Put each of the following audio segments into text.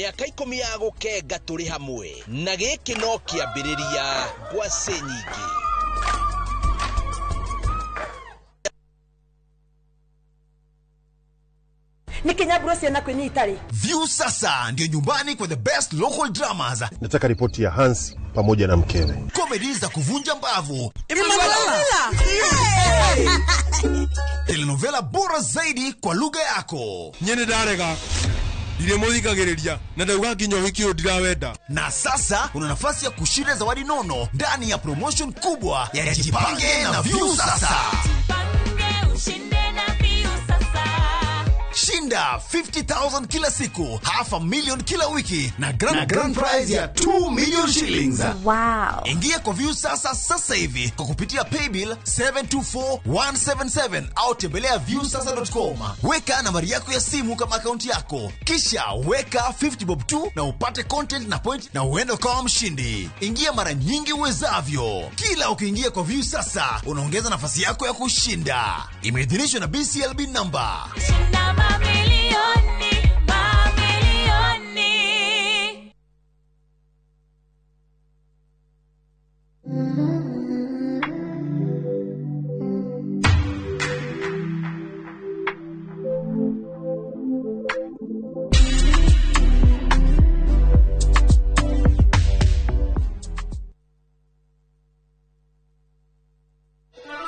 miaka 10 ya gukenga turi hamwe na giki no kiambiriria ngwacĩ nyingĩ. Nikinya Bruce na kwenye itali. View sasa ndio nyumbani kwa the best local dramas. Nataka ripoti ya Hans pamoja na mkewe. Comedy za kuvunja mbavu. Telenovela bora zaidi kwa lugha yako. Nyene darega. Ile muzika gereria. Na ndauga kinyo wiki ndirawenda. Na sasa una nafasi ya kushinda zawadi nono ndani ya promotion kubwa ya Jipange na View sasa. Shinda 50,000 kila siku, $500,000 kila wiki na grand prize ya 2 million shillings. Wow. Ingia kwa View sasa hivi kwa kupitia paybill 724177 au tembelea viewsasa.com. Weka nambari yako ya simu kama akaunti yako, kisha weka 50 bob tu na upate content na point na uende kwa mshindi. Ingia mara nyingi uwezavyo. Kila ukiingia kwa View sasa unaongeza nafasi yako ya kushinda. Imeidhinishwa na BCLB number.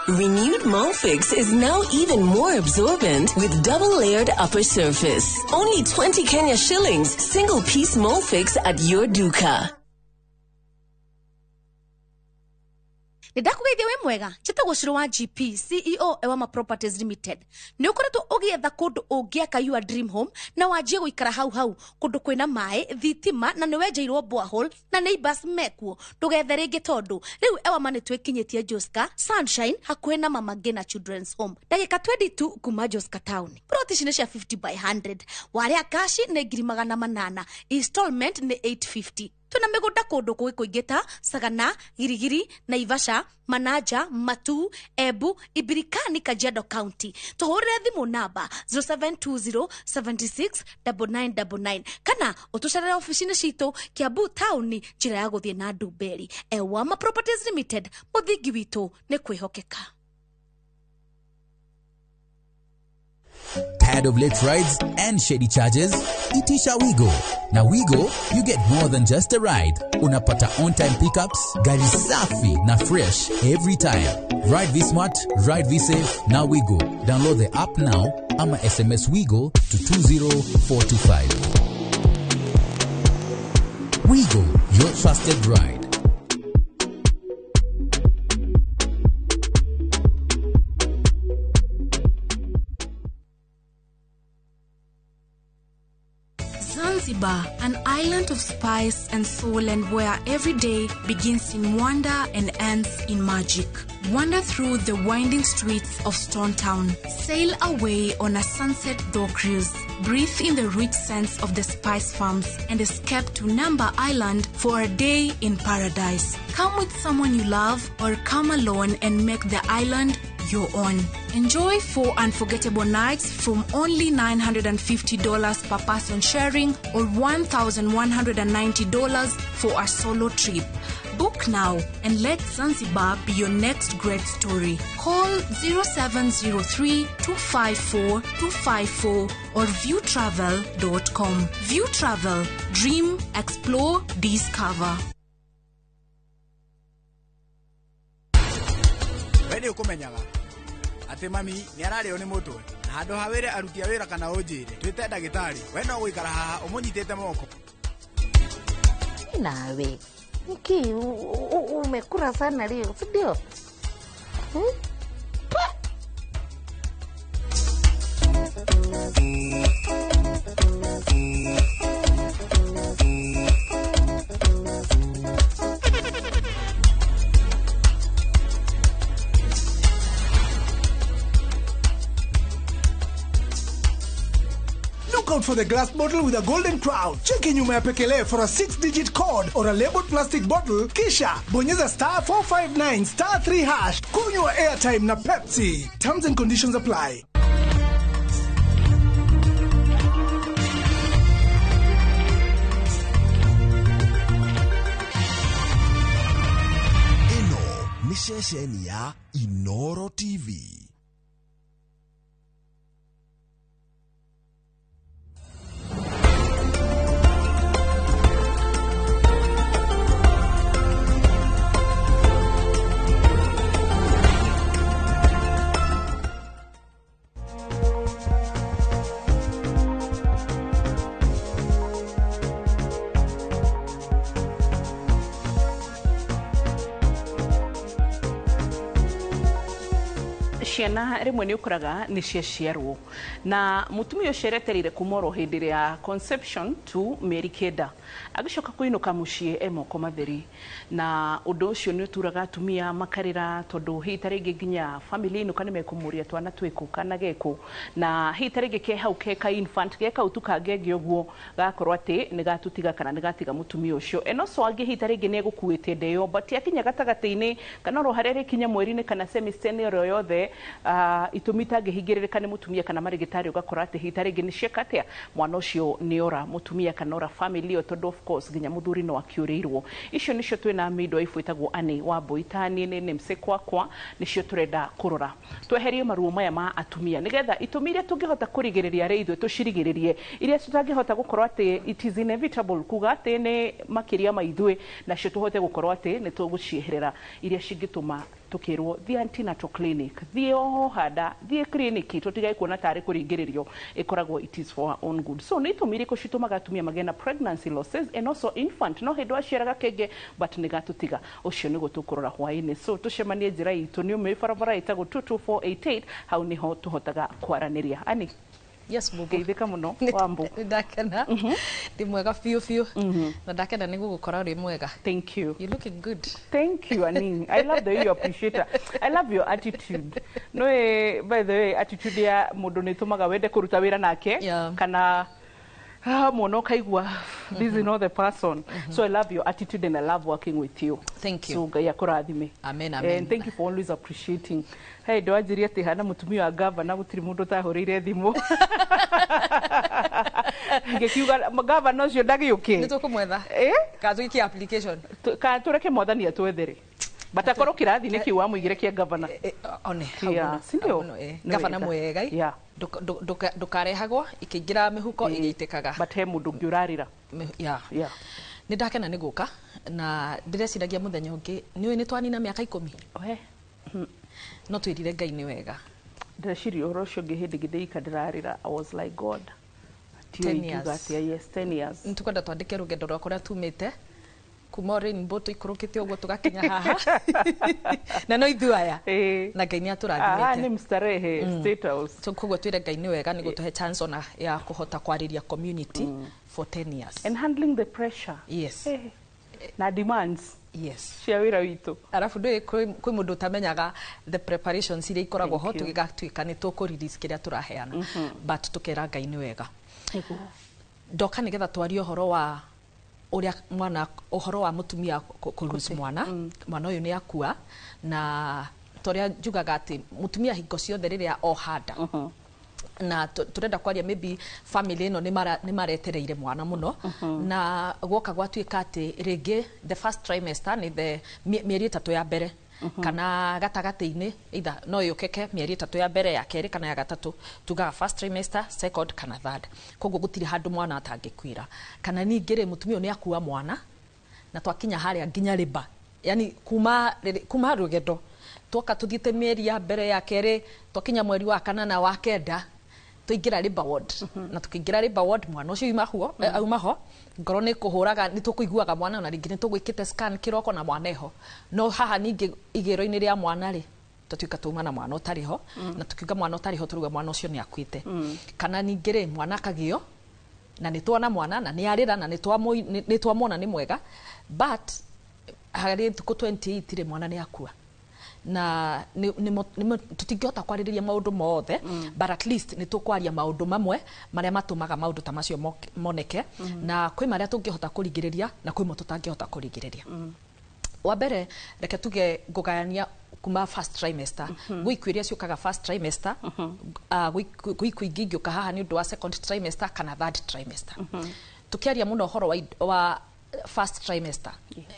Renewed Molfix is now even more absorbent with double-layered upper surface. Only 20 Kenya shillings, single-piece Molfix at your duka. Nidakugeithia we mwega chitagwo Shiro wa GP CEO Ewama Properties Limited. Ni ukoretwo ugietha kundu ungiaka your dream home na wajie guikara hau kundu kwina mai thitima na ni wenjeirwo borehole na neighbors mekuo tugethe ringi tondu riu Ewama ni twekinyitie Joska Sunshine hakuhe na Mama Ngina Children's Home dakika 22 kuma Joska Town. Plot ni cia 50 by 100 waria cash ni 800 installment ni 850. Tuna migunda kundu kuingita Sagana, Girigiri, Naivasha, Manaja, Matu, Ebu, Ibirikani, Kajiado County. Tuhurire thimu namba 0720769999 kana utucarire ofisini cito Kiambu Town njira ya guthie na Ndumberi. Ewama Properties Limited, muthingi witu ni kwihokeka. Tired of late rides and shady charges? Itisha Wigo. Na Wigo, you get more than just a ride. Unapata on-time pickups, gari safi na fresh every time. Ride V-Smart, ride V-Safe, na Wigo. Download the app now, ama SMS Wigo to 20425. Wigo, your trusted ride. Zanzibar, an island of spice and soul, and where every day begins in wonder and ends in magic. Wander through the winding streets of Stone Town. Sail away on a sunset door cruise. Breathe in the rich scents of the spice farms and escape to Namba Island for a day in paradise. Come with someone you love or come alone and make the island your own. Enjoy 4 unforgettable nights from only $950 per person sharing or $1,190 for a solo trip. Book now and let Zanzibar be your next great story. Call 0703-254-254 or viewtravel.com. View Travel. Dream, explore, discover. Wende ukumenyaga ati mami ni arareo ni mutwe na handu hawire arutia wira kana unjire twite ndagitari we no guikara haha umunyitite moko nawe niki umekura sana leo ndio Look out for the glass bottle with a golden crown. Check in nyuma pekele for a 6-digit code or a labeled plastic bottle. Kisha bonyeza *459*3#. Kunywa airtime na Pepsi. Terms and conditions apply. ceceni ya Inoro TV. ciana rimwe ni ukuraga ni ciaciarwo na mutumia ucereterire kumoro hindi ya conception to Mary Keda agicoka kuinuka mucie emoko matheri na undu ucio ni uturaga atumia makarira tondu hita ringi nginya family ino kana mekumuria twana twiku kana geku na hita ringi ke hau ke ka infant ge ka utukange ngioguo gakorwo ati ni gatutiga kana ni gatiga mutumia ucio eno so angi hita ringi ni gukuite ndeyo but yakinya gatagati-ini kana ro harere kinya mweri-ini kana semester ro yothe itumita ngihingirika ni mutumia kana marigitari ugakora ati hita ringi ni ciekatia mwana ucio ni ora mutumia kana ora family tondu of course ginya muthuri no akiurirwo icio nicio twina midwife itagwo ani wa boitani ni msekwa kwa nicio turenda kurora tweherie maruo maya ma atumia nigetha itumire tungihota kurigiriria ri ithu tucirigiririe iria tutangihota gukorwo ati it is inevitable kuga ati ni makiria maithwe nacio tuhote gukorwo ati ni tugucieherera iria cingituma tukirwo the antenatal clinic the hada the clinic tutigai kuona tare kuringiririo ikoragwo it is for our own good so ni tumire ko citumaga atumia magena pregnancy losses and also infant no hindu aciaraga kenge but ni gatutiga ucio ni gutukurora hwaini so tucemanie njira itu ni ume barabara itago 22488 hau niho tuhotaga kwaraniria ani yes mugo geithika muno wambu ndakena ndi mwega fiu na ndakena ni gugukora uri mwega thank you you looking good thank you Ani I love the way you appreciate I love your attitude no by the way attitude ya mundu ni tumaga wende kuruta wira nake kana mono kaigwa this is not the person so I love your attitude and I love working with you thank you so gaya kurathime amen and thank you for always appreciating hey do anjiria ati hana mutumia wa governor gutiri mundu tahurire thimu ngekiuga governor ucio ndagiuke ni tukumwetha kazuiki application ka tureke mwathani atwethere batakoro kirathi ni kiwa muigire kia governor one hau sindio governor mwega ndukarehagwo ikiingira mihuko igiitikaga but he mundu ngiurarira ni ndakena ni guka na ndireciragia muthenya ungi ni twanina miaka 10 no twirire Ngai ni wega ndeciria uhoro ucio ngi hindi ngitheika ndirarira I was like God 10 years ntukwenda twandike rugendo rwa kuria tumite kuma Rainbow tuikurukite uguo tugakinya haha na no ithuaya na Ngai ni aturathimite ni mstarehe state house tukugo twire Ngai ni wega ni gutuhe chance ona ya kuhota kwariria community for 10 years and handling the pressure yes na demands yes cia wira witu arafu ndui kwi mundu utamenyaga the preparations iria ikoragwo ho tugigatuika ni tukurelease kiria turaheana but tukera Ngai ni wega ndoka nigetha twarie uhoro wa uria mwana uhoro wa mutumia kurus mwana uyu ni akua na toria njugaga ati mutumia hingo ciothe riria ohanda na turenda kwaria maybe family ino ni maretereire mwana muno na gwoka gwatuika ati ringi the first trimester ni the mieri 3 ya mbere kana gatagati-ini either no yukeke mieri 3 ya mbere ya keri kana ya gatatu tugaga first trimester second kana third koguo gutiri handu mwana atangikwira kana ningire mutumia ni akua mwana na twakinya haria nginya riba yani kuma rugendo twoka tuthite mieri ya mbere ya keri twakinya mweri wa kana na wa kenda tuingira riba ward na tukiingira riba ward mwana ucio imahuo aumaho ngoro ni kuhuraga ni tukuiguaga mwana na ringi ni tugwikite scan kiroko na mwana eho no haha ningi igiro-ini ria mwana ri tutuika tuma na mwana utariho na tukiuga mwana utariho turuga mwana ucio ni akuite kana ningire mwana kagio na ni twana mwana na ni arira na ni twamona ni mwega but hari tuko 28 ri mwana ni akua na tutingihota kwaririria maundu mothe but at least ni tukwaria maundu mamwe maria matumaga maundu ta macio moneke na kwi maria tungihota kurigiriria na kwi mo tutangihota kurigiriria wa mbere reke tuge ngugayania kuma first trimester gwikwiria ciukaga first trimester gwikwiingingioka haha ni undu wa second trimester kana third trimester tukiaria muno horo wa first trimester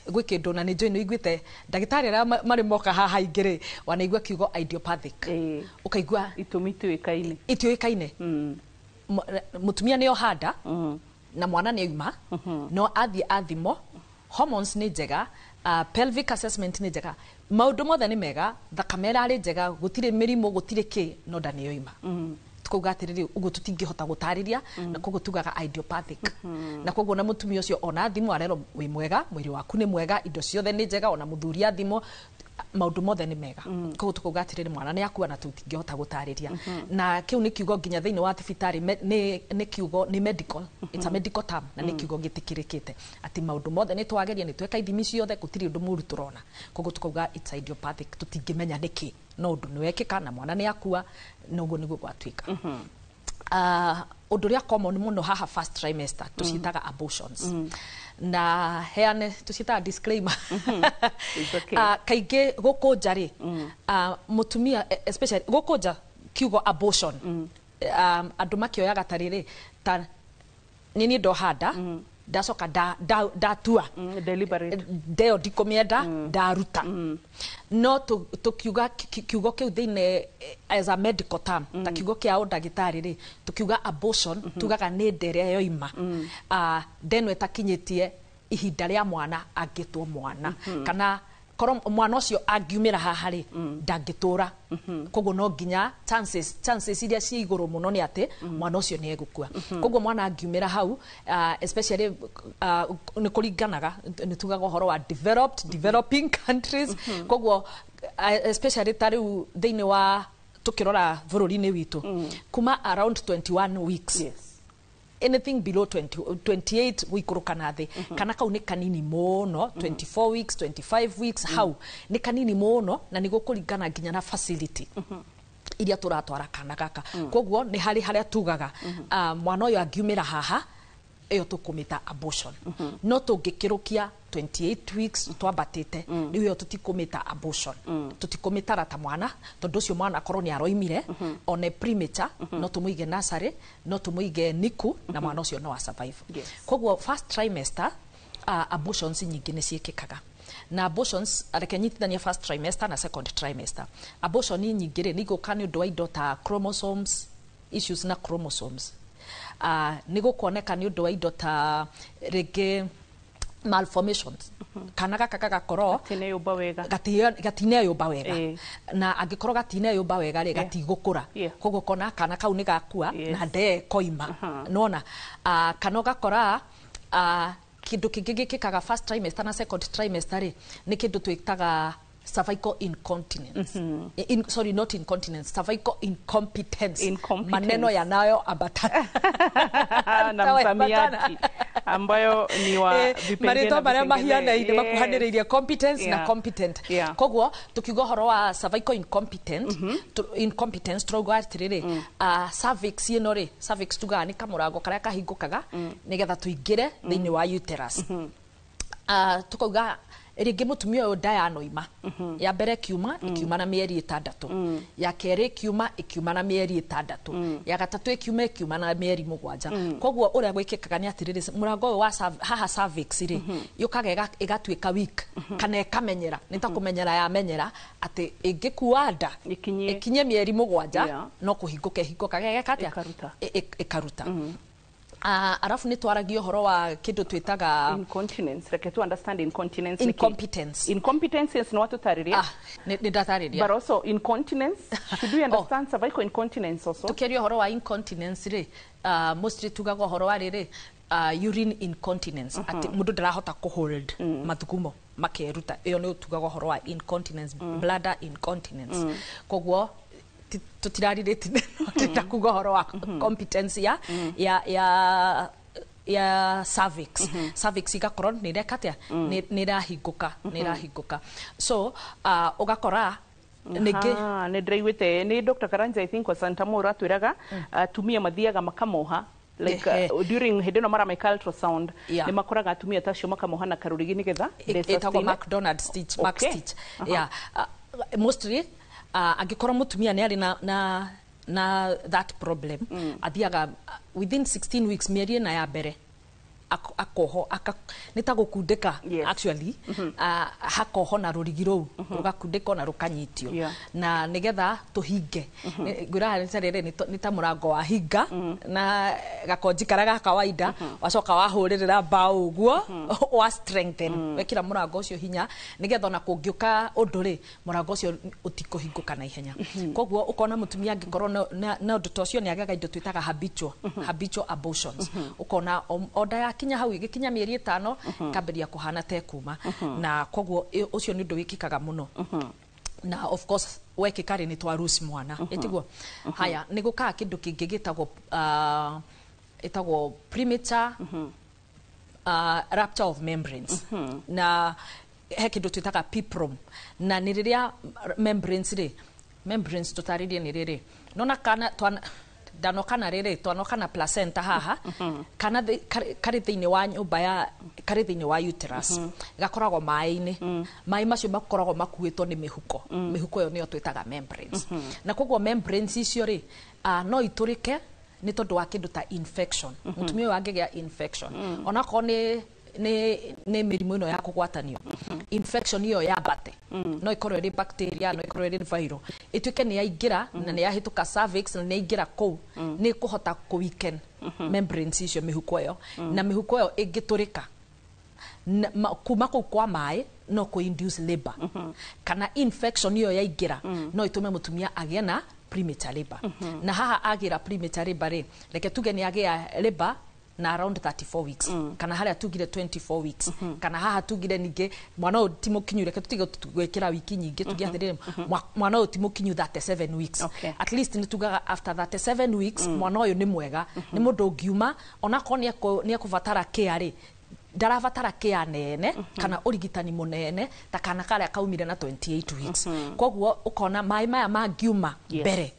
gwä kä ndå na nä njå nä iguä ndagätarä arä a marä moka haha ingä rä wanaigua kiugo idiopathic å kaigua itåmi itiå ä kaine må tumia nä ohanda na mwana nä auma no athiä athimo hormones nä njega pelvic assessment nä njega maå mothe nä mega thakame ärarä njega gå tirä mä rimå gå tirä kä no nda nä oima tukauga atä rä rä å guo tå tingä hota gå tarä ria na koguo tugaga idiopathic na koguo na må tumia å cio ona thimo arerwo wä mwega mwä rä waku nä mwega indo ciothe nä njega ona må thuri athimo maundu mothe nĩ mega koguo tukauga atiriri mwana nĩ akua na tũtingĩhota gũtarĩria na kiu nĩ kiugo nginya thĩinĩ wa thibitarĩ nĩ kiugo nĩ medical it's a medical term na nĩ kiugo gĩtĩkĩrĩkĩte atĩ maundu mothe nĩ twageria nĩ tweka ithimi ciothe gũtirĩ ũndũ mũru tũrona koguo tukauga it's idiopathic tũtingĩmenya nĩkĩ no ũndũ nĩ wekĩka na mwana nĩ akua na ũguo nĩguo gwatuĩka ũndũ ũrĩa common mũno haha first trimester tũciĩtaga abortions na heane tucitaga disclaimer kaingĩ gũkũ nja rĩ mũtumia especially gũkũ nja kiugo abortion andũ makĩoyaga ta rĩrĩ ta nini ndohanda ndacoka ndatua ndeo ndikũmĩenda ndaruta no tukiuga kiugo kiu thĩinĩ as a medical term ta kiugo kĩa ũndagĩtarĩ rĩ tukiuga abortion tugaga nĩ nda ĩrĩa yoima nda ĩno ĩtakinyĩtie ihinda rĩa mwana angĩtwo mwana kana korwo mwana ũcio angiumĩra haha rĩ ndangĩtũra koguo no nginya chances iria ciĩ igũrũ mũno nĩ atĩ mwana ũcio nĩ egũkua koguo mwana angiumĩra hau especially nĩ kũringanaga nĩ tugaga ũhoro wa developing countries koguo especially ta rĩu thĩinĩ wa tũkĩrora bũrũri-inĩ witũ kuma around 21 weeks anything below 28 wikuruka na thi kana kau ni kanini muno 24 weeks 25 weeks how ni kanini muno na ni gukuringana nginya na facility iria turatwara kana gaka koguo ni haria tugaga mwana uyu angiumira haha iyo tukumita abortion no tungikirukia 28 weeks twambatite ni yo tutikumita abortion tutikumita rata mwana tondu ucio mwana korwo ni aroimire on premature no tumuige nursery no tumuige NICU na mwana ucio no survive koguo first trimester abortions nyingi ni ciikikaga na abortions arekenyitithania first trimester na second trimester abortion nyingi ri ni guka ni undu wa indo ta chromosomes issues na chromosomes ni gukuoneka ni undu wa indo ta rege malformations kana gaka gagakorwo gatineyũmba wega na angĩkorwo gatineyũmba wega rĩ gatigũkũra koguo kona kana kau nĩ gakua na nde koima nona kana gakora kĩndũ kĩngĩ gĩkĩkaga first trimester na second trimester rĩ nĩ kĩndũ twĩtaga cervical incontinence sorry not incontinence cervical incompetence maneno yanayoambatana na msamiati ambayo ni wa vipengele marito maria mahianaine makuhanĩrĩirie competence na competent koguo tukiuga horo wa cervical incompetence turauga atirĩrĩ cervix ĩno rĩ cervix tugaga nĩ kamũrango karĩa kahingũkaga nĩgetha tũingĩre thĩinĩ wa uterus tukauga rĩngĩ mũtumia ũyũ nda yanoima ya mbere kiuma ikiuma na mĩeri 6 ya kerĩ kiuma ikiuma na mĩeri 6 ya gatatũ ikiuma na mĩeri 7 koguo ũrĩa gwĩkĩkaga nĩ atĩrĩrĩ mũrango ũyũ wa haha cervix rĩ yũkaga ĩgatuĩka weak kana ĩkamenyera nĩ ta kũmenyera yamenyera atĩ ĩngĩkua nda ikinye mĩeri 7 no kũhingũka ĩhingũkaga ĩkaruta arafu ni twaragia horo wa kindu twitaga incontinence reke tu understand incontinence incompetence is not tariria ni ndatariria but also incontinence should we understand cervical incontinence also tukiria horo wa incontinence ri mostly tugaga horo wa riri urine incontinence ati mundu ndarahota kuhold mathugumo makeruta iyo ni tugaga horo wa incontinence bladder incontinence koguo tutirarirĩti tutakuga horo wa competence ya cervix cervix igakorwo nĩ rekatia nĩ rahingũka so ugakora nĩ ndĩraiguĩte nĩ Dr. Karanja I think wa Santa Mora twĩraga atumia mathiaga makamoha like during hĩndĩ mara make ultrasound nĩ makoraga atumia tacio makamoha na karũrigi nĩgetha etagwo McDonald stitch Mac stitch mostly angĩkorwo mũtumia nĩ arĩ na that problem athiaga within 16 weeks mĩeri ĩna ya mbere akoho nitagukundika actually hakoho na rurigi rou rugakundika na rukanyitio na nigetha tuhinge ngura ntarere nita murango wa hinga na gakonji karaga kawaida wacoka wahuririra mbao uguo wa strengthen wekira murango ucio hinya nigetha na kungiuka unduri murango ucio utikuhinguka na ihenya koguo ukona mutumia angikorwo na undu tocio ni agaga indo twitaga habitual abortions ukona oda ya kinya hau igikinya mieri 5 kamberia kuhana te kuma na koguo ucio ni undu wikikaga muno na of course wekikari ni twarusi mwana etiguo haya niguka kindu kingi gitagwo etagwo premature rupture of membranes na he kindu twitaga PPROM na ni riria membranes tutaririe ni riri nona kana dano kana riri twano kana placenta haha kana kari thiini wa nyumba ya kari thiini wa uterus gakoragwo mai-ini mai macio makoragwo makuitwo ni mihuko yo niyo twitaga membranes na koguo membranes icio ri no iturike ni tondu wa kindu ta infection mutumia wangigia infection ona ko ni mirimu ino ya kugwatanio infection iyo ya bate no ikorwo ri bacteria no ikorwo ri viral ituike ni yaingira na ni yahituka cervix na ni yaingira kou ni kuhota ku weaken membranes icio mihuko yo na mihuko yo ingiturika kuma kou kwa mai no ku induce labor kana infection iyo yaingira no itume mutumia agie na premature labor na haha agira premature labor ri reke tuge ni agia labor na around 34 weeks kana haria tugire 24 weeks kana haha tugire ninge mwana utimukinyu reke tutige gwekira wiki nyingi tugiathirire mwana utimukinyu 37 weeks at least nitugaga after 37 weeks mwana uyu ni mwega ni mundu ngiuma ona ko ni akuvatara care ri ndaravatara care nene kana urigitani munene ta kana karia kaumire na 28 weeks koguo ukona mai maya mangiuma mbere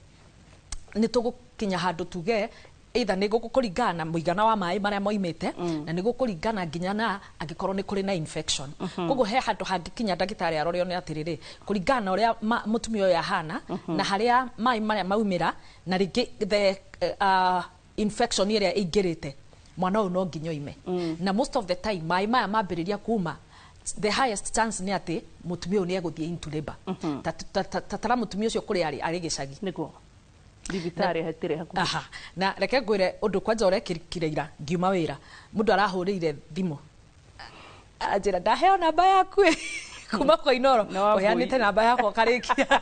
nitugukinya handu tuge either nigukuringana muigana wa mai maria moimite na nigukuringana nginya na angikorwo ni kuri na infection koguo he handu hangikinya ndagitari arorio ni atiriri kuringana uria mutumia uyu ahana na haria mai maria maumira na ringi the infection iria ingirite mwana uyu no nginya ime na most of the time mai maya mambiriria kuma the highest chance ni ati mutumia uyu ni eguthie into labor tatara mutumia ucio kuri ari gicagi niguo Divitari hatire hakuhi. Aha. Na reke ngwire undu kwanja urekirikire ira ngiuma wira. Mundu arahurire thimu. Ajira ndaheo namba yaku. Kuma kwa Inoro. Oyanite namba yako karikia.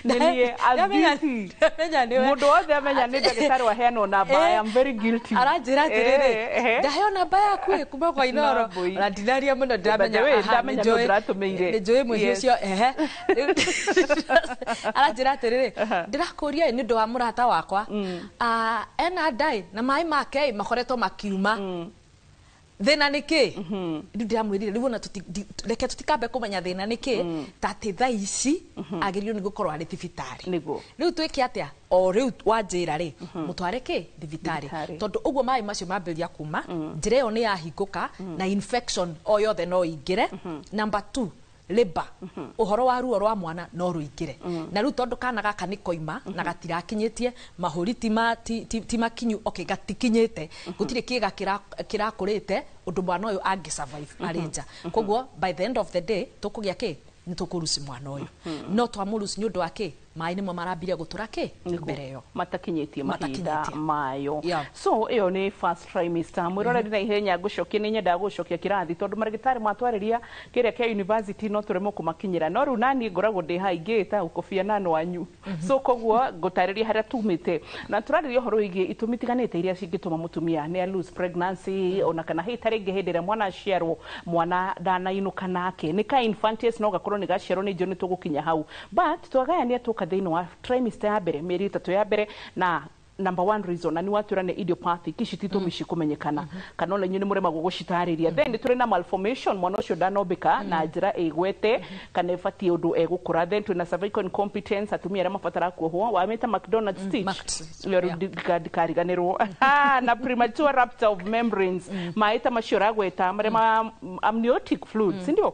Niye abisi. Mundu wothe amenya ni ndagitari wa heano namba. I am very guilty. Arajira tirire. Ndaheo namba yaku kuma kwa Inoro. Na dinaria muno ndamenya. Ndamenya no ndatumeire. Njoe mwicio arajira tirire. Ndirakuria ni ndu wa murata wakwa. Ena dai na mai make makoretwo makiuma. Thina niki ndiramwirire ribona reke tutikambe kumenya thina niki tati tha ici agirio ni gukorwo ari thibitari niguo riu twike atia o riu wanjira ri mutware ki thibitari tondu uguo mai macio mambiria kuma njira yo ni yahinguka na infection o yothe no ingire number 2 labor uhoro wa ruo rwa mwana no ruingire na riu tondu kana gaka ni koima na gatirakinyitie mahuri ti makinyu gatikinyite gutire kiga kirakurite undu mwana uyu angi survive arinja koguo by the end of the day tukugia ki ni tukurusi mwana uyu no twamurusi ni undu wa ki mai nimo marambire gutura ki mbere yo matakinyitie mahinda mayo so iyo ni first trimester mwiroreri na ihenya gucokia ni nyenda gucokia kirathi tondu marigitari matwariria kiria kia university no turemo kumakinyira no ru nani ngoragwo ndi haingita ukofia nano wanyu so koguo gutariria haria tumite na turariria horo igi itumitiganite iria cingituma mutumia ni lose pregnancy ona kana hitari ngehindira mwana aciarwo mwana danainuka nake ni ka infantis no gakorwo ni gaciarwo ni joni tugukinya hau but twagayania thini wa trimester ya mbere mieri 3 ya mbere na number 1 reason ani watura ne idiopathic ishititumishi kumenyekana kana ole nyune murema gugucitariria then turi na malformation mwana ucio danobika na njira igwete kana ifati undu egukura then tuna cervical incompetence atumia ara mafatara kuohwo wameta McDonald's stitch yo kariganirwo na premature rupture of membranes maita maciora gweta marema amniotic fluids ndio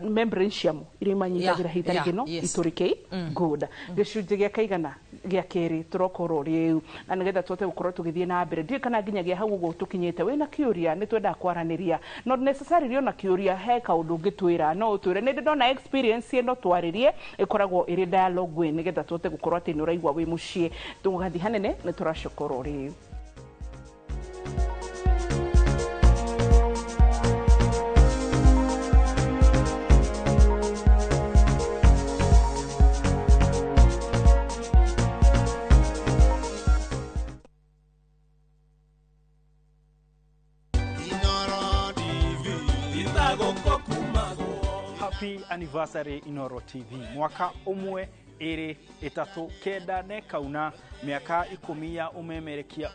membrane ciamo iri manyigira hitari gino iturike good gicunje gya kaigana gya keri turokorwo ri na nigetha twote gukorwo tugithie na mbere ndi kana nginyagia hau uguo tukinyite wina kiuria ni twenda kwaraniria not necessarily ona kiuria he kaundu ngitwira no utwire ni ndona experience ino twaririe ikoragwo iri dialogue nigetha twote gukorwo ati ni uraigwa wi mucii tugathi hanene ni turashukuru riu Happy anniversary Inoro TV. Mwaka umwe iri itatu kenda ne kauna miaka 10 ya umemerekia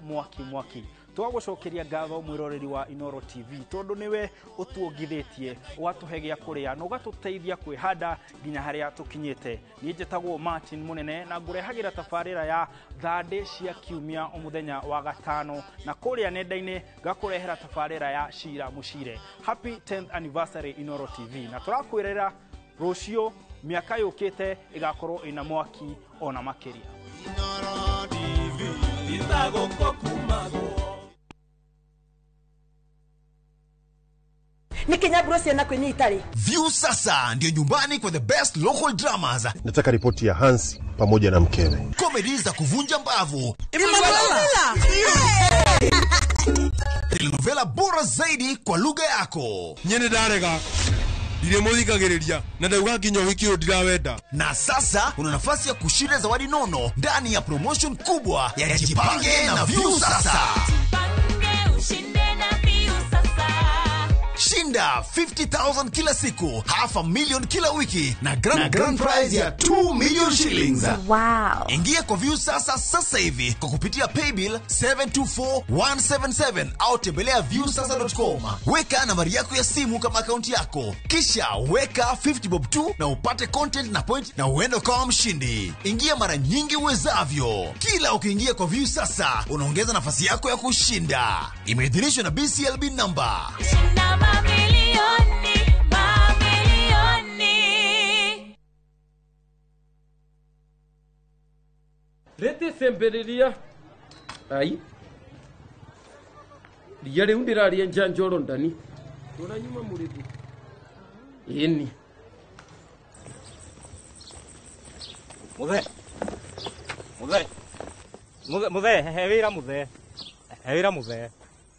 mwaki. Twagucokeria ngatho mwiroreri wa Inoro TV tondu niwe utuongithĩtie watuhegia kuria no gatuteithia kwihanda nginya haria tukinyite. Ni njitagwo Martin Munene na ngurehagira tafarira ya thande cia kiumia omuthenya wa gatano na kuria nenda-ini gakurehera tafarira ya Shira Mushire. Happy 10th anniversary Inoro TV na turakwirira rucio miaka yukite igakorwo ina mwaki ona makiria. Inoro TV itagoko kumago View sasa ndio nyumbani kwa the best local dramas. Nataka ripoti ya Hansi pamoja na mkewe. Comedy za kuvunja mbavu. Telenovela bora zaidi kwa lugha yako. Nyene darega. Ile muthikagiriria na ndauga nginya wiki ndirawenda. Na sasa una nafasi ya kushinda zawadi nono ndani ya promotion kubwa ya Jipange na View sasa. Shinda 50,000 kila siku, $500,000 kila wiki na grand prize ya 2 million shillings. Wow. Ingia kwa View sasa hivi kwa kupitia paybill 724177 au tembelea viewsasa.com. Weka nambari yako ya simu kama akaunti yako, kisha weka 50 bob tu na upate content na point na uende kama mshindi. Ingia mara nyingi uwezavyo. Kila ukiingia kwa View sasa unaongeza nafasi yako ya kushinda. Imeidhinishwa na BCLB number. Rete sembereria ai Diare undiraria njanjoro ndani Tunanyuma murithi Ini Muthe hewira muthe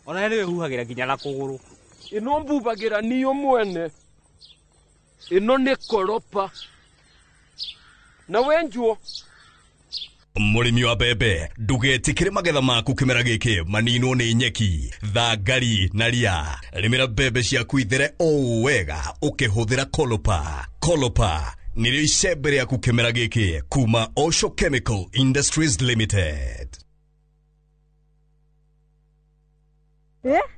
ona niwe huhagira nginya na kuguru ino mbubagira niyo mwene ino ni koropa na wenjuo Murimi wa bebe ndugetikire magetha maku kimera giki maninwo ni nyeki thangari na ria rimira bebe ciaku ithere o wega ukihuthira Kolopa nirio icembe riaku kimera giki kuma Osho Chemical Industries Limited.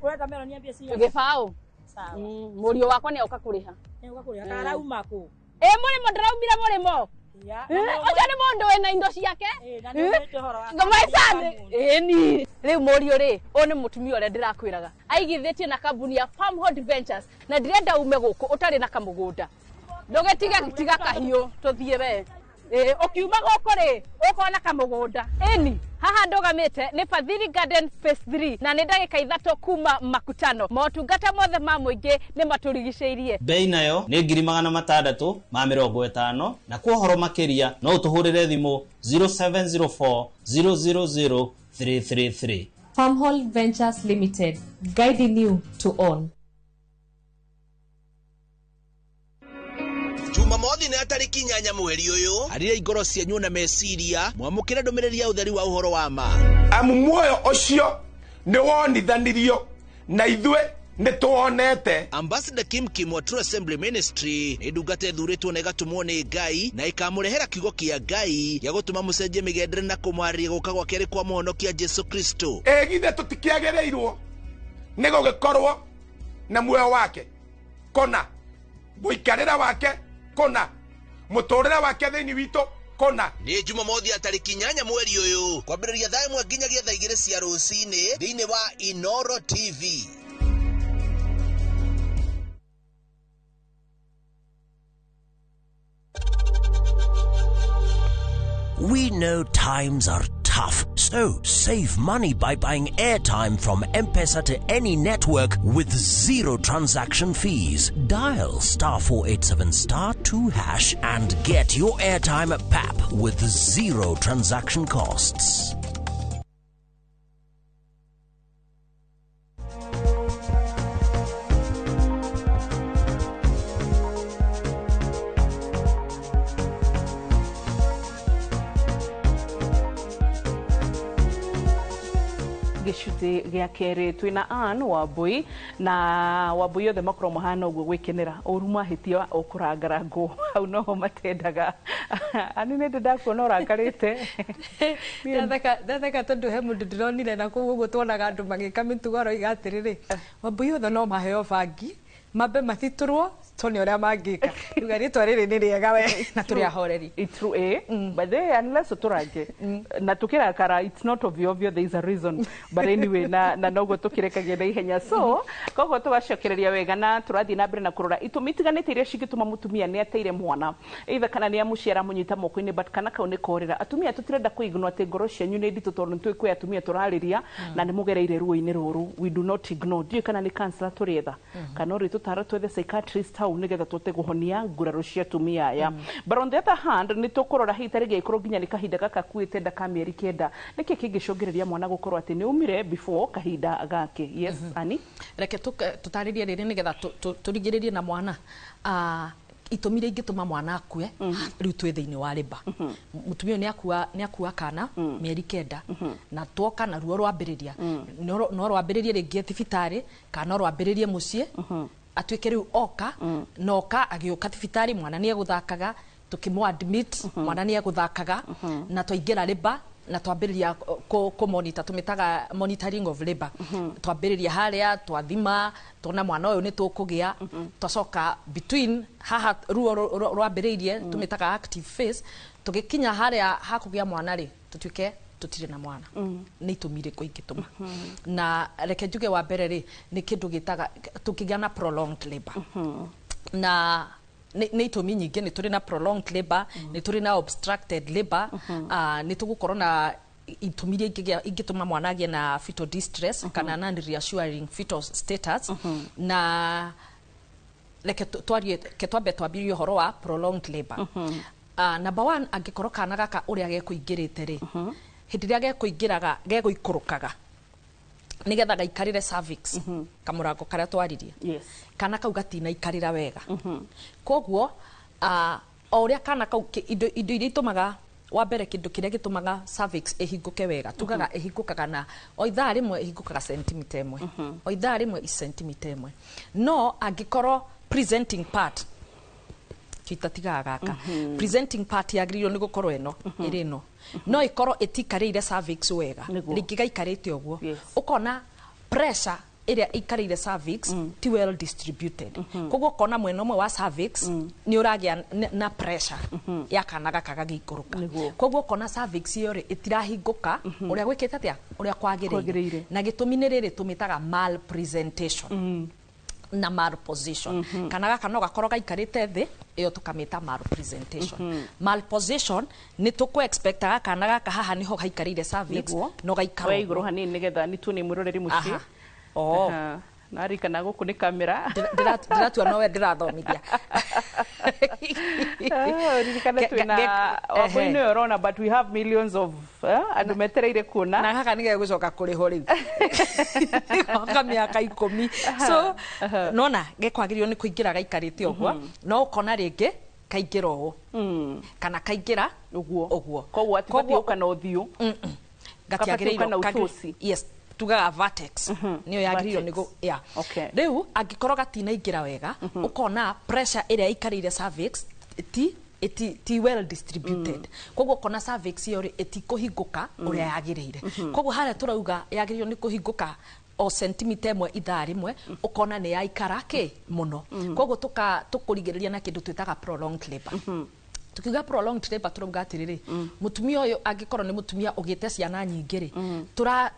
Weka mero niambie sio. Gifao. Sawa. Murio wako ni ukakuriha. Ni ukakuriha. Karauma ku. Muri mondaraumira murimo. Oja ni mondo wena indo ciake. Na ni horo wako. Ngomaisane. Ni. Riu murio ri, oni mutumia ore ndirakwiraga. Aigithitie na kambuni ya Farmhold Ventures na ndirenda ume guku utari na kamugunda. Ndogetiga kahiu tuthie we. Okiuma goko ri, ukona kamugunda. Eni. Haha ndogamite ni Fadhili Garden Phase 3 na ni ndagika 3 kuma makutano motungata mothe ma muingi ni maturigiceirie. Bei nayo ni 650 na kwa horo makiria no utuhurire thimu 0704 000 333. Farmhold Ventures Limited, guiding you to own. Jumamothi na tariki 8 mweri uyu arire igoro cianyu na meciria mwamukire ndumiriri ya utheri wa uhoro wa ma muoyo ucio ni wonithanirio na ithwe ni tuonete. Ambassador Kim wa True Assembly Ministry ni ndungate thuritwo na igatumwo ni Ngai na ikamurehera kiugo kia Ngai ya gutuma mucenjie migendere na kumwaria guka gwa keri kwa muhonokia Jesu Kristo. Githe tutikiagereirwo ni gugikorwo na muoyo wake kona buikarira wake kona mutorera wake thini wito kona. Ni Jumamothi ya tariki 8 mweri uyu kwambiriria thaa 1 nginyagia thaa 2 cia rucini thiini wa Inoro TV. We know times are tough. tough. So save money by buying airtime from M-Pesa to any network with zero transaction fees. Dial *487*2# and get your airtime at PAP with zero transaction costs. gicute gia keri twina Ann Wambui na Wambui othe makoro muhana uguo gwikenera uruma hitia ukurangara ngo hau no matendaga ani ne ndakuona urakarite ndatheka tondu he mundu ndironire na kuguo uguo twonaga andu magika mitugoro igatiriri Wambui othe no maheo bangi mabe mathiturwo toni oria mangika uga ritwa riri ni riega we na turi ahoreri true but they unless uturage na tukirakara it's not obvious there is a reason but anyway na nogo tukirekagia na ihenya so kogo tugacokereria wega na turathi na mbere na kurora itumitiganite iria cigituma mutumia ni ateire mwana either kana ni amuciara munyita moko-ini but kana kau ni korera atumia tutirenda kuignwa ati ngoro cianyu ni nditu tondu twikwe atumia turariria na ni mugereire ruo-ini ruru we do not ignore dio kana ni counselor turietha kana ri tutara twethe psychiatrist hau nigetha tute guhonia nguraro cia tumia aya but on the other hand ni tukurora hitari giikoro ginya ni kahinda gaka kuite ndaka mieri kenda niki kingicungireria mwana gukorwo ati ni umire before kahinda gake yes ani reke tutaririe riri nigetha turigiririe na mwana itumire ingituma mwana akue riu twi thiini wa riba mutumia ni akua kana mieri kenda na twoka na ruo rwambiriria no rwambiririe ringi thibitari kana rwambiririe mucii atwike riu oka noka agiuka thibitari mwana ni eguthakaga tukimu admit mwana ni eguthakaga na twaingira riba na twambiriria ko monitor tumitaga monitoring of labor twambiriria haria twathima tona mwana uyu ni tukugia twacoka between haha ruo rwambiririe tumitaga active phase tugikinya haria hakugia mwana ri tutwike tutire na mwana ni itumire ko ingituma na reke njuge wa mbere ri ni kindu gitaga tukigia na prolonged labor na ni itumi nyingi ni turi na prolonged labor ni turi na obstructed labor ni tugukorwo na itumire ingituma mwana agie na fetal distress kana non reassuring fetal status na reke twambe horo wa prolonged labor number 1 angikorwo kana gaka uria gekuingirite ri hindi ria gekuingiraga geguikurukaga nigetha gaikarire cervix kamurango karia twaririe yes kana kau gatina ikarira wega koguo o uria kana kau indo iria itumaga wa mbere kindu kiria gitumaga cervix ehinguke wega tugaga ehingukaga na o ithaa rimwe ehingukaga centimeter imwe o ithaa rimwe centimeter imwe no angikorwo presenting part kitatigaga gaka presenting part yagiririo ni gukorwo eno iri no no ikorwo itikarire cervix wega ringiga ikarite uguo ukona pressure iria ikarire cervix ti well distributed koguo kona mwena umwe wa cervix ni uragia na pressure ya kana gaka gagikuruka koguo kona cervix yore itirahinguka uria gwikite atia uria kwagirire na gitumi ni riri tumitaga malpresentation na malposition kana gaka no gakorwo gaikarite thi iyo tukamita malpresentation malposition ni tuku expectaga kana gaka haha niho gaikarire cervix no gaikaro iguru hanini nigetha ni tu ni mwiroreri muci nari kana guku ni kamera ndiratua nowe ndirathomithia ririkana twina oboine yorona but we have millions of andu metereire kuona na gaka nige gucoka kuriho riu oka miaka 10 so nona gekwagirio ni kuingira gaikarite uguo no ukona ringi kaingira ugu kana kaingira uguo koguo atibati kana uthiu gatiagiriro yes tugaga vertex niyo yagiririo nigo ya riu angikorwo gatina ingira wega ukona pressure iria ikarire cervix ti well distributed koguo kona cervix yori etikuhinguka uria yagiriire koguo haria turauga yagiririo ni kuhinguka o centimeter imwe ithaa rimwe ukona ni yaikara ki muno koguo tukurigiriria na kindu twitaga prolonged labor tukiga prolonged labor turauga atiriri mutumia uyu angikorwo ni mutumia ugite ciana nyingiri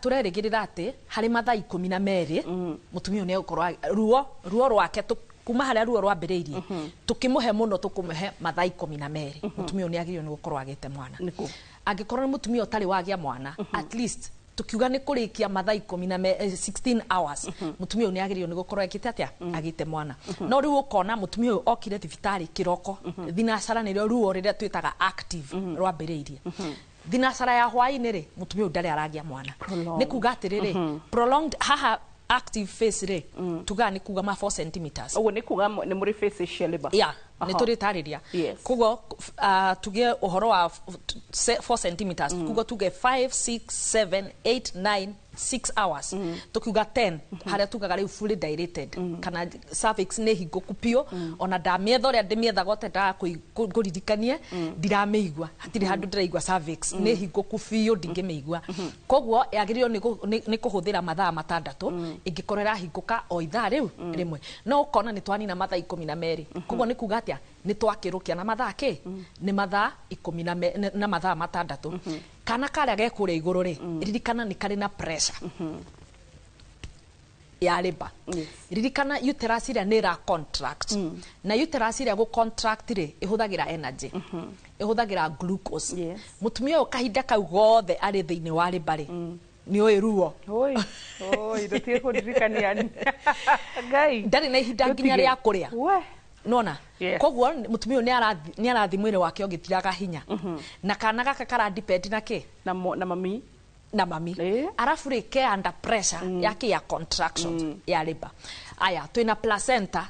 turerigirira ati hari mathaa 12 mutumia ni ukorwo ruo rwake kuma haria ruo rwambiriirie tukimuhe muno tukumuhe mathaa 12 mutumia ni agirio ni gukorwo agite mwana angikorwo ni mutumia utari wagia mwana at least tukiuga ni kurikia mathaa 16 hours mutumia ni agirio ni gukorwo agite atia agite mwana no riu ukona mutumia okire thibitari kiroko thinacara nirio ruo riria twitaga active rwambiriirie thinacara ya hwaini ri mutumia ndari aragia mwana ni kuga atiriri prolonged haha active phase re tuga ni kuga ma 4 centimeters ogo ni kuga ni muri phase cia labor ya ni turi tariria kugo tuge uhoro wa 4 centimeters kugo tuge 5 6 7 8 9 6 hours tukiuga 10 haria tugaga riu fully dilated kana cervix ne hingo kupio ona ndamietha uria ndimietha gote nda kuririkanie ndirameigua hatiri handu ndiraigua cervix ne hingo kupio ndingimeigua koguo yagirio ni kuhuthira mathaa 6 ingikorera hinguka o ithaa riu rimwe no ukona ni twanina mathaa 12 koguo ni kuga atia ni twakirukia na mathaa ki ni mathaa 10 na mathaa 6 kana karia gekure iguru ri ririkana ni kari na pressure ya labor ririkana uterus ira ni ra contract na uterus ira go contract ri ihuthagira energy ihuthagira glucose mutumia o kahinda kau gothe ari thiini wa labor ri ni oi ruo oi ndotie kuririkania ngai ndari na ihinda nginya ria kuria nona koguo mutumia ni arathi mwire wake ogitiraga hinya na kana gaka kara depend na ki na mami arafu rike under pressure yake ya contraction ya labor aya twina placenta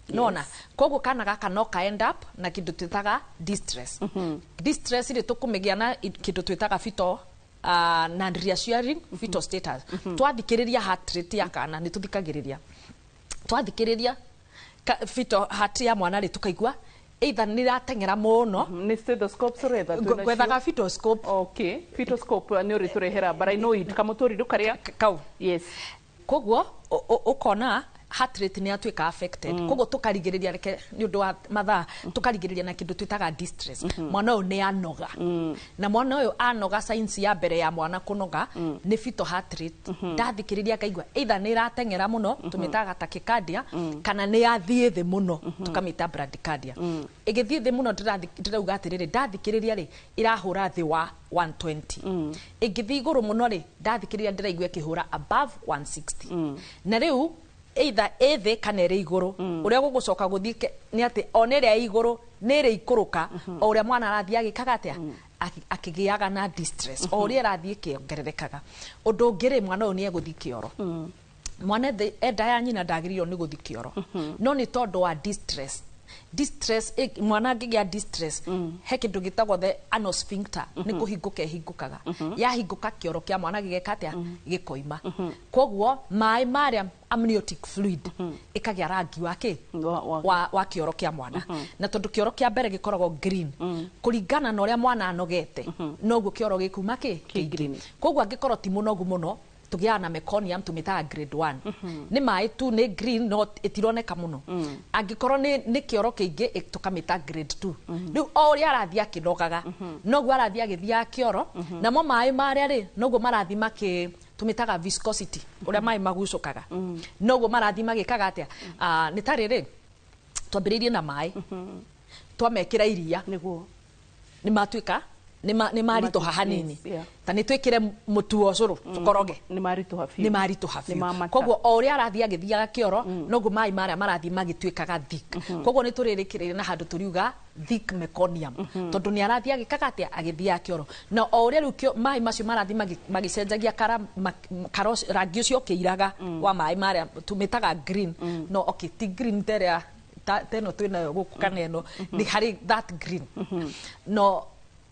nona koguo kana gaka no ka end up na kindu twitaga distress distress ri tukumegia na kindu twitaga fetal na reassuring fetal status twathikiriria heart rate ya kana ni tuthikagiriria twathikiriria fetal heart ya mwana ri tukaigua either ni ratengera muno ni stethoscope sureta gwethaga fetoscope okay fetoscope ni uri turehera paranoid kamuturi rukaria kau koguo ukona heart rate ni atuika affected koguo tukarigiriria reke ni undu wa mathaa tukarigiriria na kindu twitaga distress mwana uyu ni anoga na mwana uyu anoga signs ya mbere ya mwana kunoga ni fetal heart rate ndathikiriria kaigua either ni ratengera muno tumitaga tachycardia kana ni athie thi muno tukamita bradycardia igithie thi muno ndirauga atiriri ndathikiriria ri irahura thi wa 120 igithie iguru muno ri ndathikiriria ndiraigua kihura above 160 na riu either ethe kana ere iguru uria gugucoka guthike ni ati onere ya iguru nere ikuruka o uria mwana arathia agikaga atia akigiaga na distress o uria arathie kiongererekaga undu ngire mwana ni eguthi kioro mwana enda ya nyina ndagirio ni guthi kioro no ni tondu wa distress mwana ngigia distress he kindu gitagwo the anal sphincter ni kuhinguka hingukaga ya hinguka kioro kia mwana gigekatia gikoima koguo mai maria amniotic fluid ikagia rangi wake wa kioro kia mwana na tondu kioro kia mbere gikoragwo green kuringana na uria mwana anogete noguo kioro gikuma ki green koguo angikorwo ti munogu muno tugia na meconium tumitaga grade 1 ni mai tu ni green no itironeka muno angikorwo ni kioro kingi tukamita grade 2 riu o uria arathia akinogaga noguo arathia agithia kioro na mo mai maria ri noguo marathi maki tumitaga viscosity uria mai magucokaga noguo marathi magikaga atia ni tariri twambiririe na mai twamekira iria niguo ni matuika ni marito hanini tani twikire mutu ocuru tukoroge ni marito hafi koguo o uria arathi agithiaga kioro noguo mai maria marathi magituikaga thick koguo ni turirikirire na handu turiuga thick meconium tondu ni arathi agikaga atia agithia kioro na o uria riu mai macio marathi magicenjagia karo rangi ucio kiiraga wa mai maria tumitaga green no okay ti green teria teno twina guku kaneno ni hari that green no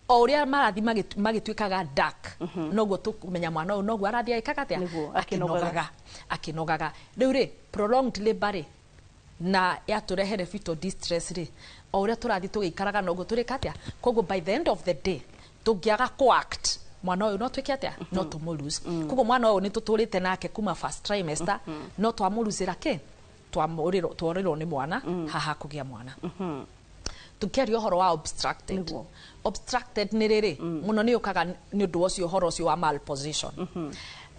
o uria marathi magituikaga dark noguo tukumenya mwana uyu noguo arathi agikaga atia akinogaga riu ri prolonged labor na yaturehere fetal distress ri o uria turathi tugikaraga noguo turika atia koguo by the end of the day tungiaga coact mwana uyu no twike atia no tumulose koguo mwana uyu ni tuturite nake kuma first trimester no twamuluzira ki twamurirwo ni mwana haha kugia mwana tukiaria horo wa obstructed ni riri muno ni ukaga ni undu ucio horo ucio wa malposition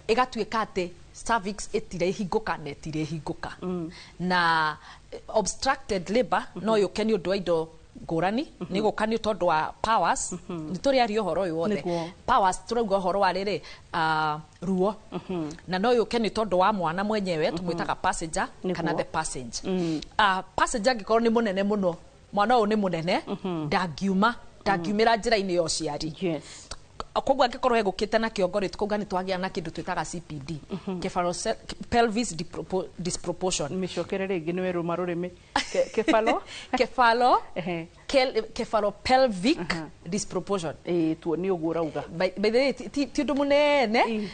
igatuika ati cervix itire hinguka na itire hinguka na obstructed labor no yuke ni undu wa indo ngurani ni guka ni tondu wa powers ni turi ari uhoro uyu wothe powers turauga uhoro wa riri ruo na no yuke ni tondu wa mwana mwenyewe tumwitaga passenger kana the passenger passenger gikorwo ni munene muno mwana uyu ni munene ndagiumira njira-ini yo ciari kogwa ngikorwo egukite na kiongo ri tukauga ni twagia na kindu twitaga CPD pelvis disproportion micokere ringi ni weruma rurimi cephalo pelvic disproportion tuo ni ugu rauga by the way ti undu munene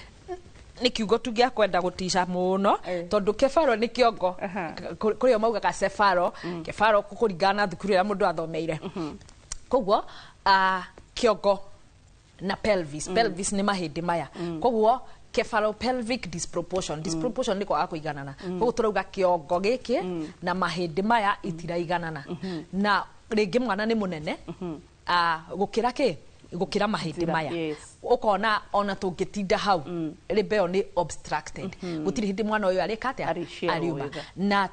ni kiugo tu gia kwenda gutisha muno tondu cephalo ni kiongo kurio maugaga cephalo cephalo kukuringana thukuru ya mundu athomeire kogwo kiongo na pelvis ni mahindi maya kogwo cephalopelvic disproportion ni kwa kuiganana kogwo turauga kiongo giki na mahindi maya itiraiganana na ringi mwana ni munene gukira mahindi maya ukona ona tungitinda hau ribeo ni obstructed gutiri hindi mwana uyu arikate ariuma na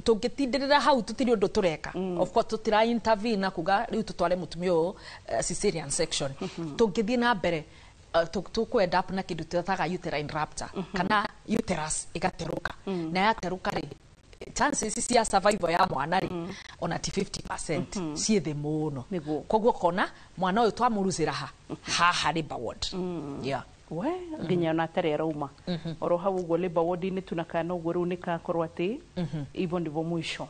tungitindirira hau tutiri undu tureka of course tutira intervene na kuga riu tutware mutumio cesarean section tungithii na mbere tukwenda up na kindu twitaga uterine rupture kana uterus igateruka na yateruka ri chances cia survival ya mwana ri ona ti 50% cie the muno kogwo kona mwana uyu twamuruzira ha labor ward we nginya na tarera uma oro hau go labor ward ni tunakana ugo ru nikakorwa ati ivo ndivo mwisho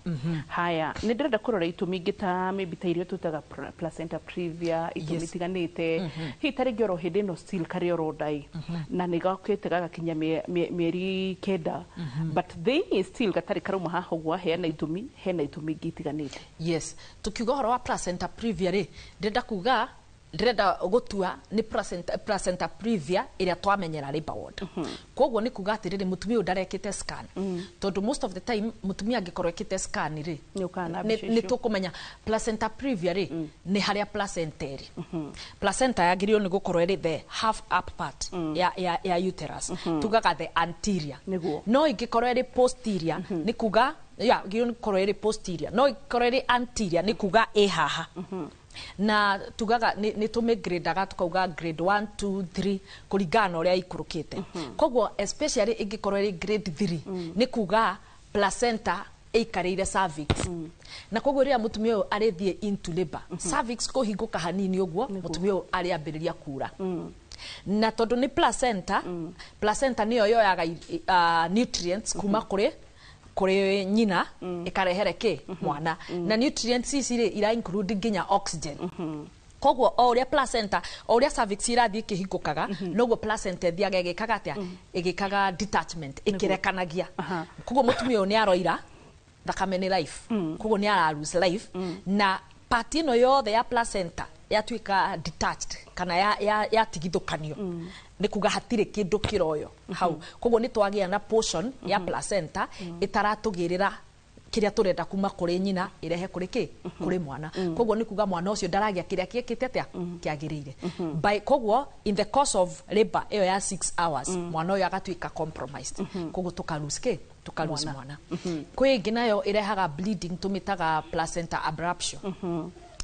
haya ni ndirenda kurora itumi ngita maybe ta irio tutaga placenta previa itumi tiganite hitari goro hede no still kari oro dai na nigakete gakinya mieri kenda but they is still gatari karuma haho gwa hena itumi ngitiganite yes tukiuga horo wa placenta previa ri ndirenda gutua ni placenta previa iria twamenyera labor ward kogwo ni kuga atiriri mutumia ndarekite scan tondu most of the time mutumia angikorwo ekite scan ri ni tukumenya placenta previa ri ni haria placenta ri placenta yagirio ni gukorwo iri the half up part ya uterus tugaga the anterior no ingikorwo iri posterior ni kuga girio ni korwo iri posterior no ikorwo iri anterior ni kuga haha na tugaga ni tumigradeaga tukauga grade 1 2 3 kuringana uria ikurukite kogwo especially ingikorwo ri grade 3 ni kuga placenta ikarire cervix na kogwo ria mutumia uyu arithie into labor cervix kuhinguka hanini uguo mutumia uyu ariambiriria kura na tondu ni placenta niyo yoyaga nutrients kuma kuri nyina ikarehere mwana na nutrients ici ira include nginya oxygen kogwo oria placenta oria cervix irathie kihingukaga noguo placenta thiaga igikaga atia igikaga detachment ikirekanagia kogwo mutumia uyu ni aroira thakame ni life kogwo ni ara lose life na part ino yothe ya placenta yatuika detached kana ya tigithukanio ni kuga hatire kindu kiroyo hau kogwo ni twagia na portion ya placenta itaratugirira kiria turenda kuma kuri nyina irehe kuri kuri mwana kogwo ni kuga mwana ucio ndaragia kiria kiekite atia kiagirire by kogwo in the course of labor eyo ya 6 hours mwana uyu agatuika compromised kogwo tukaluse mwana kwi ingi nayo irehaga bleeding tumitaga placenta abruption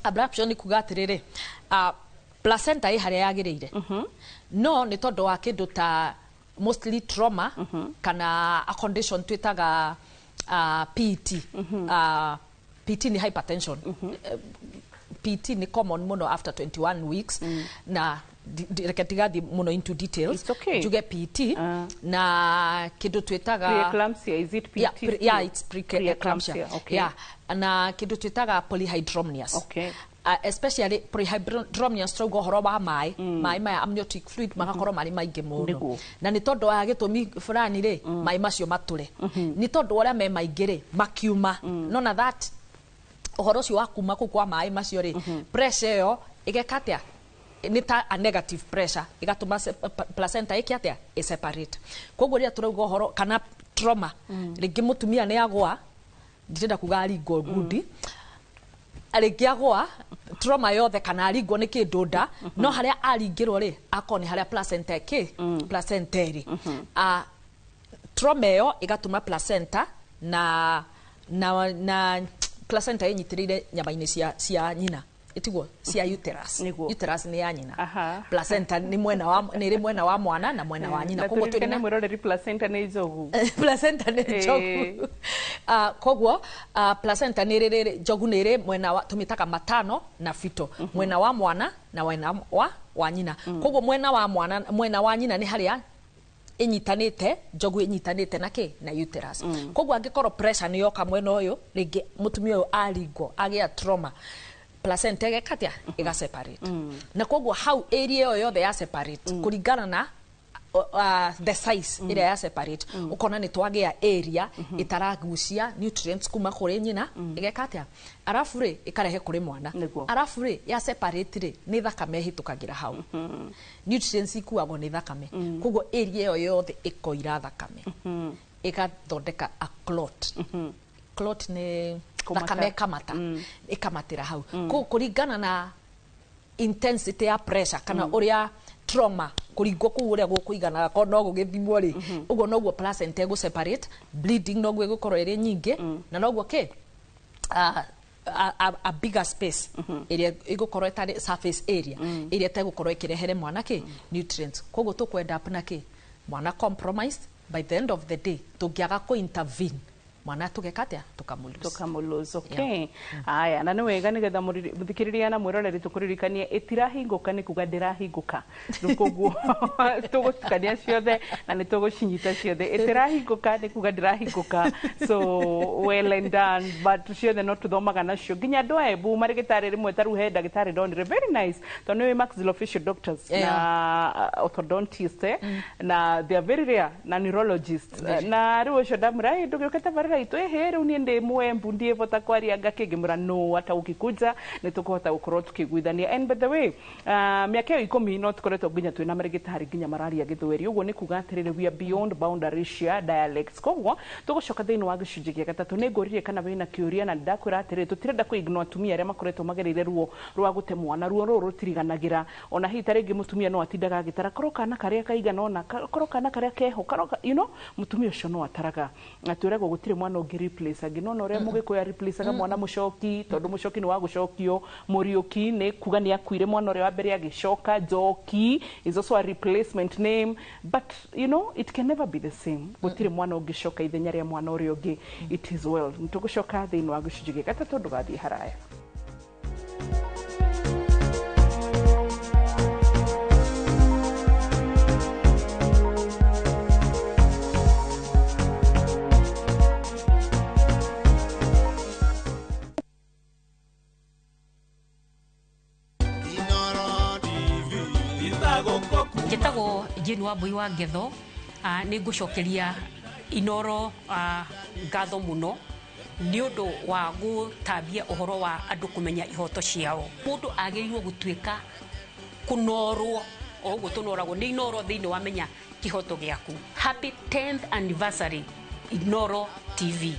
abruption ni kuga atiriri placenta haria yagirire no ni tondu wa kindu ta mostly trauma kana a condition twitaga PET PET ni hypertension PET ni common mono after 21 weeks na reketigathi muno into details juge PET na kindu twitaga preeclampsia is it PET it's preeclampsia na kindu twitaga polyhydramnios especially polyhydramnios strogo horo wa mai maya amniotic fluid magakorwo mari maingi muno na ni tondu wa gitumi fulani ri mai macio mature ni tondu uria me maingi ri makiuma nona that uhoro cio wa kuma kwa mai macio ri pressure yo igekatia ni ta a negative pressure igatuma placenta ikiatia separate kogwo ria turauga uhoro kana trauma ringi mutumia ni agwa ndirenda kuga aringo ngudi arigiagwa trauma yothe kana aringwo ni kindunda no haria aringirwo ri akoni haria placenta placenta ri trauma ĩyo ĩgatũma placenta na placenta ĩnyitĩrĩire nyama-inĩ cia nyina itiguo cia uterus. Uterus ni ya nyina. Placenta ni mwena wa mwana na mwena wa nyina. Koguo tuli na mwiroreri placenta ni njogu. Placenta ni njogu. Koguo placenta ni riri njogu ni ri mwena wa tumitaka matano na fito. Mwena wa mwana na mwena wa nyina. Koguo mwena wa nyina ni haria inyitanite njogu inyitanite na uterus. Koguo angikorwo pressure ni yoka mwena uyu ringi mutumia uyu aringo agia trauma placenta igekatia iga separate na koguo hau area yo yothe ya separate kuringana na the size area ya separate ukona ni twagia area itaragucia nutrients kuma kuri nyina igekatia arafu ri ikarehe kuri mwana arafu ri ya separate ri ni thakame hitukagira hau nutrients ikuagwo ni thakame koguo area yo yothe ikoira thakame igathondeka a clot clot ni thakame kamata ikamatira hau kuringana na intensity ya pressure kana uria trauma kuringwo ku uria gukuigana ko no gugithimwo ri ugo noguo placenta go separate bleeding noguo gukorwo iri nyingi na noguo a bigger space area igukorwo etari surface area area tegukorwo ikirehere mwana nutrients koguo tukwenda apna mwana compromised by the end of the day tungiaga ku intervene mwana tugekatia tukamulose. Okay. Aya na ni wega nigetha muthikiriria na mwiroreri tukuririkanie itirahinguka ni kuga ndirahinguka nukoguo tugutukania ciothe na ni tugucinyita ciothe itirahinguka ni kuga ndirahinguka so well and done but ciothe no tuthomaga nacio nginya andu ebu marigitari rimwe taruhe ndagitari ndonire very nice tonu we maxillofacial doctors na orthodontist na they are very rare na neurologist na riu cio ndamurai ndugirukete right ehe riu ni ndi mwembu ndie vota kwaria ngakigimura no ata ukikuja ni tukuhota gukorwo tukiguithania and by the way miaka 10 no tukoretwo nginya twina marigitari nginya mararia githweri uguo ni kuga atiriri we are beyond boundaries ya dialects koguo tugucoka thiini wa gicunji gia gatatu ni ngoririe kana wina kiuria na ndakwira atiriri tutirenda ku ignore atumia aria makoretwo magereire ruo rwa gutemwa na ruo ruru rutiriganagira ona hita ringi mutumia no atindaga agitara koroka na karia kaigana ona koroka na karia keho karoka mutumia ucio no ataraga aturego gutire mwana ungi replace agi no ore mugikuya replace aga mwana mucoki tondu mucoki ni wa gucokio muriuki ni kuga ni akuire mwana ore wa mbere agicoka joki is also a replacement name but it can never be the same gutire mwana ungicoka ithenya ria mwana ore ungi it is well nitugucoka thiini wa gicunji gia gatatu ndugathie haraya. Njĩtagwo Jane Wambui wa Ngetho nĩ ngũcokeria Inoro ngatho mũno nĩ ũndũ wa gũtambia ũhoro wa andũ kũmenya ihoto ciao. Mũndũ agĩrĩirwo gũtuĩka kũnorwo o ũguo tũnoragwo nĩ Inoro thĩinĩ wa menya kĩhoto gĩaku. Happy 10th anniversary Inoro TV.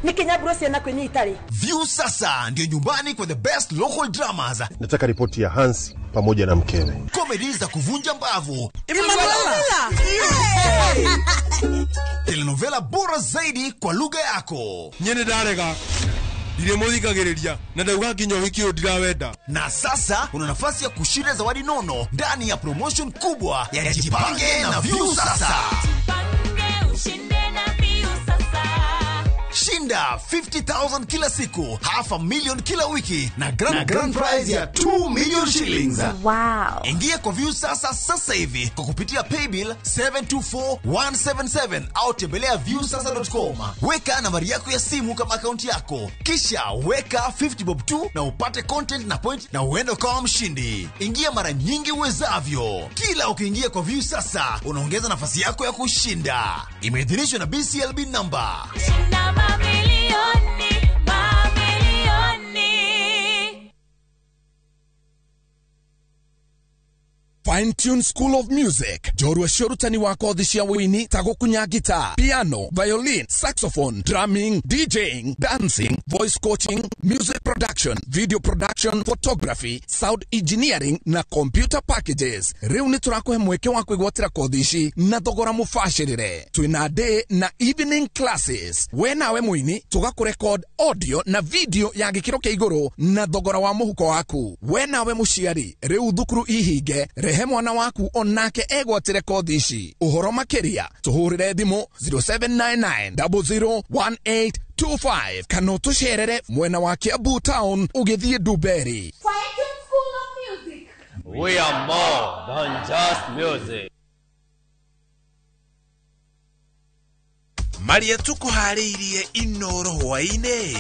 Ni Kinyaburo siana kwenye Itali. View sasa ndio nyumbani kwa the best local dramas. Nataka ripoti ya Hansi pamoja na mkewe. Comedy za kuvunja mbavu. Telenovela bora zaidi kwa lugha yako. Nyene darega. Ile muthikagiriria na ndauga nginya wiki ndirawenda. Na sasa una nafasi ya kushinda zawadi nono ndani ya promotion kubwa ya Jipange na View sasa. Shinda 50,000 kila siku, $500,000 kila wiki na grand prize ya 2 million shillings. Wow. Ingia kwa View sasa hivi kwa kupitia paybill 724177 au tembelea viewsasa.com. Weka nambari yako ya simu kama akaunti yako, kisha weka 50 bob tu na upate content na point na uende kama mshindi. Ingia mara nyingi uwezavyo. Kila ukiingia kwa View sasa unaongeza nafasi yako ya kushinda. Imeidhinishwa na BCLB number. Fine Tune School of Music. Jorua shorutani wa kothi cia wini ta gukunya guitar, piano, violin, saxophone, drumming, DJing, dancing, voice coaching, music production, video production, photography, sound engineering na computer packages. Riu ni turakuhe mweke wa kwigwatira kothi ici na thogora mubashirire. Twina day na evening classes. We nawe muini tugakurecord audio na video ya gikiro kia iguru na thogora wa muhuko waku. We nawe muciari riu thukuru ihinge rehe mwana waku onake egwatire kothi ici. Uhoro makiria tuhurire thimu 0799001825 kana tucerere mwena wa Kiambu Town ugithie Duberi. We are more than just music. Maria tukuhariirie Inoro hwaine.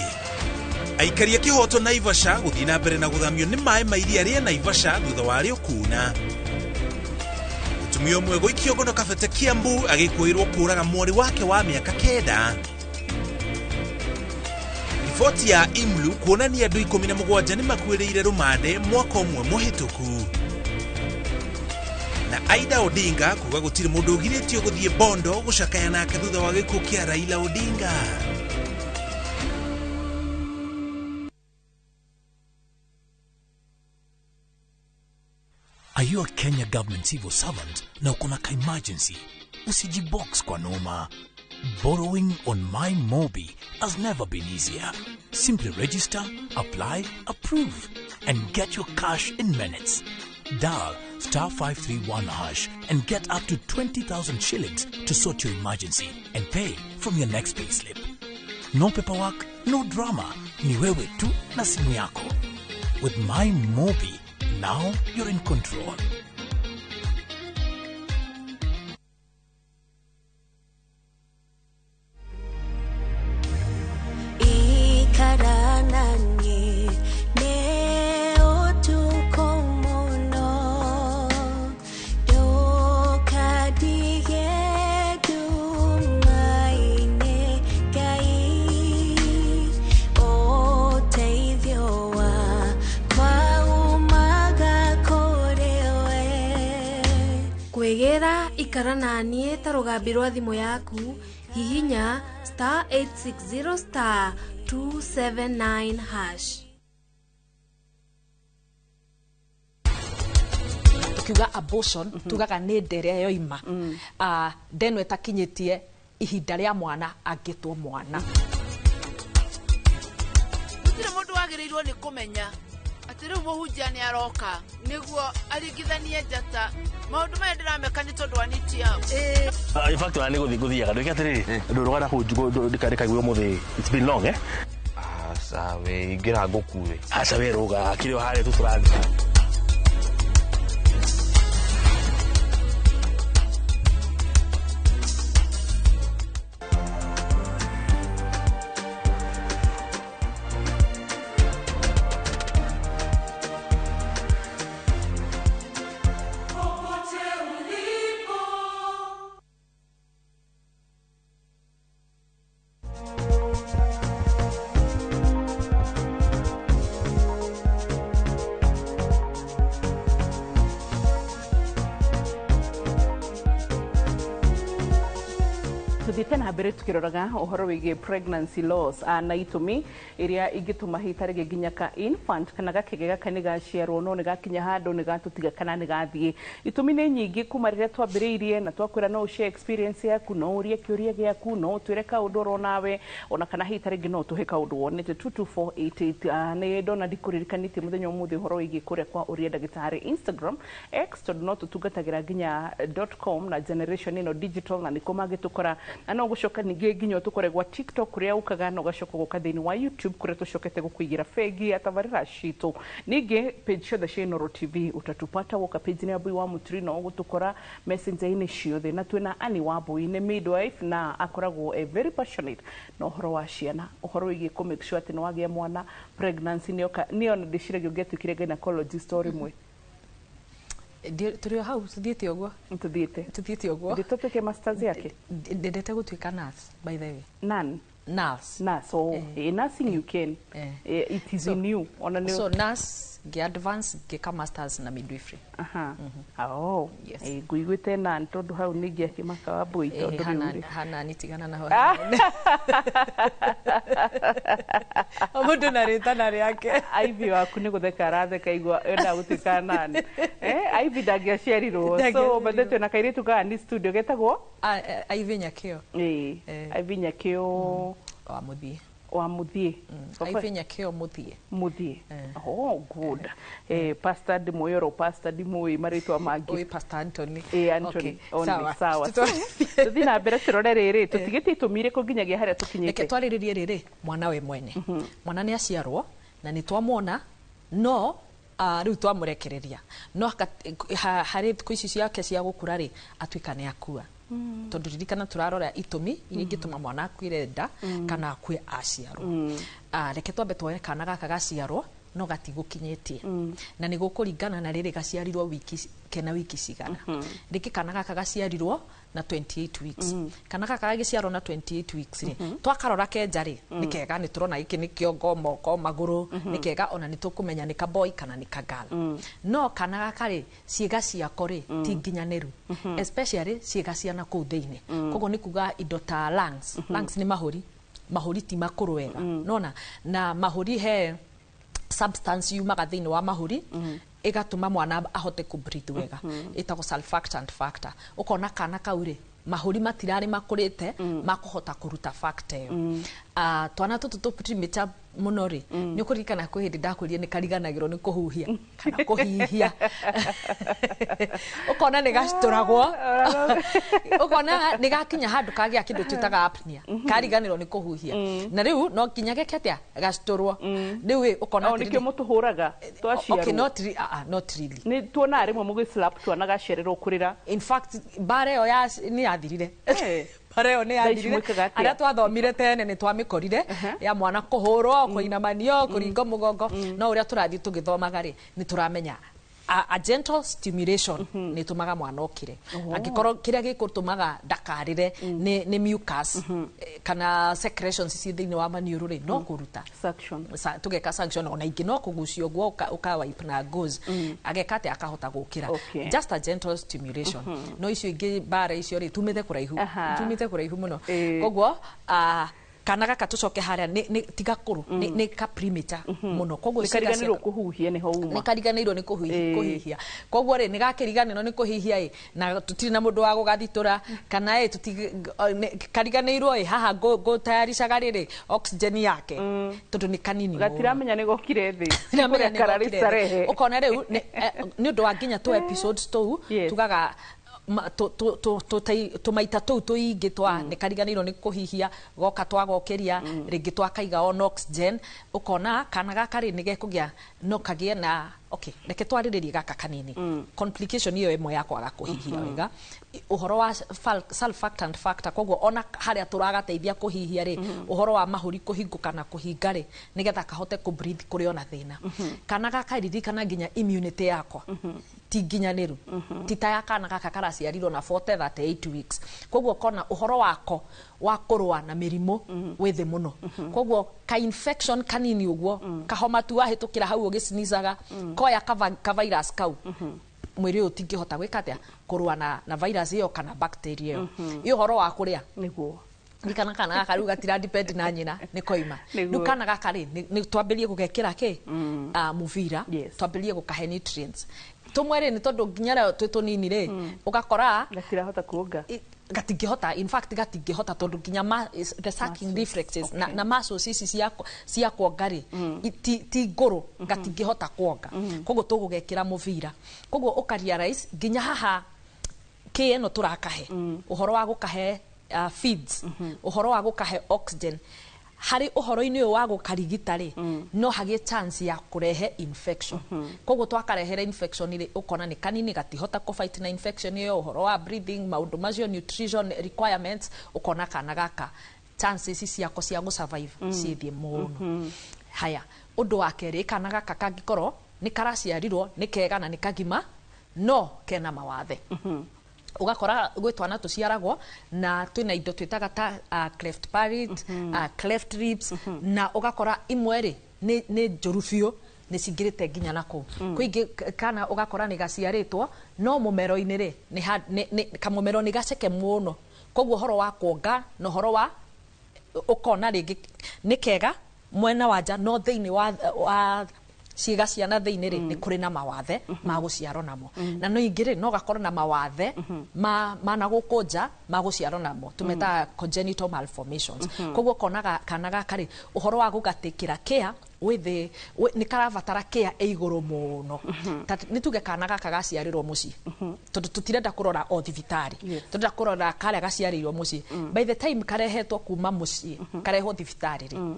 Aikaria kihoto Naivasha guthii na mbere na guthamio ni mai mairia ria Naivasha thutha wa rio kuna. Mutumia umwe guikio ngono kabete Kiambu agikuirwo kuraga mwori wake wa miaka 9. Riboti ya Imlu kuonania andu 17 ni makuireire rumande mwaka umwe muhituku. Na Aida Odinga kuga gutiri mundu ugiritio guthie Bondo gucakaya nake thutha wa gikuo kia Raila Odinga. Are you a Kenya government civil servant na uko na emergency? Usijibox kwa noma. Borrowing on MyMobi has never been easier. Simply register, apply, approve, and get your cash in minutes. Dial *531# and get up to 20,000 shillings to sort your emergency and pay from your next payslip. No paperwork, no drama. Ni wewe tu na simu yako. With MyMobi, now you're in control. Kwegera ikara nanie ta rugambi rwa thimu yaku hihinya *860 *279#. Tukiuga abortion tugaga ni ndere yoima ndeno etakinyitie ihinda ria mwana angitwo mwana. Gutire mundu wagirirwo ni kumenya ati riu muhunjia ni aroka niguo aringithanie njata maundu maya ndirameka ni tondu anitia. In fact wani guthiaga ndike atiriri ndurugana ku ndikaiguo muthi. It's been long sawe ngira ngukuwe sawe ruga akiri hare tu turathi. Tena habere tukiroraga uhoro wige pregnancy loss na itumi iria igituma hitarege ginyaka infant kana gakigega kaniga ciarwo no nigakinya handu nigatutiga kana nigathie. Itumi ni nyingi kumarire twambiriirie na twakwira no share experience yaku no urie kiuria giaku no twire kaundu ro nawe ona kana hitarege no tuhe kaundu wonete 22488 ni dona ndikuririkanitie muthenya umuthi uhoro wige kuria kwa uria ndagitari Instagram X tondu no tutungatagira ginya .com na generation ino digital na niko magitukora no gucoka ningi nginyo tukore gwa TikTok kuria ukaga no gacoka guka thini wa YouTube kuria tucokete gukuigira fegi atavarira shito ningi page ciothe cia Inoro TV utatupata woka page ni abui wa mutrino gutukora messenger ini ciothe na twina Ani Wambui ni midwife na akoragwo very passionate no uhoro wa ciana uhoro wigi ku make sure ati no wagia mwana pregnancy nio ndicirege ungetukire gynecologist story mwe turio hau tuthiete ogwo tuthiete ogwo nditoteke masters yake ndendete gutuika nurse by the way nurse nursing you can it is in you so nurse ngĩ advance ngĩka masters na midwifery. Yes. Ngũiguĩte na tondũ hau ningĩ akĩmaka wa mbui tondũ rĩu hana nitigana naho. Mũndũ na rĩtana rĩake. Ivy waku nĩ gũtheka aratheka igua enda gũtuĩka nani. Ivy ndangĩaciarirwo. So bendete na kairĩtu ka ni studio getagwo Ivy Nyakĩo. Ivy Nyakĩo wa Muthie. Ivy Nyakĩo Muthie. Oh, good. Pastor Dimoyoro, Pastor Dimoi, marĩtwa mangĩ. Oi, Pastor Anthony. Anthony. Sawa. Tũthiĩ na mbere tũrore rĩrĩ, tũtigĩte itũmire kũ nginyagia harĩa tũkinyĩte. Reke twarĩrĩrie rĩrĩ, mwana we mwene. Mwana nĩ aciarwo na nĩ twamwona no rĩu twamũrekereria. No harĩ thikũ ici ciake cia gũkũra rĩ, atuĩka nĩ akua. Tondũ ririkana tũrarora itũmi iria ingĩtũma mwana akuire nda kana akue aciarwo. Reke twambe tuone kana gaka gaciarwo no gatigũkinyĩtie. Na nĩ gũkũringana na rĩrĩ gaciarirwo wiki cigana. Rĩngĩ kana gaka gaciarirwo na 28 weeks. Kana gaka gagĩciarwo na 28 weeks rĩ. Twakarora kenja rĩ, nĩ kega nĩ tũrona gĩkĩ nĩ kĩongo, moko, magũrũ, nĩ kega ona nĩ tũkũmenya nĩ ka boy kana nĩ ka girl. No kana gaka rĩ, ciĩga ciako rĩ, ti nginyanĩru. Especially ciĩga cia na kũu thĩinĩ. Koguo nĩ kuga indo ta lungs. Lungs nĩ mahũri. Mahũri ti makũrũ wega. Nona na mahũri he substance yumaga thĩinĩ wa mahũri igatũma mwana ahote ku breathe wega. Ĩtagwo surfactant factor. Ũkona kana kau rĩ, mahũri matirarĩ makũrĩte makũhota kũruta factor ĩyo. Twana tũtũ tũprimitive mũno rĩ, nĩ ũkũririkana kwĩ hĩndĩ ndakwĩrire nĩ kariganagĩrwo nĩ kũhuhia kana kũhihia. Ũkona nĩ gacitũragwo. Ũkona nĩ gakinya handũ kagĩa kĩndũ twĩtaga apnea. Kariganĩrwo nĩ kũhuhia. Na rĩu no nginya geke atĩa gacitũrwo. Rĩu ũkona atĩ nĩkĩo mũtũhũraga twaciarwo. Okay, not really. Nĩ tuonaga rĩmwe mũgĩslap twana gacererwo kũrĩra. In fact, bara ĩyo nĩ yathirire. Bara ĩyo nĩ yathirire. Arĩa twathomire tene nĩ twamĩkorire ya mwana kũhũrwo, kũinamanio, kũringo mũgongo. No ũrĩa tũrathiĩ tũgĩthomaga rĩ, nĩ tũramenya a gentle stimulation nĩ tũmaga mwana okire. Angĩkorwo kĩrĩa gĩkũtũmaga ndakarĩre nĩ mucus kana secretions ci thĩinĩ wa maniũrũ rĩ, no kũruta suction. Tũgeka suction ona ingĩ no kũgucio ũguo ũkawipe na gauze. Ageka atĩ akahota gũkĩra. Just a gentle stimulation. No icio ingĩ bara icio rĩ, tumĩte kũraihu mũno. Koguo kana gaka tũcoke harĩa nĩ tigakũrũ nĩ ka primitive mũno. Koguo kariganĩrwo kũhuhia nĩ ho uma. Nĩ kariganĩrwo nĩ kũhihia. Koguo rĩ nĩ gakĩriganĩrwo nĩ kũhihia na tũtirĩ na mũndũ wa gũgathitũra kana kariganĩirwo haha gũtayarishaga rĩrĩ oxygen yake tondũ nĩ kanini. Gatiramenya nĩ gokire thĩ. Ũkona rĩu nĩ ũndũ wa nginya tu episodes tũu tugaga tumaita tou tuingi twa nĩ kariganĩirwo nĩ kũhihia goka twagokĩria rĩngĩ twakaiga on oxygen. Ũkona kana gaka rĩ nĩ gekũgĩa no kagĩe na okay, reke twarĩrĩrie gaka kanini. Complication iyo ĩmwe ya kwaga kũhihia wega, ũhoro wa surfactant factor. Koguo ona harĩa tũragateithia kũhihia rĩ, ũhoro wa mahũri kũhingũka na kũhinga rĩ, nĩgetha kahote ku breathe kũrĩ ona thĩna. Kana gaka ririkana nginya immunity yakwa ti nginyanĩru. Ti ta ya kana gaka karaciarirwo na 38 weeks. Koguo kona ũhoro wako wa kũrũa na mĩrimũ wĩ thĩ mũno. Koguo ka infection kanini ũguo kahoma tu wahĩtũkĩra hau ũgĩcinizaga koya ka virus kau mwĩrĩ ũyũ tingĩhota gwĩka atĩa kũrũa na virus ĩyo kana bacteria ĩyo. Ĩ ũhoro wa kũrĩa nĩguo Nikana kana gaka rĩu gatira depend na nyina nĩ koima. Rĩu kana gaka rĩ nĩ twambĩrie gũgekĩra kĩ mũbira, twambĩrie gũkahe nutrients. Tumwe rĩ nĩ tondũ nginya twĩ tũnini rĩ ũgakora gatirahota kuonga. Gatingĩhota, in fact gatingĩhota tondũ nginya the sucking reflexes na muscles ici cia kuonga rĩ ti ngũrũ, gatingĩhota kuonga. Koguo tũgũgekĩra mũbira. Koguo ũkarealize nginya haha kĩ ĩno tũrakahe ũhoro wa gũkahe feeds, ũhoro wa gũkahe oxygen. Harĩ ũhoro-inĩ ũyũ wa gũkarigita rĩ no hagĩe chance ya kũrehe infection. Koguo twakarehere infection rĩ ũkona nĩ kanini gatihota kũfight na infection ĩyo. Ũhoro wa breathing, maũndũ macio, nutrition requirements, ũkona kana gaka chances ciako cia gũsurvive ciĩthĩ mũno. Haya, ũndũ wa kerĩ kana gaka kangĩkorwo nĩ karaciarirwo nĩ kega na nĩ kagima no kena mawathe. Ugakora gwĩ twana tũciaragwo na twĩna indo twĩtaga ta cleft palate, cleft lips, na ugakora imwe rĩ nĩ njũru biũ nĩ cingĩrĩte nginya nakũu kwĩingĩ kana ũgakora nĩ gaciarĩtwo no mũmero-inĩ rĩ kamũmero nĩ gaceke mũno koguo ũhoro wa kuonga na ũhoro wa ũkona rĩngĩ nĩ kega mwena wa nja no thĩinĩ wa ciĩga ciana thĩinĩ rĩ nĩ kũrĩ na mawathe ma gũciarwo namo na no ingĩ rĩ no gakorwo na mawathe ma na gũkũ nja ma gũciarwo namo tumetaga congenital malformations koguo konaga kana gaka rĩ ũhoro wa gũgatĩkĩra care nĩ karabatara care igũrũ mũno nĩ tuge kana gaka gaciarĩrwo mũciĩ tondũ tũtirenda kũrora o thibitarĩ tũrenda kũrora karĩa gaciarĩirwo mũciĩ by the time karehetwo kuma mũciĩ karehwo thibitarĩ rĩ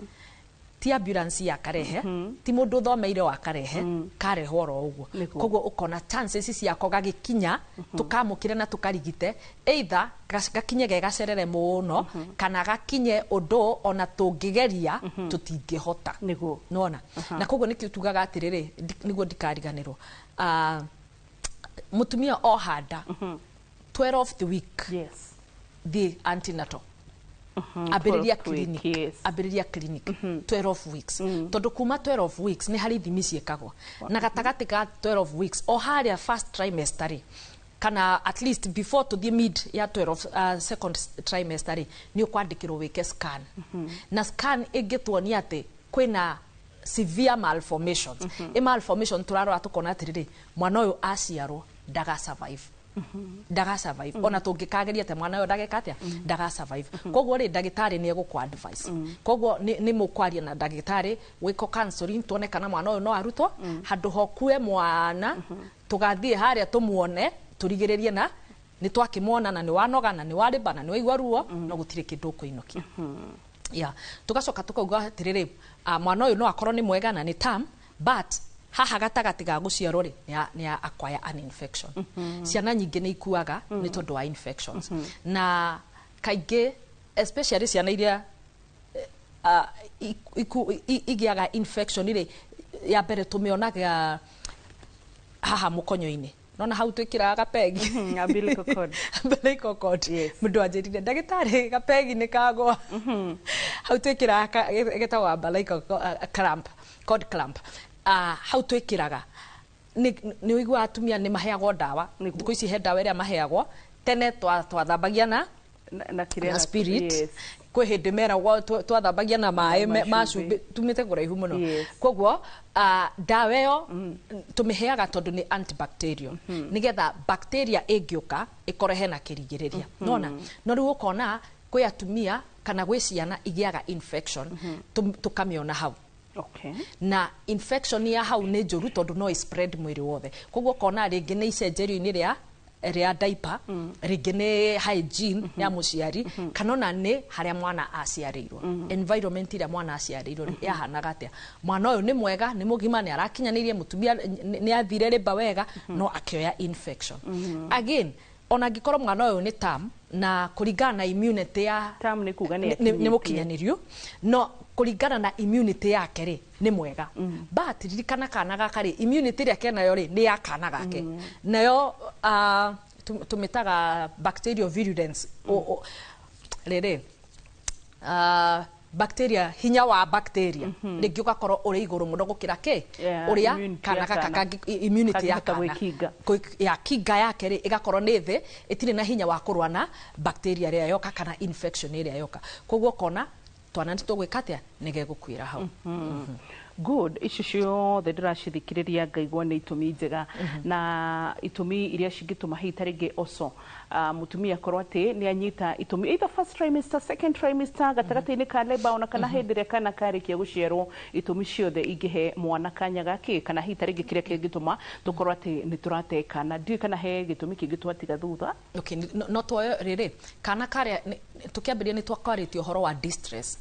ti ambulance ya karehe ti mundu thomeire wa karehe karehwo ro uguo koguo ukona chances ciako gagikinya tukamukire na tukarigite either gakinye gacerere muno kana gakinye undu ona tungigeria tutingihota nona na koguo nikio tugaga atiriri niguo ndikariganirwo mutumia o handa 12th week the antenatal abiriria clinic 12 weeks tondu kuma 12 weeks ni hari thimi ciekagwo na gatagati ka 12 weeks o haria first trimester kana at least before to the mid ya 12 second trimester ni ukwandikirwo wike scan na scan igituonia ati kwina severe malformations malformation turarora tukona atiriri mwana uyu aciarwo daga survive ona tungikageria te mwana uyu ndagekatia daga survive koguo ri ndagitari ni egukwa advice koguo ni mukwaria na ndagitari wiko counseling tuone kana mwana uyu no arutwo handu hokue mwana tugathie haria tumuone turigiririe na ni twakimwona na ni wanoga na ni wariba na ni waigua ruo no gutire kindu kuinokia tugacoka tukauga atiriri mwana uyu no akorwo ni mwega na ni term but haha gatagati ga guciarwo ri ni acquire an infection ciana nyingi ni ikuaga ni tondu wa infections na kaingi especially ciana iria igiaga infection ri ya mbere tumionaga haha mukonyo-ini nona hau twikiraga gapegi umbilical cord mundu anjirire ndagitari gapegi ni kagwa hau twikiraga getagwa umbilical cord clamp hau twikiraga ni wigua atumia ni maheagwo ndawa thiku ici he ndawa iria maheagwo tene twathambagia na spirit kwe hindi meragwo twathambagia na maĩ macumbi tumite kuraihu muno koguo ndawa ĩyo tumiheaga tondu ni antibacterial nigetha bacteria ĩngĩũka ĩkorehe na kĩrigĩrĩria nona no rĩu ũkona kwĩ atumia kana gwĩ ciana igiaga infection tukamĩona hau na infection ya hau ni njuru tondu no spread mwiri wothe koguo kona ringi ni icenjerio-ini ria diaper ringi ni hygiene ya muciari kana na ni haria mwana aciarirwo environment ira mwana aciarirwo yahanaga atia mwana uyu ni mwega ni mugima ni arakinyanirie mutumia ni athire riba wega no akioya infection again ona ngikoro mwana uyu ni term na kuringana na immunity ya term ni kuga ni mukinyanirio no kuringana na immunity yake ri ni mwega but ririkana kana gaka ri immunity yake nayo ri ni ya kana gake nayo tumetaga bacterial virulence rere bacteria hinya wa bacteria ringi ugakorwo uri iguru muno gukira ke uria kana gaka immunity ya kinga yake ri igakorwo ni thi itire na hinya wa kurwa na bacteria ria yoka kana infection ria yoka koguo kona twana nitugwikatia nigegukwira hau good icio ciothe ndiracithikiriria ngaigua ni itumi njega na itumi iria cingituma hita ringi oco mutumia korwo ati ni anyita itumi either first trimester second trimester gatagati-ini ka labor ona kana hindi ria kana karikia guciarwo itumi ciothe ingihe mwana kanya gaki kana hita ringi kiria kingituma tukorwo ati ni turate kana ndi kana he gitumi kingi twatiga thutha okay no twoyo riri kana karia tukiambiria ni twakwaritio uhoro wa distress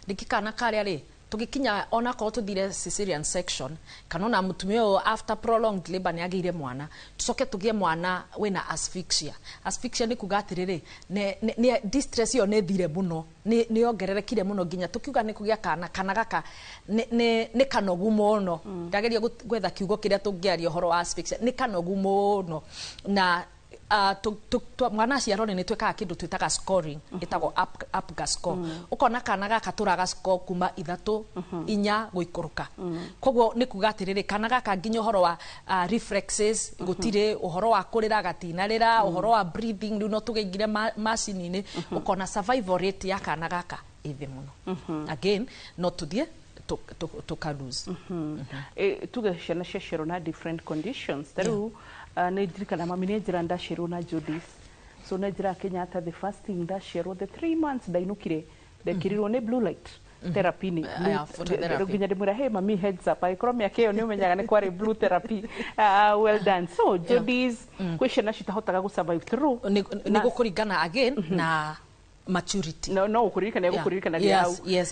ndiki kana karia ri tugikinya ona ko tuthire cesarean section kanona mutumia after prolonged labor ni agire mwana tucoke tugie mwana wina asphyxia ni kuga atiriri ne distress yo ne thire muno ni ongererekire muno ginya tukiuga ni kugia kana gaka ni kanogu muno ndageria gwetha kiugo kiria tungiaria horo wa asphyxia ni kanogu muno na mwana aciarwo nĩ twĩkaga kĩndũ twĩtaga scoring ĩtagwo APGAR score ũkona kana gaka tũraga score kuma 3 4 gũikũrũka koguo nĩ kuga atĩrĩrĩ kana gaka nginya ũhoro wa reflexes gũtirĩ ũhoro wa kũrĩra gatinarĩra ũhoro wa breathing rĩu no tũgeingire macini-inĩ ũkona survival rate ya kana gaka ĩthĩ mũno again no tũthiĩ to lose tuge ciana ciaciarwo na different conditions tarĩu nĩ ndirikana mami nĩ njĩra ndaciarwo na jaundice so nĩ njĩra Kenyatta the first thing ndaciarwo the 3 months ndainũkire ndekirirwo nĩ blue light therapy ni nginya ndĩmwĩra hey mami heads up agĩkorwo mĩaka ĩyo nĩ ũmenyaga nĩ kwarĩ blue therapy well done so jaundice kwĩ ciana citahotaga gũ survive through nĩ gũkũringana again na maturity no ukuririkana gĩa hau yes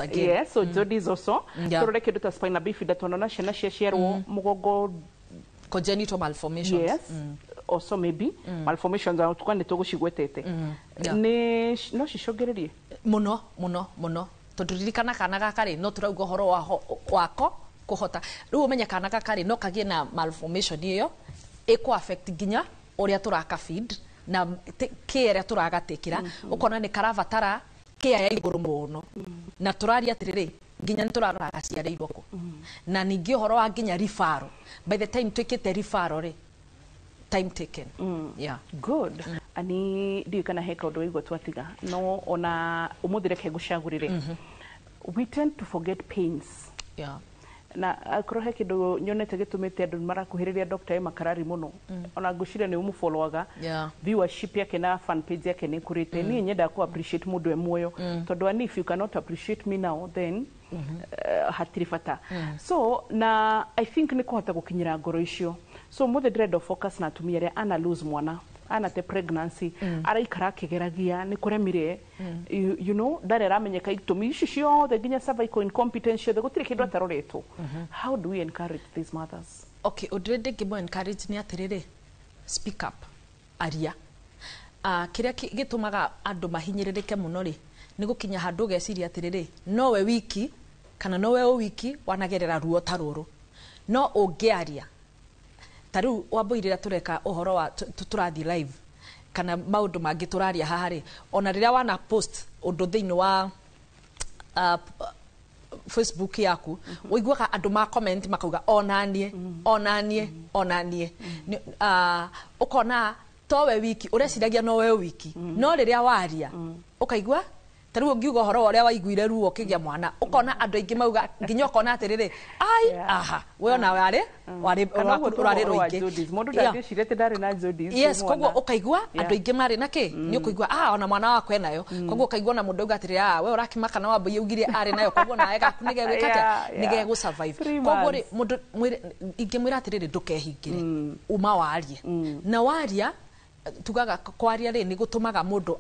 so jaundice also tũrore kĩndũ ta spina bifida tuonana ciana ciaciarwo mũgongo congenital malformations yes also maybe malformations are tukane tũgũcigwetete nĩ no cicũngĩrĩrie mũno tondũ ririkana kana gaka rĩ no tũrauga ũhoro wako kũhota rĩu ũmenye kana gaka rĩ no kagĩe na malformation ĩyo ĩkũ affect nginya ũrĩa tũraka feed na care ĩrĩa tũragatekĩra ũkona nĩ karabatara care ya igũrũ mũno na tũraria atĩrĩrĩ nginya nĩ tũrarora gaciarĩirwo kũ na ningĩ ũhoro wa nginya referral by the time twĩkĩte referral rĩ time taken yeah good ani ndiyo kana heka ũndũ waigua twatiga no ona ũmũthĩ reke ngũcagũrĩre we tend to forget pains yeah na akorwo he kĩndũ nyonete gĩtũmĩte andũ marakuhĩrĩria Dr. Emma Karari mũno ona ngũciria nĩ ũmũfollowaga viewership yake na fan page yake nĩ kũrĩte niĩ nyendaga ku appreciate mũndũ e muoyo tondũ ani if you cannot appreciate me now then hatirĩ bata so na I think nĩ kũhota gũkinyĩra ngoro icio so mũthĩ ndĩrenda focus na atumia arĩa ana lose mwana ana te pregnancy araikara akĩgeragia nĩ kũremire you know ndarĩ aramenyeka itũmi ici ciothe nginya cervical incompetence ciothe gũtirĩ kĩndũ ataroretwo how do we encourage these mothers okay ũndũ ndĩngĩmũ encourage nĩ atĩrĩrĩ speak up aria kĩrĩa gĩtũmaga andũ mahinyĩrĩrĩke mũno rĩ nĩ gũkinya handũ ũgeciria atĩrĩrĩ nowe wiki kana nowe wiki wanagerera ruo ta rũrũ no ũngĩaria tarĩu wambũirĩra tũreka ũhoro wa tũrathiĩ live kana maũndũ mangĩ tũraria haha rĩ ona rĩrĩa wana post ũndũ thĩinĩ wa Facebook yaku ũiguaga andũ ma comment makauga onanie ũkona towe wiki ũreciragia nowe wiki no rĩrĩa waria ũkaigua tarĩu ũngiuga ũhoro ũrĩa waiguire ruo ũkĩgĩa mwana ũkona andũ aingĩ mauga nginya ũkona atĩrĩrĩ aha we ona warĩ rũingĩ mũndũ ndangĩciria atĩ ndarĩ na jaundice yes koguo ũkaigua andũ aingĩ marĩ na kĩ nĩ ũkũigua ona mwana wakwa enayo koguo ũkaigua na mũndũ auga atĩrĩrĩ we ũrakĩmaka na wambũi augire arĩ nayo koguo nawe gaku nĩ gegũ survive koguo rĩ mũndũ ingĩmwĩra atĩrĩrĩ ndũkehingĩre uma warie na waria tugaga kwaria rĩ nĩ gũtũmaga mũndũ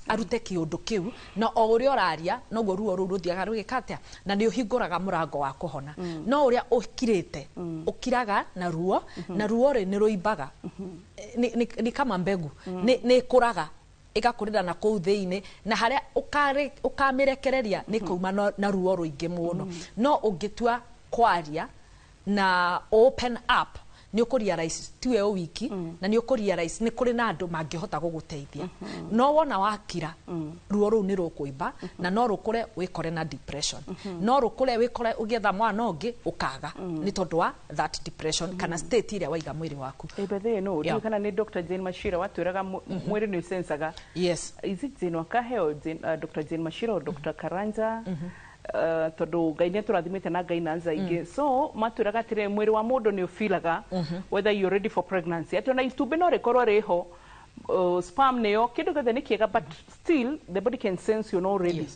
arute kĩũndũ kĩu na o ũrĩa ũraria noguo ruo rũu rũthiaga rũgĩkatia na nĩ ũhingũraga mũrango wa kũhona no ũrĩa ũkirĩte ũkiraga na ruo rĩ nĩ rũimbaga ni kama mbegu nĩ kũraga ĩgakũrĩra na kũu thĩinĩ na harĩa ũkamĩrekereria nĩ kauma na ruo rũingĩ mũno no ũngĩtua kwaria na open up nĩ ũkũrealize tiwe wiki na nĩ ũkũrealize nĩ kũrĩ na andũ mangĩhota gũgũteithia no wona wakira ruo rũu nĩ rũkũimba na no rũkũre wĩkore na depression no rũkũre wĩkore ũgĩetha mwana ũngĩ ũkaga nĩ tondũ wa that depression kana state ĩrĩa waiga mwĩrĩ waku bethe no kana nĩ Dr. Jane Mashira watwĩraga mwĩrĩ nĩ sensaga yes is it Jane Wakaheo Dr. Jane Mashira or Dr. Karanja tondũ Ngai nĩ tũrathimĩte na Ngai na nzaingĩ so matwĩraga atĩrĩ mwĩrĩ wa mũndũ nĩ ũfilaga whether you're ready for pregnancy atĩ ona itumbĩ no rĩkorwo rĩho sperm nĩyo kĩndũ gĩothe nĩ kĩega but still the body can sense you're not ready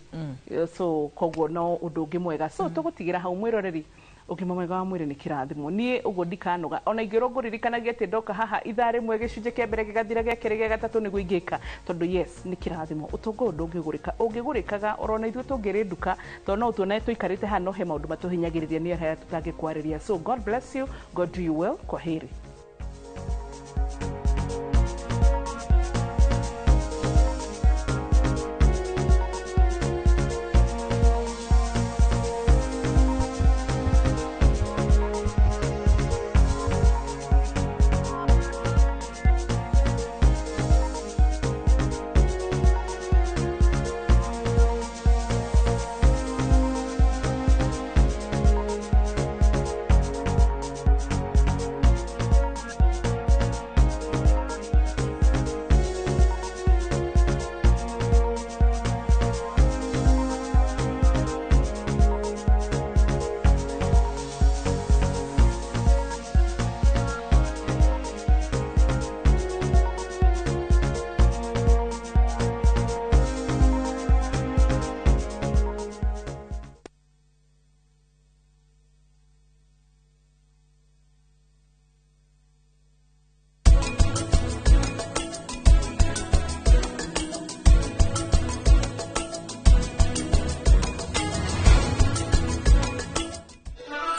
so koguo no ũndũ ũngĩ mwega so tũgũtigĩra hau mwĩroreri ũgima mwega wa mwĩrĩ nĩ kĩrathimo niĩ ũguo ndikanoga ona ingĩrwo ngũririkanagia atĩ ndoka haha ithaa rĩmwe gĩcunjĩ kĩa mbere gĩgathira gĩa kerĩ gĩa gatatũ nĩguo ingĩka tondũ yes nĩ kĩrathimo ũtongo ũndũ ũngĩgũrĩkaga orona ithuĩ tũngĩrĩ nduka tondũ no tuona tũikarĩte haha no he maũndũ matũhinyagĩrĩria nĩ arĩa tũtangĩkwarĩria so God bless you God do you well kwaheri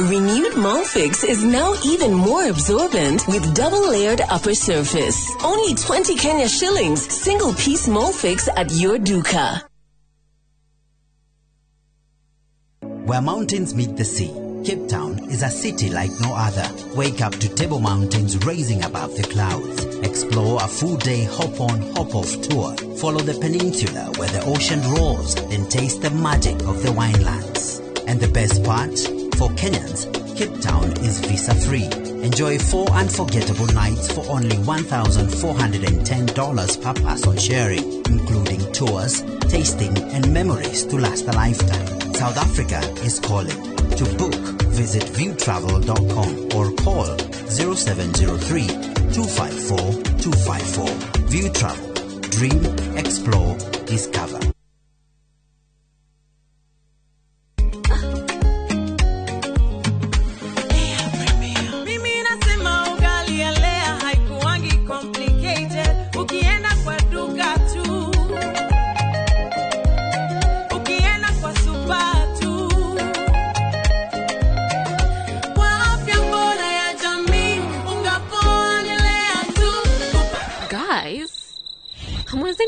Renewed Molfix is now even more absorbent with double-layered upper surface. Only 20 Kenya shillings, single-piece Molfix at your duka. Where mountains meet the sea, Cape Town is a city like no other. Wake up to Table Mountains rising above the clouds. Explore a full-day hop-on, hop-off tour. Follow the peninsula where the ocean roars, then taste the magic of the winelands. And the best part? For Kenyans, Cape Town is visa-free. Enjoy 4 unforgettable nights for only $1,410 per person sharing, including tours, tasting, and memories to last a lifetime. South Africa is calling. To book, visit viewtravel.com or call 0703-254-254. View Travel. Dream, explore, discover.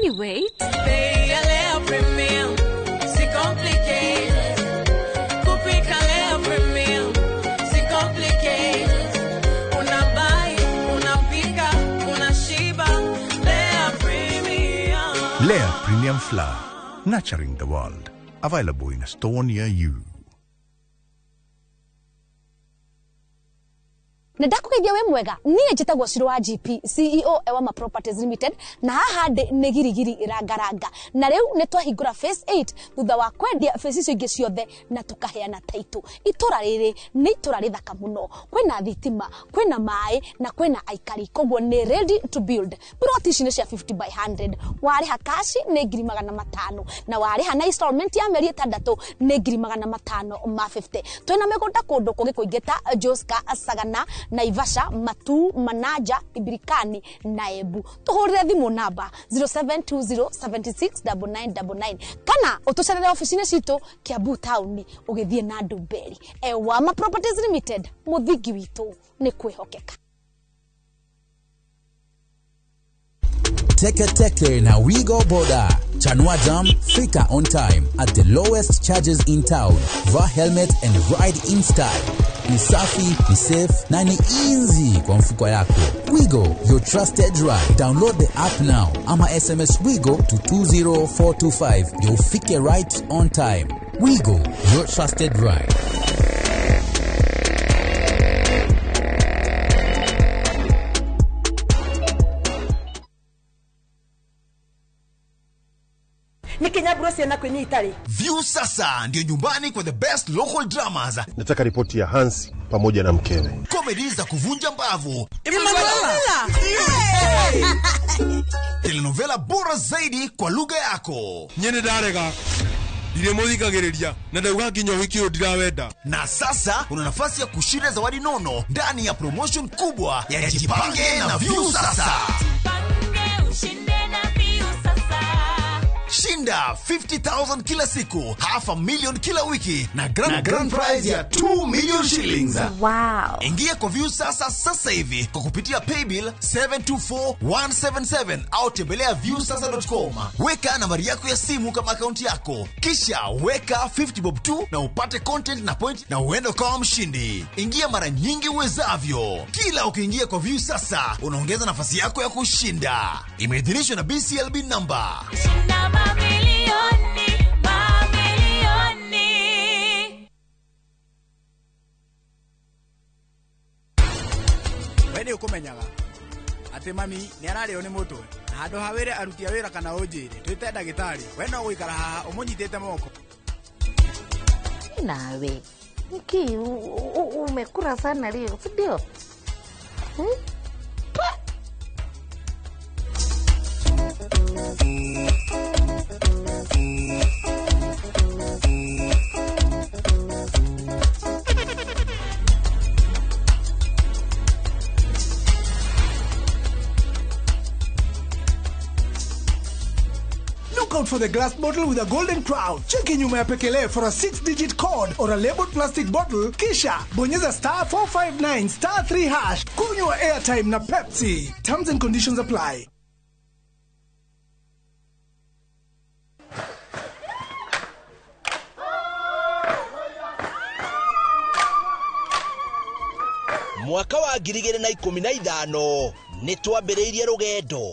Anyway, Lea Premium Flour, nurturing the world. Available in a store near you. Na ndakugeithia we mwega niĩ njĩtagwo Shiro wa GP CEO Ewama Properties Limited na haha ndĩ nĩ girigiri irangaranga na rĩu nĩ twahingũra phase 8 thutha wa kwendia phase icio ingĩ ciothe na tukaheana title. Itura rĩrĩ nĩ itura rĩthaka mũno, kwĩna thitima, kwĩna maĩ na kwĩna aikari, koguo nĩ ready to build. Plot ici nĩ cia 50 by 100, warĩha cash nĩ 500 na warĩha na installment ya mĩeri 6 nĩ 550. Twĩna mĩgũnda kũndũ kũngĩ kũingĩ ta Joska, Sagana, Naivasha, Matu, Manaja, Ibirikani na Ebu. Tuhurire thimu namba 0720769999 kana utucerere ofisini citu Kiambu Town ugithie na Ndumberi. Ewama Properties Limited, muthingi witu ni kwihokeka. Teke na Wigo Boda. Chanua Jam, fika on time at the lowest charges in town. Vaa helmet and ride in style. Ni safi, ni safe, na ni easy kwa mfuko yako. Wigo, your trusted ride. Download the app now. Ama SMS Wigo to 20425. You'll fike right on time. Wigo, your trusted ride. Ni Kenya Bruce na kwenye Itali. View sasa ndio nyumbani kwa the best local dramas. Nataka ripoti ya Hansi pamoja na mkewe. Comedy za kuvunja mbavu. Telenovela bora zaidi kwa lugha yako. Nyene darega. Dire muthikagiriria na ndauga nginya hikio ndirawenda. Na sasa una nafasi ya kushinda zawadi nono ndani ya promotion kubwa ya Jipange na View sasa. Shinda 50,000 kila siku, $500,000 kila wiki na grand prize ya 2 million shillings. Wow. Ingia kwa View sasa hivi kwa kupitia paybill 724177 au tembelea viewsasa.com. Weka nambari yako ya simu kama akaunti yako, kisha weka 50 bob tu na upate content na point na uende kama mshindi. Ingia mara nyingi uwezavyo. Kila ukiingia kwa View sasa unaongeza nafasi yako ya kushinda. Imeidhinishwa na BCLB number. Wene ukumenyaga ati mami ni ararĩo nĩ mũtwe na handũ ha wĩre aruti a wĩra kana ũnjĩre twĩte ndagĩtarĩ we no gũikara haha ũmũnyitĩte moko. Nawe niki umekura sana leo, si ndio? Look out for the glass bottle with a golden crown. Cheki nyuma ya Pekele for a 6-digit code or a labeled plastic bottle. Kisha bonyeza *459 *3#. Kunywa airtime na Pepsi. Terms and conditions apply. Mwaka wa 2015 nitwambĩrĩirie rugendo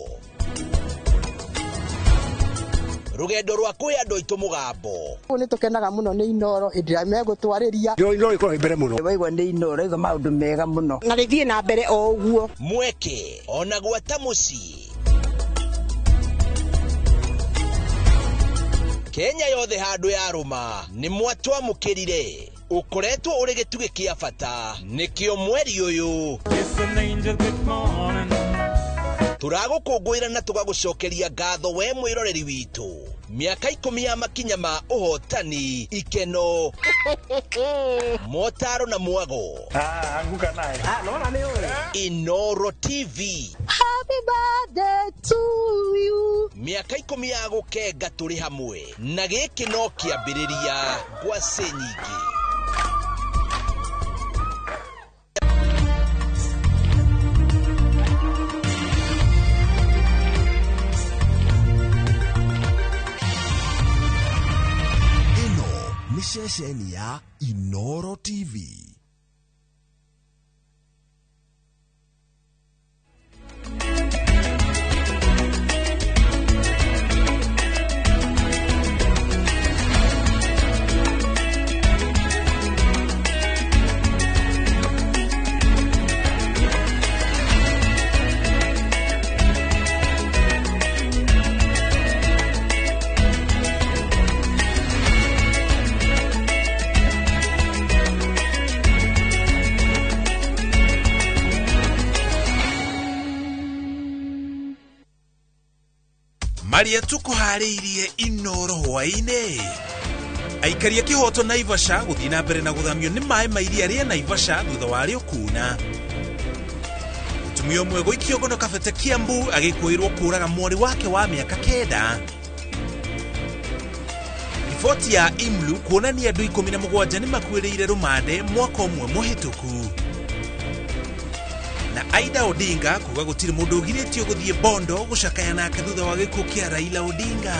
rwa kuya andũ aitũ mũgambo. Nĩ tũkenaga mũno nĩ Inoro hĩndĩ megũtwarĩria. Inoro ikorwo mbere mũno. Waigua nĩ Inoro iga maũndũ mega mũno. Na rĩthiĩ na mbere o ũguo. Mweke ona gwata mũciĩ. Kenya yothe handũ ya rũma nĩ mwatwamũkĩrire. Ukoretwo uri gĩtugĩ kĩa bata nĩkĩo mweri ũyũ turagũkũngũĩra na tũgagũcokeria ngatho we mwĩroreri witũ miaka 10 ya makinya ma ũhotani ikeno motaro na mwago anguka naye naona ni wewe Inoro TV. Happy birthday to you. Miaka 10 ya gũkenga tũrĩ hamwe na gĩkĩ no kĩambĩrĩria ngwacĩ nyingĩ. Ceceni ya Inoro TV. Maria tukuharĩirie Inoro hwainĩ. Aikaria kĩhoto Naivasha gũthiĩ na mbere na gũthamio nĩ maĩ ma iria rĩa Naivasha thutha warĩo kuna. Mũtumia ũmwe gũikio ngono Kabete Kiambu agĩkũĩrwo kũraga mwarĩ wake wa mĩaka 9. Riboti ya IMLU kuonania andũ 17 nĩ makuĩrĩire rũmande mwaka ũmwe mũhĩtũku. Na Aida Odinga kuga gũtirĩ mũndũ ũgirĩtio gũthiĩ Bondo gũcakaya nake thutha wa gĩkuũ kĩa Raila Odinga.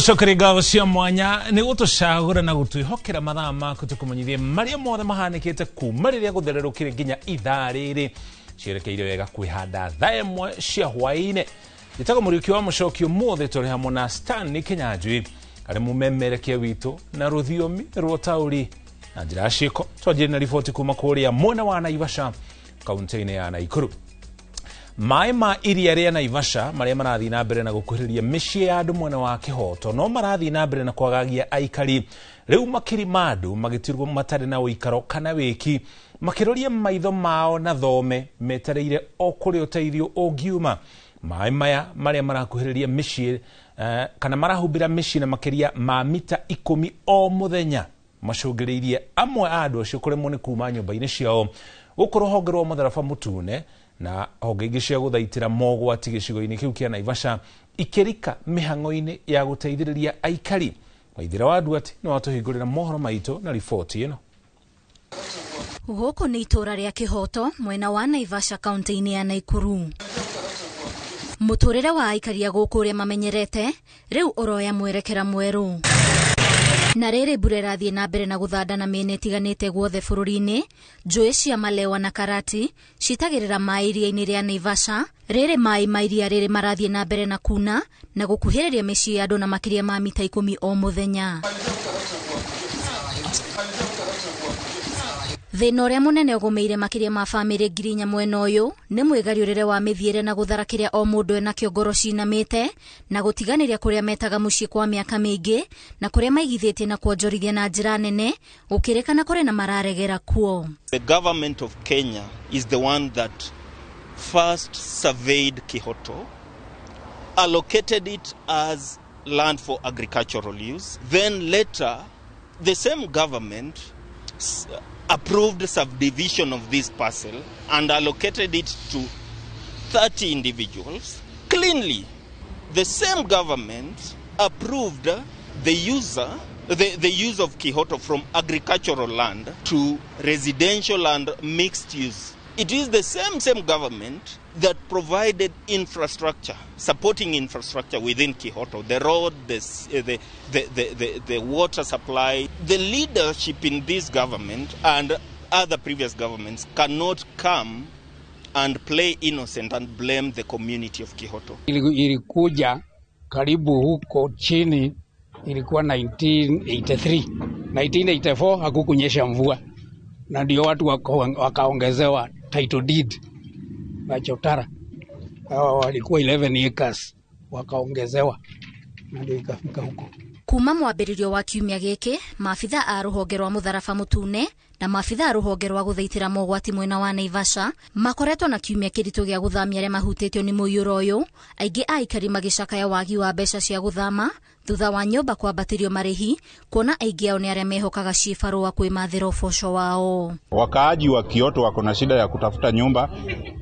Cokere ngao cia mwanya nĩ gũtũcagũra na gũtwĩhokera mathaa maku tũkũmenyithie marĩa mothe mahanĩkĩte kuma rĩrĩa gũthererũkire nginya ithaa rĩrĩ cierekeire wega kwĩhanda thaa ĩmwe cia hwaĩ-inĩ. Njĩtagwo Mũriũki wa Mũcokio mũthĩ tũrĩ hamwe na Stanley Kĩnyanjui arĩ mũmemerekia witũ na rũthiomi rwa taũri na njĩra ya ciĩko. Twanjĩrĩ na riboti kuma kũrĩa mwena wa Naivasha kaunti-inĩ ya Naikuru. Maĩ ma iria rĩa Naivasha marĩa marathiĩ na mbere na gũkuhĩrĩria mĩciĩ ya andũ mwena wa kĩhoto no marathiĩ na mbere na kwagagia aikari. Rĩu makiri ma andũ magĩtirwo matarĩ na ũikaro kana wĩki makĩroria maitho mao na thome metereire o kũrĩa ũteithio ũngiuma. Maĩ maya marĩa marakuhĩrĩria mĩciĩ kana marahumbĩra mĩciĩ na makĩria ma mita 10 o mũthenya macũngĩrĩirie amwe a andũ acio kũremwo nĩ kuma nyũmba-inĩ ciao gũkorwo honge rwa mũtharaba mũtune na honge ingĩ cia gũthaitĩra mogwati gĩcigo-inĩ kĩu kĩa Naivasha ikĩrika mĩhang'o-inĩ ya gũteithĩrĩria aikari. Waithĩra wa Nduati nĩ watũhingũrĩra mohoro maitũ na riboti ĩno. Gũkũ nĩ itũra rĩa Kĩhoto mwena wa Naivasha kaunti-inĩ ya Naikuru. Mũtũrĩre wa aikari a gũkũ ũrĩa mamenyerete rĩu ũroya mwerekera mwerũ. Na rĩrĩ mbura ĩrathiĩ na mbere na gũthandana mĩena ĩtiganĩte guothe bũrũri-inĩ, njũĩ cia Malewa na Karati citagĩrĩra maĩ iria-inĩ rĩa Naivasha. Rĩrĩ maĩ ma iria rĩrĩ marathiĩ na mbere na kuna na gũkuhĩrĩria mĩciĩ ya andũ na makĩria ma mita 10 o mũthenya. Thina uria munene ugumeire makiria ma family ngiri nya mwena uyu ni mwigariurire wa mithiire na gutharakiria o mundu ena kiongoro cinamite na gutiganiria kuria metaga mucii kwa miaka mingi na kuria maigithitie na kuonjorithia na njira nene ukirikana kuri na mararegera kuo. The government of Kenya is the one that first surveyed Kihoto, allocated it as land for agricultural use. Then later, the same government approved subdivision of this parcel and allocated it to 30 individuals. Cleanly, the same government approved the use of Kihoto from agricultural land to residential and mixed use. It is the same government that provided infrastructure, supporting infrastructure within Kihoto, the road, the water supply. The leadership in this government and other previous governments cannot come and play innocent and blame the community of Kihoto. Ilikuja karibu huko chini, ilikuwa 1983. 1984 hakukunyesha mvua, na ndio watu wakaongezewa title deed na Chotara. Walikuwa 11 acres wakaongezewa, na ndio ikafika huko. Kuma mwambĩrĩrio wa kiumia gĩkĩ, maabitha a rũhonge rwa mũtharaba mũtune na maabitha a rũhonge rwa gũthaitĩra mogwati mwena wa Naivasha makoretwo na kiumia kĩritũ gĩa gũthamia arĩa mahutĩtio nĩ mũiyũro ũyũ, aingĩ a aikari magĩcakaya wagi wa mbeca cia gũthama thutha wa nyũmba kwambatĩrio marĩhi, kuona aingĩ ao nĩ arĩa mehokaga ciĩbarũa kwĩmathĩra ũboco wao. Wakaaji wa Kyoto wako na shida ya kutafuta nyumba.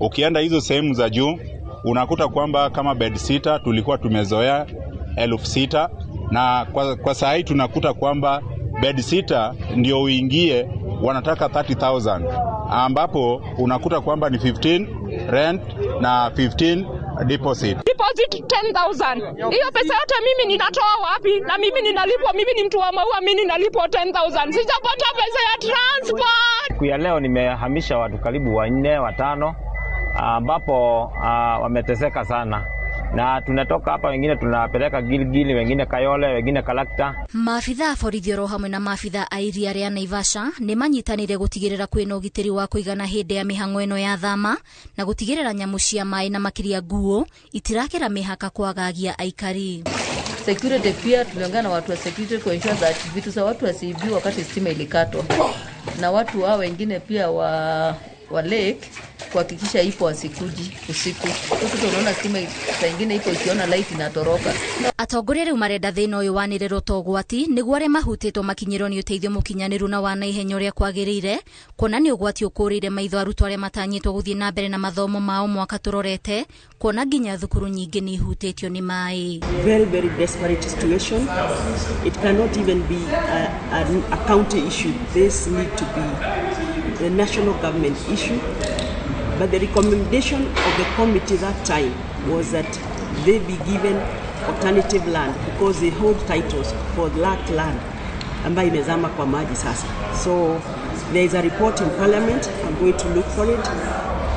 Ukienda hizo sehemu za juu unakuta kwamba kama bed sitter tulikuwa tumezoea 6,000, na kwa saa hii tunakuta kwamba bed sitter ndio uingie wanataka 30,000, ambapo unakuta kwamba ni 15 rent na 15 deposit. Deposit 10,000. Hiyo pesa yote mimi ninatoa wapi? Na mimi ninalipwa, mimi ni mtu wa maua, mimi ninalipwa 10,000. Sijapata pesa ya transport. Kwa leo nimehamisha watu karibu 4 5 ambapo wameteseka sana. Na tunatoka hapa, wengine tunapeleka Gilgil, wengine Kayole, wengine Kalakta. Maabitha a borithi oro hamwe na maabitha a iria rĩa Naivasha nĩ manyitanire gutigirira kwĩna ũgitĩri wa kũigana hĩndĩ ya mĩhang'o ĩno ya thama na gutigirira nyamũ cia maĩ na makiria nguo itirakĩra mĩhaka kwagagia aikari. Security pia tuliongea na watu wa security ku ensure that vitu za watu wasiibiwe wakati stima ilikatwa, na watu hao wengine pia wa lake kuhakikisha ipo asikuji usiku. Sasa tunaona stima saa nyingine ipo ikiona light inatoroka. Atongoria rĩu marenda thĩna ũyũ wanĩrĩrwo togwati nĩguo arĩa mahutĩtwo makinyĩrwo nĩ ũteithio mũkinyanĩru na wa naihenya ũrĩa kwagĩrĩire, kuona nĩ ũgwati ũkũrĩire maitho arutwo arĩa matanyĩtwo gũthiĩ na mbere na mathomo mao mwaka tũrorete, kuona nginya thukuru nyingĩ nĩ ihutĩtio nĩ maĩ. Very desperate situation. It cannot even be a county issue. This need to be the national government issue. But the recommendation of the committee that time was that they be given alternative land because they hold titles for that land ambayo imezama kwa maji sasa. So there is a report in parliament. I'm going to look for it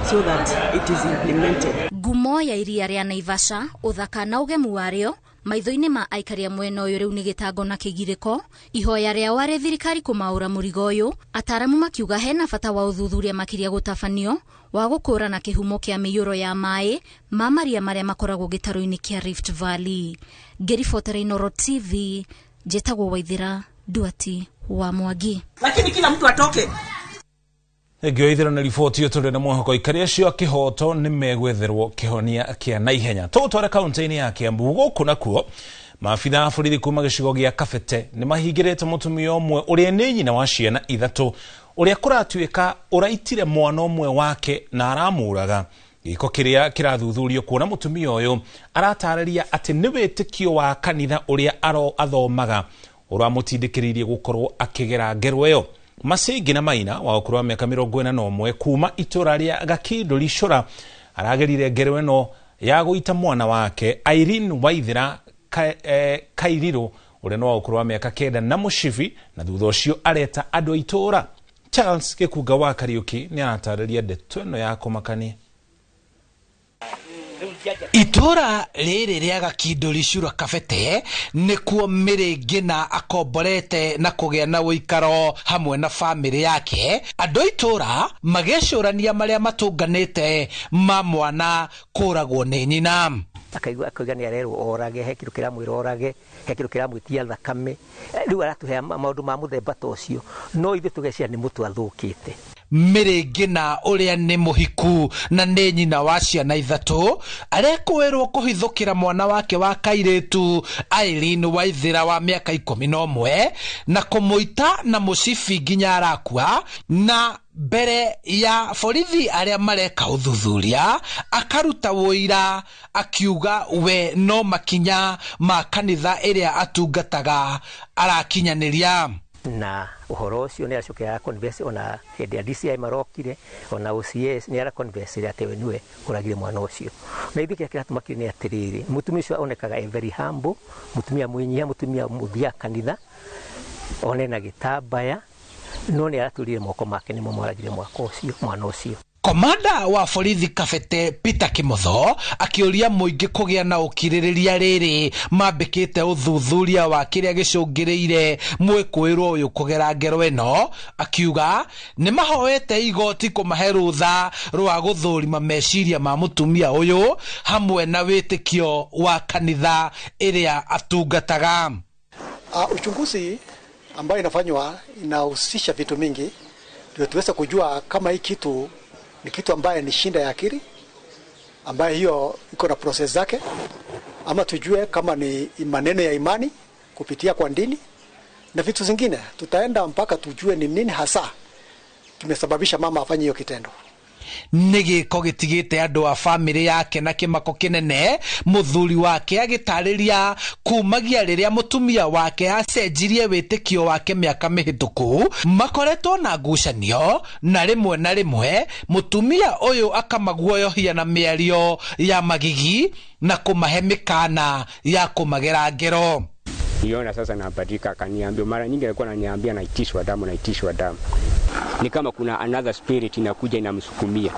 so that it is implemented. Ngumo ya iria rĩa Naivasha, ũthaka na ũgemu warĩo maitho-inĩ ma aikaria mwena ũyũ rĩu nĩ gĩtango na kĩgirĩko. Ihoya rĩao arĩ thirikari kũmaũra mũrigo ũyũ, ataramu makiuga hena bata wa ũthuthuria makĩria gũtabanio wa gũkũrana kĩhumo kĩa mĩiyũro ya maĩ ma maria marĩa makoragwo gĩtarũ-inĩ kĩa Rift Valley. Ngĩribotera Inooro TV, njĩtagwo Waithĩra Nduati wa Mwangi. Lakini kila mtu atoke. Ngĩoithĩra na riboti ĩyo tũrĩ na mwĩhoko aikari acio a Kĩhoto nĩ megwetherwo kĩhonia kĩa naihenya. Tũtware kaunti-inĩ ya Kiambu, gũkũ nakuo maabitha a borithi kuma gĩcigo gĩa Kabete nĩ mahingĩrĩte mũtumia ũmwe ũrĩa nĩ nyina wa ciana 3 ũrĩa kũratuĩka ũraitire mwana ũmwe wake na aramũraga. Gĩko kĩrĩa kĩrathuthurio kuona mũtumia ũyũ aratarĩria atĩ nĩ wĩtĩkio wa kanitha ũrĩa athomaga ũramũtindĩkĩrĩirie gũkorwo akĩgera ngero ĩyo. Masingi na Maina wa ũkũrũ wa mĩaka 41 kuma itũra rĩa Gakindũri Cũra aragerire ngero ĩno ya gũita mwana wake Irene Waithĩra Kairiro ũrĩa no wa ũkũrũ wa mĩaka 9 na mũcibi, na thutha ũcio areta andũ a itũra. Charles Gĩkunga wa Kariuki nĩ aratarĩria ndeto ĩno ya kũmakania. Itura riri ria Gakinduri Cura Kabete nikuo Mirĩngĩna akomborete na kugĩa na ũikaro hamwe na family yake. Andũ itura magĩcũrania marĩa matũnganĩte ma mwana kũragwo nĩ nyina. Akauga nĩ arerwo orage he kĩndũ kĩramwĩra orage he kĩndũ kĩramwĩtia thakame rĩu aratũhe maũndũ ma mũthemba ta ũcio no ithuĩ tũgeciria nĩ mũtu athũkĩte. Mirĩngĩna ũrĩa nĩ mũhiku na nĩ nyina wa ciana ithatũ arekwĩrwo kũhithũkĩra mwana wake wa kairĩtu Irene Waithĩra wa mĩaka 11 na kũmũita na mũcibi nginya arakua, na mbere ya borithi arĩa mareka ũthuthuria akaruta wũira akiuga we no makinya ma kanitha ĩrĩa atungataga arakinyanĩria. Na uhoro ucio nĩ acokera converse ona hĩndĩ ya DCI marokire ona OCS nĩ ara converse ati we niwe uragire mwana ucio. Na ithuĩ kĩrĩa kĩratũmakire nĩ atĩrĩrĩ, mũtumia ũcio onekaga very humble, mũtumia mwĩnyihia, mũtumia mũthia kanitha, one na gĩtambaya, no nĩ aratũrire moko make nĩmo mwaragire mwana ucio. Komanda wa borithi Kabete Peter Kimotho akĩũria mũingĩ kũgĩa na ũkirĩrĩria rĩrĩ mambĩkĩte ũthuthuria wa kĩrĩa gĩcũngĩrĩire mwĩkũĩrwo ũyũ kũgera ngero ĩno, akiuga nĩ mahoete igoti kũmahe rũtha rwa gũthũrima meciria ma mũtumia ũyũ hamwe na wĩtĩkio wa kanitha ĩrĩa atungataga. Uchunguzi ambayo inafanywa inahusisha vitu mingi ndio tuweze kujua kama hii kitu ni kitu ambaye ni shinda ya akili ambaye hiyo iko na process zake, ama tujue kama ni maneno ya imani kupitia kwa dini na vitu zingine. Tutaenda mpaka tujue ni nini hasa kimesababisha mama afanye hiyo kitendo. Nĩgĩko gĩtigĩte andũ a family yake na kĩmako kĩnene, mũthuri wake agĩtarĩria kumagia rĩrĩa mũtumia wake acenjirie wĩtĩkio wake mĩaka mĩhĩtũku makoretwo na ngucanio, na rĩmwe mũtumia ũyũ akamaguoyohia na mĩario ya magigi na kũmahe mĩkana ya kũmagera ngero. Niona sasa nabadilika, akaniambia mara nyingi alikuwa ananiambia naitishwa damu. Ni kama kuna another spirit inakuja inamsukumia.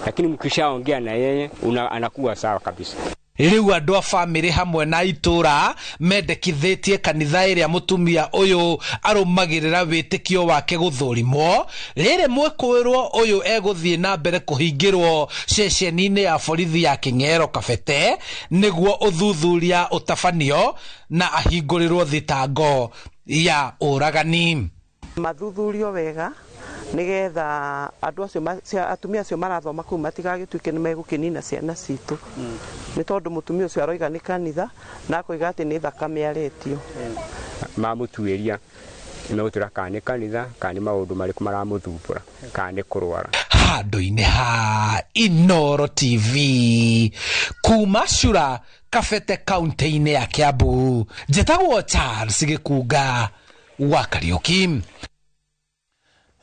Lakini mkishaongea na yeye anakuwa sawa kabisa. Rĩu andũ a family hamwe na itura mendekithĩtie kanitha ĩrĩa mũtumia ũyũ arũmagĩrĩra wĩtĩkio wake gũthũrimwo. Rĩrĩ mwĩkũĩrwo ũyũ egũthiĩ na mbere kũhingĩrwo ceceni-inĩ ya borithi ya Kĩng'ero Kabete nĩguo ũthuthuria ũtabanio na ahingũrĩrwo thitango ya ũragani. Mathuthurio wega nigetha andu acio atumia acio marathoma kuu matigagĩtuĩke nĩ megũkĩnina ciana citũ. Nĩ tondũ mũtumia ũcio aroiga nĩ kanitha na akoiga atĩ nĩ thakame aretio. Mamũtuĩria nĩmegũtwĩra kana nĩ kanitha kana nĩ maũndũ marĩkũ maramũthumbũra kana nĩ kũrwara. Handũ-inĩ ha Inoro TV kuma Cura Kabete kaunti-inĩ ya Kiambu, njĩtagwo Charles Gĩkunga wa Kariuki.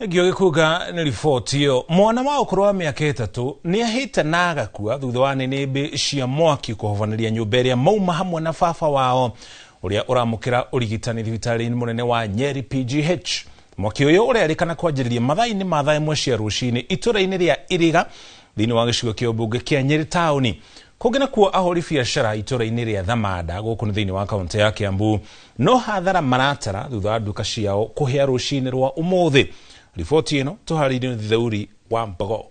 Gĩo Gĩkunga nĩ riboti ĩyo. Mwana wa ũkũrũ wa mĩaka 3 nĩ ahĩte na agakua thutha wa nĩnĩmbĩ cia mwaki kũhobanĩria nyũmba ĩrĩa mauma hamwe na baba wao ũrĩa ũramũkĩra ũrigitani thibitarĩ-inĩ mũnene wa Nyeri PGH. Mwaki ũyũ ũrerĩkana kwanjĩrĩria mathaa-inĩ ma thaa 1 cia rũcinĩ itũra-inĩ rĩa Iriga thĩinĩ wa gĩcigo kĩa ũmbunge kĩa Nyeri taũni. Kũngĩ nakuo ahũri biacara itũra-inĩ rĩa Thamanda gũkũ nĩ thĩinĩ wa kaunti ya Kiambu no hathara maratara thutha wa nduka ciao kũhĩa rũcinĩ rwa ũmũthĩ. Riboti ĩno tũharĩirie nĩ Thauri wa Mbogo.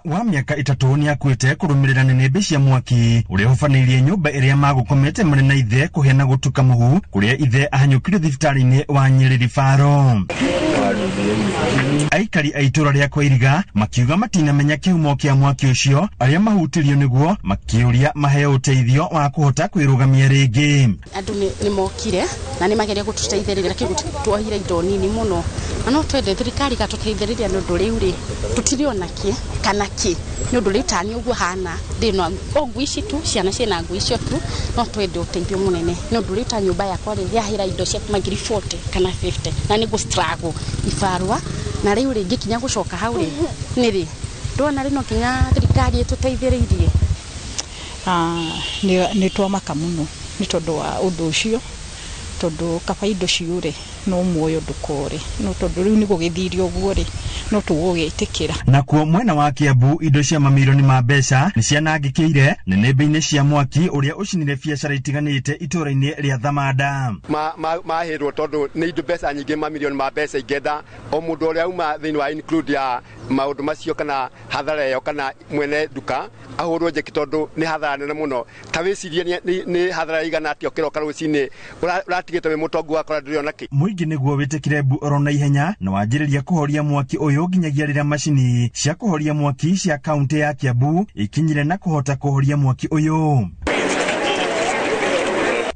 Wa mĩaka 3 nĩ akuĩte kũrũmĩrĩra nĩnĩmbĩ cia mwaki ũrĩa ũfanĩirie nyũmba ĩrĩa magũkomete marĩ na ithe kũhĩa na gũtuka mũhu kũrĩa ithe ahanyũkirio thibitarĩ-inĩ wa Nyeri Ribaro. Aikari a itũra rĩa kwa Iriga makiuga matinamenya kĩhumo kĩa mwaki ũcio, arĩa mahutirio nĩguo makĩũria maheo ũteithio wa kũhota kwĩrũgamia rĩngĩ. Andũ nĩ mokire na nĩ mageria gũtũteithĩrĩria, lakini twohire indo nini mũno, na no twende thirikari gatũteithĩrĩria nĩ ũndũ rĩu rĩ tũtiriona kĩ kana kĩ nĩ ũndũ rĩu tani ũguo hana ndĩno ngui ici tu ciana ciena ngui icio tu, no twende ũteithio mũnene nĩ ũndũ rĩu ta nyũmba yakwa rĩ yahĩra indo cia magiri 40 kana 50 na nĩ struggle ibarwa na rĩu rĩ ngĩkinya gũcoka hau rĩ nĩ rĩ ndona rĩ no kinya thirikari ĩtũteithĩrĩirie. Nĩ twamaka mũno nĩ tondũ wa ũndũ ũcio, tondũ kaba indo ciũre no muoyo ndũkore, no tondũ rĩu nĩ gũgĩthirio ũguo rĩ no tũgũgĩtĩkĩra. Nakuo mwena wa Kiambu indo cia mamirioni ma mbeca nĩ cianangĩkĩire nĩnĩmbĩ-inĩ cia mwaki ũrĩa ũcinire biacara itiganĩte itũũra-inĩ rĩa Thamanda. Mahĩrwo tondũ nĩ indo mbeca nyingĩ mamirioni ma mbeca ingĩenda o mũndũ ũrĩa uma thĩinĩ wa include ya maũndũ macio kana hathara ĩyo kana mwene duka ahũrwo njeki tondũ nĩ hathara nene mũno. Ta wĩcirie nĩ hathara igana atĩa ũkĩroka rũcinĩ ũratigĩte wĩ mũtongu wakora ndĩrĩona kĩ. Mũingĩ nĩguo wĩtĩkire mbu oro na ihenya na wanjĩrĩria kũhoria mwaki ũyũ nginyagia rĩrĩa macini cia kũhoria mwaki cia kaunti ya Kiambu ikinyire na kũhota kũhoria mwaki ũyũ.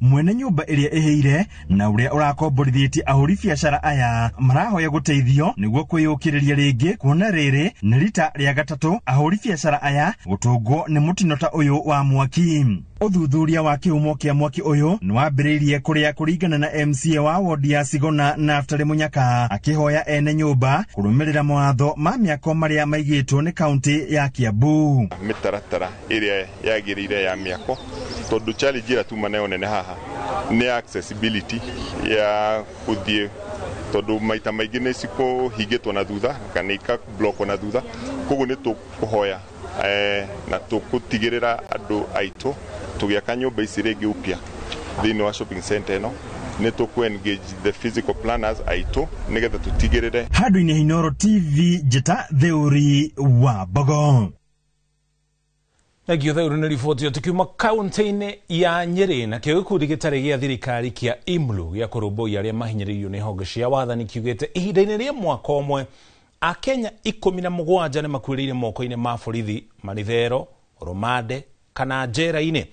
Mwene nyũmba ĩrĩa ĩhĩire na ũrĩa ũrakomborithĩtie ahũri biacara aya marahoya gũteithio nĩguo kwĩyũkĩrĩria rĩngĩ, kuona rĩrĩ nĩ rita rĩa gatatũ ahũri biacara aya gũtũngwo nĩ mũtino ta ũyũ wa mwaki. Ũthuthuria wa kĩhumo kĩa mwaki ũyũ nĩ wambĩrĩirie kũrĩa kũringana na MCA wa wodi ya Sigona Naftali Munyaka akĩhoya ene nyũmba kũrũmĩrĩra mawatho ma mĩako marĩa maigĩtwo nĩ kaunti ya Kiambu. Mĩtaratara ĩrĩa yagĩrĩire ya mĩako tondũ challenge ĩrĩa tuma nayo nene haha nĩ accessibility ya gũthiĩ tondũ maita maingĩ nĩ cikũhingĩtwo na thutha kana ikablockwo na thutha, koguo nĩ tũkũhoya na tũkũtigĩrĩra andũ aitũ tũgĩaka nyũmba ici rĩngĩ upya thĩinĩ wa shopping center ĩno nĩ tũkũ-engage the physical planners aitũ nĩgetha tũtigĩrĩre. Handũ-inĩ ha Inooro TV njĩta Theuri wa Bogo. Nagio Theuri nĩ riboti yo tukiuma kaunti-inĩ ya Nyeri na kĩo gĩkundi gĩtarĩ gĩa thirikari kĩa IMLU gĩa kũrũmbũiya arĩa mahinyĩrĩirio nĩ honge cia wathani kiugĩte ihinda-inĩ rĩa mwaka ũmwe Akenya 17 nĩ makuĩrĩire moko-inĩ ma borithi Marithero, Romade kana njera-inĩ.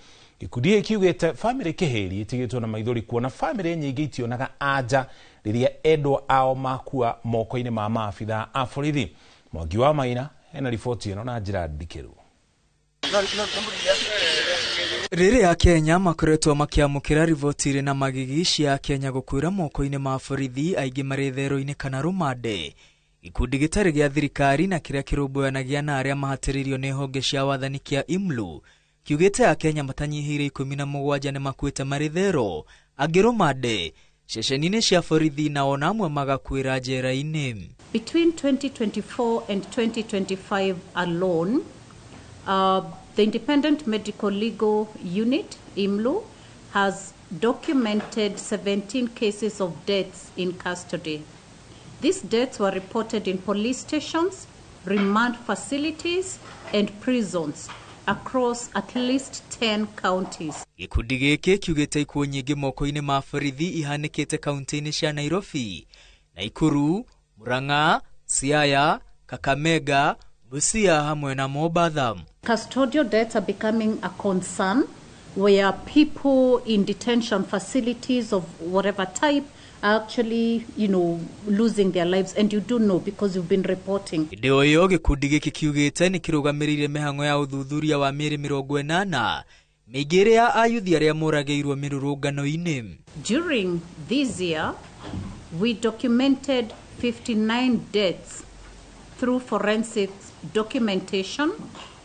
Gĩkundi gĩkĩ kiugĩte bamĩrĩ kĩhĩri ĩtigĩtwo na maithori kuona bamĩrĩ nyingĩ itionaga anja rĩrĩa endwa ao makua moko-inĩ ma maabitha a borithi. Mwangi wa Maina ena riboti ĩno na njĩra ndikĩru. Rĩrĩa Akenya makoretwo makĩamũkĩra riboti na magigi cia Akenya gũkuĩra moko-inĩ ma borithi aingĩ Marithero-inĩ kana Romade, gĩkundi gĩtarĩ gĩa thirikari na kĩrĩa kĩrũmbũyanagia na arĩa mahatĩrĩirio nĩ honge cia wathani kĩa IMLU kiugĩte Akenya matanyihĩire 17 nĩ makuĩte Marithero, angĩ Romade, ceceni-inĩ cia borithi na ona amwe magakuĩra njera-inĩ. Between 2024 and 2025 alone, the Independent Medical Legal Unit, IMLU, has documented 17 cases of deaths in custody. These deaths were reported in police stations, remand facilities, and prisons across at least 10 counties. Gĩkundi gĩkĩ kiugĩte ikuũ nyingĩ moko-inĩ ma borithi ihanĩkĩte kaunti-inĩ cia Nairobi, Nakuru, Murang'a, Siaya, Kakamega, Busia hamwe na Mombasa. Custodial deaths are becoming a concern where people in detention facilities of whatever type are actually, losing their lives, and you do know because you've been reporting. Ndio yo gĩkundi gĩkĩ kiugĩte nĩ kĩrũgamĩrĩire mĩhang'o ya ũthuthuria wa mĩeri 80 mĩingĩ ya ayuthi arĩa moragĩirwo mĩrũrũngano-inĩ. During this year, we documented 59 deaths through forensic documentation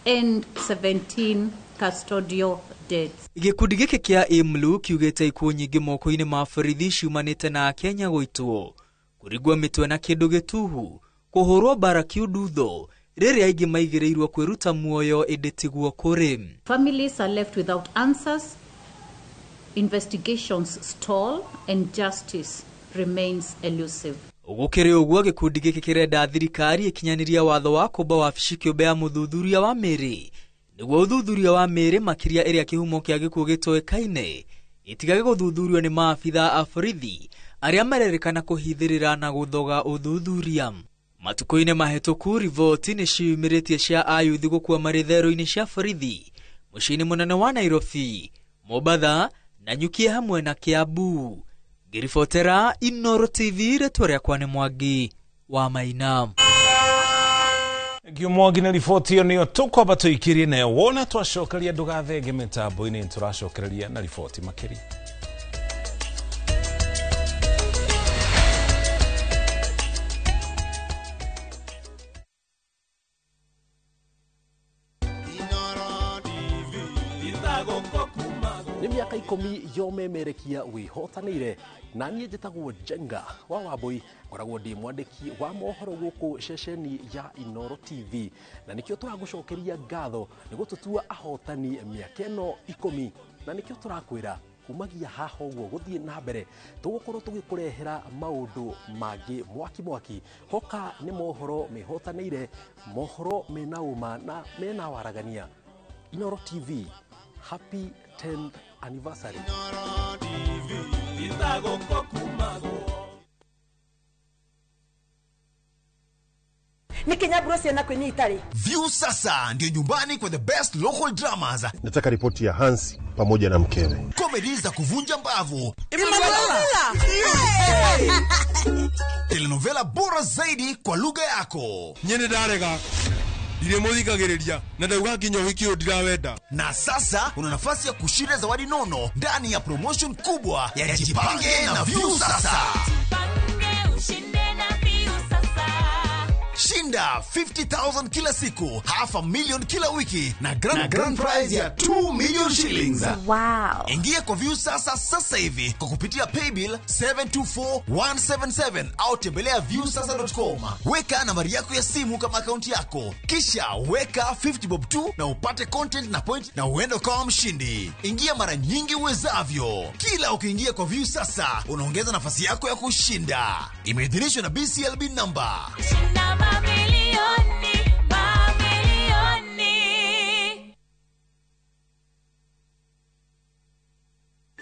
and 17 custodial deaths. Gĩkundi gĩkĩ kĩa IMLU kiugĩte ikuũ nyingĩ moko-inĩ ma borithi ciumanĩte na Akenya gũitwo, kũringwo mĩtwe na kĩndũ gĩtuhu, kũhũrwo mbara kiundutho, rĩrĩa aingĩ maigĩrĩirwo kwĩruta muoyo ĩndĩ tiguo kũrĩ. Families are left without answers, investigations stall, and justice remains elusive. Gũkĩrĩ ũguo gĩkundi gĩkĩ kĩrenda thirikari ĩkinyanĩria watho wa kũmba wabici kĩũmbe ya mũthuthuria wa mĩrĩ nĩguo ũthuthuria wa mĩrĩ makĩria ĩrĩa kĩhumo kĩa gĩkuũ gĩtoĩkaine ĩtigage gũthuthurio nĩ maabitha a borithi arĩa marerĩkana kũhithĩrĩra na gũthoga ũthuthuria. Matukũ-inĩ mahĩtũku riboti nĩ ciumĩrĩtie cia ayuthi gũkua Marithero-inĩ cia borithi mũciĩ-inĩ mũnene wa Nairobi, Mombasa na Nyuki hamwe na Kiambu. Ngĩribotera Inooro TV, rĩtwa rĩakwa nĩ Mwangi wa Maina. Mwangi na riboti ĩyo nĩyo tũkwamba tũikĩrie nayo, wona twacokeria ndũgathenge mĩtambo-inĩ tũracokereria na riboti makĩria. Nĩ mĩaka ikomi yomemerekia wihotanire na niĩ njĩtagwo Jenga wa Wambui ngoragwo ndi mwandĩki wa mohoro gũkũ ceceni ya Inooro TV na nĩkĩo tũragũcokeria ngatho nĩguo tũtua ahotani mĩaka ĩno 10 na nĩkĩo tũrakwĩra kumagia haha ũguo gũthiĩ na mbere tũgũkorwo tũgĩkũrehera maũndũ mangĩ mwaki hoka nĩ mohoro mehotanĩire mohoro mena uma na mena waragania. Inooro TV, happy 10th anniversary. Inooro TV, ni Kenya Bros na kwenye itali. View sasa ndio nyumbani kwa the best local dramas. Nataka ripoti ya Hansi pamoja na mkewe. Comedy za kuvunja mbavu. Telenovela bora zaidi kwa lugha yako. Nyene darega. Ndiremuthikagiriria na ndauga kinyo hikio ndirawenda. Na sasa una nafasi ya kushinda zawadi nono ndani ya promotion kubwa ya Jipange na View sasa. Shinda 50,000 kila siku, $500,000 kila wiki na grand prize ya 2 million shillings. Wow. Ingia kwa View sasa hivi kwa kupitia paybill 724177 au tembelea viewsasa.com. Weka nambari yako ya simu kama akaunti yako, kisha weka 50 bob tu na upate content na point na uende kama mshindi. Ingia mara nyingi uwezavyo. Kila ukiingia kwa View sasa unaongeza nafasi yako ya kushinda. Imeidhinishwa na BCLB number.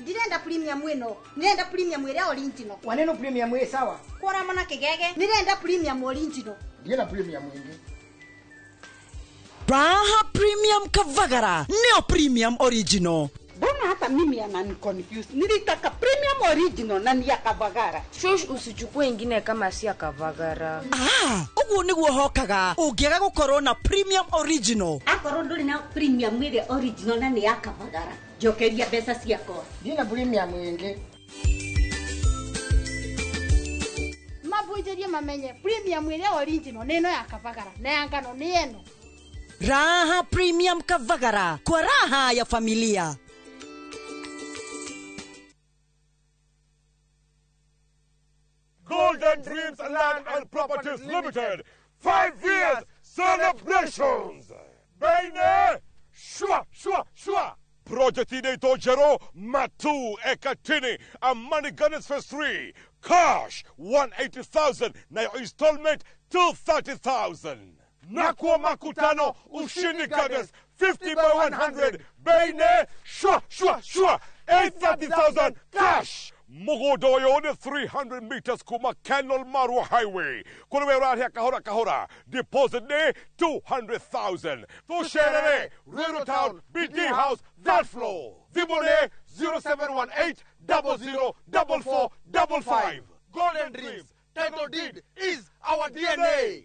Ndirenda premium wino, nirenda premium ile original. Waneno premium ile sawa? Kwara mana kigege, nirenda premium original. Ndirenda premium ile. Raha Premium Kavagara, neo premium original. Mbona hata mimi anani confused? Nilitaka premium original na ni ya Kavagara. Shosh usichukue ingine kama si ya Kavagara. Uguo niguo hokaga. Ungiaga gukorwo na premium original. Akorwo nduri na premium ile original na ni ya Kavagara. Jokeria pesa ciako. Ndina premium ile. Mabujerie mamenye premium ile original neno ya Kavagara na yangano ni eno. Raha Premium Kavagara, kwa raha ya familia. Golden Dreams Land and Properties Limited, 5 years celebrations. Baine, shwa. Project Inato Jero, Matu, Ekatini, and Money Gunners Phase 3. Cash, 180,000. Now installment, 230,000. Nakwa Makutano, Ushini Gunners, 50 by 100. Baine, shwa. 830,000 cash. Mogodoyo, 300 meters Kuma Canal Marwa Highway. Kulewe right here kahora. Deposit ne 200,000. To share Rural Town, BD House, that floor. Vibone 0718 004455. Golden Dreams, title deed is our DNA.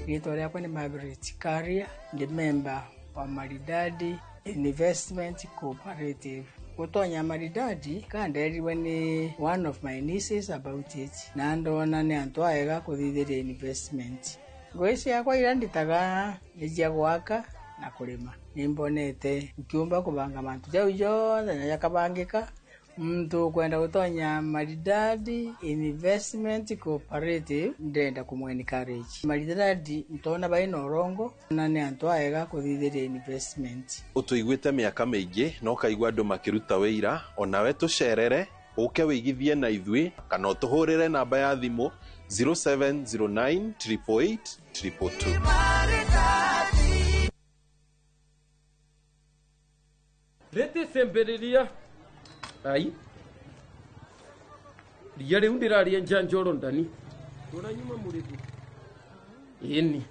Rito yako ni Margaret Karia, the member wa Maridadi Investment Cooperative. Kutonya Maridadi kanderiwe ni one of my nieces about it. Na ndona ni antwaega kuthithĩria investment. Ngoici yakwa iranditaga nijia gwaka na kulima. Nimbonete ukiumba kubanga mantu jau yothe na yakabangika. Mtu kwenda kutonya Maridadi Investment Cooperative ndenda kumwencourage. Maridadi mtona baina orongo na ni antwaega kuthithĩria investment. Utuiguite miaka mingi no kaigwa andu makiruta wira onawe tucerere uke wigithie na ithui kana utuhurire namba ya thimu 0709 888 222. Lete semberiria ai riare undiraria njanjoro ndani turanyuma muribu ini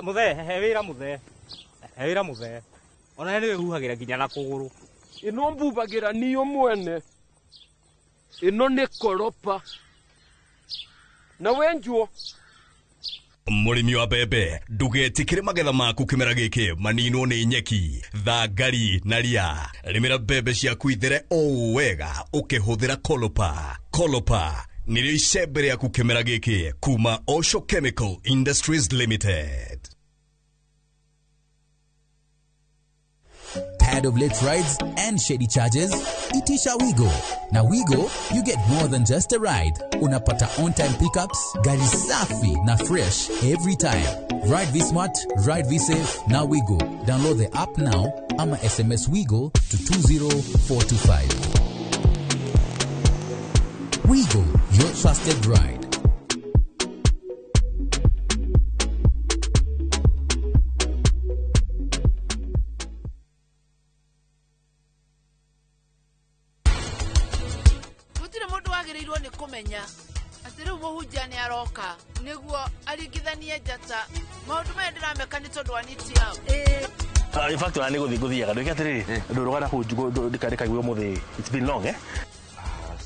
Muthe hewira muthe ona ni wehuhagira nginya na kuguru ino mbubagira niyo mwene ino ni koropa na wenjuo Murimi wa bebe ndugetikire magetha maku kimera giki manino ni nyeki thangari na ria rimira bebe ciaku ithere o wega ukihuthira Kolopa nĩrĩo icembe rĩaku kĩmera gĩkĩ kuma Osho Chemical Industries Limited. Tired of late rides and shady charges? Itisha Wigo. Na Wigo, you get more than just a ride. Unapata on-time pickups, gari safi na fresh every time. Ride V-Smart, ride V-Safe, na Wigo. Download the app now, ama SMS Wigo to 20425. Wigo, your trusted ride. Kumenya atiru muhunjia ni aroka niguo aringithanie njata maundu maya ndirameka ni tondu anitia in fact ani guthia kandu ikatiri ndurugana kunjugo ndikaigwe muthi it's been long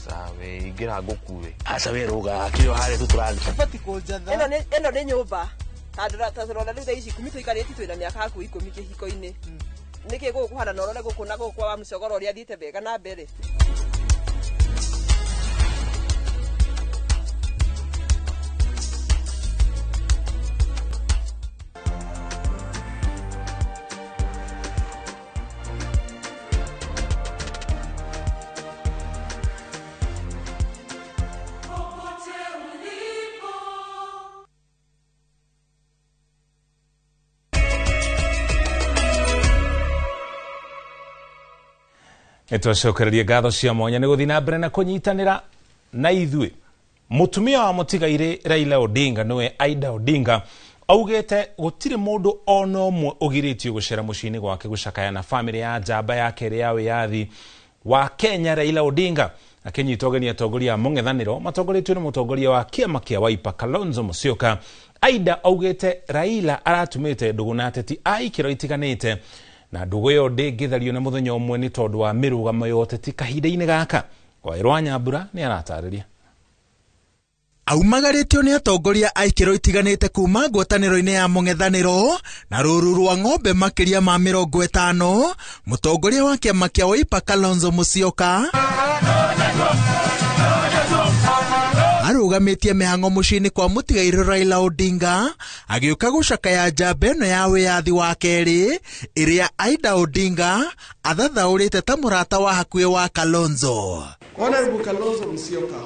sawe igira ngukuwe asawe ruga akio hare tuturani pati kujatha eno ni nyumba tandura riu thaici kumito ikareti twina miaka haku 10 kihiko-ini niki gukuhana norore gukuna gukwa wa mucogoro uri athiite bega na mbere. Nitwacokereria ngatho cia mwanya ni guthii na mbere na kunyitanira na ithui. Mutumia wa mutigaire Raila Odinga nowe Aida Odinga augete gutire mundu ono umwe ugiritio gucera mucini gwake gucakaya na family ya njamba yake iri ya wiyathi wa Kenya Raila Odinga akinyitogania atongoria mung'ethaniro matongoretio ni mutongoria wa kiama kia Wiper Kalonzo Musyoka. Aida augete Raila aratumite nduguna ateti aikiro itiganite na ndugu yo ndingithario na muthenya umwe ni tondu wa mirugamo yote ti kahinda-ini gaka. Wairwa Nyambura ni aratariria. Aumagaritio ni atongoria aikiro itiganite kuma ngwataniro-ini ya mung'ethaniro na ruru rwa ng'ombe makiria ma 50 mutongoria wa kiama kia Wiper Kalonzo Musyoka arugamitie mihango mucini kwa mutigaire Raila Odinga agiuka gucakaya njamba ino ya wiyathi wa keri iria Aida Odinga athathaurite ta murata wa hakuhi wa Kalonzo. Honorable Kalonzo Musyoka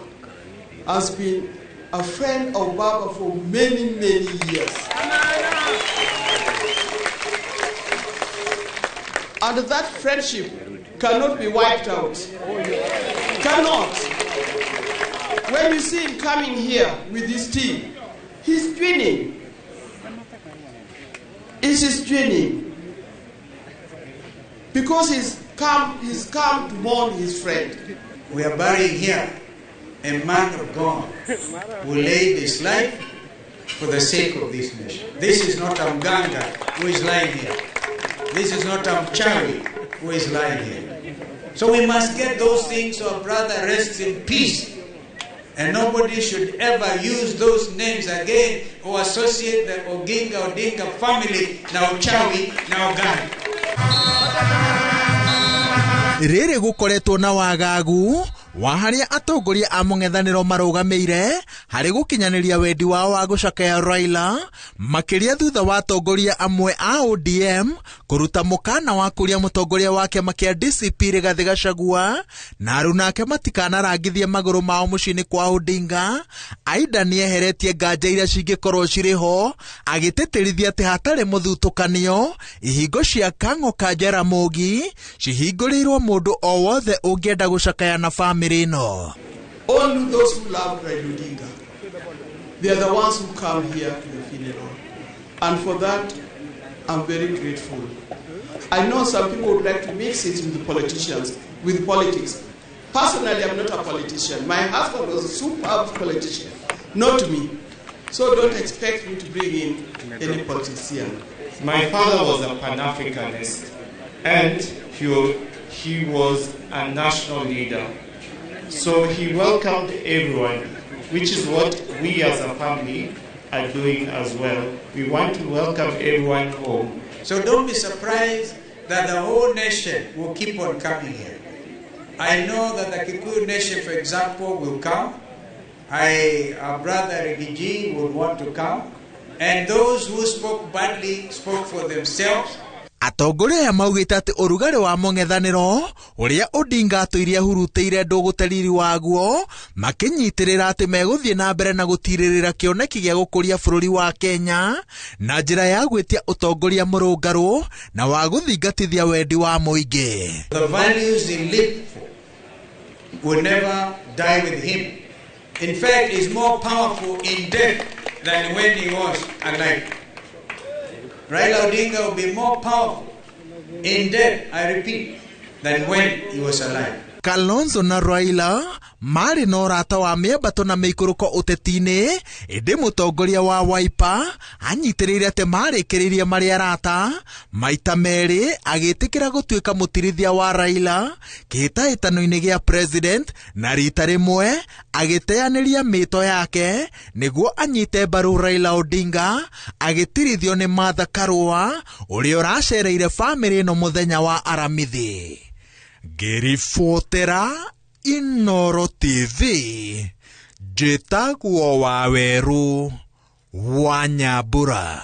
has been a friend of Baba for many years. And that friendship cannot be wiped out. Cannot. When you see him coming here with his team, he's twinning. It's his twinning. Because he's come to mourn his friend. We are burying here a man of God who laid his life for the sake of this nation. This is not Mganga who is lying here. This is not Mchawi who is lying here. So we must get those things so our brother rests in peace. And nobody should ever use those names again or associate the Oginga Odinga family na Uchawi na Uganda. Riri gukoretwo na wagagu wa haria atongoria a mung'ethaniro marugameire hari gukinyaniria wendi wao wa gucakaya Raila makiria thutha wa atongoria amwe a ODM kuruta mukana wa kuria mutongoria wake makia DCP Rigathi Gachagua na arunake matikana rangithie maguru mao mucini kwa Odinga. Aida nieheretie nganja iria cingikorwo ciriho agiteterithia ati hatari muthutukanio ihingo cia Kang'oka Jaramogi cihingũrĩirwo mundu o wothe ungienda gucakaya na family no. Only those who love Raila Odinga, they are the ones who come here to the funeral. And for that, I'm very grateful. I know some people would like to mix it with the politicians, with politics. Personally, I'm not a politician. My husband was a superb politician, not me. So don't expect me to bring in any politician. My father was a Pan-Africanist, and he was a national leader. So he welcomed everyone, which is what we as a family are doing as well. We want to welcome everyone home. So don't be surprised that the whole nation will keep on coming here. I know that the Kikuyu nation, for example, will come. our brother Rigiji would want to come. And those who spoke badly spoke for themselves. Atongoria aya maugite ati urugari wa mung'ethaniro uria Odinga atuirie hurutĩire ndũgũteriri waguo makinyitirira ati meguthie na mbere na gutiririra kioneki gia gukuria bũrũri wa Kenya na njira ya gwitia utongoria mũrũngarũ na wa guthingatithia wendi wa mũingĩ. The values he lived for will never die with him. In fact, he's more powerful in death than when he was alive. Raila Odinga will be more powerful in death, I repeat, than when he was alive. Kalonzo na Raila mari na ũrata wa mĩambato na mĩikũrũko ũteti-inĩ ĩndĩ mũtongoria wa Wiper anyitĩrĩire atĩ marĩkĩrĩirie marĩ arata maita merĩ agĩtĩkĩra gũtuĩka mũtirithia wa Raila kĩhĩtahĩtano-inĩ gĩa president na rita rĩmwe agĩteanĩria mĩto yake nĩguo anyite mbaru Raila Odinga agĩtirithio nĩ Martha Karua ũrĩa ũracereire bamĩrĩ ĩno mũthenya wa Aramithi. Ngĩribotera Inooro TV njĩtagwo Waweru wa Nyambura.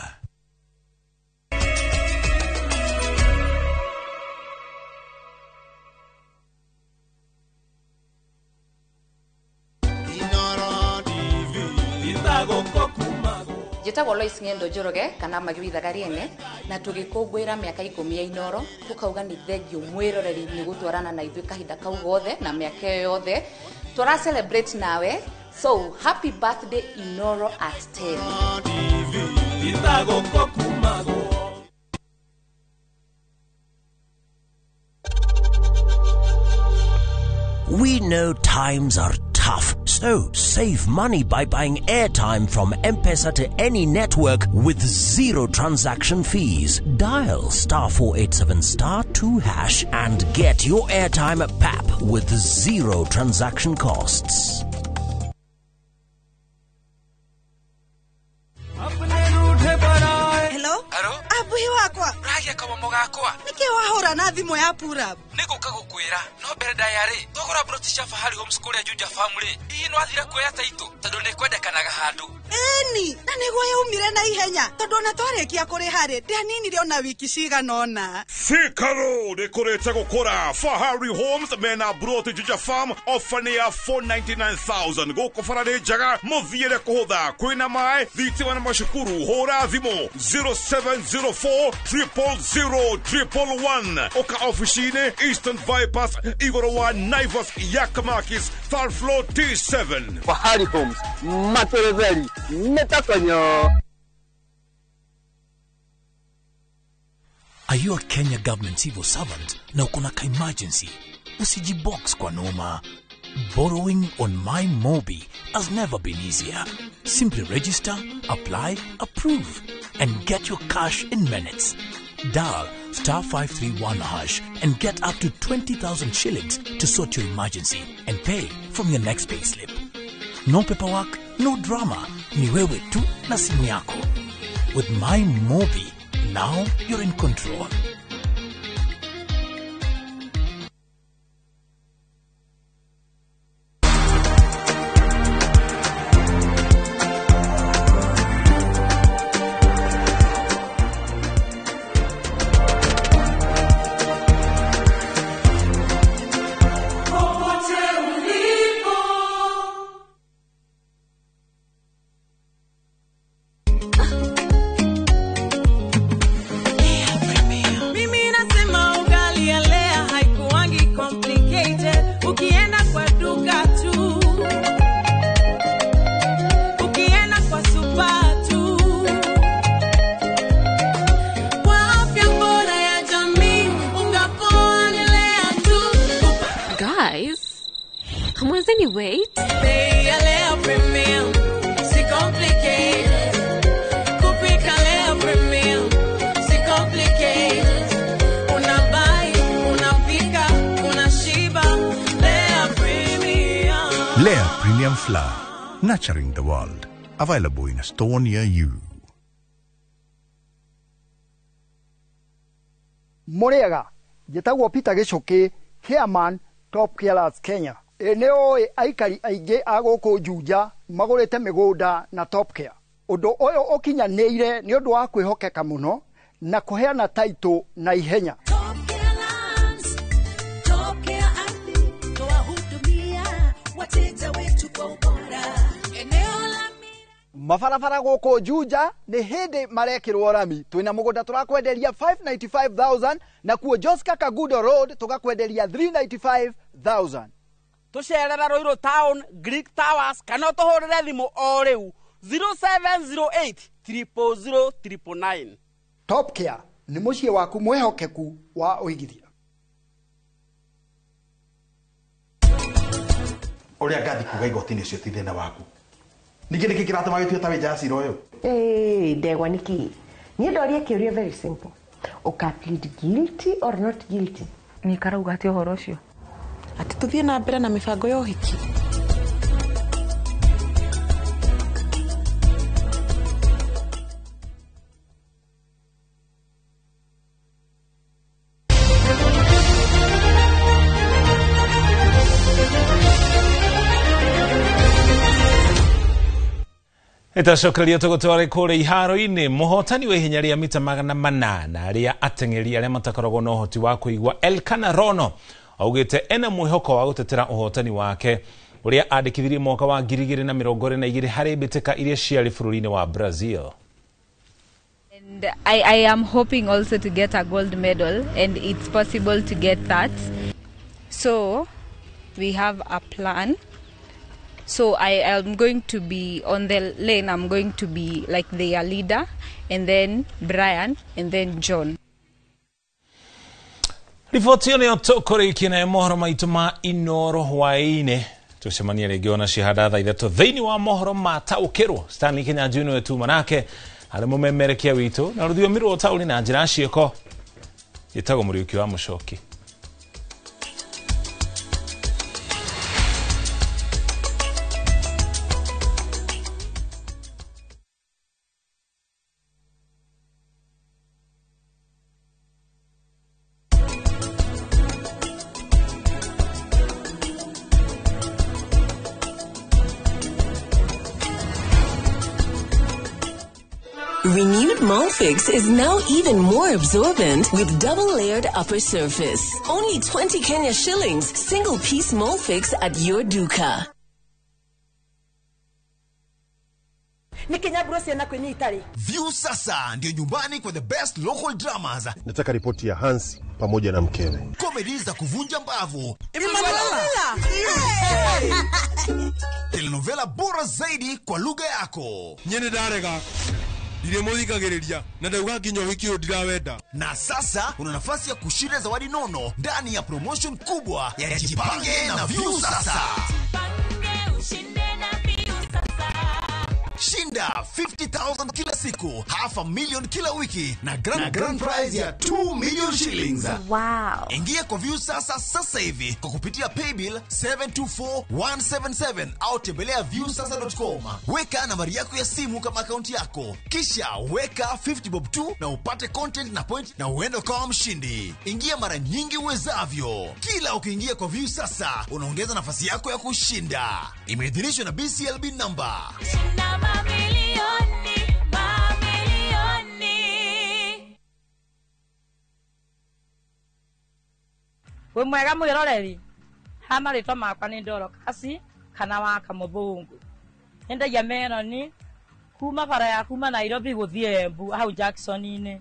Njĩtagwo Lois Ng'endo Njoroge kana Magi Thagariene na tũgĩkũngũĩra mĩaka 10 ya Inooro tukauga nĩ thengio mwĩroreri nĩ gũtwarana na ithuĩ kahinda kau gothe na mĩaka ĩyo yothe tũra celebrate nawe, so happy birthday Inooro at 10. We know times are tough, so save money by buying airtime from M-Pesa to any network with zero transaction fees. Dial *487*2# and get your airtime PAP with zero transaction costs. Hello? Abuhi wakwa. Ragia kabomo gakwa. Niki wahora na thimu ya pura. Niguka gukwira. No mbere ndayari. Thogora brotisha fahari homeschool ya Juja family. Ii no athira kuoya taito. Tondu ni kwendekanaga handu. Eni, na niguo yaumire na ihenya. Tondu na twarikia kuri hari. Ndianini riona wiki cigana ona. Sikaro ni kurete gukora. Fahari Homes mena broti Juja farm offer ya 499,000. Goko farade jaga muthiire kuhutha. Kwina mai thitima na mashukuru. Hora thimo 0704 000 Oka officine Eastern Bypass Igoro wa Naivas Yakamakis third floor T7. Fahari Homes Matereveri Netakonyo. Are you a Kenya government civil servant na uko na emergency? Usijibox kwa noma. Borrowing on MyMobi has never been easier. Simply register, apply, approve, and get your cash in minutes. Dial *531# and get up to 20,000 shillings to sort your emergency and pay from your next payslip. No paperwork, no drama. Ni wewe tu na simu yako. With MyMobi, now you're in control. Lea Premium Flour, nurturing the world. Available in a store near you. Moriaga, Jetagwa Peter Geshoke, Chairman, Top Killers Kenya. eneo aikari aingĩ agũkũ Juja magũrĩte mĩgũnda na Top Care. Ũndũ ũyũ ũkinyanĩire nĩ ũndũ wa kwĩhokeka mũno na kũheana taitũ na ihenya. Mabarabara gũkũ Juja nĩ hĩndĩ marekĩrwo rami. Twĩna mũgũnda tũrakwenderia 595,000 na kuo Joska Kagudo Road tũgakwenderia 395,000. Tũcerera Ruiru Town, Greek Towers, kana tũhũrĩre thimũ o rĩu 0708 000 999. Top Care nĩ mũciĩ waku mwehokeku wa ũigithia. Ũrĩa ngathi kuga igoti-inĩ ũcio ti thĩna waku. Ningĩ nĩkĩ kĩratũma gĩtue ta wĩnja cira ũyũ? Ndegwa nĩkĩ? Niĩ ndoria kĩũria very simple. Ũka plead guilty or not guilty? Nĩ karauga atĩ ũhoro ũcio. Atĩ tũthiĩ na mbere na mĩbango ya ũhiki. Itacokereria tũgũtware kũrĩa iharo-inĩ. Mũhotani wa ihenya rĩa mita 800 arĩa ateng'eri arĩa matakoragwo na ũhoti wa kũigua Elkana Rono augĩte ena mwĩhoko wa gũtetera ũhotani wake ũrĩa andĩkithirie mwaka wa 2022 harĩ mbĩtĩka iria ciarĩ bũrũri-inĩ wa Brazil. And I am hoping also to get a gold medal, and it's possible to get that. So we have a plan. So I am going to be on the lane. I'm going to be like their leader, and then Brian, and then John. Riboti ĩyo tũkũrĩkia na mohoro maitũ ma Inoro hwaĩ-inĩ. Tucemanie rĩngĩ ona cihada thaa 3 thĩinĩ wa mohoro mataũkĩrwo. Stanley Kenya Junior wetu manake harĩ mũmemerekia witũ na rũthiomi rwa taũni na njĩra ciĩko. Gĩtagwo Mũriũki wa Mũcoki. Renewed Molfix is now even more absorbent with double-layered upper surface. Only 20 Kenya shillings, single-piece Molfix at your duka. View sasa ndio nyumbani kwa the best local dramas. Nataka ripoti ya Hansi pamoja na mkewe. Comedy za kuvunja mbavu. Telenovela bora zaidi kwa lugha yako. Nyene darega. Ndire muthikagiriria na ndauga nginya wiki ndirawenda. Na sasa una nafasi ya kushinda zawadi nono ndani ya promotion kubwa ya Jipange na View sasa. Shinda 50,000 kila siku, $500,000 kila wiki na grand prize ya 2 million shillings. Wow. Ingia kwa View sasa hivi kwa kupitia paybill 724177 au tembelea viewsasa.com. Weka nambari yako ya simu kama akaunti yako. Kisha weka 50 bob tu na upate content na point na uende kwa mshindi. Ingia mara nyingi uwezavyo. Kila ukiingia kwa View sasa unaongeza nafasi yako ya kushinda. Imeidhinishwa na BCLB number. We mwega mwiroreri hama ritwa makwa ni Ndoro Kasi kana wa Kamũthũngũ. Nendagia meroni kuma bara ya kuma Nairobi guthie Embu hau Jackson-inĩ.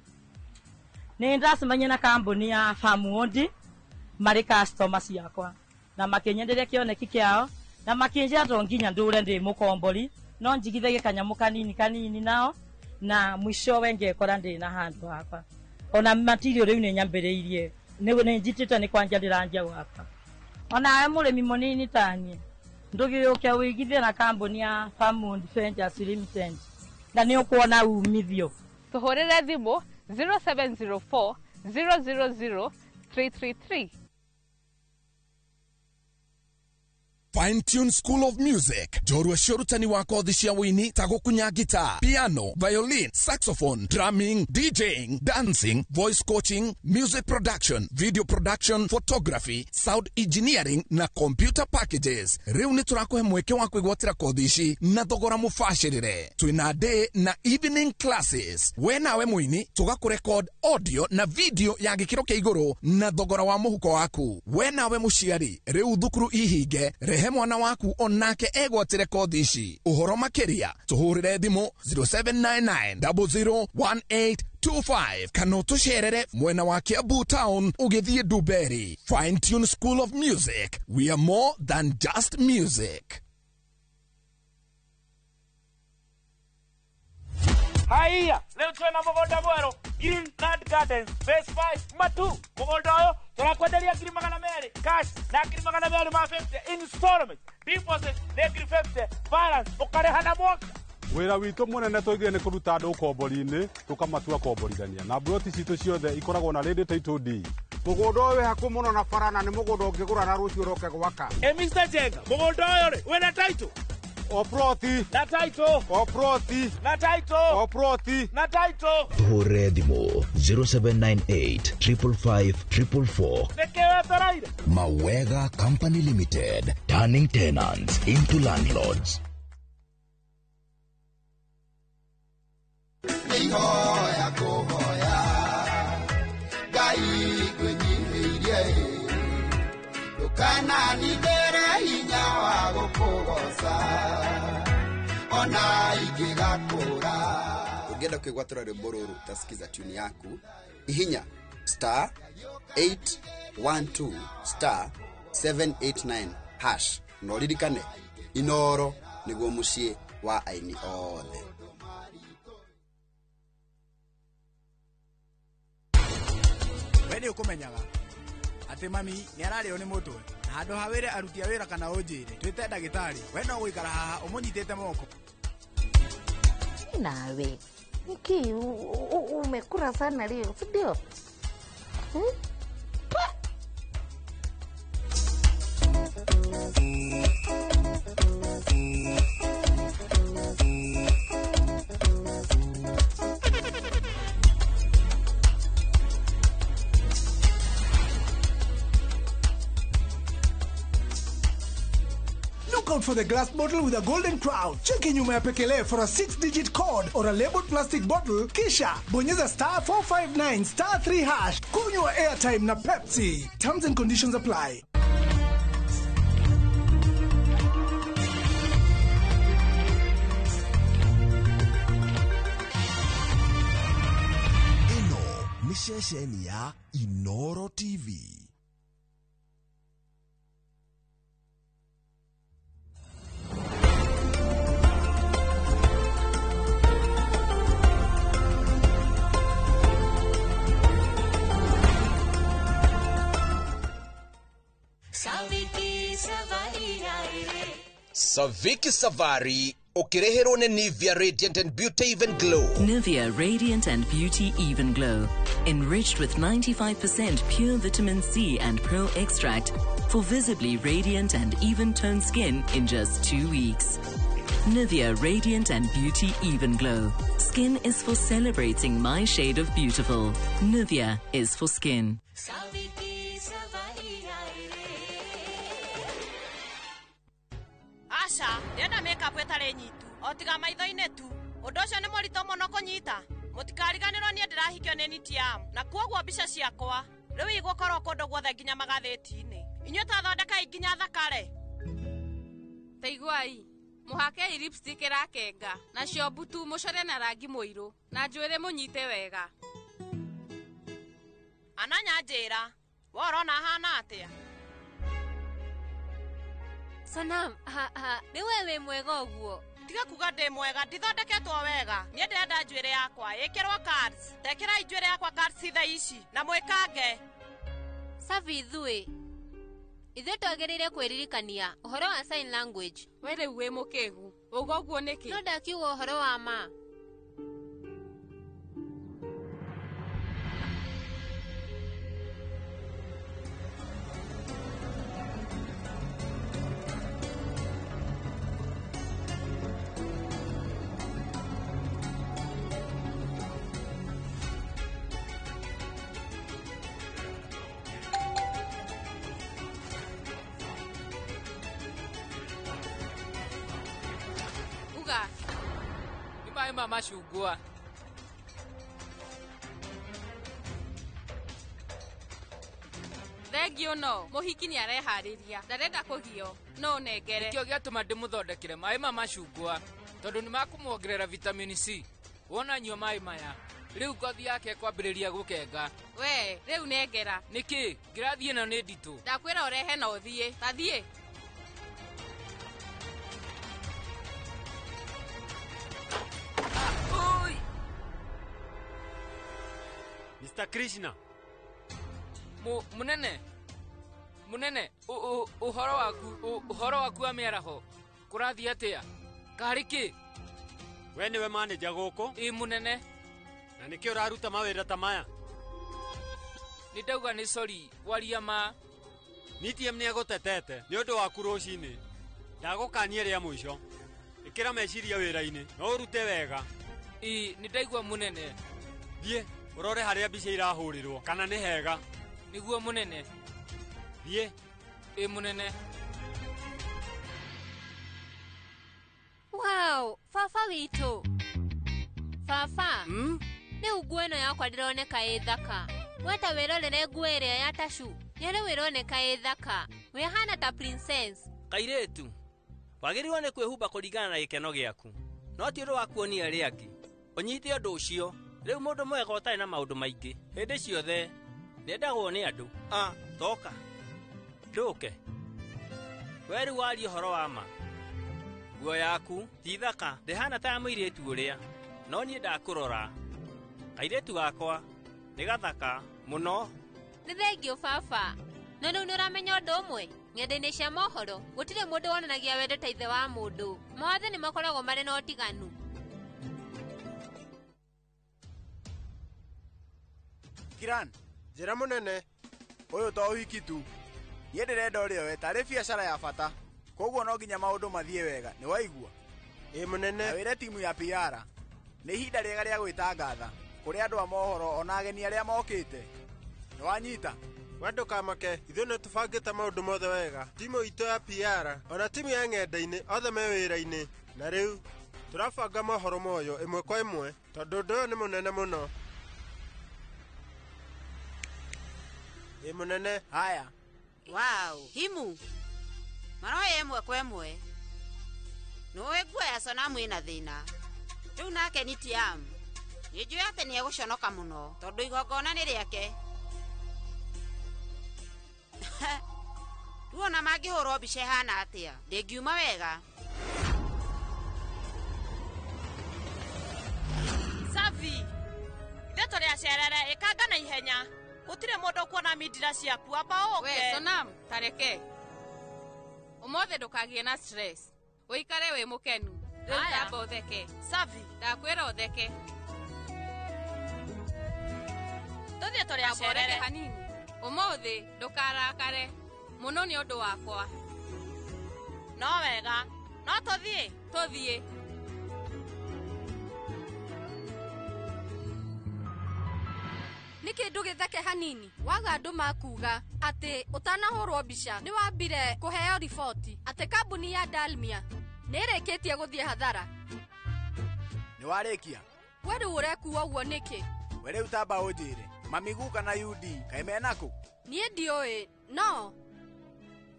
Nĩ ndacemania na kambuni ya Farmwood marĩ customer ciakwa na makĩnyenderia kĩoneki kĩao na makĩnjĩra to nginya ndũre ndĩ mũkombori no njigithagie kanyamũ kanini nao na mwisho wengekora ndĩ na handũ hakwa. Ona material rĩu nĩ nyambĩrĩirie nĩ njitĩte nĩ kwanja ndĩranjia gwaka. Ona mũrĩmi mũnini tani ndũgĩũkia wĩigithie na kambuni ya Farmwood Ventures Limited na nĩ ũkuona umithio. Tũhũrĩre thimũ 0704 000 333. Fine Tune School of Music. Jorua shorutani wa kothi cia wini ta gukunya guitar, piano, violin, saxophone, drumming, DJing, dancing, voice coaching, music production, video production, photography, sound engineering na computer packages. Riu ni turakuhe mweke wa kwigwatira kothi ici na thogora mufashirire. Twina day na evening classes. We nawe mwini tugakurecord audio na video ya gikiro kia iguru na thogora wa muhuko waku. We nawe muciari riu thukuru ihinge rehe mwana waku onake egwatire kothi ici. Uhoro makiria tuhurire thimu 0799001825 kana tucerere mwena wa Kiambu Town ugithie Duberi. Fine Tune School of Music. We are more than just music. Haya, leo tuna mugunda mweru Green Nut Gardens Phase 5 Matu. Mugunda uyo turakwenderia ngiri magana meri cash na ngiri magana meri ma 50 installment. Deposit na ngiri 50 balance ukareha na mwaka. Wira witu munene twigire ni kuruta andu ukombori-ini tukamatua komborithania na broti citu ciothe ikoragwo na ready title deed. Mugunda uyu haku muno na barana ni mugunda ungigura na rucio roke gwaka. Mr. Jenga, mugunda uyu ri wina title Oproti na title Oproti na title Oproti na title Hore Dimo 0798 555 444. Nekewe taraire Mawega Company Limited, turning tenants into landlords. Nihoya kuhoya Gai kwenyihirie Dukana nidere hinya wa gukugoca Ona igigakura. Ugenda kwigwatura rwimbo ruru tasikiza tune yaku ihinya star 812 star 789 hash no ririkane Inoro niguo mucie wa aini othe. Wene ukumenyaga ati mami ni arario ni mutwe na handu hawire aruti awira kana unjire twite ndagitari we no guikara haha umunyitite moko nawe niki umekura sana leo si ndio? Look out for the glass bottle with a golden crown. Cheki nyuma ya pekele for a 6-digit code or a labeled plastic bottle. Kisha bonyeza star 459 star 3 hash. Kunywa airtime na Pepsi. Terms and conditions apply. Ino ni shesheni ya Inoro TV. Saviki Savari, Okireherone Nivea Radiant and Beauty Even Glow. Nivea Radiant and Beauty Even Glow. Enriched with 95% pure vitamin C and pearl extract for visibly radiant and even toned skin in just 2 weeks. Nivea Radiant and Beauty Even Glow. Skin is for celebrating my shade of beautiful. Nivea is for skin. Asha, ndenda makeup etare nyitu. Otiga maitho-ine tu. Undu ucio ni murito muno kunyita. Mutikariganirwo nie ndirahikio ni NTM. Na kuoguo mbica ciakwa. Riu igũkorwo kundu guothe nginya magathĩti-inĩ. Inyuĩ tathondeka nginya thakare. Taiguai. Muhake lipstick rakenga. Nacio mbutu mucore na rangi muiru. Na njuĩrĩ munyite wega. Ananya njĩra. Worona hana atia. Sonam, ni wewe mwega uguo. Tiga kuga ndi mwega, ndithondeketwo wega. Nie ndenda njuĩrĩ yakwa ĩkĩrwo cards. Tekĩrai njuĩrĩ yakwa cards tha ici na mwĩkange. Savi thui. Ithe twagĩrĩire kwĩririkania ũhoro wa sign language. We rĩu wĩ mũkĩgu. Uga ũguo nĩkĩ? No ndakiuga ũhoro wa ma. mai ma macungwa. Thengio no, muhiki ni arehariria. Ndarenda kugio. No negere. Kio giatuma ndimuthondekire mai ma macungwa. Tondu ni makumuongerera vitamin C. Wona nyua mai maya. Riu ngothi yake kwambiriria gukenga. We, riu negera. Niki, ngirathie na ni nditu. Ndakwira urehe na uthie. Tathie. Mr. Krishna. Munene, uhoro waku amiaraho. Kurathi atia? Kariki. We niwe manager guku? Ii munene. Na niki uraruta mawira ta maya? Nidauga ni sorry, waria ma. Nitiem ni agutetete, ni undu waku rucini. Ndagukanie ria mwisho. Ikira meciria wira-ini, no urute wega. Ii, nidaigua munene. Thie, urore haria mbica irahurirwo, kana ni hega. Niguo munene. Thie. Ii munene. Wow, Fafa witu. Fafa. Ni nguo ino yakwa ndironeka ĩ thaka. Weta wirorere nguo ĩrĩa ya Tashu. Nyere wironeka ĩ thaka. Wihana ta princess. Kairetu. Wagĩrĩirwo nĩ kwĩhumba kũringana na gĩkeno gĩaku. No ti ũndũ wa kuonia arĩa angĩ. Ũnyite ũndũ ũcio. Rĩu mũndũ mwega ũtarĩ na maũndũ maingĩ. Hĩndĩ ciothe ndendagwo nĩ andũ. Toka. Ndũke. We rĩu waria ũhoro wa ma. Nguo yaku ti thaka. Ndĩhana ta ya mũirĩtu ũrĩa. No niĩ ndakũrora. Kairetu gakwa nĩ gathaka mũno. Nĩ thengio Fafa. No rĩu nĩũramenya ũndũ ũmwe. Ng'enda-inĩ cia mohoro gũtirĩ mũndũ wonanagia wendo ta ithe wa mũndũ. Mawathe nĩ makoragwo marĩ na ũtiganu. Kiran, njĩra mũnene. Ũyũ to ũhiki tu. Niĩ ndĩrenda ũrĩa we tarĩ biacara ya bata. Koguo no nginya maũndũ mathiĩ wega. Nĩ waigua? Ĩ mũnene. Na wĩre timu ya PR. Nĩ ihinda rĩega rĩa gwĩtangatha kũrĩ andũ a mohoro ona ageni arĩa mokĩte. Nĩ wanyita? We ndũkamake, ithuĩ nĩ tũbangĩte maũndũ mothe wega. Timu itũ ya PR ona timu ya ng'enda-inĩ othe me wĩra-inĩ. Na rĩu tũrabanga mohoro moyo ĩmwe kwa ĩmwe tondũ ũndũ ũyũ nĩ mũnene mũno. Ĩ mũnene. Haya. Wow, Himu. Maroya ĩmwe kwa ĩmwe. Nĩũĩ nguo ya Sonamu ĩna thĩna. Rĩu nake ni Tiamu. Nĩnjũĩ atĩ nĩegũconoka mũno tondũ igongona nĩ rĩake. Rĩu ona mangĩhũrwo mbica ĩhana atĩa, ndĩngiuma wega. Safi. Ndeto rĩa cerere ĩkanga na ihenya. Gũtirĩ mũndũ kuona mindira ciaku amba oke. We Sonam, tareke. Ũmũthĩ ndũkagĩe na stress. Ũikare wĩ mũkenu. Rĩu tamba ũtheke. Safi. Ndakwĩra ũtheke. Tũthiĩ tũrĩa cerere hanini. Ũmũthĩ ndũkarakare. Mũno nĩ ũndũ wakwa. No wega. No tũthiĩ. Tũthiĩ. Nĩ kĩndũ gĩtheke hanini. Waga andũ makuga atĩ ũtanahũrwo mbica nĩ wambire kũheo riboti atĩ kambuni ya Dalmia nĩ ĩrĩkĩtie gũthiĩ hathara. Nĩ warĩkia? We rĩu ũrekuo ũguo nĩkĩ? We rĩu tamba ũnjĩre. Mamigu kana UD kaĩ menakũ? Niĩ ndiũĩ, no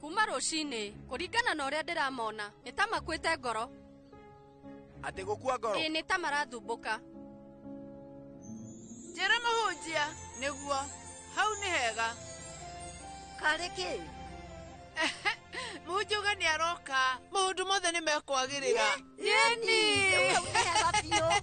kuma rũcinĩ kũringana na ũrĩa ndĩramona nĩ ta makuĩte ngoro. Atĩ gũkua ngoro? Ĩĩ nĩ ta marathumbũka. Njĩra mũhunjia nĩguo hau nĩ hega. Karĩkĩ? Mũhunjia nĩ aroka. Maũndũ mothe nĩ mekwagĩrĩra. Yeni! Hega biũ.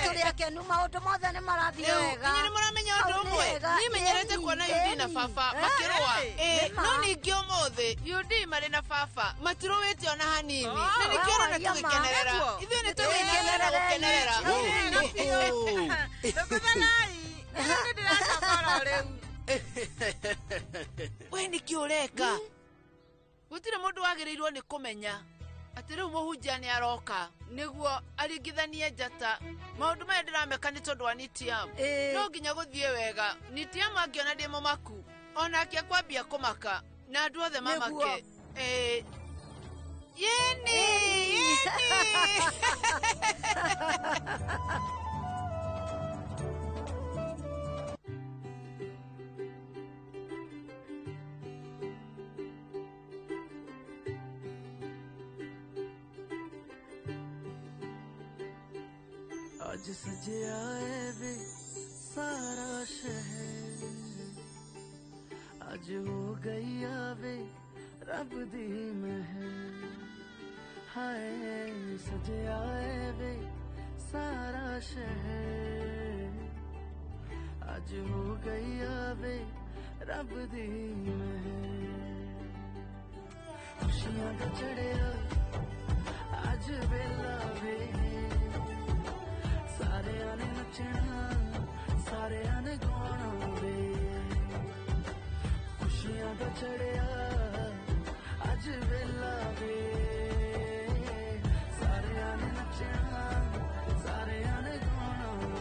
Tũrĩ akenu maũndũ mothe nĩ marathiĩ wega. Nĩ mũramenya ũndũ ũmwe. Niĩ menyerete kuona UD na baba makĩrũa. No ningĩ ũmũthĩ UD marĩ na baba matirũĩte ona hanini. Na nĩkĩo ũrona tũgĩkenerera. Ithuĩ nĩ tũgĩkenerera gũkenerera. Tũkũmenai. Nĩ ndĩracakora rĩu. We nĩkĩ ũreka? Gũtirĩ mũndũ wagĩrĩirwo nĩ kũmenya atĩ rĩu mũhunjia nĩ aroka nĩguo aringithanie njata. Maũndũ maya ndĩrameka nĩ tondũ wa Nitiamu. No nginya gũthiĩ wega. Nitiamu angĩona ndĩ mũmaku onake akwambia kũmaka na andũ othe mamake. Yeni. आज सजे आए वे सारा शहर आज हो गई आवे रब दी महर हाय सजे आए वे सारा शहर आज हो गई आवे रब दी महर खुशियां दा चढ़िया आज वेला वे सारे आने नचना सारे आने गाना वे खुशियां दा चढ़िया आज वेला वे सारे आने नचना सारे आने गाना वे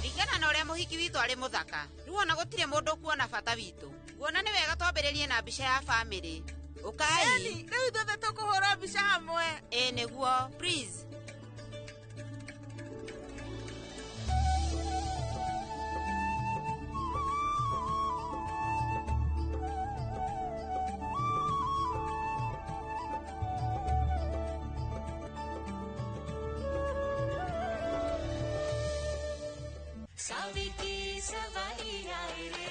ringana na uria muhiki witu ari muthaka riu ona gutire mundu kuona bata witu guona ni wega twambiririe na mbica ya family ukai riu ithuothe tukuhura mbica hamwe niguo please Saviti savai aaye re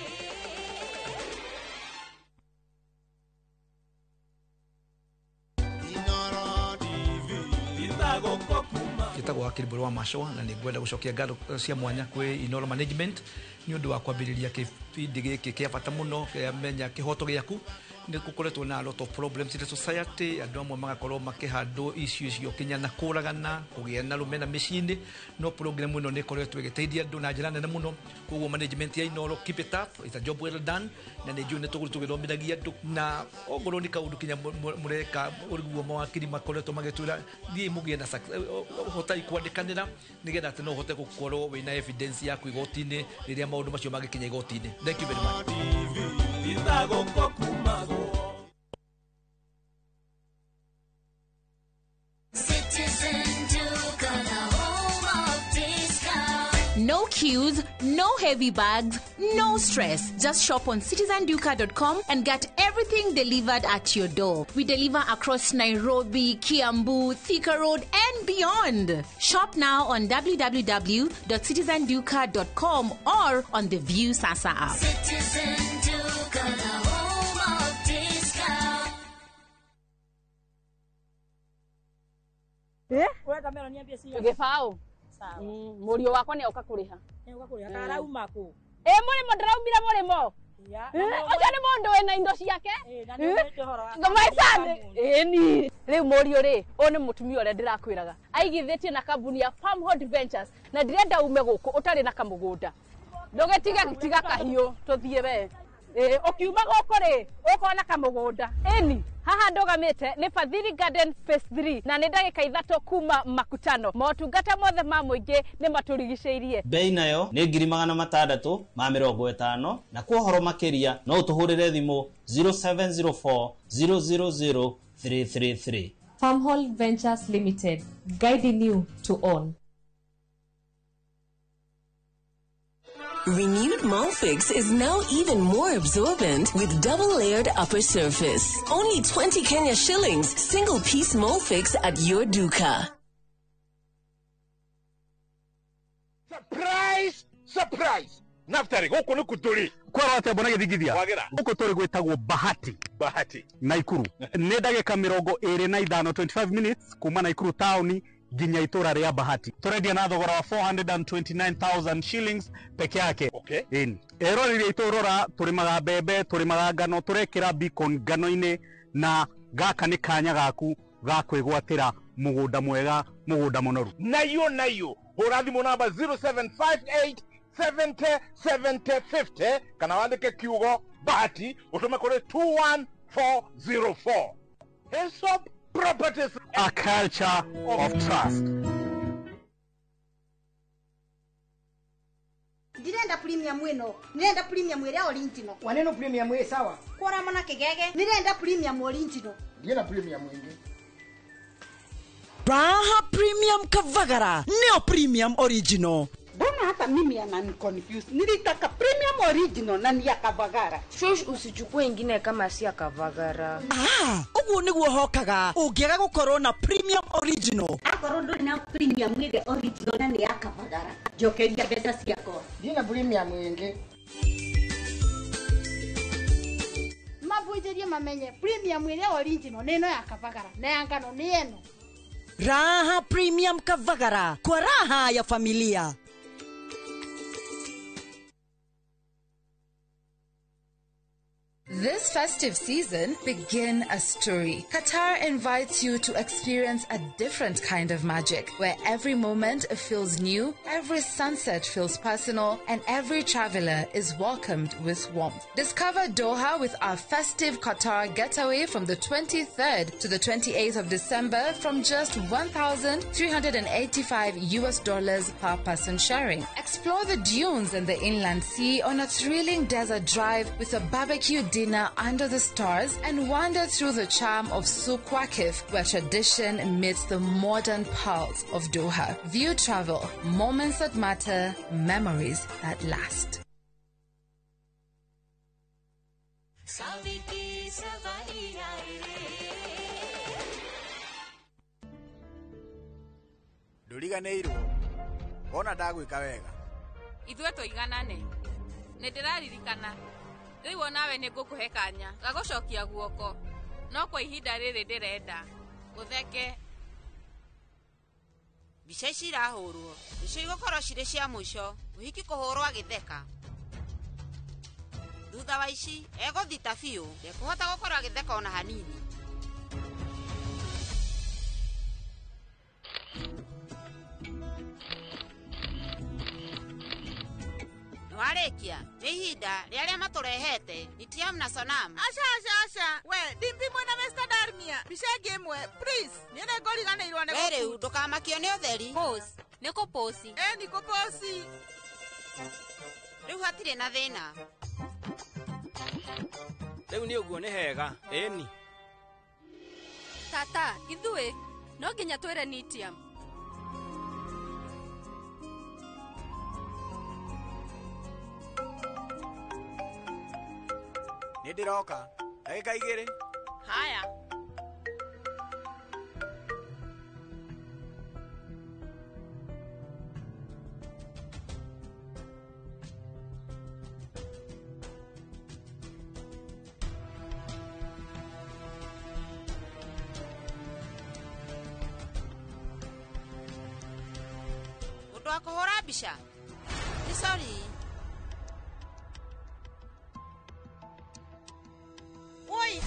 Gitagwo Akilibolo wa Mashoa na ningwenda gucokia ngatho cia mwanya kwi Inoro Management ni undu wa kwambiriria kibindi giki kia bata muno kia menya kihoto giaku ni kukoretwo na a lot of problems in the society andu amwe magakorwo makihandwo issues cio kinya na kuragana kugia na rumena micini no program ino ni koretwo igiteithia andu na njira nene muno koguo management ya Inoro keep it up, it's a job well done na ni njui ni tugithomithagia andu na ongorwo ni kaundu kinya mureka uriguo mawakiri makoretwo magitwira thii mugie na hotai kwandikanira nigetha ati no hote gukorwo wina evidence yaku igotini riria maundu macio magikinya igotini. Thank you very much. No queues, no heavy bags, no stress. Just shop on citizenduka.com and get everything delivered at your door. We deliver across Nairobi, Kiambu, Thika Road, and beyond. Shop now on www.citizenduka.com or on the View Sasa app. Citizen Duka, the home of discount. Weka mero niambie sio. Gifao. Sawa. Murio wako ni ukakuriha. Ni ukakuriha. Karauma ku. Muri modraumira murimo. Oja ni mundu wena indo ciake. Ngomaisane. Ni. Riu murio ri, oni mutumia ore ndirakwiraga. Aigithitie na kambuni ya Farmhold Ventures na ndirenda ume guku utari na kamugunda. Ndugetiga kahiu tuthie we. Ukiuma guku ri, ukona kamugunda. Eni. Haha ndogamite ni Fadhili Garden Phase 3 na ni ndagika 3 kuma makutano motungata mothe ma muingi ni maturigiceirie bei nayo ni 650 na kwa horo makiria no utuhurire thimu 0704 000 333. Farmhold Ventures Limited, guiding you to own. Renewed Molfix is now even more absorbent with double-layered upper surface. Only 20 Kenya shillings, single-piece Molfix at your duka. Surprise! Surprise! Naftari, huko ni kuturi. Kwa wate bona githigithia. Wagira. Huko turi gwetagwo Bahati. Bahati. Naikuru. Nĩ ndagĩka 25 25 minutes kuma Naikuru town ginya itura ria Bahati. Turendia na thogora wa 429,000 shillings peke yake. Okay. Ero riri iturora turimaga mbembe, turimaga ngano, turekira beacon ngano-ini na gaka ni kanya gaku ga kwigwatira mugunda mwega, mugunda munoru. Nayo. Hura thimu namba 0758 70 70 50 kana wandike kiugo Bahati utume kuri 21404. Hillsop Properties, a culture of trust. ndirenda premium ino nirenda premium ĩrĩa original waneno premium ĩ sawa kora mana kĩgege nirenda premium original ndiena premium ĩngĩ Raha Premium Kavagara neo Premium Original. Mbona hata mimi anani confused? Nilitaka Premium Original na ni ya Kavagara. Shosh usichukue ingine kama si ya Kavagara. Uguo niguo hokaga ungiaga gukorwo na Premium Original. Akorwo nduri na Premium ile original na ni ya Kavagara. Jokeria mbeca ciakwa. Ndiena Premium ĩngĩ. Mabunjĩrie mamenye Premium ile original neno ya Kavagara na ya ngano ni eno. Raha Premium Kavagara kwa raha ya familia. This festive season, begin a story. Qatar invites you to experience a different kind of magic, where every moment feels new, every sunset feels personal, and every traveler is welcomed with warmth. Discover Doha with our festive Qatar getaway from the 23rd to the 28th of December from just $1,385 per person sharing. Explore the dunes and the inland sea on a thrilling desert drive with a barbecue dinner under the stars and wander through the charm of Souq Waqif, where tradition meets the modern pearls of Doha. View travel, moments that matter, memories that last. Nduriganĩirwo ona ndagwĩka wega ithuĩ tũiganane nĩ ndĩraririkana rĩu onawe nĩ ngũkũhe kanya gagũcokia guoko no kwa ihinda rĩrĩ ndĩrenda ũtheke mbica ici irahũrwo icio igũkorwo cirĩ cia mũico ũhiki kũhũrwo agĩtheka thutha wa ici egũthita biũ ndekũhota gũkorwo agĩtheka ona hanini warĩkia nĩ ihinda rĩarĩa matũrehete Nitiam na Sonam. Asha we dimpi mwena Mr. Darmia mbica ĩngĩ ĩmwe please niĩ nĩ ngũriganĩirwo nĩ we rĩu ndũkamakio nĩ ũtheri nĩ kũposi nĩ kũposi rĩu hatirĩ na thĩna rĩu nĩ ũguo nĩ hega ĩni tata ithuĩ no nginya twĩre Nitiam nĩ ndĩroka ndagĩka 2 haya mũndũ wa kũhũra mbica nĩ sorry Oi!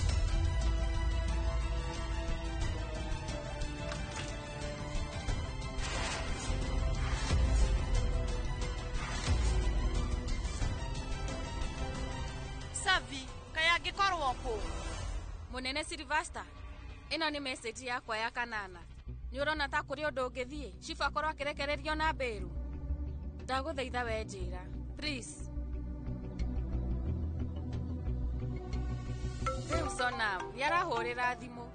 Savi, kaya ngĩkorwo kũ? Mũnene Sylvester, ĩno nĩ message yakwa ya kanana. Nĩ ũrona ta kũrĩ ũndũ ũngĩthiĩ? Chief akorwo akĩrekererio na mbĩru. Ndagũthaitha we njĩra. Please. Rĩu Sonam, nĩarahũrĩra thimũ.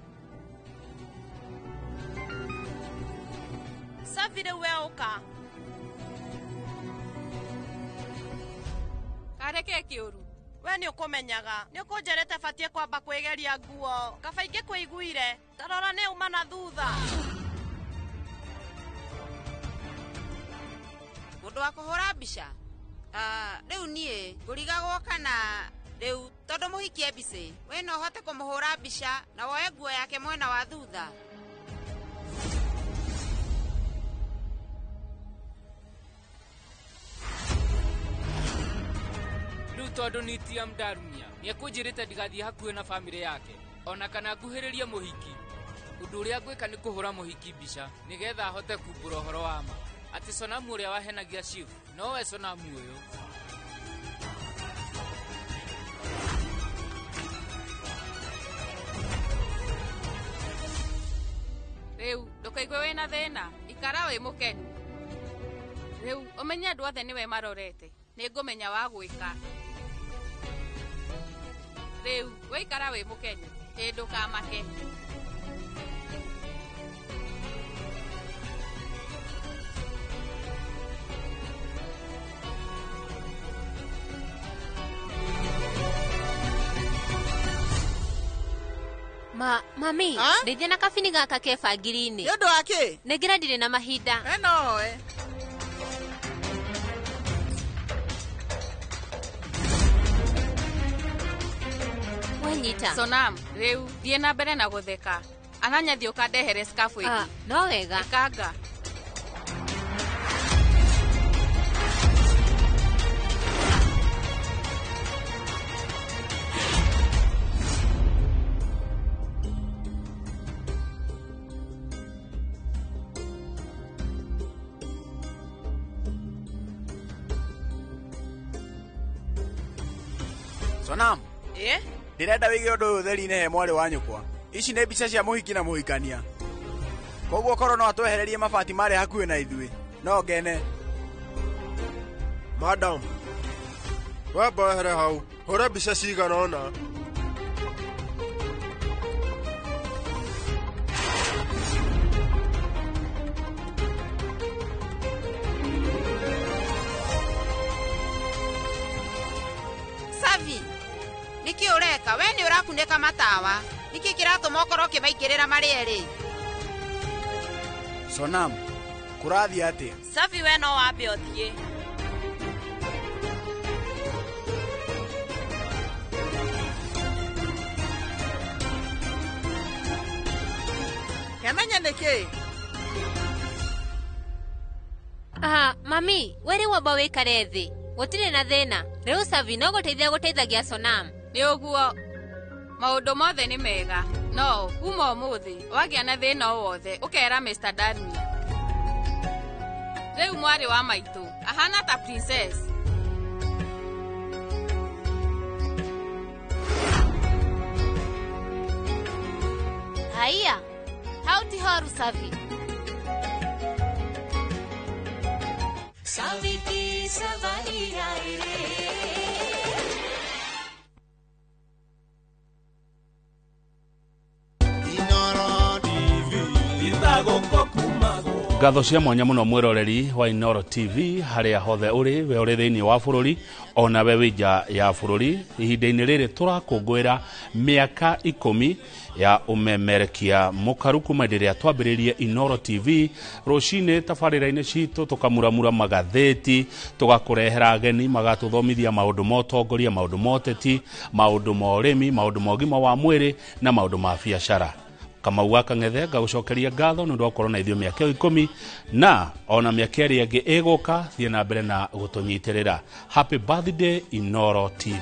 Savi rĩu we ũka. Kareke kĩũru. We nĩ ũkũmenyaga. Nĩ ũkũnjerete batiĩ kwamba kwĩgeria nguo. Kaba ingĩ kwĩiguire. Tarora nĩ uma na thutha. Mũndũ wa kũhũra mbica? Rĩu niĩ ngũrigagwo kana rĩu tondũ mũhikie mbica we no ũhote kũmũhũra mbica na woe nguo yake mwena wa thutha rĩu tondũ Nitiam Darmia nĩekũnjĩrĩte ndigathiĩ hakuhĩ na bamĩrĩ yake ona kana nguhĩrĩrie mũhiki ũndũ ũrĩa ngwĩka nĩ kũhũra mũhiki mbica nĩgetha ahote kumbũra ũhoro wa ma atĩ Sonamu ũrĩa wahenagia Chief nowe Sonamu ũyũ Rĩu ndũkaigue wĩna thĩna ikara wĩ mũkenu Rĩu ũmenye andũ othe nĩwe marorete nĩngũmenya wa gwĩka rĩu wĩikara wĩ mũkenyu ndũkamake. Mami, ndeithia na kabini gaka ke bangiri-inĩ. Nĩ ũndũ wa kĩ? Nĩngira ndirĩ na mahinda. Enoe. Wenyita. Sonam, rĩu thiĩ na mbere na gũtheka. Ananya thiĩ ũkandehere scarf ĩngĩ. No wega. Ikanga. Sonam. Ndirenda wige undu uyu theri-inĩ he mwari wa nyũkwa. Ici nĩ mbica cia mũhiki na mũhikania. Koguo korwo no atwehererie mabati marĩ hakuhĩ na ithuĩ. No ngene. Madam. Wamba wehere hau. Hũra mbica cigana ũna. Niki ureka we ni urakuneka matawa niki kiratuma ukorwo kimaikirira marierĩ. Sonam, kurathi atia? Safi we no wambe ũthiĩ. Kemenya nĩkĩ? Mami, weri wamba wĩkare thĩ. Gũtirĩ na thĩna. Rĩu Safi no gũteithagia Sonam. Nĩ ũguo maũndũ mothe nĩ mega. No, kuma ũmũthĩ wagĩa na thĩna o wothe ũkera Mr. Darmia. Rĩu mwarĩ wa maitũ ahana ta princess. Haya, hauti horu Safi. Safi ki safari aire. Ngatho cia mwanya muno mwiroreri wa Inoro TV haria hothe uri we uri thiini wa bururi ona we wija ya bururi ihinda-inĩ rĩrĩ turakũngũĩra mĩaka 10 ya umemerekia mukaru kuma rĩrĩa twambĩrĩrie Inoro TV rũcinĩ tabarĩra-inĩ citũ tukamuramura magatheti tugakũrehera ageni magatuthomithia maũndũ ma ũtongoria maũndũ ma ũteti maũndũ ma ũrĩmi maũndũ ma ũgima wa mwĩrĩ na maũndũ ma biacara. Kamau wa Kang'ethe ngagucokeria ngatho nĩ ũndũ wa gũkorwo na ithuĩ mĩaka 10 na ona mĩaka ĩrĩa ĩngĩ ĩgũka thiĩ na mbere na gũtũnyitĩrĩra. Happy birthday Inoro TV.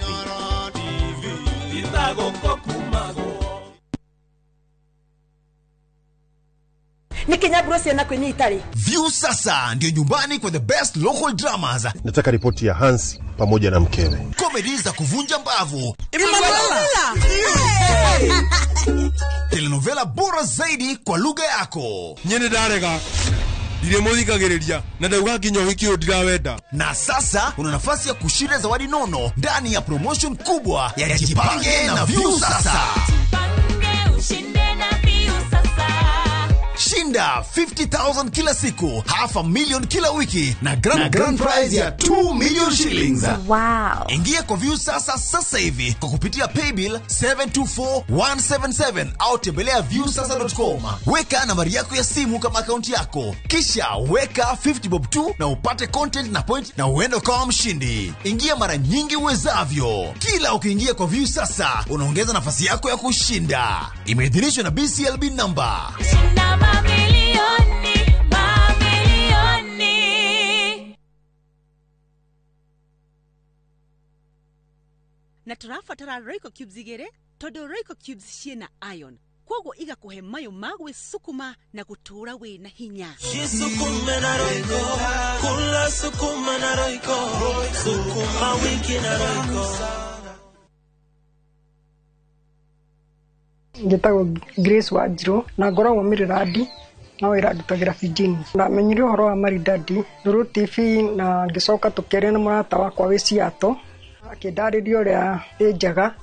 Nikinyabrosi na kwenye itali. View sasa ndio nyumbani kwa the best local dramas. Nataka ripoti ya Hansi pamoja na mkewe. Comedy za kuvunja mbavu. Telenovela bora zaidi kwa lugha yako. Nyene darega. Ndiremuthikagiriria na ndauga nginya uhiki ndirawenda. Na sasa una nafasi ya kushinda zawadi nono ndani ya promotion kubwa ya Jipange na View sasa. Shinda 50,000 kila siku, $500,000 kila wiki na grand prize ya 2 million shillings. Wow. Ingia kwa View sasa hivi kwa kupitia paybill 724177 au tembelea viewsasa.com. Weka nambari yako ya simu kama akaunti yako. Kisha weka 50 bob tu na upate content na point na uende kama mshindi. Ingia mara nyingi uwezavyo. Kila ukiingia kwa View sasa unaongeza nafasi yako ya kushinda. Imeidhinishwa na BCLB number. Na turafatara Royco Cubes igere todo Royco Cubes ciena iron kwogo igakuhe mayo magwe sukuma na gutura we na hinya Sukuma na Royco kula sukuma na Royco sukuma wiki na Royco. Njĩtagwo Grace Wanjiru na ngoragwo Mirandi no irandutagira Virginia. Ndamenyire uhoro wa Maridadi through TV na ngicoka tukiaria na murata wakwa wi Seattle akindariria uria injaga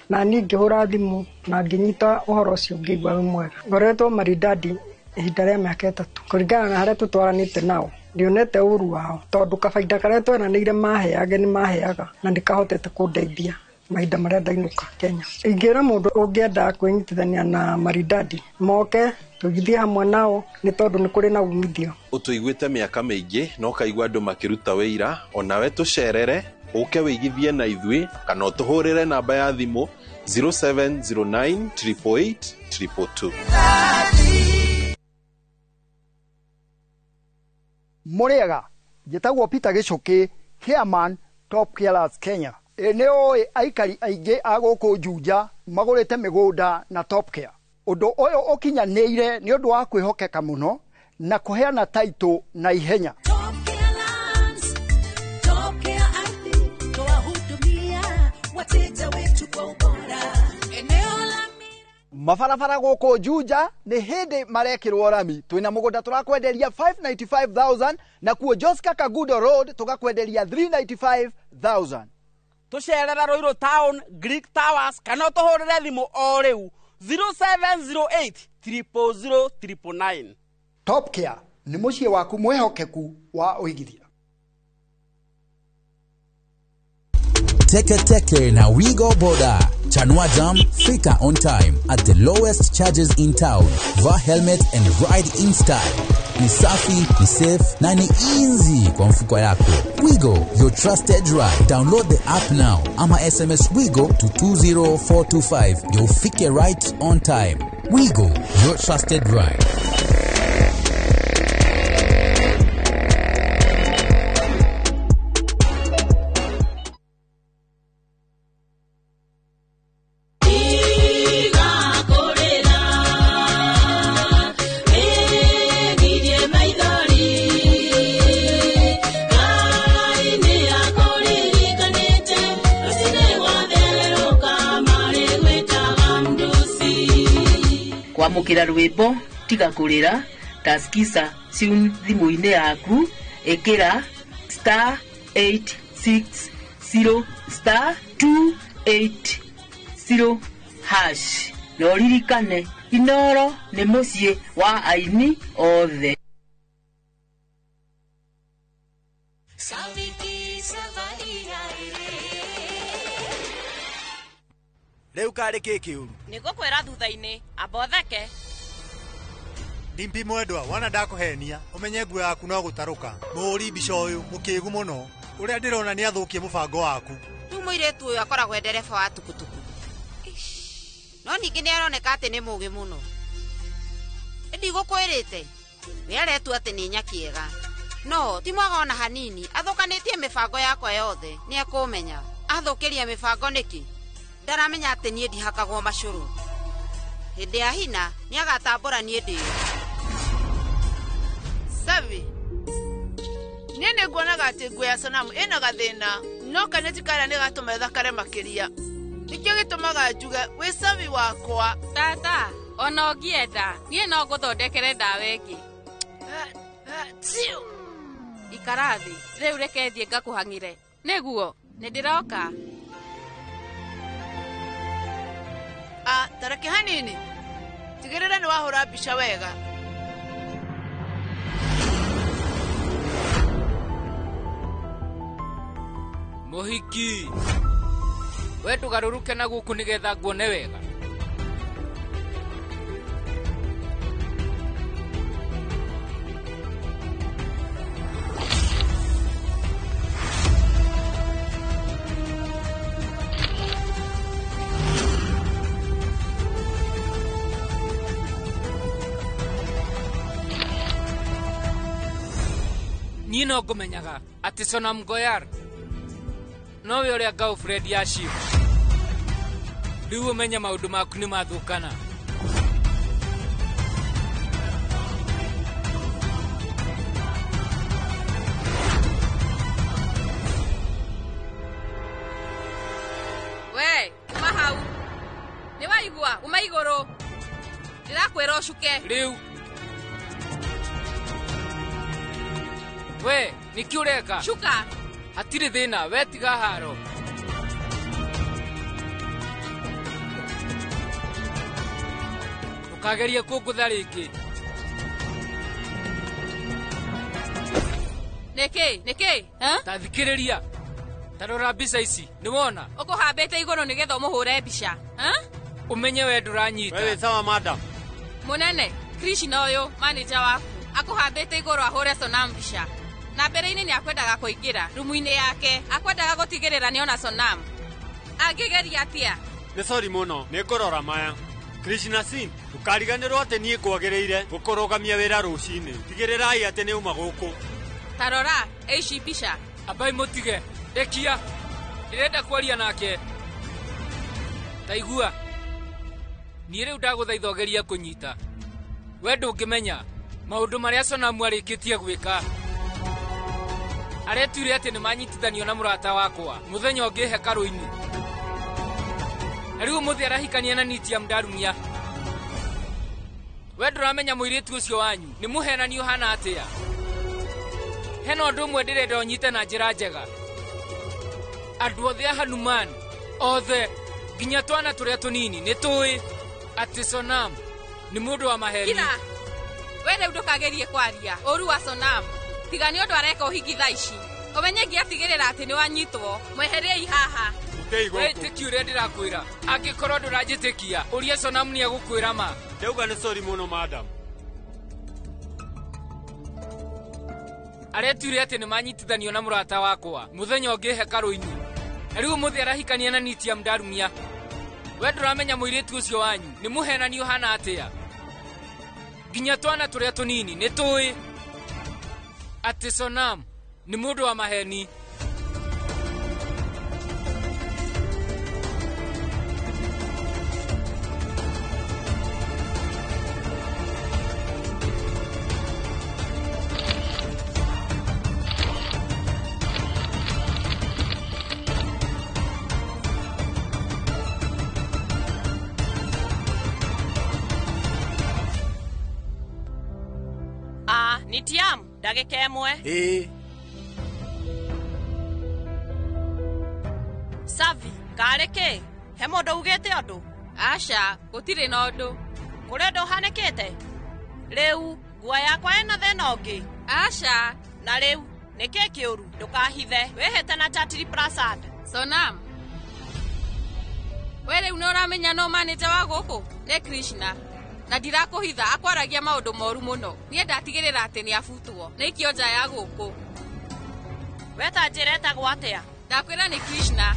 na ni ngihura thimu na nginyita uhoro ucio ngigwa wi mwega. Ngoretwo Maridadi ihinda ria miaka 3 kuringana na haria tutwaranite nao. Ndionete uru wao tondu kabaida karia tweranire maheage ni maheaga na ndikahotete kundeithia mahinda maria ndainuka Kenya. Ingira mundu ungienda kwinyitithania na Maridadi moke tugithie hamwe nao ni tondu ni kuri na umithio. Utuiguite miaka mingi no kaigwa andu makiruta wira onawe tucerere uke wigithie na ithui kana utuhurire namba ya thimu 0709 888 222. Muriega njitagwo Peter Gichuki, Chairman Top Carers Kenya. Eneo aikari aingi aguku Juja magurite migunda na Top Care. Undu uyu ukinyaneire ni undu wa kwihokeka muno na kuheana title na ihenya. Mafarafara guku Juja ni hindi marekirwo rami. Twina mugunda turakwenderia 595,000 na kuo Joska Kagudo Road tugakwenderia 395,000. Tucerera Roiro Town, Greek Towers, kana tuhurire thimu o riu 0708 000 999. Top Care ni mucie waku mwehokeku wa uigithia. Teke na Wigo Boda. Chanua Jam, fika on time at the lowest charges in town. Vaa helmet and ride in style. Ni safi, ni safe, na ni easy kwa mfuko yako. Wigo, your trusted ride. Download the app now. Ama SMS Wigo to 20425. You'll fike right on time. Wigo, your trusted ride. Kwamukira rwimbo tiga kurira taskisa siun thimu-ini yaku ikira *860 *280 hash no ririkane Inoro ni mucie wa aini othe. Riu kari kikiuru nigukwira thutha-ini abotheke Dimpi mwendwa wana ndakuhenia umenye nguo yaku no gutaruka muri mbica uyu mukigu muno uria ndirona ni athukie mubango waku tu muiretu uyu akoragwo ndereba wa tukutuku no ningi ni aroneka ati ni mugi muno ndigũkwĩrĩte we aretua ati ni nyakiega no ti mwaga ona hanini athukanitie mibango yakwa yothe ni akumenya athukiria mibango niki ndaramenya ati nie ndihakagwo macuru hindi ya hina ni agatambura nie ndi Savi nene nguonaga ati nguo ya sanamu ina gathina no kana tikara ni gatuma thakare makiria nikio gitumaga njuge we Savi wakwa tata ona ongienda nie no nguthondekere ndawa ingi ikarathi riu reke thie ngakuhangire niguo nindiroka tareke hanini tigirira ni wahura mbica wega Muhiki we tugaruruke na guku nigetha nguone wega Nino ngumenyaga ati Sonam Goyar nowe uria girlfriend ya Shiv riu umenya maundu maku ni mathukana we kuma hau ni waigua uma iguru ndirakwira ucuke riu We, niki ureka? Shuka. Hatire thina, we tiga haro. Tukageria kungutha ringi. Niki? Ta thikiriria. Tarora mbica ici, ni wona? Ukuhambite iguru nigetha umuhure mbica. Umenye we nduranyita. Wewe sawa madam. Munene, Krishna uyu manager waku akuhambite iguru ahure Sonam mbica. Na mbere-ini ni akwendaga kuingira rumu-ini yake, akwendaga gutigirira ni ona Sonam. Angigeria atia? Ni sorry muno, ni ngorora maya. Krishna Singh, tukariganirwo ati nie kwagereire gukorogamia wira rucini. Tigirirai ati ni uma guku. Tarora, eici mbica. Abai mutige, rekia. Ndirenda kwaria nake. Taigua. Ni riu ndaguthaitha geria kunyita. We ndungimenya maundu maria Sonam arikitie gwika. Aretwire ati ni manyitithanio na murata wakwa muthenya ungi hekaru-ini. Riu muthi arahikania na Nitiam Ndarumia. We nduramenya muiritu ucio wanyu ni muhenani uhana atia. Hena undu umwe ndirenda unyite na njira njega. Andu othe a Hanuman othe nginya twana turia tunini ni tui ati Sonam ni mundu wa maheni. Kina we riu ndukagerie kwaria uru wa Sonam. Tigani undu areka uhigitha ici. Umenye ngiatigirira ati ni wanyitwo. Mweherie haha. We tiki uria ndirakwira. Angikorwo nduranjitikia uria Sonam ni egukwira ma. Ndauga ni sorry muno madam. Aretwire ati ni manyitithanio na murata wakwa muthenya ungi hekaru-ini. Riu muthi arahikania na Nitiam Ndarumia. We nduramenya muiritu ucio wanyu ni muhenani uhana atia. Nginya twana turia tunini ni tui ati Sonam ni mundu wa maheni. Nitiam, ndagika imwe. Savi, kareke. He mundu ugite undu? Aca, gutire na undu. Kuri undu uhanikite? Riu, nguo yakwa ena thina ungi? Aca. Na riu, niki kiuru? Ndukahithe, wihete na Chatri Prasad. Sonam. We riu ni uramenya no manager wa guku? Ni Krishna. Na ndirakuhitha akwaragia maundu moru muno. Nie ndatigirira ati ni afutwo. Ni ikio nja ya guku. Weta njireta gwatia? Ndakwira ni Krishna.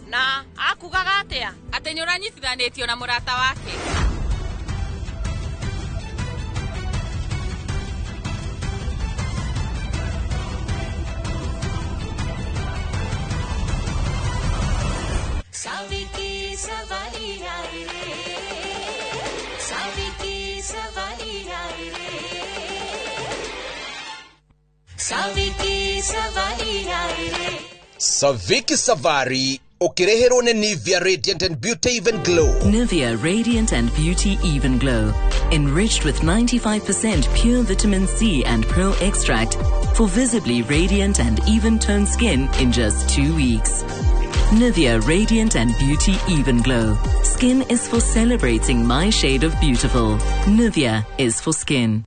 Na akugaga atia? Ati ni uranyitithanitio na murata wake. Savi ki savari aaye re, Savi ki savari aaye re, Savi ki savari aaye re. Saviki Savari, ukireherwo ni Nivea Radiant and Beauty Even Glow. Nivea Radiant and Beauty Even Glow, enriched with 95% pure vitamin C and pearl extract for visibly radiant and even-toned skin in just 2 weeks. Nivea Radiant and Beauty Even Glow. Skin is for celebrating my shade of beautiful. Nivea is for skin.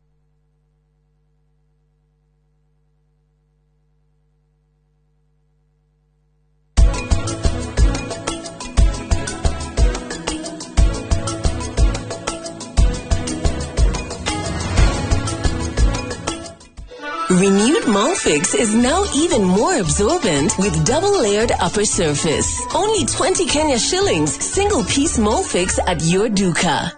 Renewed Molfix is now even more absorbent with double-layered upper surface. Only 20 Kenya shillings, single-piece Molfix at your duka.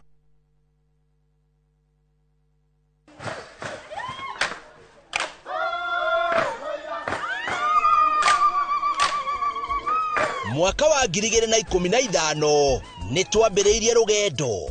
Mwaka wa 2015 nitwambiriirie rugendo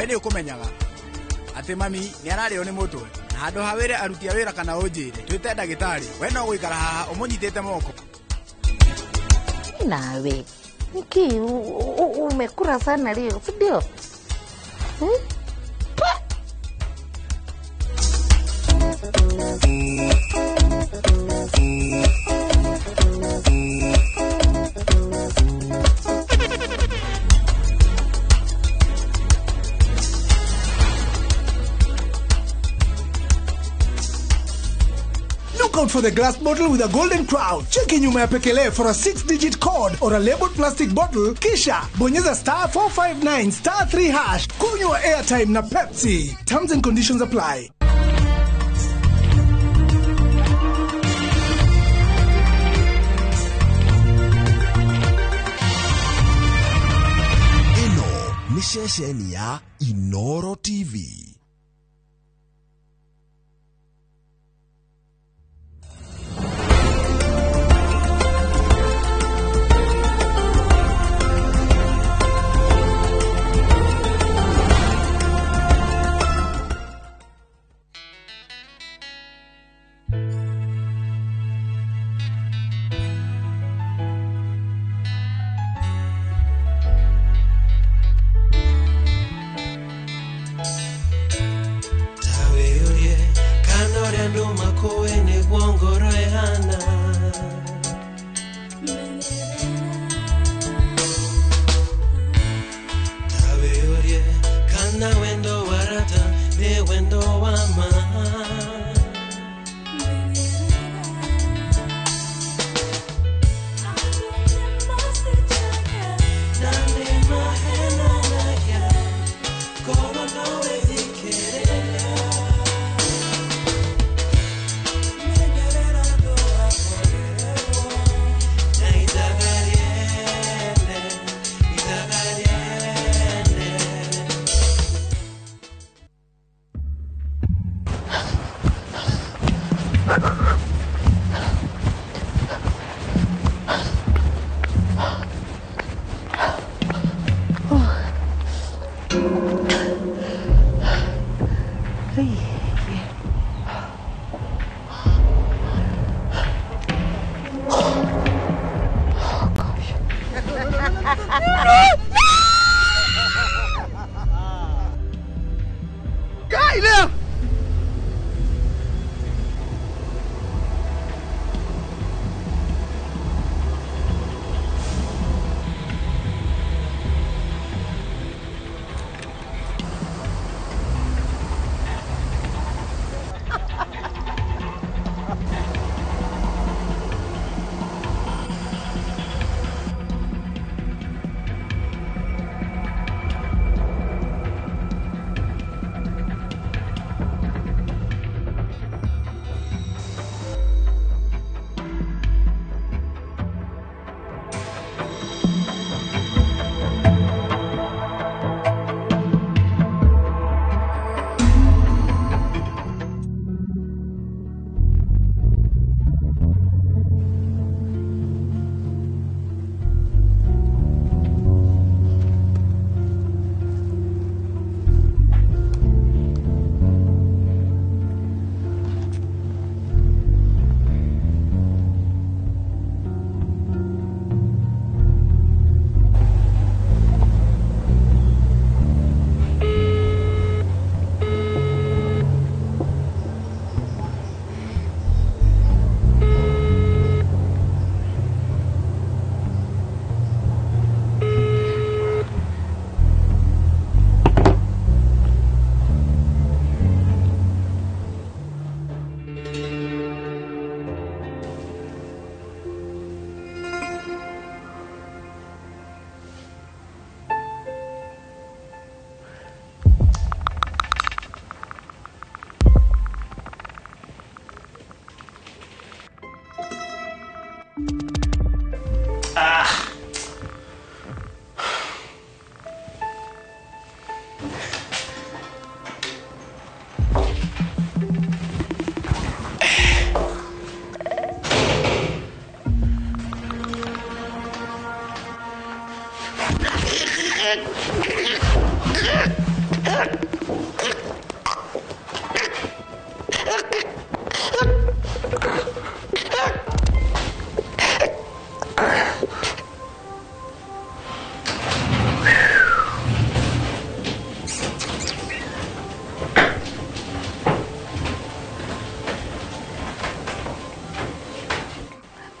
Wene ukumenyaga ati mami ni ararĩo nĩ mũtwe na handũ ha wĩre aruti a wĩra kana ũnjĩre twĩte ndagĩtarĩ we no gũikara haha ũmũnyitĩte moko. Nawe Niki umekura sana leo, si ndio? Look out for the glass bottle with a golden crown. Check in nyuma ya pekele for a 6-digit code or a labeled plastic bottle. Kisha bonyeza *459 *3#. Kunywa airtime na Pepsi. Terms and conditions apply. Ino ni shesheni ya Inoro TV.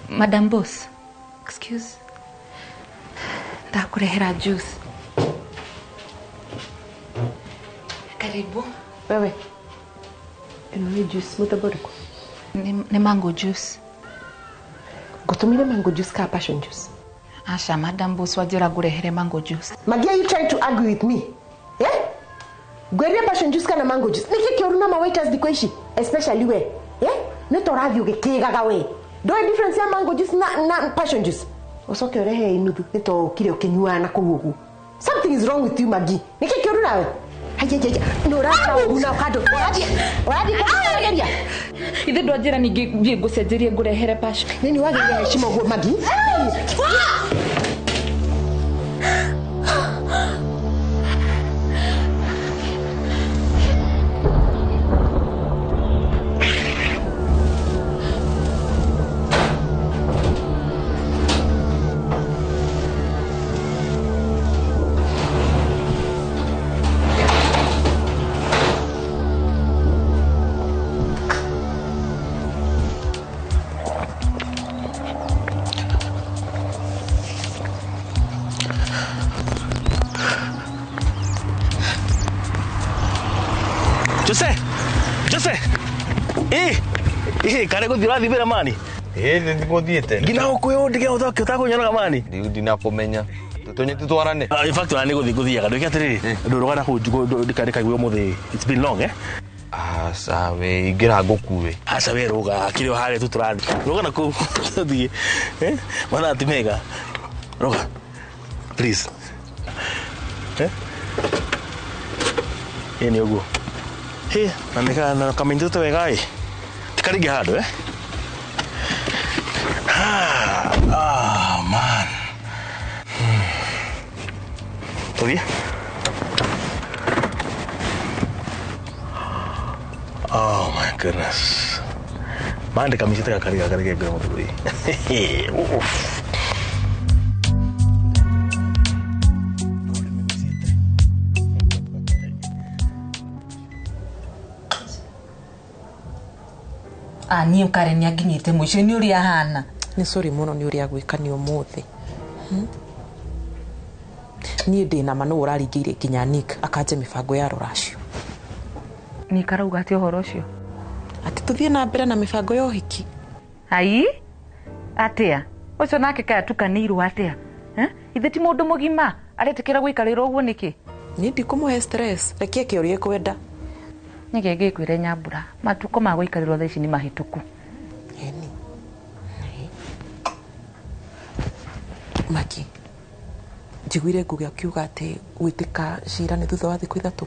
Madam Boss, excuse. Ndakurehera juice. Karibu. Wewe. Ni juice mutabariku. Ni mango juice. Gutumire mango juice ka passion juice. Asha, Madam Boss wajira gurehere mango juice. Magi, are you trying to argue with me? Yeah? Gwere passion juice kana mango juice. Niki uruna ma waiters dikweshi, especially we. Yeah? Netoravyo gekigaga we. Do a difference ya mango juice na passion juice. Osoke orehe inudu neto kire okenyua na kugugu. Something is wrong with you, Magi. Niki kiuru nawe. Hajejeje. No rata una kado. Wadi kwa Ithe ndwajira ningi gucenjerie ngurehere passion. Nini wagire heshima go Magi? Kare ko dira dibera mani. Ndiko diete. Gina ko ndige utoke utako nyana mani. Ndina komenya. Tutonye tutwarane. In fact ane ko thia kado kyatiri. Ndoro kana ko dikare kai muthi. It's been long sawe igira gokuwe. Sawe roga akiri hare tuturani. Roga na ko thie. Mana timega. Roga. Please. Yeni ogo. Nanika na kamindu to wegai. Tikarige hado man. Todavía. Oh my goodness. Mande camiseta que carga que gramo por ahí. Ni ukare ni aginyite mwisho ni uri ahana. Ni sorry muno ni uri agwikani umuthi. Ni ndina mano uraringire kinya Nick akaje mifango ya ruracio. Ni karauga ati uhoro ucio. Ati tuthie na mbere na mifango ya uhiki. Ai? Atia? Ucio nake kaya tukanirwo atia? Ithe ti mundu mugima aretekera gwikarira uguo niki? Ni ndikumuhe stress. Rekie kiurie kwenda. Nige ngikwire Nyambura matuko ma gwikariro tha ici ni mahituku. Maki. Njiguire ngugi akiuga ati gwitika cira ni thutha wa thiku ithatu.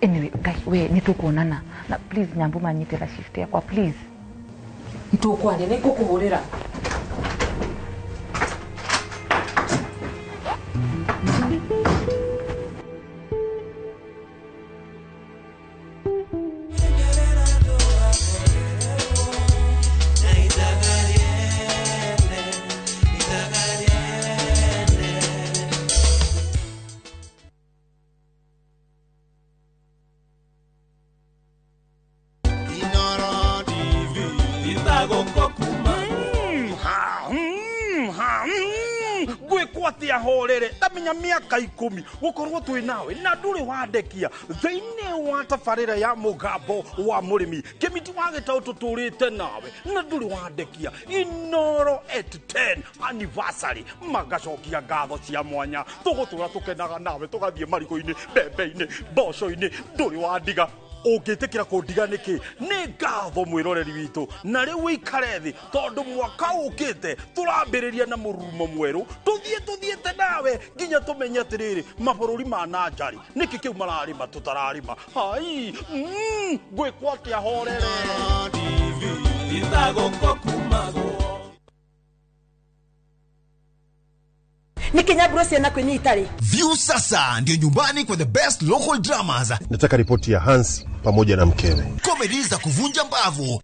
Anyway, guys, we nitukuonana. Na please Nyambu manyitira shift yakwa please. Nitukwani nikukuhurira. Gwekwati ahorere tamenya miaka 10 gukorwo twi nawe na nduri wandekia thiini wa tafarira ya mugambo wa murimi kimiti wa gitau tuturite nawe na nduri wandekia Inoro at 10 anniversary magacokia ngatho cia mwanya tugutura tukenaga nawe tugathie mariko-ini mbembe-ini mboco-ini nduri wandiga ugitikira kundiga niki ni ngatho mwiroreri witu na riu wikare thi tondu mwaka ukite turambiriria na murumo mweru tuthiete nawe nginya tumenye atiriri mabururi ma nanjari niki kiu mararima tutararima hai gwikwa kia horere nikinyaburo ciana kwinyitari. View sasa ndio nyumbani kwa the best local dramas. Nataka ripoti ya Hansi pamoja na mkewe. Comedy za kuvunja mbavu.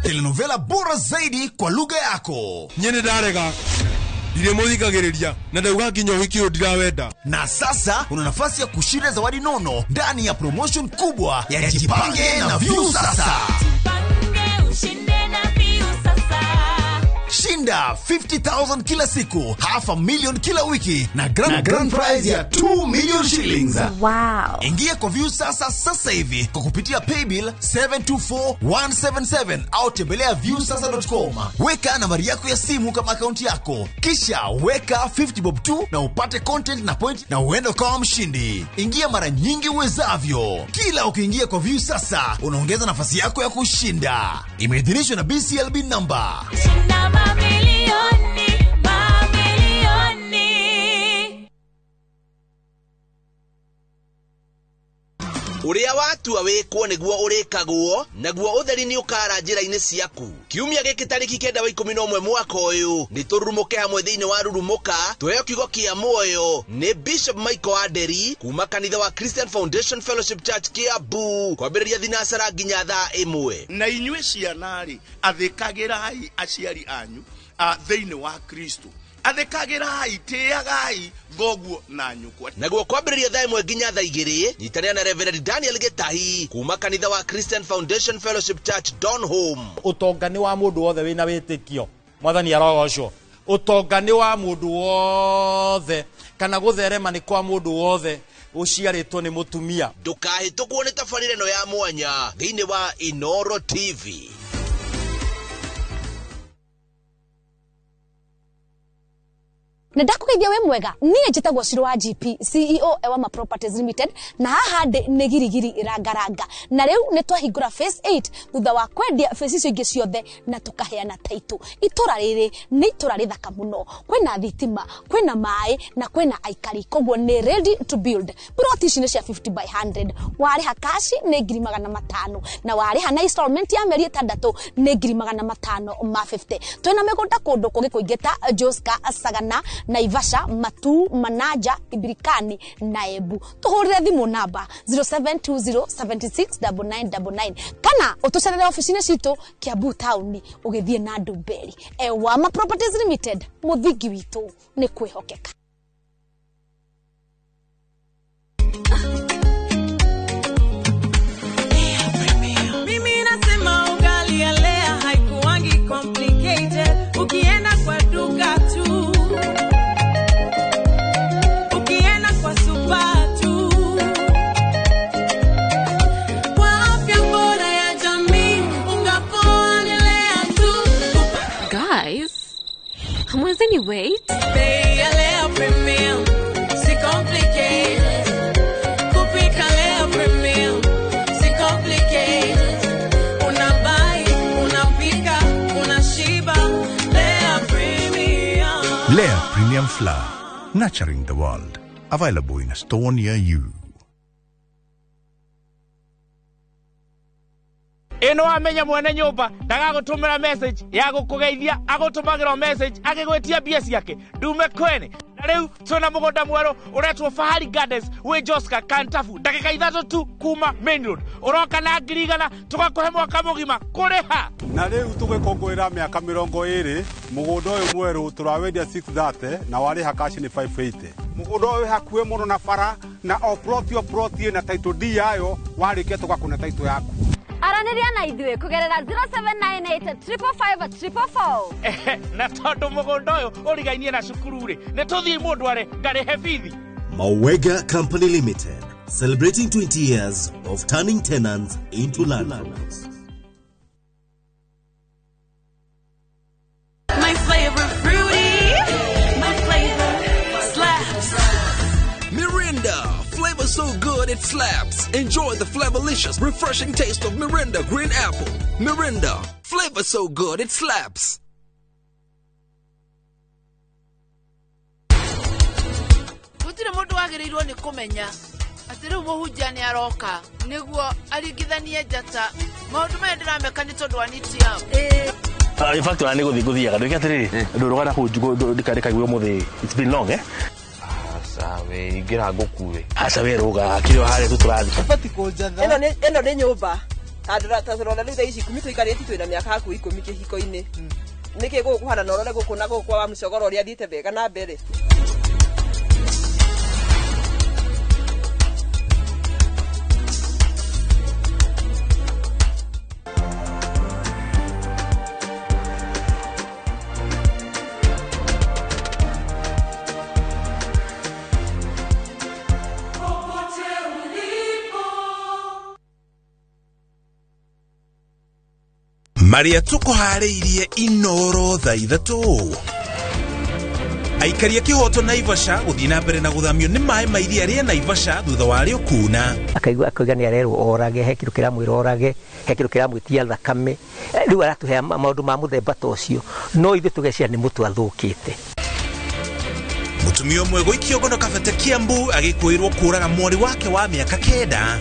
Telenovela bora zaidi kwa lugha yako. Nyene darega. Dire muthikagiriria na ndauga kinyo wiki ndirawenda. Na sasa una nafasi ya kushinda zawadi nono ndani ya promotion kubwa ya Jipange na View sasa. Shinda 50,000 kila siku, $500,000 kila wiki na grand prize ya 2 million shillings. Wow. Ingia kwa View sasa hivi kwa kupitia paybill 724177 au tembelea viewsasa.com. Weka nambari yako ya simu kama akaunti yako, kisha weka 50 bob tu na upate content na point na uende kama mshindi. Ingia mara nyingi uwezavyo. Kila ukiingia kwa View sasa unaongeza nafasi yako ya kushinda. Imeidhinishwa na BCLB number. Uria watua wikwo niguo urikagwo naguo utheri ni ukara njira-ini ciaku. Kiumia giki tariki 9 wa 11 mwaka uyu ni turumuke hamwe thiini wa rurumuka tuheyo kiugo kia muoyo ni Bishop Michael Aderi kuma kanitha wa Christian Foundation Fellowship Church Kiambu kwambiriria thinasara nginya thaa 1. Na inyue cianari athikagirai aciari anyu thiini wa Kristo. Athikagirai, tiagai thoguo na nyukwa. Naguo kwambiriria thaa 1 nginya thaa 2 nyitania na Reverend Daniel Gitahi kuma kanitha wa Christian Foundation Fellowship Church Donholm. Utongani wa mundu wothe wina witikio mwathani arogocwo. Utongani wa mundu wothe kana gutherema ni kwa mundu wothe uciaritwo ni mutumia. Ndukahitukwo ni tabarĩra ĩno ya mwanya thiini wa Inoro TV. Na ndakugeithia we mwega niĩ njĩtagwo Shiro wa GP CEO Ewama Properties Limited na haha ndĩ nĩ girigiri irangaranga na rĩu nĩ twahingũra phase 8 thutha wa kwendia phase icio ingĩ ciothe na tukaheana title. Itũra rĩrĩ nĩ itũra rĩthaka mũno, kwĩna thitima, kwĩna maĩ na kwĩna aikari, koguo nĩ ready to build. Plot ici nĩ cia 50 by 100, warĩha cash nĩ 500,000 na warĩha na installment ya mĩeri 6 nĩ 550. Twĩna mĩgũnda kũndũ kũngĩ kũingĩ ta Joska, Sagana, Naivasha, Matu, Manaja, Ibirikani na Ebu. Tuhurire thimu namba 0720769999 kana utucerere ofisine citũ Kiambu town ugithie na Ndumberi. Ewama Properties Limited, muthingi witũ nĩ kwĩhokeka. Mimi nasema ugali ya lea haikuwangi complicated. Ukienda kwa duka tu, ukienda kwa super tu, kwa afya bora ya jamii ungapoa ni lea tu. Guys, hamwezeni wait? Bei ya lea premium, si complicated. Kupika lea premium, si complicated. Unabai, unapika, unashiba. Lea premium. Lea Premium Flour, nurturing the world. Available in a store near you. Ino amenya mwene nyumba ndagagutumira message ya gukugeithia agutumagira message agigwetia bia ciake ndume kwene. Na riu twina mugunda mweru uretwo Fahari Gardens we Joska Kantafu ndagika 3 tu kuma main road. Uroka na 100 tugakuhe mwaka mugima kuriha. Na riu tugikongwira miaka 20 mugunda uyu mweru turawendia 630 na wariha cash ni 580. Mugunda uyu hakuhe muno na bara na oproti na title D yayo warikia tugakuna title yaku. Araniria na ithuĩ kugerera 0798555444. Na tondu mugunda uyu urigainie na cukuru ri ni tuthii mundu are ngarihe bithi. Mawega Company Limited, celebrating 20 years of turning tenants into landlords. My flavor fruity, my flavor slaps. Mirinda, flavor so good it slaps. Enjoy the flavorlicious, refreshing taste of Mirinda Green Apple. Mirinda, flavor so good it slaps. Gutire mundu wagirirwo ni kumenya ati riu muhunjia ni aroka niguo aringithanie njata maundu maya ndirameka ni tondu wa nitiao. In fact, I nego digo dia. Ndio kiatiri. Ndio rogana ku dika muthi. It's been long, eh? Sawe, igira gokuwe. Sawe roga kiro hare tuturathi. Pati ko jatha. Eno ni nyumba. Tandora riu ici kumito ikareti twina miaka haku 10 kihiko-ini. Niki gukuhana na urore gukuna gukwa wa mucogoro uria thiite bega na mbere. Maria tukuhariirie inoro tha ithatu. Aikaria kihoto Naivasha guthina mbere na guthamio ni mai mairia ria Naivasha thutha wa rio kuna. Akaigua ni arerwo orage hekiru kira mwira orage hekiru kira mwitia thakame riu aratuhe maundu ma muthemba tocio no ithu tugecia ni mutu athukite. Mutumia umwe guikio ngono Kabete Kiambu agikuirwo kuraga mwari wake wa miaka 9.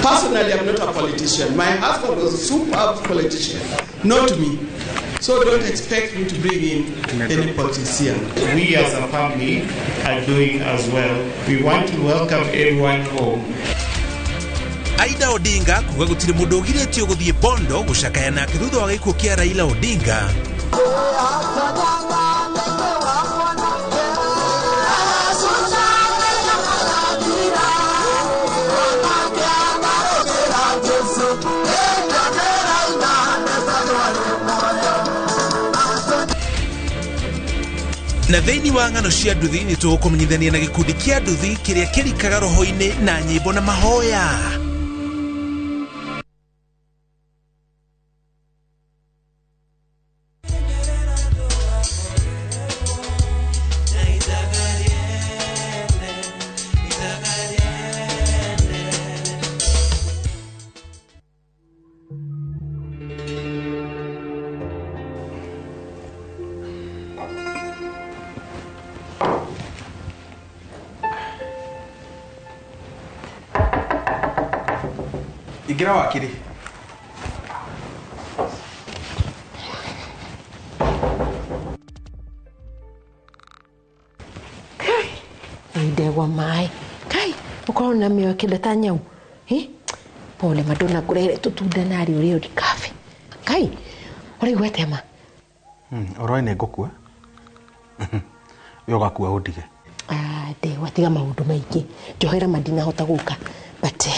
Personally, I'm not a politician. My husband was a superb politician, not me. So don't expect me to bring in any politician. We as a family are doing as well. We want to welcome everyone home. Aida Odinga kuga gutire mundu ugiretio guthie Bondo gucakaya na thutha wa gikuo kia Raila Odinga. Na thĩinĩ wa ng'ano cia nduthi nĩ tũkũmenyithania na gĩkundi kĩa nduthi kĩrĩa kĩrikaga roho-inĩ na nyĩmbo na mahoya. Igira wakiri. Ndegwa mai. Kai, uko na mio kidata nyau. Pole madonna kurere tutunda nari uri cafe. Kai, uri gwetema. Oroi ne gokua. Yo gakua udige. De watiga maundu maingi. Johera madina hota guka. But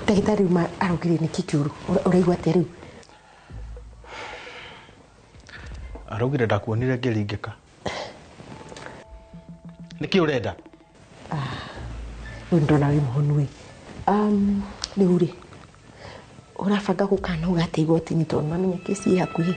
ndagitari ma arugire ni kikiuru. Uraigwa ate riu? Arugire ndakuonire ngiringika. Niki urenda? Ndona wi muhonui. Ni uri. Urabanga gukana ugate igoti ni tondu amenya kesi hakuhi.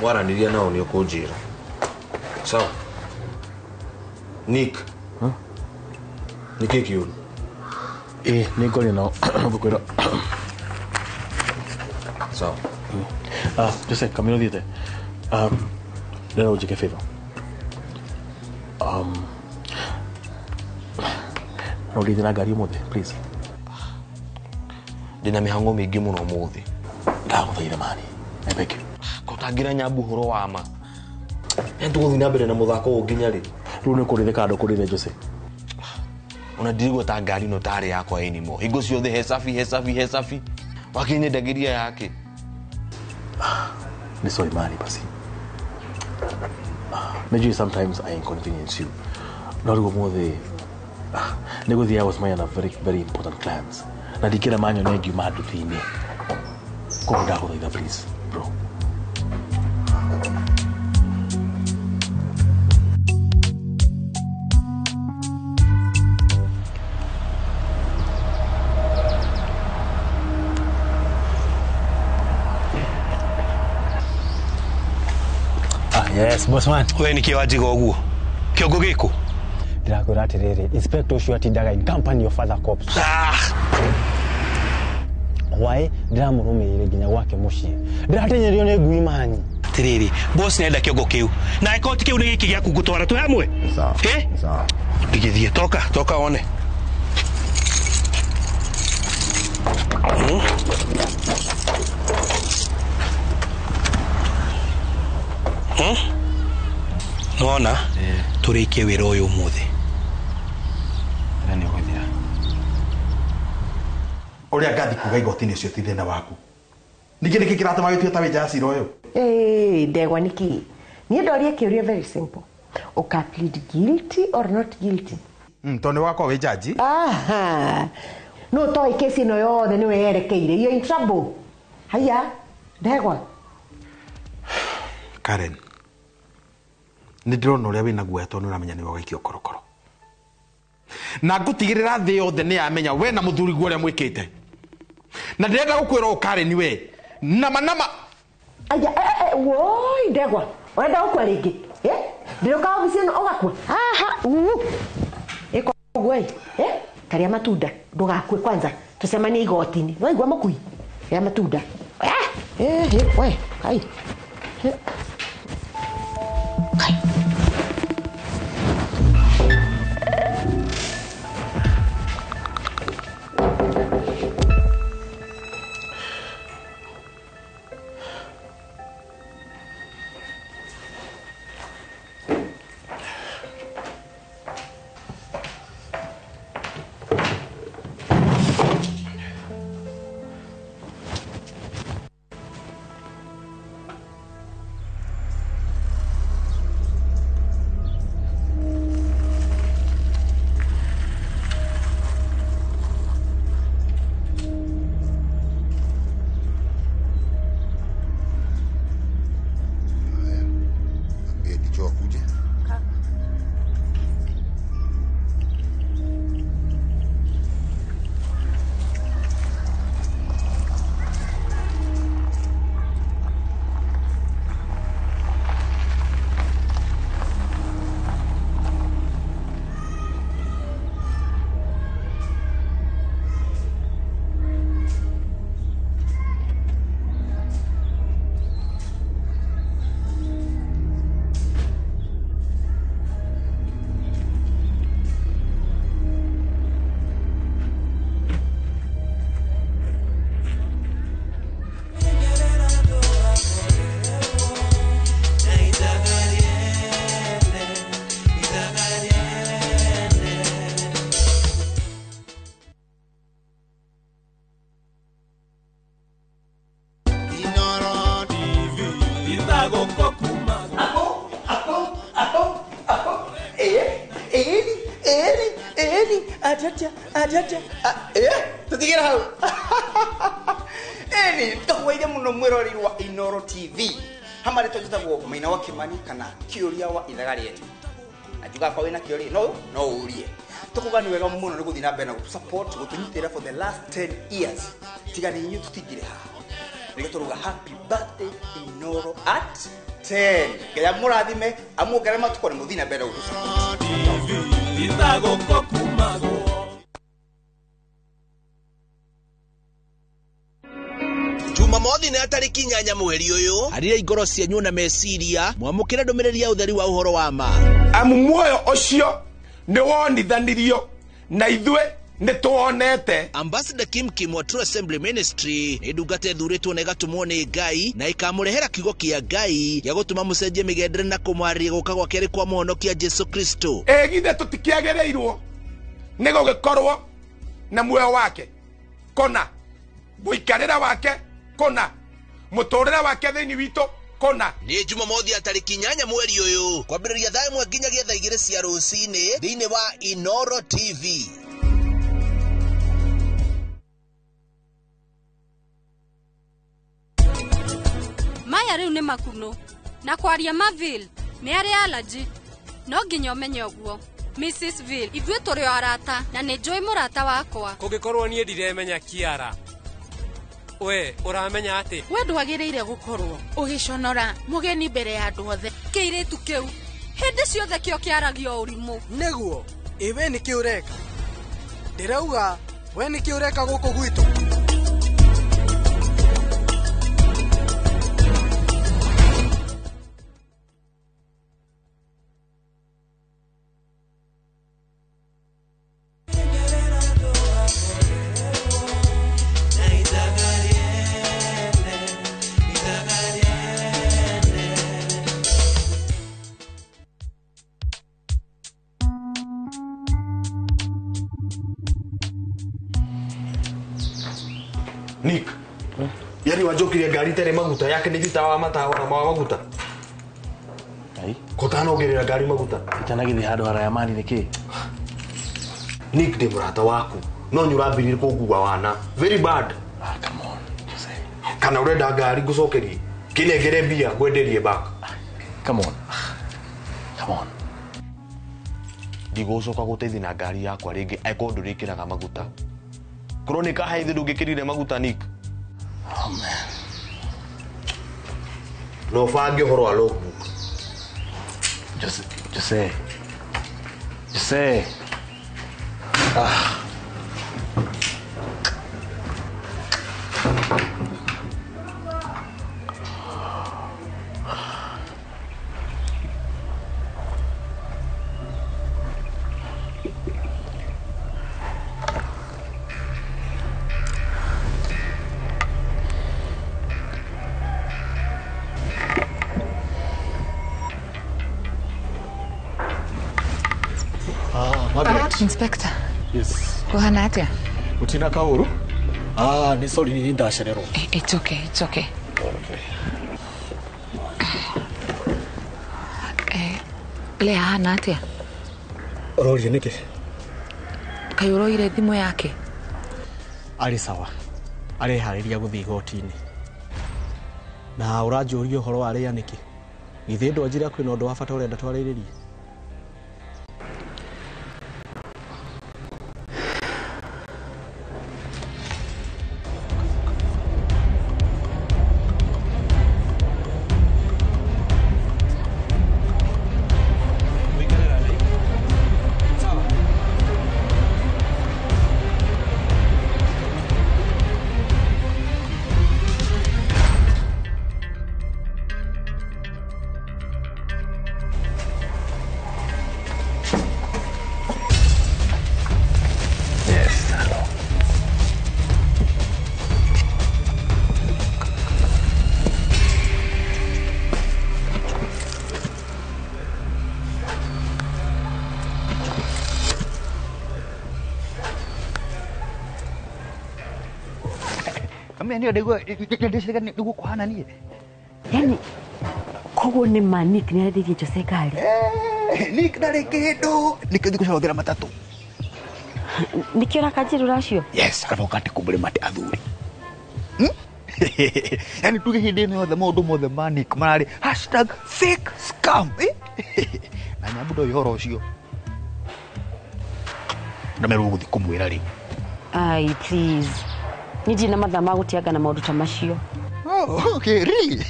Waraniria nao ni ukujira. Sawa. Nick. Niki kiuru. Niko ni nao. Bukwira. Sawa. Jose, camino dite. Leo ujike favor. Nolide na gari mode, please. Ndina mihango mingi muno muthi. Ndaguthaitha mani. I beg you. Kotagira nyabu horo wa ma. Nduguthi na mbere na muthako unginya ri. Riu ni kurithe kando kurithe Jose. Ona ndirigwo ta ngari no tare yakwa anymore. Hingo ciothe hesafi. Wakinye ndagiria yake. Ni sorry mani basi. Maybe sometimes I inconvenience you. Norigo mothe. Neguthi I was my a very important clients. Na dikira manyo negi madu thini. Ko ndaguthaitha please, bro. Yes, boss man. We ni kiwajiga oguo. Kiongo giko. Ndirakwira atiriri, inspector ucio atindaga in company of other cops. Why? Ndiramurumiire nginya gwake mucii. Ndiratenyerio ni ngui manyi. Tiriri, boss nenda kiongo kiu. Na ikoti kiu ni giki gya kugutwara tu hamwe. Sawa. Sawa. Pigithie toka one. Nona turikie wira uyu muthi. Nani gwithira? Uria ngathi kuga igoti-ini ucio ti thina waku. Ningĩ nĩkĩ kĩratũma wĩtue ta wĩ njacira ũyũ? Ndegwa nĩkĩ? Niĩ ndoria kĩũria very simple. Uka plead guilty or not guilty? Tondũ wakwa wĩ jaji? Aha. No toĩ kesi ĩno yothe nĩwe yerekeire. You're in trouble. Haya, ndegwa. Karen. Nĩ ndĩrona ũrĩa wĩna guoya tondũ nĩũramenya nĩwe waikio korokoro. Na ngũtigĩrĩra thĩ yothe nĩyamenya we na mũthuri guo ũrĩa mwĩkĩte. Na ndĩrenda gũkwĩra Karen we. Nama. Aya, woi ndegwa. Wenda gũkua rĩngĩ? Ndĩroka ofici ĩno ũgakua? Aha, ĩko ũguo karĩa matunda ndũgakue kwanza. Tusemanie igoti-inĩ. Waigua mũkui? Ya matunda. We, hai. Tutigera hau. Tũhũire mũno mwĩroreri wa Inoro TV. Hamare tũjitagwo Maina wa Kimani kana kĩũria wa ithaga rĩetu. Ajuga kwa wĩna kĩũria no ũrie. Tũkuga nĩ wega mũno nĩ gũthiĩ na mbere na support gũtũnyitĩra for the last 10 years. Tiga nĩ inyuĩ tũtigire haha. Nĩguo tũruga happy birthday Inoro at 10. Ngai mũrathime amuongerere matukũ nĩ mũthiĩ na mbere gũtũsupport. Jumamothi nĩ tarĩki 8 mweri ũyũ. Harĩa ingoro cianyu na meciria mwamũkĩra ndũmĩrĩri ya ũtheri wa ũhoro wa ma. Muoyo ũcio nĩ wonithanirio na ithuĩ nĩ tuonete. Ambassador Kim wa True Assembly Ministry nĩ ndungata ĩthurĩtwo na ĩgatũmwo nĩ Ngai na ĩkamũrehera kiugo kĩa Ngai gĩa gũtũma mũcenjie mĩgendere na kũmwarĩria gũka gwake arĩ kwa mũhonokia Jesu Kristo. Githe tũtikĩagĩrĩirwo nĩ gũgĩkorwo na muoyo wake kona mũikarĩra wake kona mũtũrĩre wake thĩinĩ witũ kona. Nĩ Jumamothi ya tarĩki 8 mweri ũyũ kwambĩrĩria thaa 1 nginyagia thaa 2 cia rũcinĩ thĩinĩ wa Inoro TV. Maya rĩu nĩ makuno na kwaria Maville nĩ arĩ allergy no nginya ũmenye ũguo. Mrs. Ville ithuĩ tũrĩ arata na nĩ njũĩ mũrata wakwa. Kũngĩkorwo niĩ ndiremenya Kiara we uramenya ati we ndwagĩrĩire gũkorwo ũgĩconora mũgeni mbere ya andũ othe. Kĩirĩtu kĩu hĩndĩ ciothe kĩo kĩaragio ũrimũ nĩguo we nĩkĩ ũreka? Ndĩrauga we nĩkĩ ũreka gũkũ gwitũ? Nick. Yaani wajokire ngari tere maguta yake ni thitawa matawa na maguta. Ai. Kotana ogerera ngari maguta. Itanagithi handu haraya mani niki. Nick de murata waku. No nyurambirire kugua wana. Very bad. Ah, come on. Kana urenda ngari gucokerie. Kinegere mbia gwenderie back. Come on. Come on. Ndigocoka guteithia na ngari yakwa ringi aiko ndurikiraga maguta. Kronika haithe ndungikirire maguta Nick. Oh man. No fange horo a logbook. Just say. Ah. Inspector. Yes. Kuhana atia? Utina kauru? Ni sorry ni ndasherero. It's okay. Okay. Lea hana atia? Rori niki? Kayuro ire thimu yake. Ali sawa. Ali hariria guthi igoti-ini. Na uranjuria uhoro wa ria niki? Githe ndwanjira kwina undu wa bata urenda twariririe. Ndio ndio kuhana nie. Yaani kogo ni manik ni hadi Jose kali. Nick ndari kindu nikindi kucothera matatu. Nikiona kajiru racio. Yes, arabokate kumbure mate athuri. Yaani tuge hindi no the modo mo the manik marari #fake scam. Na nyabudo yoro cio. Na meru guthi kumwira ri. Ai please. Niji na madhama gutiaga na maundu ta macio. Oh, okay, really?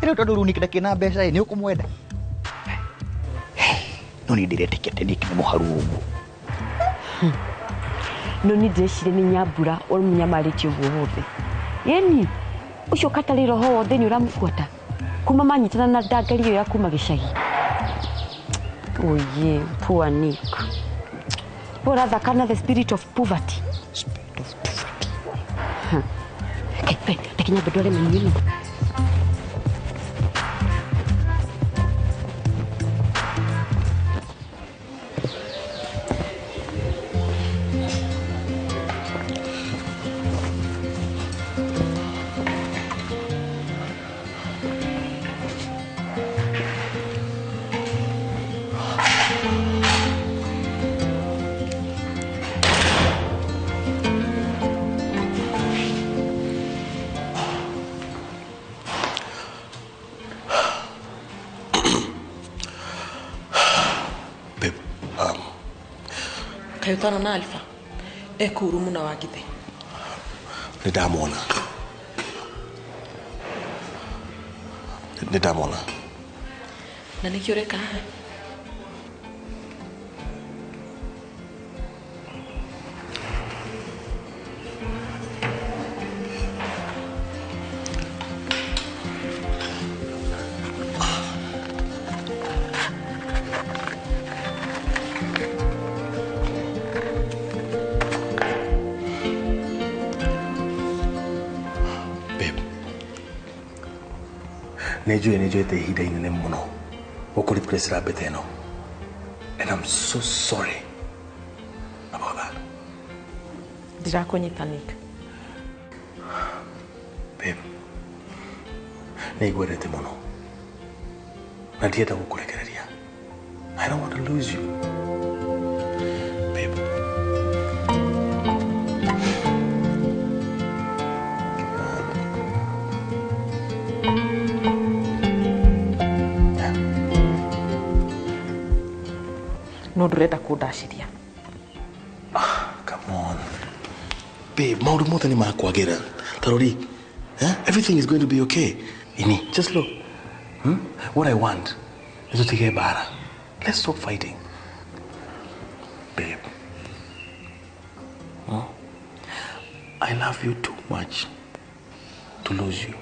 Ero tondu runi kina mbeca ni ukumwenda. No ni ndire tikete Nick ni muharu ugu. No ni ndecire ni nyambura uri munyamarĩtie ũguo wothe. Yeni ucio katari roho wothe ni uramukwata kuma manyitana na ndangari iyo ya kuma gicagi. Oye, poor Nick. Bora thakana the spirit of poverty. Okay, takinya bedole menino. Kayutana na Alpha. Ekuru muna wagithe. Nidamwona. Na nikioreka haha. Nejue te hida inene muno. Okuri pressure beteno. And I'm so sorry about that. Ndirakunyita Nick. Babe. Nĩngwendete mũno. Na ndienda gũkũrekereria. I don't want to lose you. Babe. No ndurenda kundaciria. Come on. Babe, maundu mothe ni makwagira. Tarori. Everything is going to be okay. Ini, just look. What I want is to take bara. Let's stop fighting. Babe. I love you too much to lose you.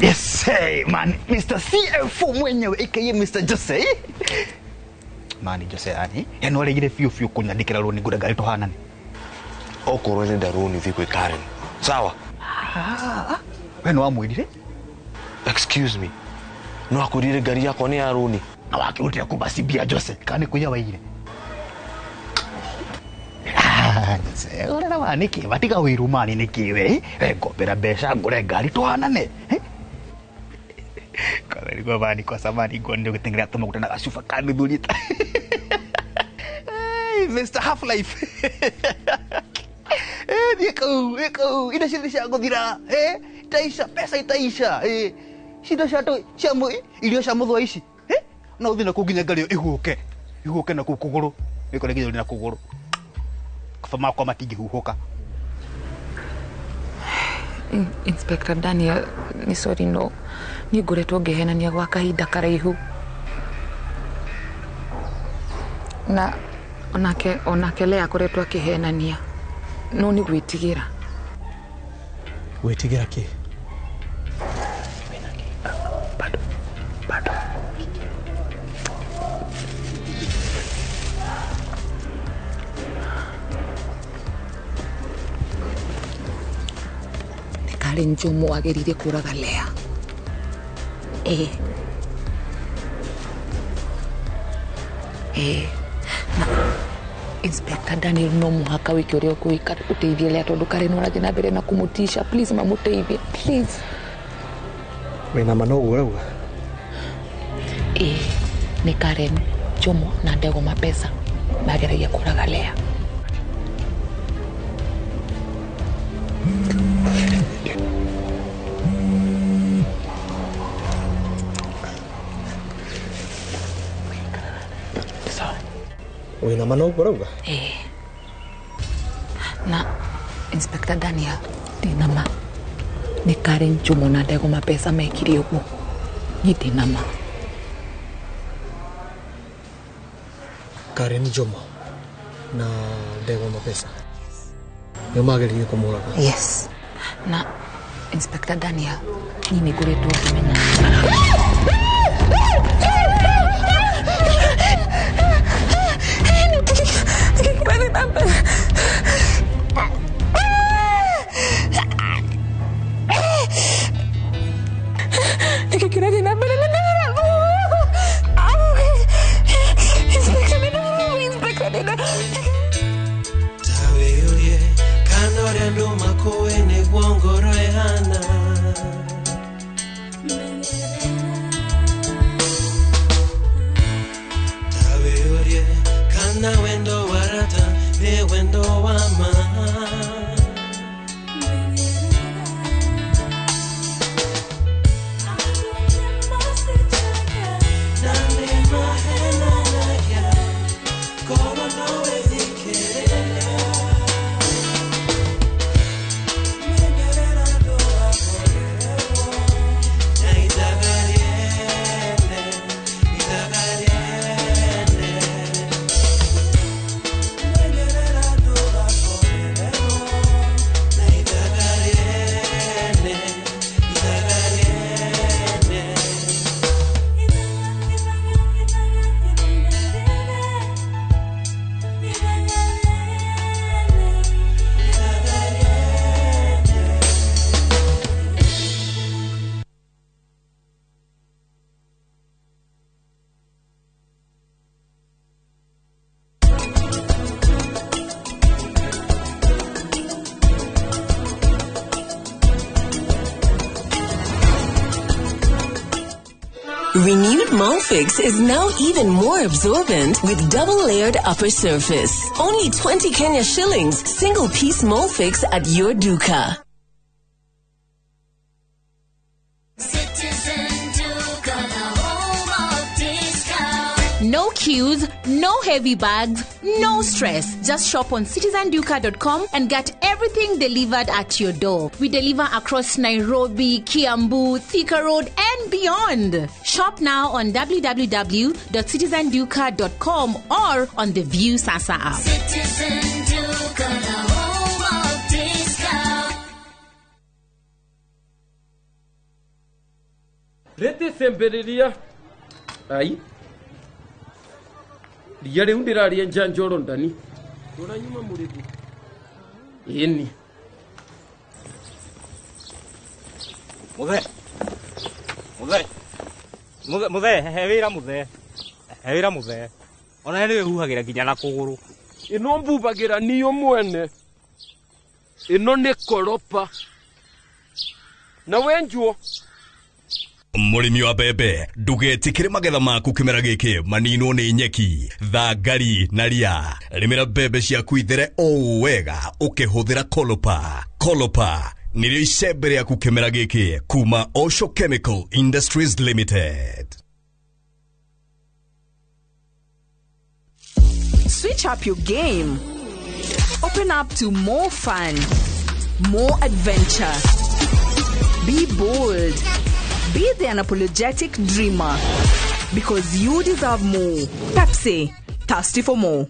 Yes, hey, man. Mr. CFO mwenyewe aka Mr. Jose. Mani Jose ani. Ya no legire fiu kunyandikira roni ngura gari tohanane. Okorwo ni ndaruni thiku Karen. Sawa. We no amwirire? Excuse me. No akurire gari yako ni ya runi. Na wakirutia kubasibia Jose. Kani kuya waire. Ora na waniki batiga wirumani nikiwe. Ngobera besha ngure gari tohanane. Kalau ni gua bani kwa samani gua ndio kutengeneza tuma kutana kasufa kani dulita. Hey, Mr. Half Life. Dia kau, ina sini siapa dira? Itaisha, pesa itaisha. Shida shato, shamu, ilio shamu dua isi. Na udina kuginya gari ihuke na kukuguru. Iko lagi na kukuguru. Kafama kwa matigi huhoka. Inspector Daniel, ni sorry no. Ni ngoretwo ngehenania gwa kahinda karaihu. Na onake Lea akoretwo akihenania. No ni gwitigira. Gwitigira ki? Bado. Kale Njomo agerire kuraga Lea. Na Inspector Daniel no muhaka wiki uria kuika uteithie Lea tondu Karen urathi na mbere na kumutisha. Please mamuteithie, please. Wena manogu urauga? Ni Karen, Njomo na Ndego Mapesa mageragia kuraga Lea. Wena manogu urauga? Na Inspector Daniel dinama ni Karen, Njomo na Ndego Mapesa mekire uguo. Ni dinama. Karen, Njomo na Ndego Mapesa nio mageririe kumuraga? Yes. Na Inspector Daniel ni ngoretwo ngimenya Renewed Molfix is now even more absorbent with double-layered upper surface. Only 20 Kenya shillings, single-piece Molfix at your duka. No queues, no heavy bags, no stress. Just shop on citizenduka.com and get everything delivered at your door. We deliver across Nairobi, Kiambu, Thika Road and beyond. Shop now on www.citizenduka.com or on the View Sasa app. Citizen Duka, the home of discount. Rete semberiria. Ai. Diare undiraria njanjoro ndani. Tona nyuma muribu. Yeni. Muthe, hewira muthe. Ona niwe huhagira kinya na kuguru. Ino mbubagira niyo mwene. Ino ni koropa. Na wenjuo. Murimi wa bebe ndugetikire magetha maku kimera giki manino ni nyeki thangari na ria rimira bebe ciaku ithere o wega ukihuthira Kolopa nirio icembe riaku kimera giki kuma Osho Chemical Industries Limited. Switch up your game. Open up to more fun, more adventure. Be bold. Be the unapologetic dreamer. Because you deserve more. Pepsi, thirsty for more.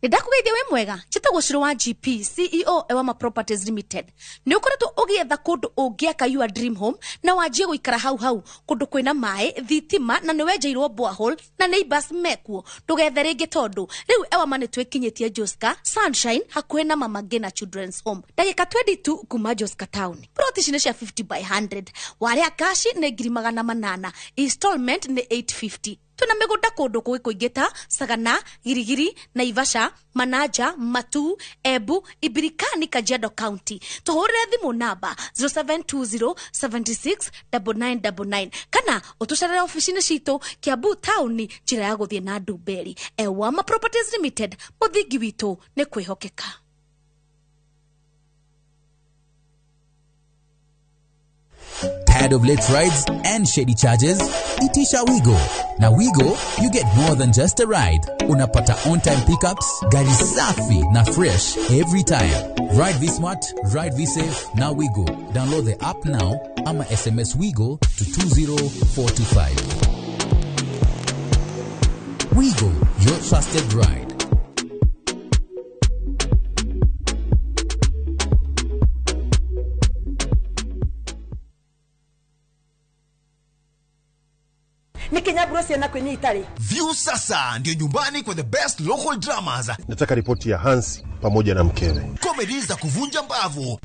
Nidakugeithia we mwega chitagwo Shiro wa GP CEO Ewama Properties Limited ni ukoretwo ugietha kundu ungiaka your dream home na wajie guikara hau kundu kwina mai thitima na niwenjeirwo borehole na neighbors mekuo tugethe ringi tondu riu Ewama ni twikinyitie Joska Sunshine hakuhe na Mama Ngina Children's Home dakika 22 kuma Joska Town plot cine cia 50 by 100 waria cash ni 800 installment ni 850 tuna migunda kundu kuingita Sagana, Girigiri, Naivasha, Manaja, Matu, Ebu, Ibirikani, Kajiado County. Tuhurire thimu namba 0720769999 kana utucarire ofisini citu Kiambu Town njira ya guthie na Ndumberi. Ewama Properties Limited, muthingi witu ni kwihokeka. Tired of late rides and shady charges? Itisha Wigo. Now Wigo, you get more than just a ride. Unapata on-time pickups, gari safi na fresh every time. Ride V-Smart, ride V-Safe, now Wigo. Download the app now, ama SMS Wigo to 20425. Wigo, your trusted ride. View Sasa ndio nyumbani kwa the best local dramas. Nataka ripoti ya Hansi pamoja na mkewe. Comedy za kuvunja mbavu.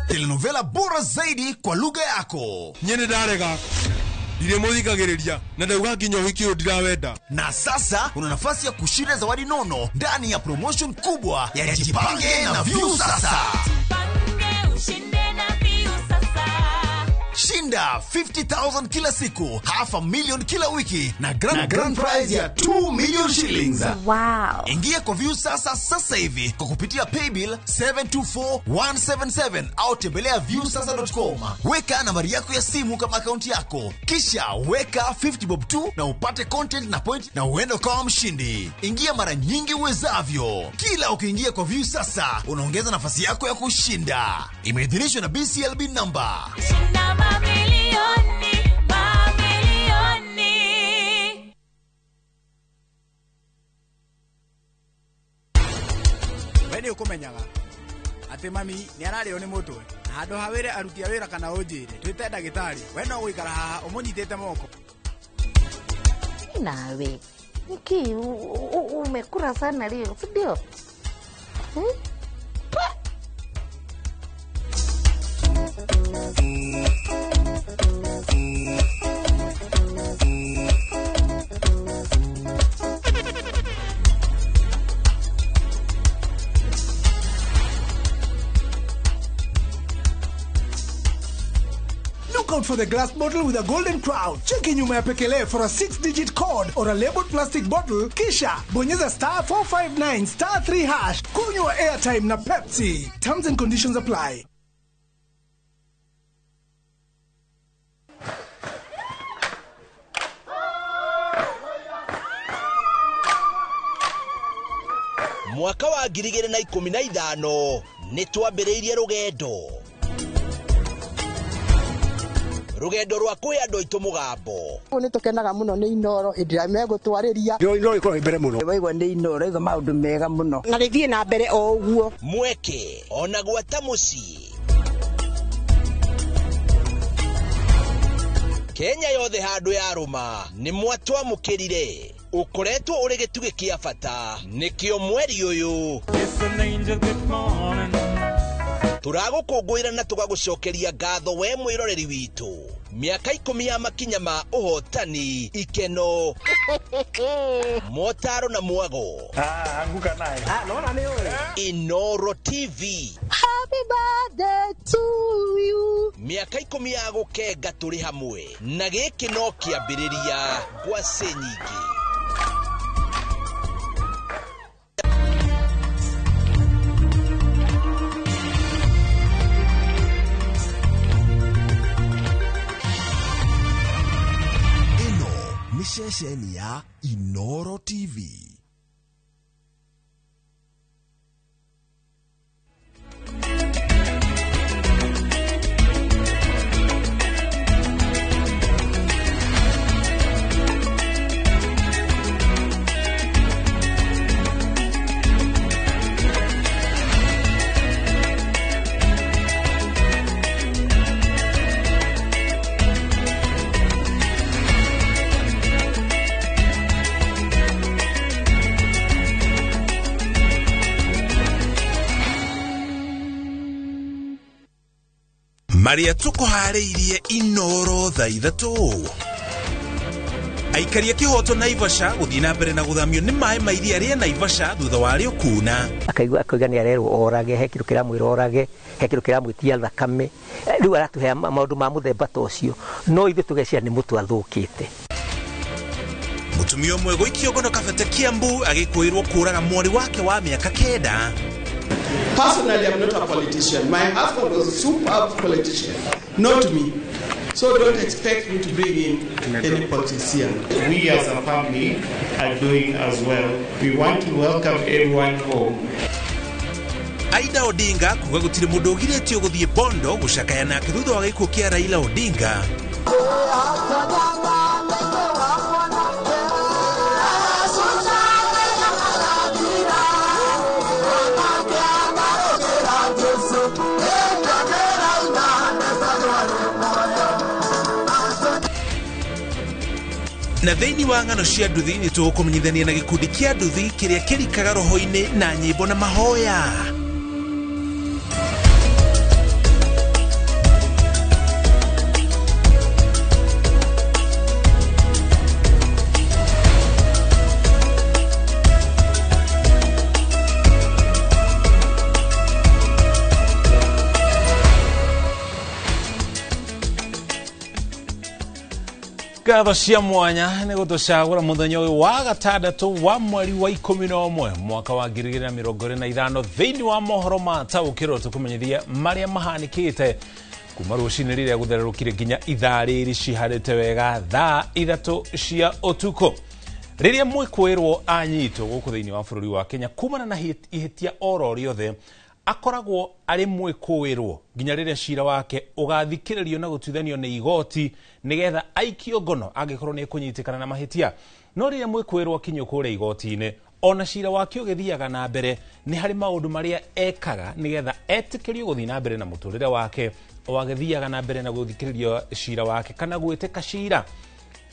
Telenovela bora zaidi kwa lugha yako. Nyene darega. Dire muthikagiriria na ndauga nginya wiki ndirawenda. Na sasa una nafasi ya kushinda zawadi nono ndani ya promotion kubwa ya Jipange na View Sasa. Shinda 50,000 kila siku, $500,000 kila wiki na grand prize ya 2 million shillings. Wow. Ingia kwa View sasa hivi kwa kupitia paybill 724177 au tembelea viewsasa.com. Weka nambari yako ya simu kama akaunti yako. Kisha weka 50 bob tu na upate content na point na uende kama mshindi. Ingia mara nyingi uwezavyo. Kila ukiingia kwa View Sasa unaongeza nafasi yako ya kushinda. Imeidhinishwa na BCLB number. Weni ukumenyaga ati mami ni arario ni mutwe handu hawire aruti a wira kana unjire twite ndagitari we no guikara haha umunyitite moko nawe niki umekura sana leo ndio out for the glass bottle with a golden crown. Cheki nyuma ya Pekele for a 6-digit code or a labeled plastic bottle. Kisha bonyeza *459 *3#. Kunywa airtime na Pepsi. Terms and conditions apply. Mwaka wa 2015 nitwambiriirie rugendo rwa kwi andu aitu mugambo ni tukenaga muno ni Inoro indira megutwariria Inoro ikoro mbere muno waigwa ni Inoro iga maundu mega muno na rithie na mbere o uguo mweke ona gwata muci Kenya yothe handu ya ruma ni mwatwa mukirire ukoretwo uri gituge kia bata nikio mweri uyu turagukungwira na tugagucokeria ngatho we mwiroreri witu miaka 10 ya makinya ma uhotani ikeno motaro na mwago anguka naye naona ni wewe Inoro TV happy birthday to you miaka 10 ya gukenga turi hamwe na giki no kiambiriria gwa senyingi Mishesheni ya Inoro TV. Maria tuko hareirie Inoro thaa 3 aikaria kihoto Naivasha guthina mbere na guthamio ni mai mairia ria Naivasha thutha wa rio kuna akaigua ni arerwo orage hekiru kiramwira orage hekiru kiramwitia thakame riu aratuhe maundu ma muthemba tocio no ithu tugecia ni mutu athukite mutumio mwe goikio gono kabete Kiambu agikuirwo kuraga mwari wake wa miaka 9 Personally, I'm not a politician. My husband was a superb politician, not me. So don't expect me to bring in any politician. We as a family are doing as well. We want to welcome everyone home. Aida Odinga kuga gutire mundu ugiretio guthie Bondo gucakaya na thutha wa gikuo kia Raila Odinga. Na thĩinĩ wa ng'ano cia nduthi nĩ tũkũmenyithania na gĩkundi kĩa nduthi kĩrĩa kĩrikaga roho-inĩ na nyĩmbo na mahoya. Ngatho cia mwanya nĩ gũtũcagũra mũthenya ũyũ wa gatandatu wa mweri wa 11 mwaka wa 2025 thĩinĩ wa mohoro ma taũkĩrwo tũkũmenyithia marĩa mahanĩkĩte kuma rũcinĩ rĩrĩa gũthererũkire nginya ithaa rĩrĩ ciharĩte wega thaa 3 cia ũtukũ rĩrĩa mwĩkũĩrwo anyitwo gũkũ thĩinĩ wa bũrũri wa Kenya kumana na ihĩtia oro rĩothe akoragwo arĩ mwĩkũĩrwo nginya rĩrĩa cira wake ũgathikĩrĩrio na gũtuithanio nĩ igoti nigetha aikio ngono angĩkorwo nĩ kũnyitĩkana na mahĩtia no rĩrĩa mwĩkũĩrwo kinyũ kũrĩa igoti-inĩ ona cira wake ũgĩthiaga na mbere nĩ harĩ maũndũ marĩa ekaga nigetha etĩkĩrio gũthiĩ na mbere na mũtũrĩre wake o agĩthiaga na mbere na gũthikĩrĩrio cira wake kana gwĩtĩka cira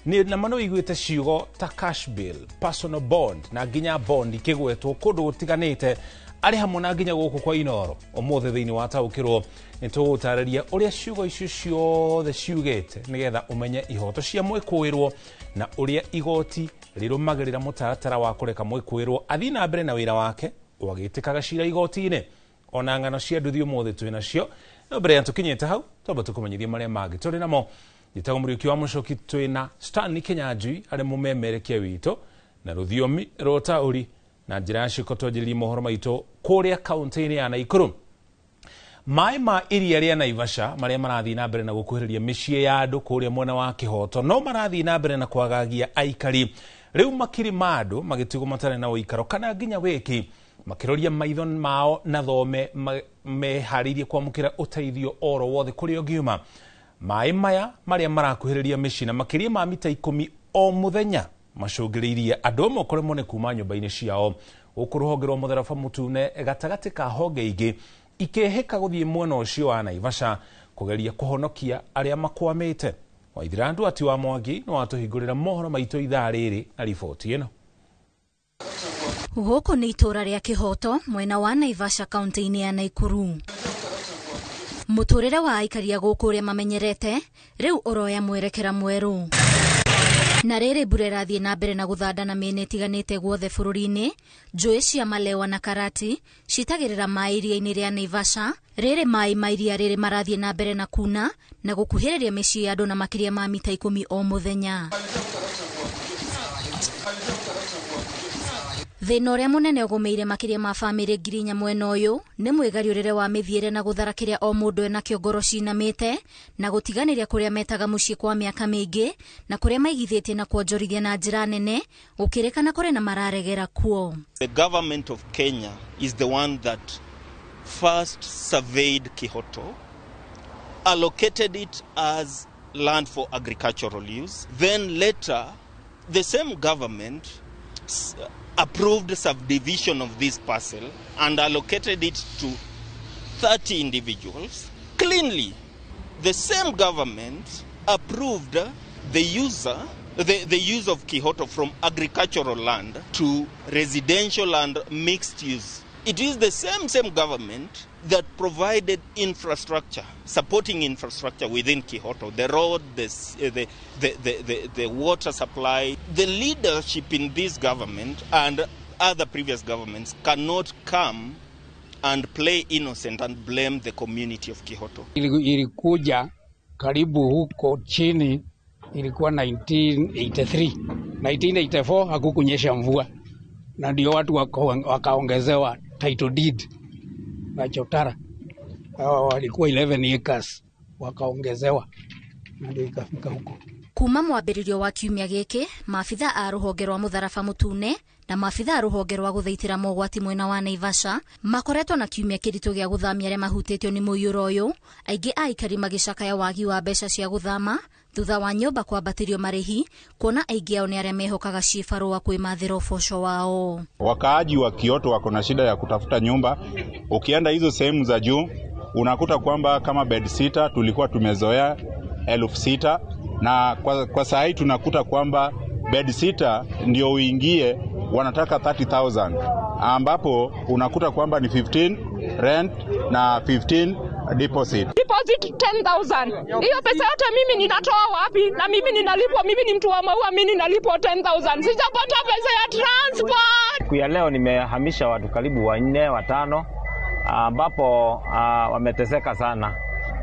nĩ na mano iguĩte ciugo ta cash bill personal bond na nginya bond ikĩgwetwo kũndũ gũtiganĩte arĩ hamwe na nginya gũkũ kwa Inoro ũmũthĩ thĩinĩ wa taũkĩrwo nĩ tũgũtarĩria ũrĩa ciugo icio ciothe ciugĩte nĩgetha ũmenye ihoto cia mwĩkũĩrwo na ũrĩa igoti rĩrũmagĩrĩra mũtaratara wa kũreka mwĩkũĩrwo athiĩ na mbere na wĩra wake o agĩtĩkaga cira igoti-inĩ ona ng'ano cia nduthi ũmũthĩ twĩ nacio Mbere ya tukinyete hau toba tukumenyithia maria magi turi namo gitago muriuki wa mucoki twina Stanley Kinyanjui ari mumemerekia wito na ruthiomi rota uri na njira cikotonjiririe mohoro maito kuria kaunti-ini ya Naikuru. Mai ma iria ria Naivasha maria marathi na mbere na gukuhiriria micii ya andu kuria mwena wa Kihoto no marathi na mbere na kwagagia aikari. Riu makiri ma andu magitigo matare na uikaro kana nginya wiki makiroria maitho mao na thome meharirie kwamukira uteithio oro wothe kuri ogiuma. Mai maya maria marakuhiriria micii na makiria ma mita 10 o muthenya macungiriirie andu amwe kuri mone kuma nyumba-ini ciao ukuruhongerwo mutharaba mutune gatagati ka honge ingi ikeheka guthie mwena ucio wa Naivasha kugeria kuhonokia aria makwamite. Waithirandu ati wa Mwangi no atuhingurira mohoro maito ithaa riri na riboti ino. Gũkũ nĩ itura ria Kihoto mwena wa Naivasha kaunti-ini ya Naikuru. Muturire wa aikaria gũkũ uria mamenyerete riu uroya mwerekera mweru. Na rĩrĩ mbura ĩrathiĩ na mbere na gũthandana mĩena ĩtiganĩte guothe bũrũri-inĩ, njũĩ cia Malewa na Karati citagĩrĩra maĩ iria-inĩ rĩa Naivasha. Rĩrĩ maĩ ma iria rĩrĩ marathiĩ na mbere na kuna na gũkuhĩrĩria mĩciĩ ya andũ na makĩria ma mita 10 o mũthenya. Thĩna ũrĩa mũnene ũgũmĩire makĩria ma bamĩrĩ ngiri nya mwena ũyũ nĩ mwĩgariũrĩre wa mĩthiĩre na gũthara kĩrĩa o mũndũ ena kĩo ngoro cinamĩte na gũtiganĩria kũrĩa metaga mũciĩ kwa mĩaka mĩingĩ na kũrĩa maigithĩtie na kuonjorithia na njĩra nene gũkĩrĩkana kũrĩ na mararegera kuo. The government of Kenya is the one that first surveyed Kihoto, allocated it as land for agricultural use. Then later, the same government approved subdivision of this parcel and allocated it to 30 individuals. Cleanly, the same government approved the use of Kihoto from agricultural land to residential and mixed use. It is the same government that provided infrastructure, supporting infrastructure within Kihoto, the road, the water supply. The leadership in this government and other previous governments cannot come and play innocent and blame the community of Kihoto. Ilikuja karibu huko chini, ilikuwa 1983. 1984 hakukunyesha mvua na ndio watu wakaongezewa title deed na chotara. Walikuwa 11 acres wakaongezewa na ndio ikafika huko. Kuma mwambĩrĩrio wa kiumia gĩkĩ, maabitha a rũhonge rwa mũtharaba mũtune na maabitha a rũhonge rwa gũthaitĩra mogwati mwena wa Naivasha makoretwo na kiumia kĩritũ gĩa gũthamia arĩa mahutĩtio nĩ mũiyũro ũyũ, aingĩ a aikari magĩcakaya wagi wa mbeca cia gũthama thutha wa nyũmba kwambatĩrio marĩhi, kuona aingĩ ao nĩ arĩa mehokaga ciĩbarũa kwĩmathĩra ũboco wao. Wakaaji wa Kihoto wako na shida ya kutafuta nyumba. Ukienda hizo sehemu za juu unakuta kwamba kama bed sitter tulikuwa tumezoea 6,000 na kwa saa hii tunakuta kwamba bed sitter ndio uingie wanataka 30,000, ambapo unakuta kwamba ni 15 rent na 15 deposit. Deposit 10,000. Hiyo pesa yote mimi ninatoa wapi? Na mimi ninalipwa, mimi ni mtu wa maua, mimi ninalipwa 10,000. Sijapata pesa ya transport. Kwa leo nimehamisha watu karibu 4 5 ambapo wameteseka sana.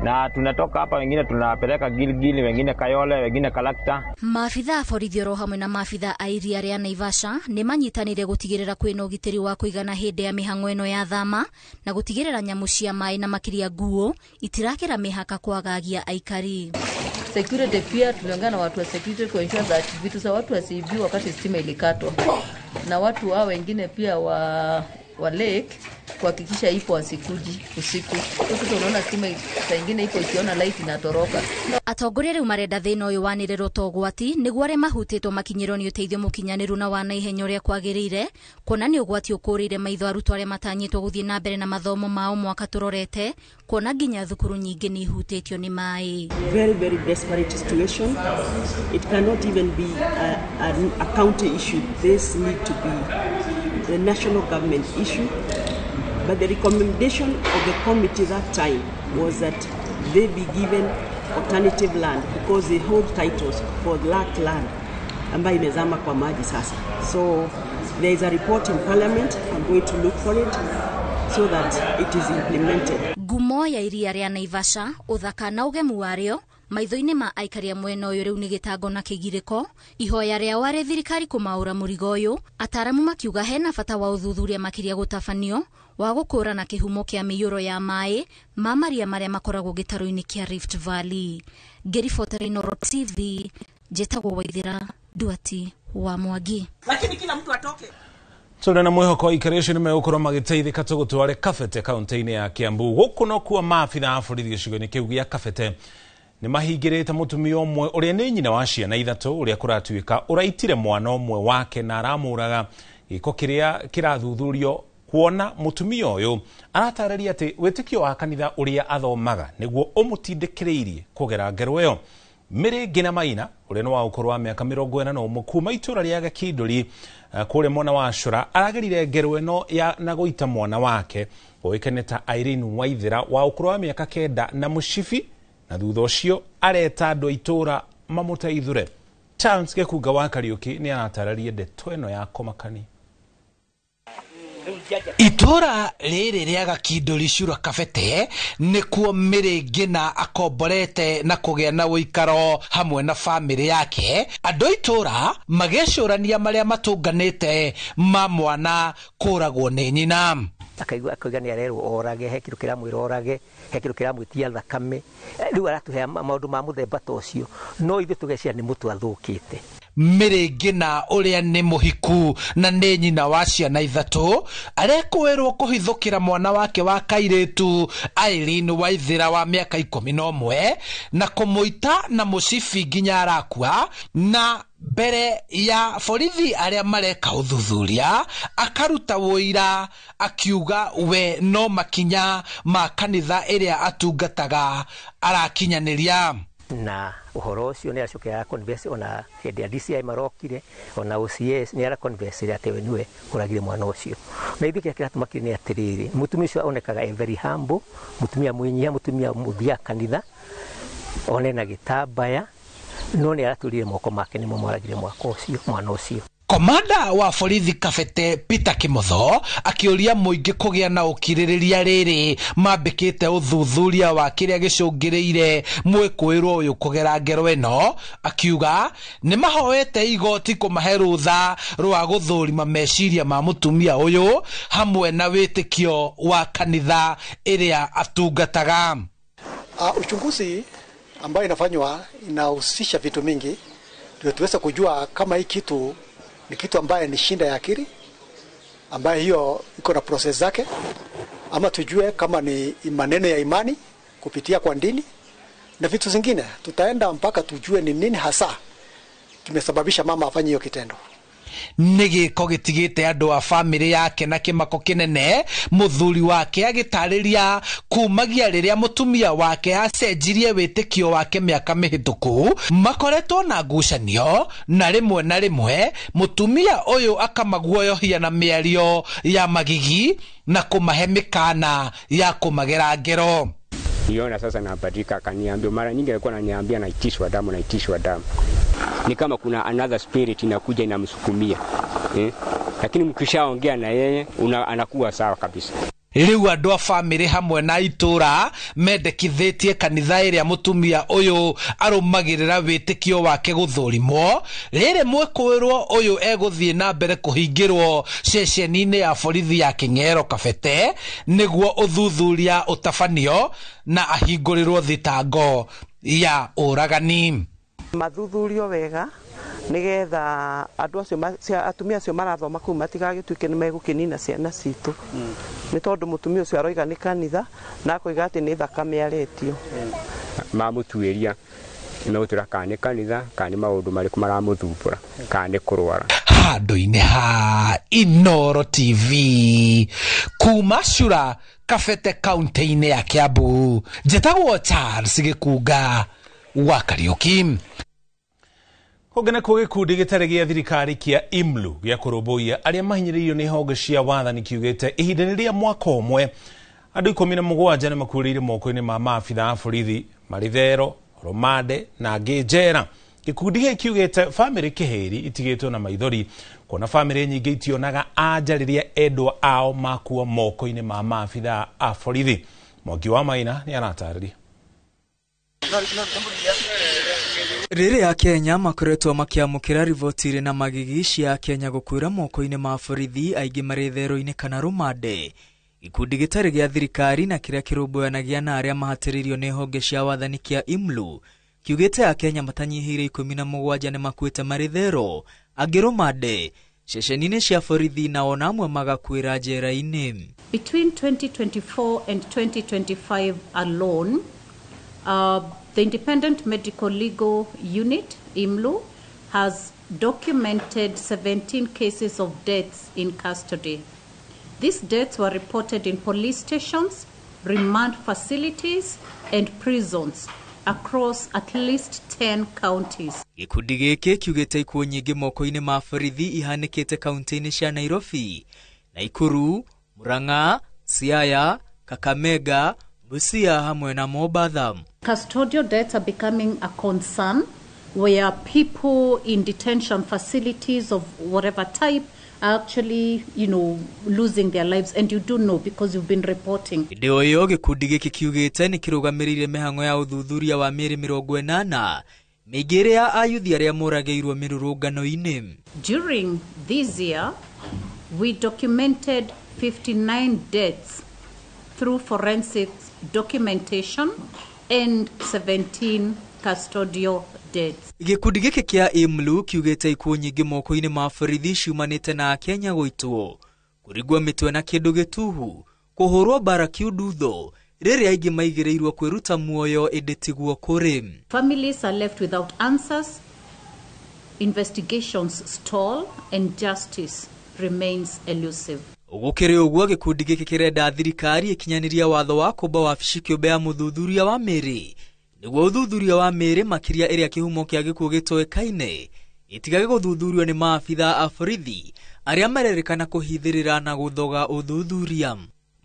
Na tunatoka hapa, wengine tunapeleka Gilgil, wengine Kayole, wengine Kalakta. Maafitha a borithi oro hamwe na maafitha a iria ria Naivasha nĩ manyitanĩire gũtigĩrĩra kwĩna ũgitĩri wa kũigana hĩndĩ ya mĩhang'o ĩno ya thama na gũtigĩrĩra nyamũ cia maĩ na makĩria nguo itirakĩra mĩhaka kwagagia aikari. Security pia tuliongea na watu wa security ku ensure that vitu za watu wasiibiwe wakati stima ilikatwa, na watu hao wengine pia wa lake kuhakikisha ipo wasikuji usiku. Sasa tunaona stima saa nyingine ipo ikiona light inatoroka. Atongoria rĩu marenda thĩna ũyũ wanĩrĩrwo ta ũgwati nĩguo arĩa mahutĩtwo makinyĩrwo nĩ ũteithio mũkinyanĩru na wa naihenya ũrĩa kwagĩrĩire, kuona nĩ ũgwati ũkũrĩire maitho arutwo arĩa matanyĩtwo gũthiĩ na mbere na mathomo mao mwaka tũrorete, kuona nginya thukuru nyingĩ nĩ ihutĩtio nĩ maĩ. Very desperate situation. It cannot even be a county issue. This need to be the national government issue. But the recommendation of the committee that time was that they be given alternative land because they hold titles for that land ambayo imezama kwa maji sasa. So there is a report in parliament. I'm going to look for it so that it is implemented. Ngumo ya iria ria Naivasha, uthaka na ugemu wario maitho-ini ma aikaria mwena uyu riu ni gitango na kigiriko. Ihoya ria wari thirikari kumaura murigo uyu, ataramu makiuga hena bata wa uthuthuria makiria gutafanio wa gukũrana kihumo kia miyuro ya mai ma maria maria makoragwo gitaro-ini kia Rift Valley. Ngiribotera Inooro TV, njĩtagwo Waithira Duati wa Mwangi. Lakini kila mtu atoke. Tuna na mwihoko ikaresho ni meukorwo magiteithika tugutware Kabete kaunti-ini ya Kiambu. Guku no kuo maabitha a borithi gicigo-ini kiu gia Kabete ni mahingirite mutumia umwe uria ni nyina wa ciana ithatu uria kuratuika uraitire mwana umwe wake na aramuraga giko kiria kirathuthurio kuona mutumia uyu aratararia ati witikio wa kanitha uria athomaga niguo umutindikiriirie kugera ngero iyo. Mirĩngĩ na Maina uria ni wa ukuru wa miaka 41 kuma itura ria Gakindũri kure mwana wa Acura aragerire ngero ino ya na guita mwana wake oikene ta Irene Waithira wa ukuru wa miaka 9 na mucibi, na thutha ucio areta andu itura mamutaithure. Charles Gekuga wa Kariuki ni anatararia ndeto ino ya komakani. Itura riri ria Gakindũri Cura Kabete nikuo Mirĩngĩ na akomborete na kugĩa na uikaro hamwe na family yake. Andu itura magecurania maria matunganite ma mwana kuragwo ni nyina. Akaigua ni arerwo orage he kindu kiramwira orage he kindu kiramwitia thakame riu aratuhe maundu ma muthemba ta ucio no ithu tugecia ni mutu athukite. Mirĩngĩ na uria ni muhiku na ni nyina wa ciana ithatu arekwirwo kuhithukira mwana wake wa kairitu Irene Waithira wa miaka 11 na kumuita na mucibi nginya arakua. Na mbere ya borithi aria mareka uthuthuria akaruta wũira akiuga we no makinya ma kanitha iria atungataga arakinyaniria. Na uhoro ucio ni acokera converse ona hedi ya DCI marokire ona OCS ni ara converse ati we niwe uragire mwana ucio. Na ithuki akiratuma ni atiriri mutumia ucio onekaga very humble, mutumia mwinyia, mutumia muthia kanitha one na gitambaya no ni araturire moko make ni mwaragire mwana ucio. Komanda wa borithi Kabete Peter Kimotho akiuria muingi kugia na ukiririria riri mambikite uthuthuria wa kiria gicungiriire mwikuirwo uyu kugera ngero ino, akiuga ni mahoete igoti kumahe rutha rwa guthurima meciria ma mutumia uyu hamwe na witikio wa kanitha iria atungataga. Uchunguzi ambayo inafanywa inahusisha vitu mingi ndio tuweze kujua kama hii kitu ni kitu ambaye ni shinda ya akili ambaye hiyo iko na process zake, ama tujue kama ni maneno ya imani kupitia kwa dini na vitu zingine. Tutaenda mpaka tujue ni nini hasa kimesababisha mama afanye hiyo kitendo. Nigiko gitigite andu a family yake na kimako kinene muthuri wake agitariria kumagia riria mutumia wake acenjirie witikio wake miaka mihituku makoretwo na ngucanio na rimwe mutumia uyu akamaguoyohia na miario ya magigi na kumahe mikana ya kumagera ngero. Niona sasa nabadilika, akaniambia mara nyingi alikuwa ananiambia naitishwa damu. Ni kama kuna another spirit inakuja inamsukumia. Lakini mkishaongea na yeye anakuwa sawa kabisa. Riu andu a family hamwe na itura mendekithitie kanitha iria mutumia uyu arumagirira witikio wake guthurimwo. Riri mwikuirwo uyu eguthie na mbere kuhingirwo ceceni-ini ya borithi ya King'ero Kabete niguo uthuthuria utafanio na ahingurirwo thitango ya uragani. Mathuthurio wega nigetha andu acio atumia acio marathoma kuu matigagituike ni megukinina ciana citu ni tondu mutumia ucio aroiga ni kanitha na akoiga ati ni thakame aretio mamutuiria no turakane kanitha kani maundu mariku maramuthumbura kani kurwara. Handu-ini ha Inooro TV kuma Cura Kabete kaunti-ini ya Kiambu, njĩtagwo Charles Gikuga wa Kariuki. Kogena kwa gikundi gitari gia thirikari kia IMLU gia kurubuia aria mahinyiririo ni honge cia wathani kiugite ihinda ria mwaka umwe andu 17 ni makurire moko-ini ma maabitha a borithi Marithero, Romade na Ngĩnjera. Gikundi giki kiugite family kiheri itigitwo na maithori kuona family nyingi itionaga anja riria endwa ao makuwa moko-ini ma maabitha a borithi. Mwangi wa Maina ni anatarĩria. Rĩrĩ ya Kenya makoretwo makiamũkĩra riboti irĩ na magigi cia Kenya gũkuĩra moko-inĩ ma borithi aingĩ marĩ therũ-inĩ kana rũmande. Gikundi gĩtarĩ gĩa thirikari na kĩrĩa kĩrũmbũyanagia na arĩa mahatĩrĩirio nĩ honge cia wathani kĩa IMLU kiugĩte a Kenya matanyihĩire 17 nĩ makuĩte marĩ therũ, angĩ rũmande, ceceni-inĩ cia borithi na ona amwe magakuĩra njera-inĩ. Between 2024 and 2025 alone, the Independent Medical Legal Unit, IMLU, has documented 17 cases of deaths in custody. These deaths were reported in police stations, remand facilities, and prisons across at least 10 counties. Gikundi gĩkĩ kiugĩte ikuũ nyingĩ moko-inĩ ma borithi ihanĩkĩte kaunti-inĩ cia Nairobi, Nakuru, Murang'a, Siaya, Kakamega, Busia hamwe na Mombasa. Custodial deaths are becoming a concern where people in detention facilities of whatever type are actually, losing their lives, and you do know because you've been reporting. Ndio hiyo gikundi gĩkĩ kiugĩte nĩ kĩrũgamĩrĩire mĩhang'o ya ũthuthuria wa mĩeri 80 mĩingĩ ya ayuthi arĩa moragĩirwo mĩrũrũngano-inĩ. During this year, we documented 59 deaths through forensic documentation and 17 custodial deaths. Gikundi gĩkĩ kĩa IMLU kiugĩte ikuũ nyingĩ moko-inĩ ma borithi ciumanĩte na Kenya gũitwo, kũringwo mĩtwe na kĩndũ gĩtuhu, kũhũrwo mbara kiundutho, rĩrĩa aingĩ maigĩrĩirwo kwĩruta muoyo ĩndĩ tiguo kũrĩ. Families are left without answers, investigations stall, and justice remains elusive. Gũkĩrĩ ũguo gĩkundi gĩkĩ kĩrenda thirikari ikinyanĩria watho wa kũmba wabici kĩũmbe ya mũthuthuria wa mĩrĩ, nĩguo ũthuthuria wa mĩrĩ makĩria ĩrĩa kĩhumo kĩa gĩkuũ gĩtoĩkaine itigage gũthuthurio nĩ maabitha a borithi arĩa marerĩkana kũhithĩrĩra na gũthoga ũthuthuria.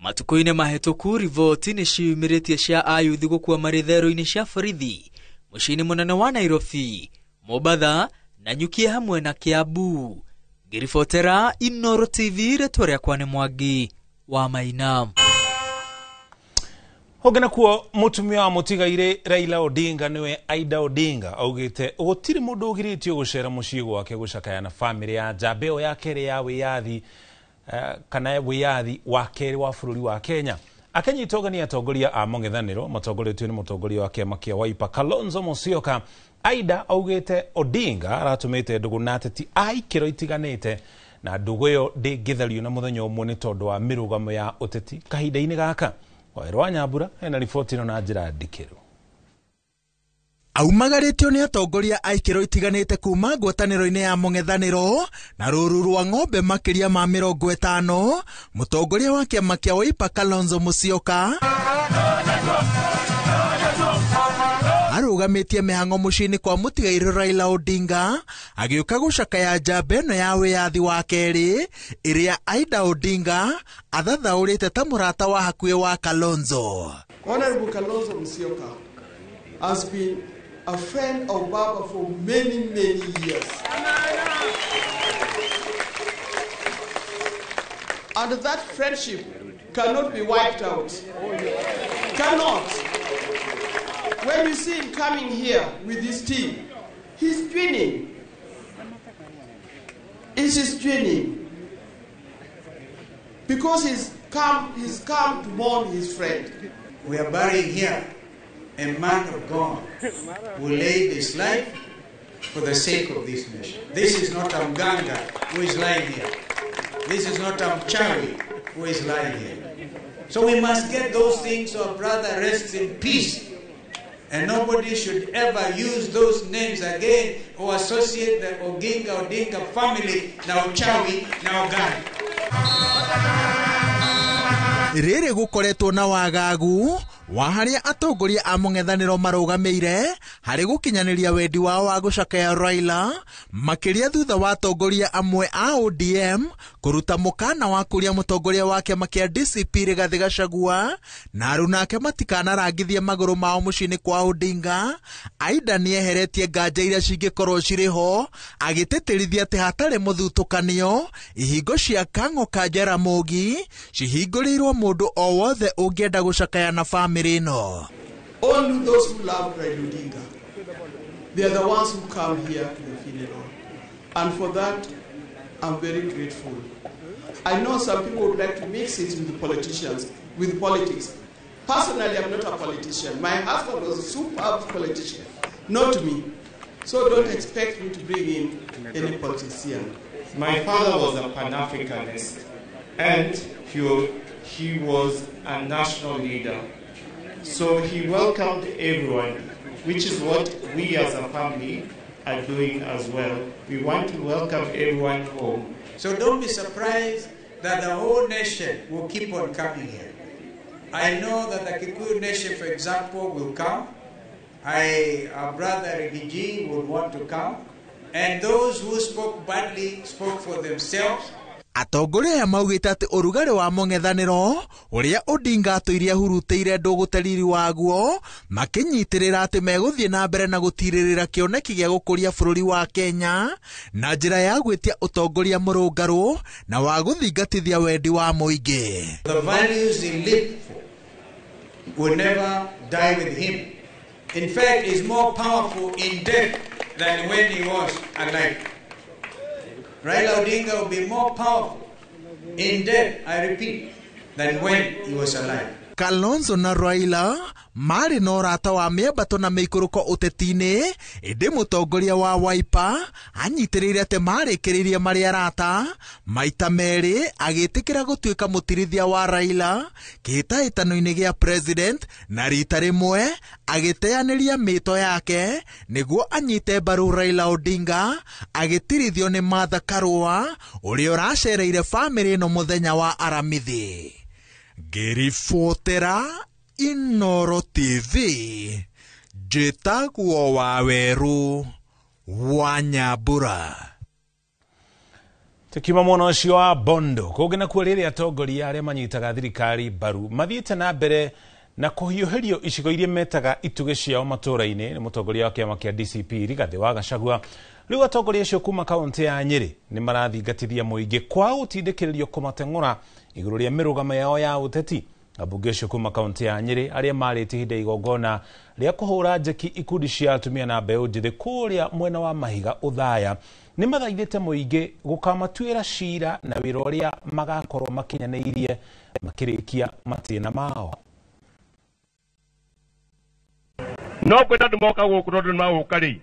Matukũ-inĩ mahĩtũku riboti nĩ ciumĩrĩtie cia ayuthi gũkua marĩ therũ-inĩ cia borithi mũciĩ-inĩ mũnene wa Nairobi, Mombasa na Nyuki hamwe na Kiambu. Ngĩribotera Inooro TV, rĩtwa rĩakwa nĩ Mwangi wa Maina. Hogena kuo mutumia wa mutigaire Raila Odinga niwe Aida Odinga augite gutiri mundu ugiritio gucera mucii gwake gucakaya na family ya Jabeo ya kere ya wiyathi kana wiyathi wa kere wa bururi wa Kenya. Akanyitogania atongoria a mong'ethaniro matongoretio ni mutongoria wa kiama kia Wiper Kalonzo Musyoka. Aida augite Odinga aratumite ndugu na ateti aikiro itiganite na ndugu yo ndingithario na muthenya umwe ni tondu wa mirugamo ya uteti kahinda-ini gaka. Wairwa Nyambura ena riboti ino na njira ndikĩru. Aumagaritio ni atongoria aikiro itiganite kuma ngwatanĩro-inĩ ya mong'ethanĩro na rũru rwa ng'ombe makĩria ma 50, mutongoria wa kĩama kĩa Wiper Kalonzo Musyoka arũgamĩtie mĩhang'o mũciĩ-inĩ kwa mũtigairĩ Raila Odinga agĩũka gũcakaya njamba ĩno ya wĩyathi wa kerĩ ĩrĩa Aida Odinga athathaũrĩte ta mũrata wa hakuhĩ wa Kalonzo. Honorable Kalonzo Musyoka has been a friend of Baba for many, many years. And that friendship cannot be wiped out. Cannot. When you see him coming here with his team, he's twinning. He's twinning. Because he's come to mourn his friend. We are burying here a man of God who laid his life for the sake of this nation. This is not Mganga who is lying here. This is not Mchawi who is lying here. So we must get those things so our brother rests in peace. And nobody should ever use those names again or associate the Odinga family na Uchawi na Ogani. Rĩrĩ gũkoretwo na wagagu wa haria atongoria a mung'ethaniro marugameire hari gukinyaniria wendi wao wa gucakaya Raila makiria thutha wa atongoria amwe a ODM kuruta mukana wa kuria mutongoria wa kiama kia DCP Rigathi Gachagua na arunake matikanarangithie maguru mao mucini kwa Odinga. Aida nieheretie nganja iria cingikorwo ciriho agiteterithia ati hatari muthutukanio ihingo cia Kang'o ka Jaramogi cihingũrĩirwo mundu o wothe ungienda gucakaya na family no. Only those who love Raila Odinga, they are the ones who come here to the funeral, and for that I'm very grateful. I know some people would like to mix it with the politicians, with politics. Personally, I'm not a politician. My husband was a superb politician, not me. So don't expect me to bring in any politician. My father was a Pan-Africanist, and he was a national leader. So he welcomed everyone, which is what we as a family are doing as well. We want to welcome everyone home. So don't be surprised that the whole nation will keep on coming here. I know that the Kikuyu nation, for example, will come. Our brother Rigiji would want to come. And those who spoke badly spoke for themselves. Atongoria ya maugite ati urugari wa mung'ethaniro uria Odinga atuirie hurutĩire ndũgũtariri waguo makinyitirira ati meguthie na mbere na gutiririra kioneki gia gukuria bũrũri wa Kenya na njira ya gwitia utongoria mũrũngarũ na wa guthingatithia wendi wa mũingĩ. The values he lived for will never die with him. In fact, he's more powerful in death than when he was alive. Raila Odinga will be more powerful in death, I repeat, than when he was alive. Kalonzo na Raila mari no rata wa miambato na meikuruko uteti-ini indi mutongoria wa Wiper anyitirire ati marikiririe mari arata maita meri agitikira gutuika mutirithia wa Raila kihitahitano-ini gia president na rita rimwe agiteaniria mito yake niguo anyite mbaru Raila Odinga agitirithio ni Martha Karua uria uracereire family no muthenya wa Aramithi. Ngiribotera Inooro TV njĩtagwo Waweru wa Nyambura. Tukiuma mwena ũcio wa Bondo kũngĩ kuo rĩrĩa atongoria arĩa manyitaga thirikari mbaru mathiĩte na mbere na kũhiũhĩrio icigo iria metaga itugĩ ciao matũũra-inĩ nĩ mũtongoria wa kĩama kĩa DCP Rigathi wa Gachagua. Rĩu atongoria acio kuma kaunti ya Nyĩrĩ nĩ marathingatithia mũingĩ kwa gũtindĩkĩrĩrio kũmateng'ũra igũrũ rĩa mĩrũgamo yao ya ũteti. Abunge acio kuma kaunti ya Nyĩrĩ arĩa marĩte ihinda igongona rĩa kũhũra njeki ikundi cia atumia na mbeũ njĩthĩ kũrĩa mwena wa Mahiga Uthaya nĩ mathaithĩte mũingĩ gũkamatuĩra cira na wĩra ũrĩa magakorwo makinyanĩirie makĩrĩkia matĩna mao. No kwenda andũ moka gũkũ tondũ nĩ magũka rĩ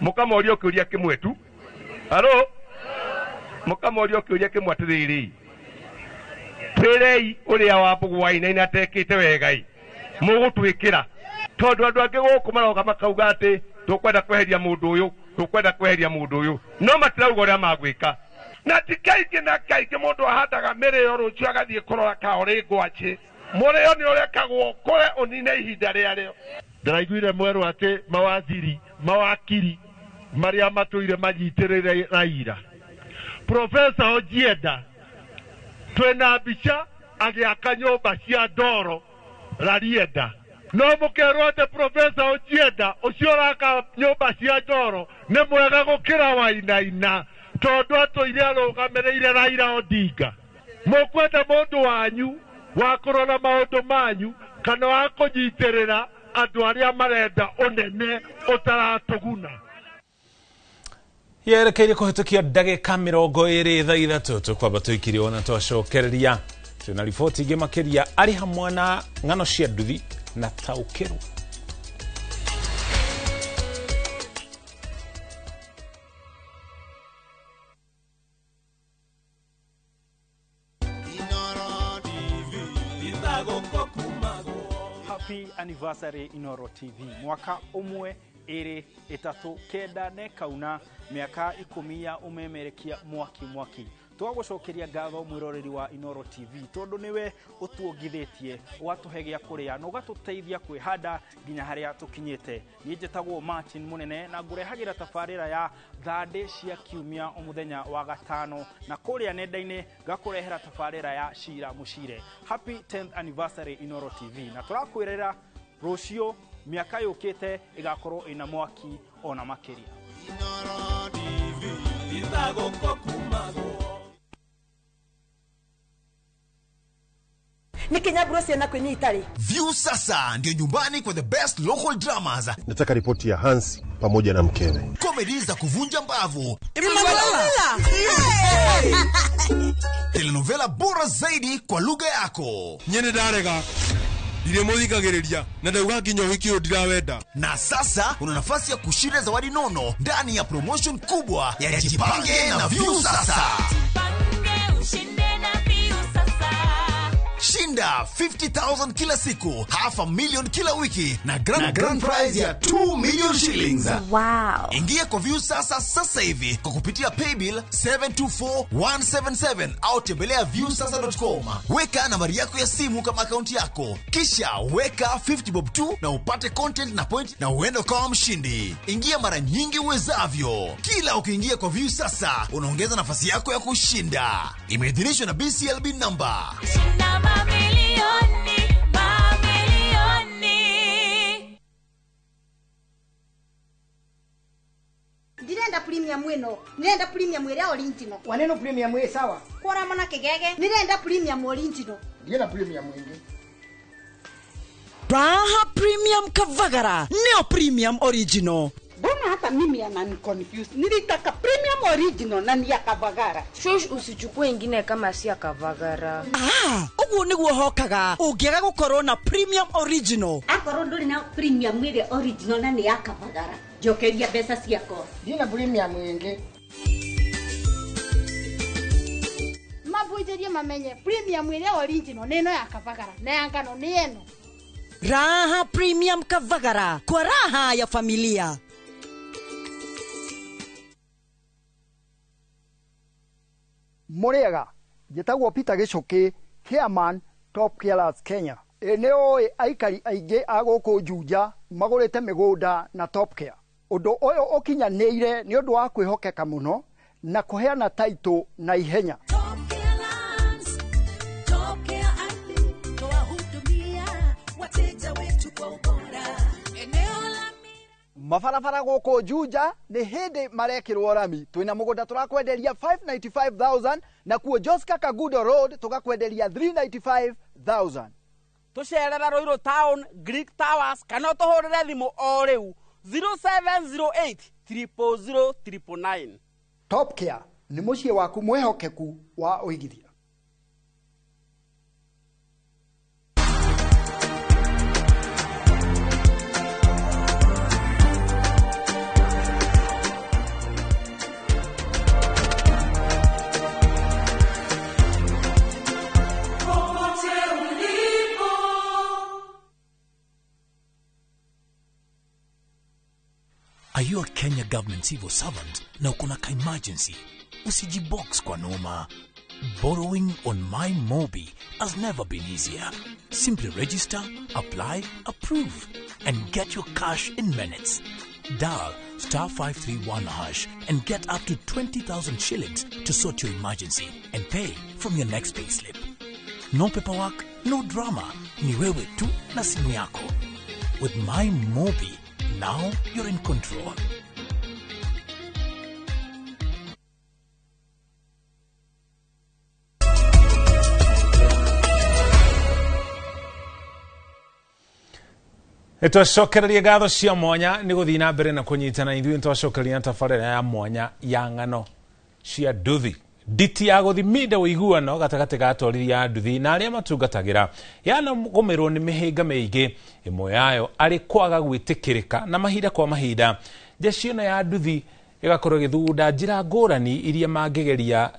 mũkamoria kĩũria kĩmwe tu. Halo mũkamoria kĩũria kĩmwe atĩrĩrĩ twĩrei ũrĩa wa Mbũgũwaina na tekĩte wega mũgũtwĩkĩra tondũ andũ angĩ gũkũ maroka makauga atĩ tũkwenda kweheria mũndũ ũyũ no matirauga ũrĩa magwĩka na ti kaingĩ na kaingĩ mũndũ ahandaga mĩrĩo rũciũ agathiĩ kũrora ka ũrĩ ngwacĩ mũrĩo nĩ ũrekagwo kũre ũnine ihinda rĩarĩo. Ndĩraiguire mwerũ atĩ mawakiri marĩa matũire manyitĩrĩire Raila. Profesa Ojienda twena mbica agĩaka nyũmba cia ndoro Rarieda no mũkerwo atĩ Profesa Ojienda ũcio ũraka nyũmba cia ndoro nĩ mwega gũkĩra Wainaina tondũ atũire arũgamĩrĩire Raila Odinga. Mũkwenda mũndũ wanyu wa kũrora maũndũ manyu kana wa kũnyitĩrĩra andũ arĩa marenda ũnene ũtaratũguna. Yerekeire kũhĩtũkia ndagĩka 23 tũkwamba tũikire ona twacokereria twĩna riboti ingĩ makĩria arĩ hamwe na ng'ano cia nduthi na taũkĩrũ. Happy anniversary Inooro TV. Mwaka umwe ere etatu kenda ne kauna miaka 10 ya umemerekia mwaki twagucokeria ngatho mwiroreri wa Inoro TV tondu niwe utuongithitie ugatuhe gia kuria na ugatuteithia kwihanda nginya haria tukinyite. Ni njitagwo Martin Munene na ngurehagira tafarira ya thande cia kiumia omuthenya wa gatano na kuria nenda-ini gakurehera tafarira ya Shira Mushire. Happy 10th anniversary Inoro TV na turakwirira rucio miaka yukite igakorwo ina mwaki ona makiria. Inoro TV itagoko kumago Nikinyabrosi na kwenye itali. View sasa ndio nyumbani kwa the best local dramas. Nataka ripoti ya Hans pamoja na mkewe. Comedy za kuvunja mbavu. Telenovela bora zaidi kwa lugha yako. Nyene darega. Diremodhikagereria na ndauga kinyo hikio dirawenda. Na sasa una nafasi ya kushinda zawadi nono ndani ya promotion kubwa ya Jipange na View sasa. Shinda 50,000 kila siku, $500,000 kila wiki na grand prize ya 2 million shillings. Wow. Ingia kwa View sasa hivi kwa kupitia paybill 724177 au tembelea viewsasa.com. Weka nambari yako ya simu kama akaunti yako, kisha weka 50 bob tu na upate content na point na uende kama mshindi. Ingia mara nyingi uwezavyo. Kila ukiingia kwa View sasa unaongeza nafasi yako ya kushinda. Imeidhinishwa na BCLB number. Ndirenda premium mweno. Nirenda premium mwere original. Waneno premium mwe sawa. Kora mona kigege. Nirenda premium original. Ndirenda premium mwenge. Raha Premium Kavagara. Neo Premium Original. Mbona hata mimi anani confuse. Nilitaka premium original na ni ya Kavagara. Shosh usichukue ingine kama si ya Kavagara. Ugu niguo hokaga. Ungiaga gukorwo na premium original. Akorwo nduri na premium mwere original na ni ya Kavagara. Jokeria pesa ciako. Ndina premium mwenge. Mabuijerie mamenye premium mwere original neno ya Kavagara. Na yangano ni eno. Raha Premium Kavagara. Kwa raha ya familia. Muriega, jetagwo Peter Gichuki, Chairman Top Carers Kenya. Eneo aikari aige aguku Juja magurite migunda na Top Care. Undu uyu ukinyanire ni undu wa kwihokeka muno na kuheana title na ihenya. Mafarafara guku Juja ni hindi marekirwo rami. Twina mugunda turakwenderia 595,000 na kuo Joska Kagudo Road tugakwenderia 395,000. Tucerera Roiro Town, Greek Towers, kana tuhurire thimu o riu 0708 000 999. Top Care ni mucie waku mwehokeku wa uigithia. Are you a Kenya government civil servant na uko na emergency? Usijibox kwa noma. Borrowing on MyMobi has never been easier. Simply register, apply, approve, and get your cash in minutes. Dial *531# and get up to 20,000 shillings to sort your emergency and pay from your next pay slip. No paperwork, no drama. Ni wewe tu na simu yako. With MyMobi, now you're in control. Twacokereria ngatho cia mwanya ni guthii na mbere na kunyitana ithuĩ twacokereria tabarĩra ya mwanya ya ng'ano cia nduthi nditi ya guthiminde ũiguano gatagatĩ ga atorithia a nduthi na arĩa matungatagĩra yanagũmĩrwo nĩ mĩhĩnga mĩingĩ, ĩmwe yayo arĩ kwaga gwĩtĩkĩrĩka na mahinda kwa mahinda. Njeci ĩno ya nduthi ĩgakorwo ĩgĩthugunda njĩra ngũrani iria mangĩgeria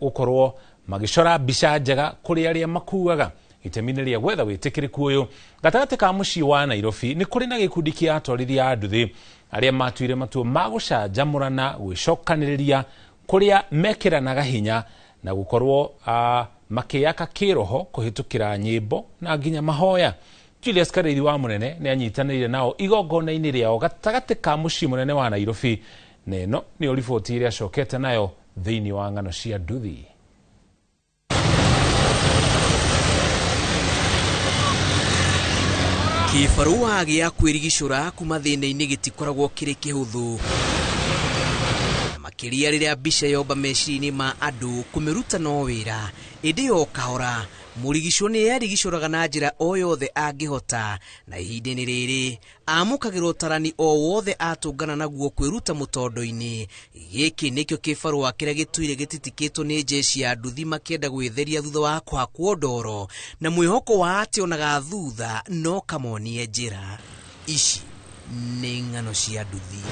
gũkorwo magĩcora mbica njega kũrĩ arĩa makuaga. Itemi-inĩ rĩa gwetha wĩtĩkĩrĩku ũyũ gatagatĩ ka mũciĩ wa Nairobi nĩ kũrĩ na gĩkundi kĩa atorithia a nduthi arĩa matuire matua ma gũcanjamũrana gwĩcokanĩrĩria kũrĩa mekĩranaga hinya na gukorwo makiyaka kiroho kuhitukira nyimbo na nginya mahoya. Julius Karĩithĩ wa Mũnene nĩ anyitanĩire nao igongona-inĩ rĩao gatagatĩ ka mũciĩ mũnene wa Nairobi. Neno nĩ riboti ĩrĩa acokete nayo thĩinĩ wa ng'ano cia nduthi. Kĩbarũa gĩa kwĩrigicũra kuma thĩna-inĩ gĩtikoragwo kĩrĩ kĩhũthũ, makĩria rĩrĩa mbica yomba meciria-inĩ ma andũ kũmĩruta no wĩra, ĩndĩ yo kahora mũrigicũ nĩ yerigicũraga na njĩra o yothe angĩhota, na ihinda-inĩ rĩrĩ amũkagĩrwo tarani o wothe atũngana naguo kwĩruta mũtondo-inĩ. Gĩkĩ nĩkĩo kĩbarũa kĩrĩa gĩtũire gĩtitikĩtwo nĩ njeci ya nduthi makĩenda gwĩtheria thutha wa kũhakwo ndoro, na mwĩhoko wa atĩ onaga thutha no kamonie njĩra. Ici nĩ ng'ano cia nduthi.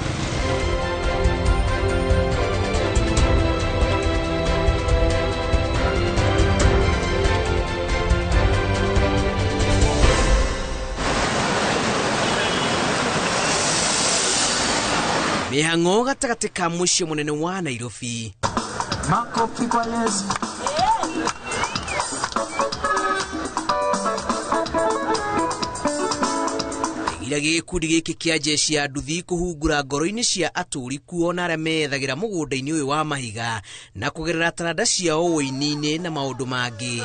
Mĩhang'o gatagatĩ ka mũciĩ mũnene wa Nairobi. Makofi kwa Yesu. Ira gĩkundi gĩkĩ kĩa njeci ya nduthi kũhungura ngoro-inĩ cia atũri kuona arĩa methagĩra mũgũnda-inĩ ũyũ wa mahiga na kũgerera taranda ciao ũini-inĩ na maũndũ mangĩ.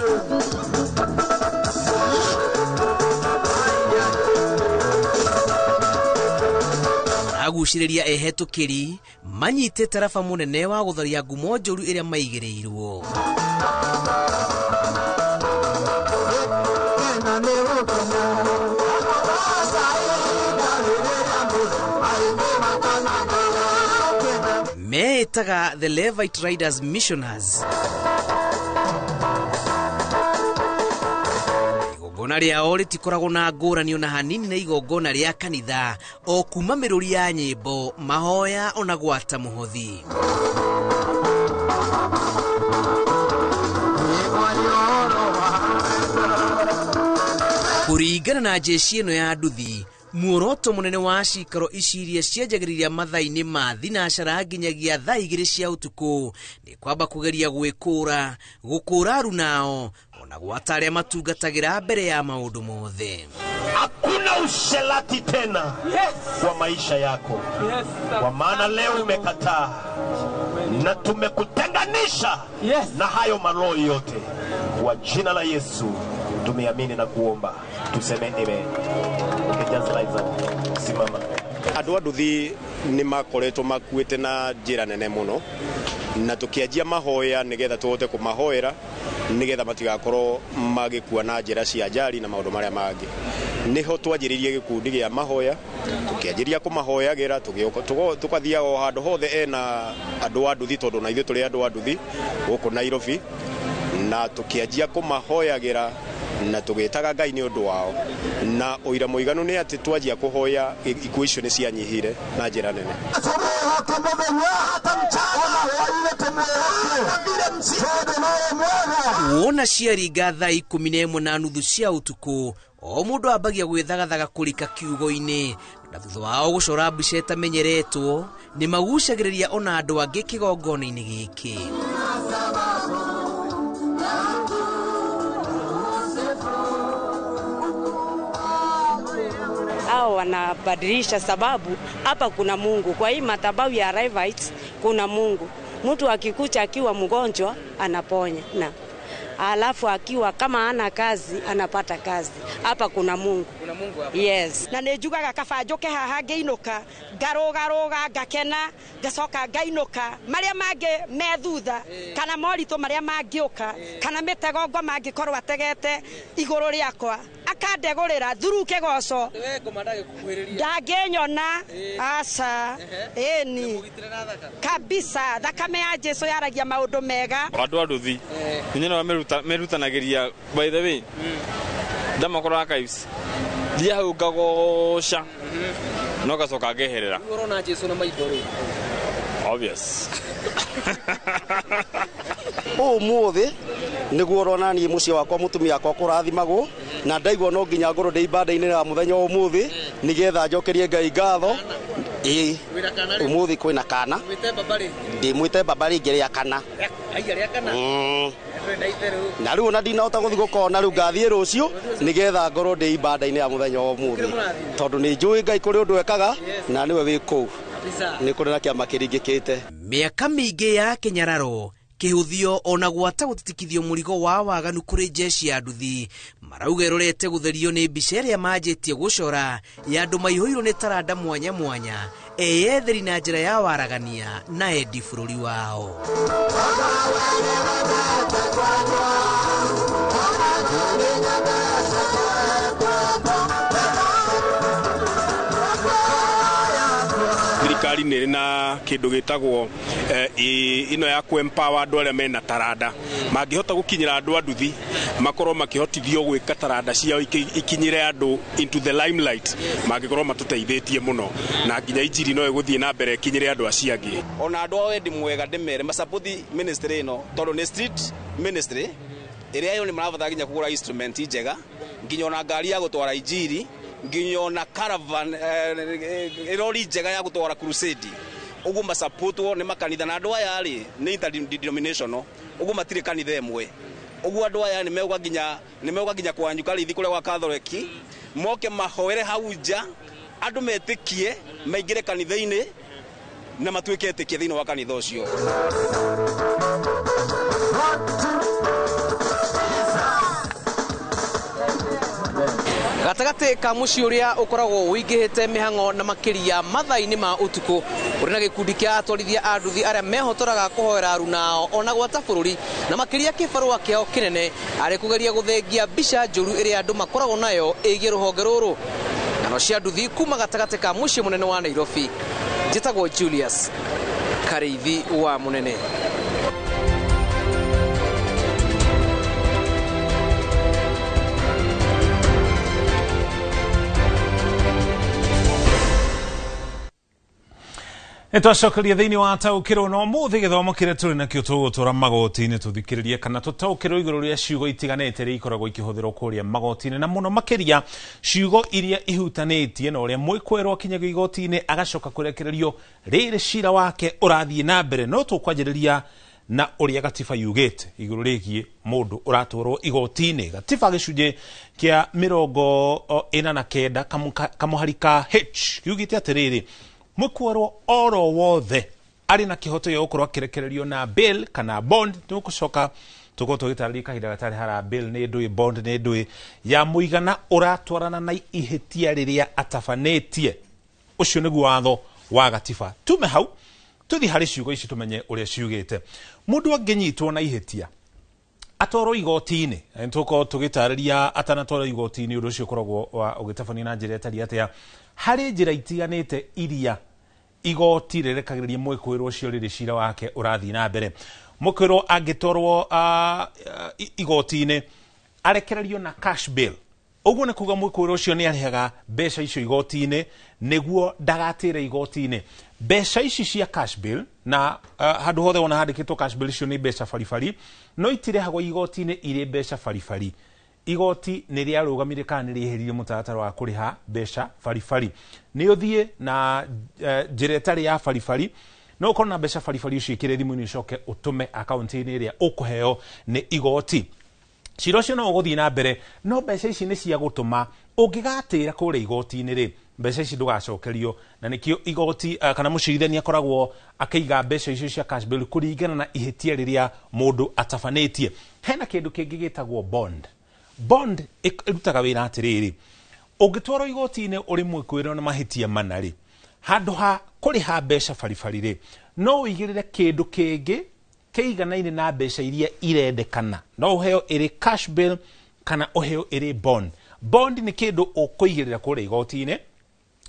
Agucĩrĩria ehetũkĩri manyitĩte raba mũnene wa gũtharia ngumo njũru ĩrĩa maigĩrĩirwo. Meĩtaga the Levite Riders Missioners. Igongona rĩao rĩtikoragwo na ngũrani ona hanini na igongona rĩa kanitha, o kuma mĩrũri ya nyĩmbo, mahoya ona gwata mũhothi. Kũringana na njeci ĩno ya nduthi, muoroto mũnene wa cikaro ici iria cianjagĩrĩria mathaa-inĩ ma thinacara nginyagia thaa 2 cia ũtukũ nĩ kwamba kũgeria gwĩkũra, gũkũra arunao ona gwata arĩa matungatagĩra mbere ya maũndũ mothe. Hakuna ushelati tena kwa maisha yako, kwa maana leo umekataa na tumekutenganisha na hayo maroho yote. Kwa jina la Yesu tumeamini na kuomba, tuseme amen. Simama. Andũ a nduthi nĩ makoretwo makuĩte na njĩra nene mũno, na tũkĩanjia mahoya nĩgetha tũhote kũmahoera nĩgetha matigakorwo magĩkua na njĩra cia njari na maũndũ marĩa mangĩ. Nĩho twanjĩrĩirie gĩkundi gĩa mahoya, tũkĩanjĩria kũmahoyagĩra, tũgathiaga o handũ hothe ena andũ a nduthi, tondũ na ithuĩ tũrĩ andũ a nduthi gũkũ Nairobi, na tũkĩanjia kũmahoyagĩra na tũgĩtaga Ngai nĩ ũndũ wao, na ũira mũiganu nĩ atĩ twanjia kũhoya ikuũ icio nĩ cianyihire na njĩra nene. Wona ciaringa thaa 11:30 cia ũtukũ, o mũndũ ambagia gwĩthagathaga kũrika kiugo-inĩ, na thutha wao gũcora mbica ĩtamenyeretwo nĩ magucagĩrĩria ona andũ angĩ kĩgongona-inĩ gĩkĩ. Hao wanabadilisha sababu hapa kuna Mungu. Kwa hii madhabahu ya Levites kuna Mungu. Mtu akikucha akiwa mgonjwa anaponya, na alafu akiwa kama ana kazi anapata kazi. Hapa kuna Mungu. Kuna Mungu hapa. Yes. Na nejugaga kabanjoke haha ngeinuka, ngaroga ngakena, ngacoka ngainuka. Maria mange methutha kana morito maria mangĩũka kana mĩtegongo mangĩkorwo ategete igũrũ rĩakwa akandegũrĩra thuru kĩgoco ndangĩnyona aca ĩni kabisa. Thakame ya Jesu yaragia maũndũ mega. Andũ a nduthi nĩnyona merutanagĩria, by the way, ndamakora kaips thia hau ngagoca no gacoka ngeherera. Urona Jesu na maitho rĩ obvious. Ũmũthĩ nĩguo ũrona niĩ mũciĩ wakwa mũtumia wakwa kũrathimagwo, na ndaigua no nginya ngorwo ndĩ ibanda-inĩ ya mũthenya ũmũthĩ nĩgetha njokerie Ngai ngatho. Ũmũthĩ kwĩna kana ndĩmwĩte baba rĩngĩ rĩa kana. na riu ona ndinahota guthi gukona riu ngathie rucio nigetha ngorwo ndi ibanda-ini ya muthenya wa umuthi tondu ni njui Ngai kuri undu ekaga na niwe wi kuu ni kuri na kiama kiringikite miaka mingi ya kinyararo kihuthio ona gwata gutitikithio murigo wa waganu kuri jeshi ya nduthi marauga irorete gutherio ni mbica iria manjitie gucora ya andu maihoirwo ni taranda mwanya mwanya eyetheri na njira ya waragania na endi bururi wao. Thirikari nĩ na kĩndũ gĩtagwo ino ya kwempower andũ arĩa mena taranda mangĩhota gũkinyĩra andũ a nduthi makorwo makĩhotithio gwĩka taranda ciao ikinyĩre andũ into the limelight mangĩkorwo matũteithĩtie mũno na nginya injiri no ĩgũthiĩ na mbere ikinyĩre andũ acio angĩ. Ona andũ a wendi mwega ndĩmere macapothi ministry ĩno tondũ nĩ street ministry ĩrĩa yo nĩ marabatara nginya kũgũra instrument njega nginya ona ngari ya gũtwara injiri nginya ona caravan erori njega ya gutwara crusade ugu masapotwo ni makanitha na andu aya ri ni interdenominational ugu matire kanitha emwe ugu andu aya ni meuga nginya kwanyuka rithi kuria gwa Katholiki moke mahoere hauja andu metikie maingire kanitha-ini na matuike etikie thini wa kanitha ucio. Gatagate ka muci uria ukoragwo wingihite mihango na makiria mathaini ma utuku uri na gikundi kia atwarithia a nduthi aria mehotoraga kuhoera arunao ona gwata bururi na makiria kibarua kiao kinene ari kugeria guthengia mbica njuru iria andu makoragwo nayo igie ruhonge ruru ngano cia nduthi kuma gatagate ka muci munene wa Nairobi njitagwo Julius Kareithi wa munene. Nitwacokeria thiini wa taukiro no muthi githomo kiria turi nakio tugutura magoti-ini tuthikiririe kana tutaukiro iguru ria ciugo itiganite ria ikoragwo ikihuthirwo kuria magoti-ini na muno makiria ciugo iria ihutanitie na uria mwikwerwo kinyaga igoti-ini agacoka kurekererio riri cira wake urathie na mbere no tukwanjiriria na uria gatiba yugite iguru rigie mundu uratwarwo igoti-ini. Gatiba gicunje kia 49 kamuharika H yugite atiriri mwikwerwo oro wothe ari na kihoto ya ukorwo akirekererio na bill kana bond tugucoka tugoto gitariri kahinda gatari hara bill ni ndui bond ni ndui ya muigana uratwarana na ihitia riria atafanetie ucio niguo watho wa gatiba. Tume hau tuthi hari ciugo ici tumenye uria ciugite mundu anginyitwo na ihitia atoro igoti-ini ntuko tugitariria atanatoro igoti-ini undu ucio koragwo ugitabania na njira etari atia hari njira itiganite iria igoti rirekagiriria mwikwerwo cio riri cira wake urathi na mbere. Mwikwerwo angitorwo igoti-ini arekererio na cash bail uguo ni kuga mwikwerwo cio ni arihaga mbeca icio igoti-ini niguo ndagatire igoti-ini. Mbeca ici cia cash bail na handu hothe wona handikitwo cash bail icio ni mbeca baribari no itirehagwo igoti-ini iri mbeca baribari. Igoti ni ria rugamire kana ni riheririe mutaratara wa kuriha mbeca baribari ni uthie na njira itari ya baribari no ukorwo na mbeca baribari ucio ikire thimu-ini ucoke utume akaunti-ini iria ukuheo ni igoti. Cira ucio no uguthie na mbere no mbeca ici ni cia gutuma ungigatira kuria igoti-ini ri mbeca ici ndugacokerio na nikio igoti kana mucirithania akoragwo akaiga mbeca icio cia cash bail kuringana na ihitia riria mundu atafanetie. Hena kindu kingi gitagwo bond. Bond irutaga wira atiriri ungitwarwo igoti-ini uri mwikwirwo na mahitia manari handu ha kuriha mbeca baribari ri no uigirire kindu kingi keiganaine na mbeca iria irendekana no uheo iri cash bail kana uheo iri bond. Bond ni kindu ukuigirira kuria igoti-ini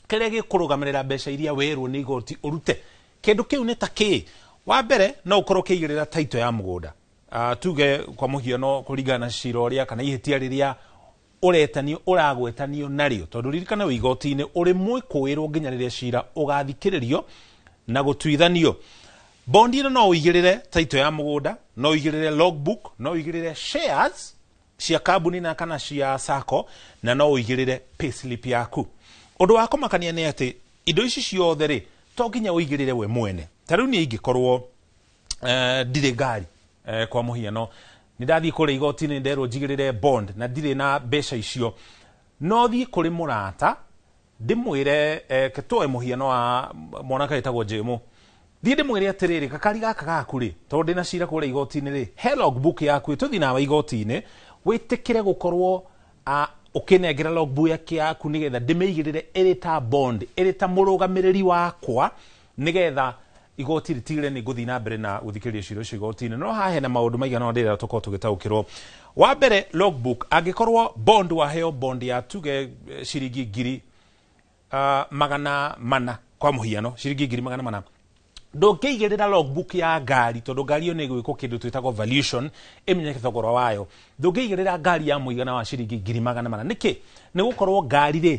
kiria gikurugamirira mbeca iria werwo ni igoti urute. Kindu kiu ni ta ki wa mbere no ukorwo kiigirira title ya mugunda tuge kwa muhiano kuringana cira uria kana ihitia riria uretanio uragwetanio nario tondu ririkana igoti-ini uri mwikuirwo nginya riria cira ugathikiririo na gutuithanio. Bondi no uigirire title ya mugunda no uigirire logbook no uigirire shares cia kambuni na kana cia sacco na no uigirire payslip yaku. Undu wa kumakania ni ati indo ici ciothe ri to nginya uigirire we mwene. Tariu ni ingikorwo ndire ngari kwa muhiano ni ndathi kuri igoti-inĩ nderwo njigĩrĩre bond na ndirĩ na mbeca icio no thiĩ kũrĩ mũrata ndĩmwĩre ketwoe muhiano wa mwanake wĩtagwo Jemo thiĩ ndĩmwĩre atĩrĩrĩ gakari gaka gaku rĩ tondũ ndĩna cira kũrĩa igoti-inĩ rĩ he logbook yaku tũthiĩ nawe igoti-inĩ wĩtĩkĩre gũkorwo ũkĩnengera logbook yaku nĩgetha ndĩmĩigĩrĩre ĩrĩ ta bond ĩrĩ ta mũrũgamĩrĩri wakwa nĩgetha igoti ritigire ni guthi na mbere na guthikĩrĩria cira ũcio igoti-inĩ no haha hena maũndũ maigana ndĩrera tũkorwo tũgĩtaũkĩrwo wa mbere logbook angĩkorwo bond waheo bond ya tuge ciringi ngiri 400 kwa mũhiano ciringi ngiri 400 ndũngĩigĩrĩra logbook ya ngari tondũ ngari ĩyo nĩ ĩgwĩkwo kĩndũ twĩtagwo valuation ĩmenyeke thogora wayo ndũngĩigĩrĩra ngari ya mũigana wa ciringi ngiri 400 nĩkĩ nĩ gũkorwo ngari rĩ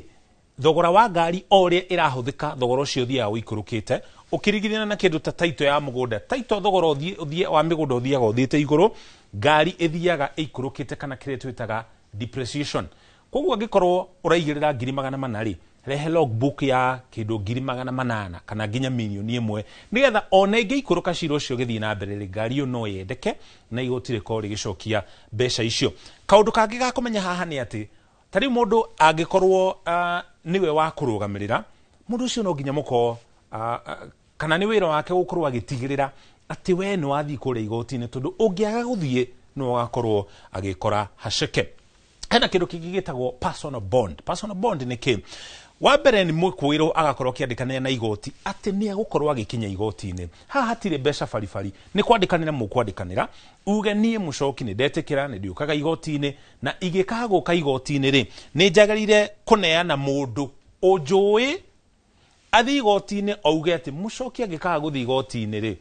thogora wa ngari o ũrĩa ĩrahũthĩka thogora ũcio ũthiaga ũikũrũkĩte ũkĩringithania na kĩndũ ta taito ya mũgũnda taito thogora wa mĩgũnda ũthiaga ũthiĩte igũrũ ngari ĩthiaga ĩikũrũkĩte kana kĩrĩa twĩtaga depreciation koguo angĩkorwo ũraigĩrĩra ngiri 400 rĩ rehe logbook ya kĩndũ ngiri 800 kana nginya mirioni 1 nĩgetha ona ĩngĩikũrũka cira ũcio ũgĩthiĩ na mbere rĩ ngari ĩyo no yendeke na igoti rĩkorwo rĩgĩcokia mbeca icio kaũndũ kangĩ ga kũmenya haha nĩ atĩ tarĩ mũndũ angĩkorwo niwe wa kũrũgamĩrĩra mũndũ ũcio no nginya mũkorwo kana nĩ wĩra wake gũkorwo agĩtigĩrĩra atĩ we nĩ wathiĩ kũrĩa igoti-inĩ tondũ ũngĩaga gũthiĩ no agakorwo agĩkora haceke hena kĩndũ kĩngĩ gĩtagwo personal bond nĩ kĩ wa mbere nĩ mũkwĩrwo agakorwo akĩandĩkanĩra na igoti atĩ nĩ agũkorwo agĩkinya igoti-inĩ haha hatirĩ mbeca baribari nĩ kwandĩkanĩra mũkwandĩkanĩra uge niĩ mũcoki nĩ ndetĩkĩra nĩ ndiũkaga igoti-inĩ na igĩkaga gũka igoti-inĩ rĩ nĩ njagĩrĩire kũneana mũndũ ũnjũĩ athiĩ igoti-inĩ auge atĩ mũcoki angĩkaga gũthiĩ igoti-inĩ rĩ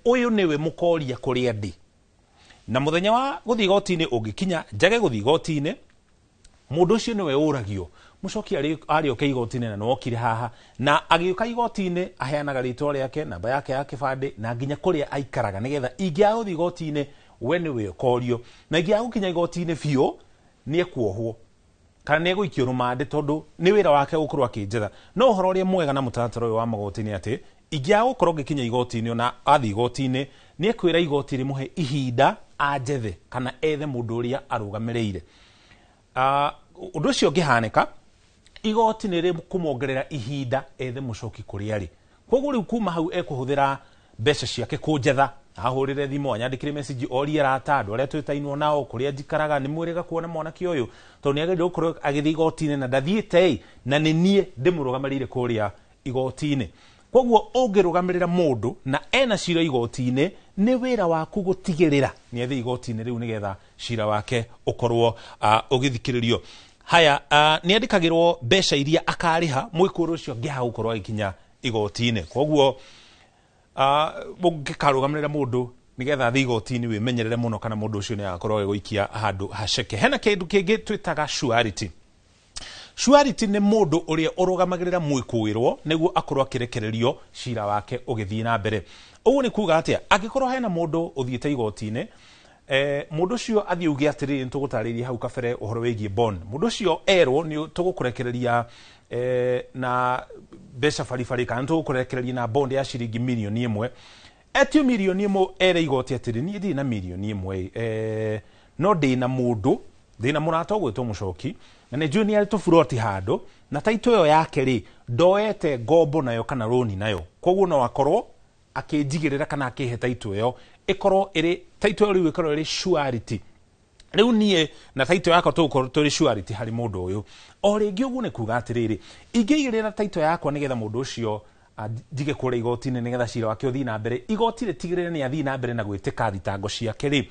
ũyũ nĩwe mũkoria kũrĩa ndĩ na mũthenya wa gũthiĩ igoti-inĩ ũngĩkinya njage gũthiĩ igoti-inĩ mũndũ ũcio nĩwe ũragio mũcoki arĩoka igoti-inĩ na nĩwokire haha na agĩũka igoti-inĩ aheanaga rĩtwa rĩake namba yake ya kĩbandĩ na nginya kũrĩa aikaraga nĩgetha ingĩaga gũthiĩ igoti-inĩ we nĩwe ũkorio na ingĩaga gũkinya igoti-inĩ biũ nĩ ekuohwo kana nĩ egũikio rũmande tondũ nĩ wĩra wake gũkorwo akĩnjetha no ũhoro ũrĩa mwega na mũtaratara ũyũ wa magoti-inĩ atĩ ingĩaga gũkorwo ngĩkinya igoti-inĩ ona athiĩ igoti-inĩ nĩ ekwĩra igoti rĩmũhe ihinda anjethe kana ethe mũndũ ũrĩa arũgamĩrĩire ũndũ ũcio ũngĩhanĩka igoti nĩ rĩkũmongerera ihinda ethe mũcoki kũrĩa arĩ koguo rĩu kuma hau ekũhũthĩra mbeca ciake kũnjetha ahũrĩre thimũ anyandĩkĩre message orie arata andũ arĩa twĩtainwo nao kũrĩa njikaraga nĩ mwĩrĩga kuona mwanake ũyũ tondũ nĩ agĩrĩirwo gũkorwo agĩthiĩ igoti-inĩ na ndathiĩte na nĩ niĩ ndĩmũrũgamĩrĩire kũrĩa igoti-inĩ koguo ũngĩrũgamĩrĩra mũndũ na ena cira igoti-inĩ nĩ wĩra waku gũtigĩrĩra nĩ athiĩ igoti-inĩ rĩu nĩgetha cira wake ũkorwo ũgĩthikĩrĩrio haya nĩ andĩkagĩrwo mbeca iria akarĩha mwĩkũrũ ũcio angĩaga gũkorwo agĩkinya igoti-inĩ koguo ũngĩkarũgamĩrĩra mũndũ nĩgetha athiĩ igoti-inĩ wĩmenyerere mũno kana mũndũ ũcio nĩ agakorwo agĩgũikia handũ haceke hena kĩndũ kĩngĩ twĩtaga surety nĩ mũndũ ũrĩa ũrũgamagĩrĩra mwĩkũĩrwo nĩguo akorwo akĩrekererio cira wake ũgĩthiĩ na mbere ũguo nĩ kuga atĩa angĩkorwo hena mũndũ ũthiĩte igoti-inĩ mũndũ ũcio athiĩ uge atĩrĩrĩ nĩ tũgũtarĩria hau kabere ũhoro wĩgiĩ bond mũndũ ũcio erwo nĩ tũgũkũrekereria na mbeca baribari kana nĩ tũgũkũrekereria na bond ya ciringi mirioni 1 etio mirioni 1 ere igoti atĩrĩ niĩ ndirĩ na mirioni 1 no ndĩna mũndũ ndĩna mũrata ũgwĩtwo mũcoki na nĩ njũĩ nĩ arĩ tũburoti handũ na taito ĩyo yake rĩ ndoete ngombo nayo kana roni nayo koguo no akorwo akĩnjigĩrĩra kana akĩhe taito ĩyo ĩkorwo ĩrĩ taito ĩyo rĩu ĩkorwo ĩrĩ surety rĩu niĩ na taito yakwa tũgũkorwo tũrĩ surety harĩ mũndũ ũyũ o rĩngĩ ũguo nĩ kuga atĩrĩrĩ ingĩigĩrĩra taito yakwa nĩgetha mũndũ ũcio njige kũrĩa igoti-inĩ nĩgetha cira wake ũthiĩ na mbere igoti rĩtigĩrĩre nĩ athiĩ na mbere na gwĩtĩka thitango ciake rĩ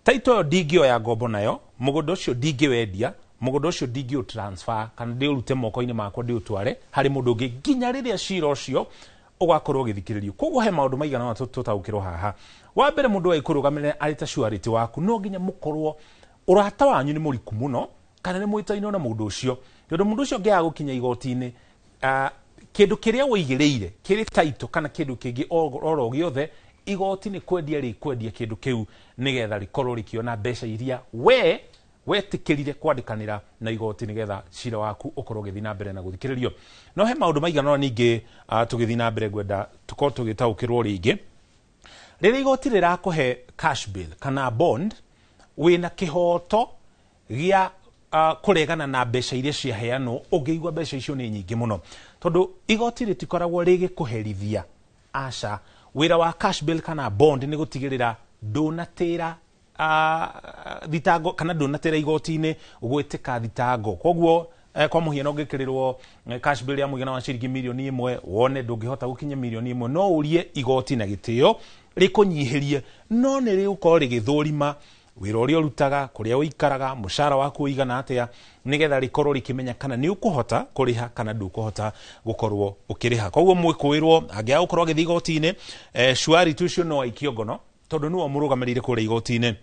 taito ĩyo ndingĩoya ngombo nayo mũgũnda ũcio ndingĩwendia mũgũnda ũcio ndingĩũtransfer kana ndĩũrute moko-inĩ makwa ndĩũtware harĩ mũndũ ũngĩ nginya rĩrĩa cira ũcio ũgakorwo ũgĩthikĩrĩrio koguo he maũndũ maigana na tũtaũkĩrwo haha wa mbere mũndũ agĩkũrũgamĩrĩra arĩ ta surety waku no nginya mũkorwo ũrata wanyu nĩ mũriku mũno kana nĩ mũĩtainwo na mũndũ ũcio tondũ mũndũ ũcio angĩaga gũkinya igoti-inĩ kĩndũ kĩrĩa wĩigĩrĩire kĩrĩ taito kana kĩndũ kĩngĩ oro gĩothe igoti nĩ kwendia rĩkwendia kĩndũ kĩu nĩgetha rĩkorwo rĩkĩona mbeca iria we wetĩkĩrire kwandĩkanĩra na igoti nĩgetha cira waku ũkorwo ũgĩthiĩ na mbere na gũthikĩrĩrio no he maũndũ maigana ningĩ tũgĩthiĩ na mbere ngwenda tũkorwo tũgĩtaũkĩrwo rĩngĩ rĩrĩa igoti rĩrakũhe cash bill kana bond wĩna kĩhoto gĩa kũregana na mbeca iria ciaheanwo ũngĩigua mbeca icio nĩ nyingĩ mũno, tondũ igoti rĩtikoragwo rĩgĩkũherithia. Aca, wĩra wa cash bill kana bond nĩ gũtigĩrĩra ndũnatĩra thitango kana ndũnatĩra igoti-inĩ gwĩtĩka thitango. Koguo kwa mũhiano ũngĩkĩrĩrwo cash bill ya mũigana wa ciringi mirioni 1 wone ndũngĩhota gũkinya mirioni 1, no ũrie igoti na gĩtĩo rĩkũnyihĩrie, no nĩ rĩgũkorwo rĩgĩthũrima wĩra ũrĩa ũrutaga, kũrĩa ũikaraga, mũcara waku ũigana atĩa, nĩgetha rĩkorwo rĩkĩmenya kana nĩ ũkũhota kũrĩha kana ndũkũhota gũkorwo ũkĩrĩha. Koguo mwĩkũĩrwo angĩaga gũkorwo agĩthiĩ igoti-inĩ, Shwari tu ũcio no aikio ngono, tondũ nĩwe mũrũgamĩrĩire kũrĩa igoti-inĩ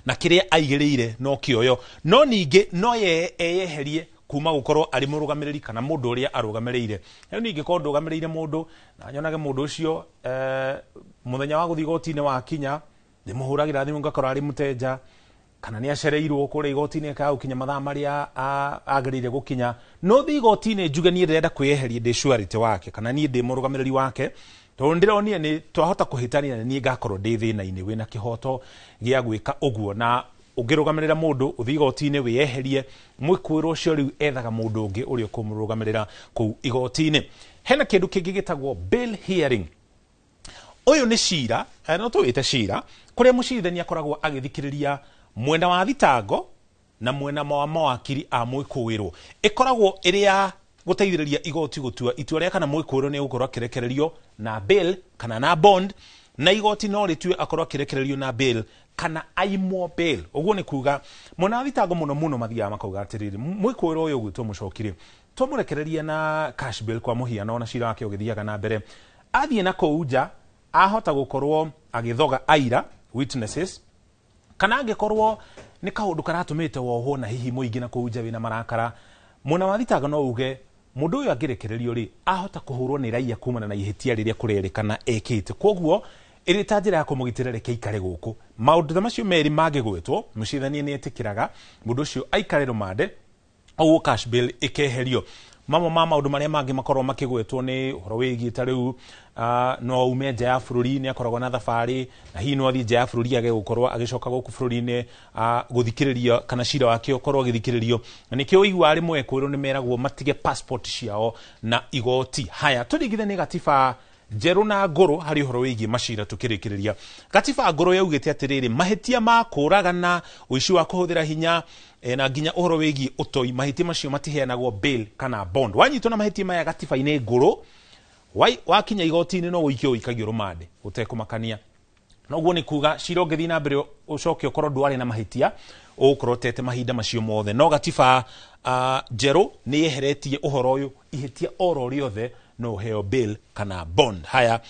na kĩrĩa aigĩrĩire no kĩoyo, no ningĩ no eyeherie kuma gũkorwo arĩ mũrũgamĩrĩri kana mũndũ ũrĩa arũgamĩrĩire. Rĩu ningĩ korwo ndũgamĩrĩire mũndũ na nyonage mũndũ ũcio mũthenya wa gũthiĩ igoti-inĩ wakinya ndĩmũhũragĩra thimũ ngakorwo arĩ mũteja kana nĩ acereirwo kũrĩa igoti-inĩ akaga gũkinya mathaa marĩa agĩrĩire gũkinya, no thiĩ igoti-inĩ njuge niĩ ndĩrenda kwĩyeheria ndĩ Shwarity wake kana niĩ ndĩ mũrũgamĩrĩri wake, tondũ ndĩronia nĩ twahota kũhĩtania na niĩ ngakorwo ndĩ thĩna-inĩ, wĩna kĩhoto gĩa gwĩka ũguo. Na ũngĩrũgamĩrĩra mũndũ ũthiĩ igoti-inĩ wĩyeherie, mwĩkũĩrwo ũcio rĩu ethaga mũndũ ũngĩ ũrĩa ũkũmũrũgamĩrĩra kũu igoti-inĩ. Hena kĩndũ kĩngĩ gĩtagwo bill hearing. Ũyũ nĩ cira, no tũwĩte cira, kũrĩa mũcirithania akoragwo agĩthikĩrĩria mwena wa thitango na mwena wa mawakiri a mwĩkũĩrwo. Ĩkoragwo ĩrĩ ya gũteithĩrĩria igoti gũtua itua rĩa kana mwĩkũĩrwo nĩ gũkorwo akĩrekererio na bill kana na bond, na igoti no rĩtue akorwo akĩrekererio na bill kana aimwo bill. Ũguo nĩ kuga mwena wa thitango mũno mũno mathiaga makauga atĩrĩrĩ, mwĩkũĩrwo ũyũ ũguo twamũcokirie twamũrekereria na cash bill kwa mũhiano, na cira wake ũgĩthiaga na mbere, athiĩ na kũu nja ahota gũkorwo agĩthoga aira witnesses, kana angĩkorwo nĩ kaũndũ karatũmĩte wohwo na hihi mũingĩ na kũu nja wĩna marakara, mwena wa thitango no uge mũndũ ũyũ angĩrekererio rĩ ahota kũhũrwo nĩ raia kumana na ihĩtia rĩrĩa kũrerĩkana ekĩte. Koguo ĩrĩ ta njĩra ya kũmũgitĩra reke aikare gũkũ. Maũndũ ta macio merĩ mangĩgwĩtwo, mũcirithania nĩ etĩkĩraga mũndũ ũcio aikare rũmande, ũguo cash bill ĩkeherio. Mamwe ma maũndũ marĩa mangĩ makorwo makĩgwetwo nĩ ũhoro wĩgiĩ ta rĩu no ume nja ya bũrũri, nĩ akoragwo na thabarĩ na hihi no athiĩ nja ya bũrũri age gũkorwo agĩcoka gũkũ bũrũri-inĩ gũthikĩrĩria kana cira wake ũkorwo ũgĩthikĩrĩrio. Na nĩkĩo ũigua rĩmwe kwĩrwo nĩ meragwo matige passport ciao na igoti. Haya, tũringithanie gatiba njerũ na ngũrũ harĩ ũhoro wĩgiĩ macira tũkĩrĩkĩrĩria. Gatiba ngũrũ yaugĩte atĩrĩrĩ, mahĩtia ma kũũragana, ũici wa kũhũthĩra hinya na nginya ũhoro wĩgiĩ ũtoi, mahĩtia macio matiheanagwo bail kana bond. Wanyitwo na mahĩtia maya gatiba-inĩ ngũrũ, wakinya igoti-inĩ no ũikio ũikagio rũmande ũtekũmakania. Noguo nĩ kuga cira ũngĩthiĩ na mbere ũcoke ũkorwo ndwarĩ na mahĩtia ũgũkorwo tete mahinda macio mothe. No gatiba njerũ nĩ yeheretie ũhoro ũyũ, ihĩtia oro rĩothe no heo bail kana bond. Haya,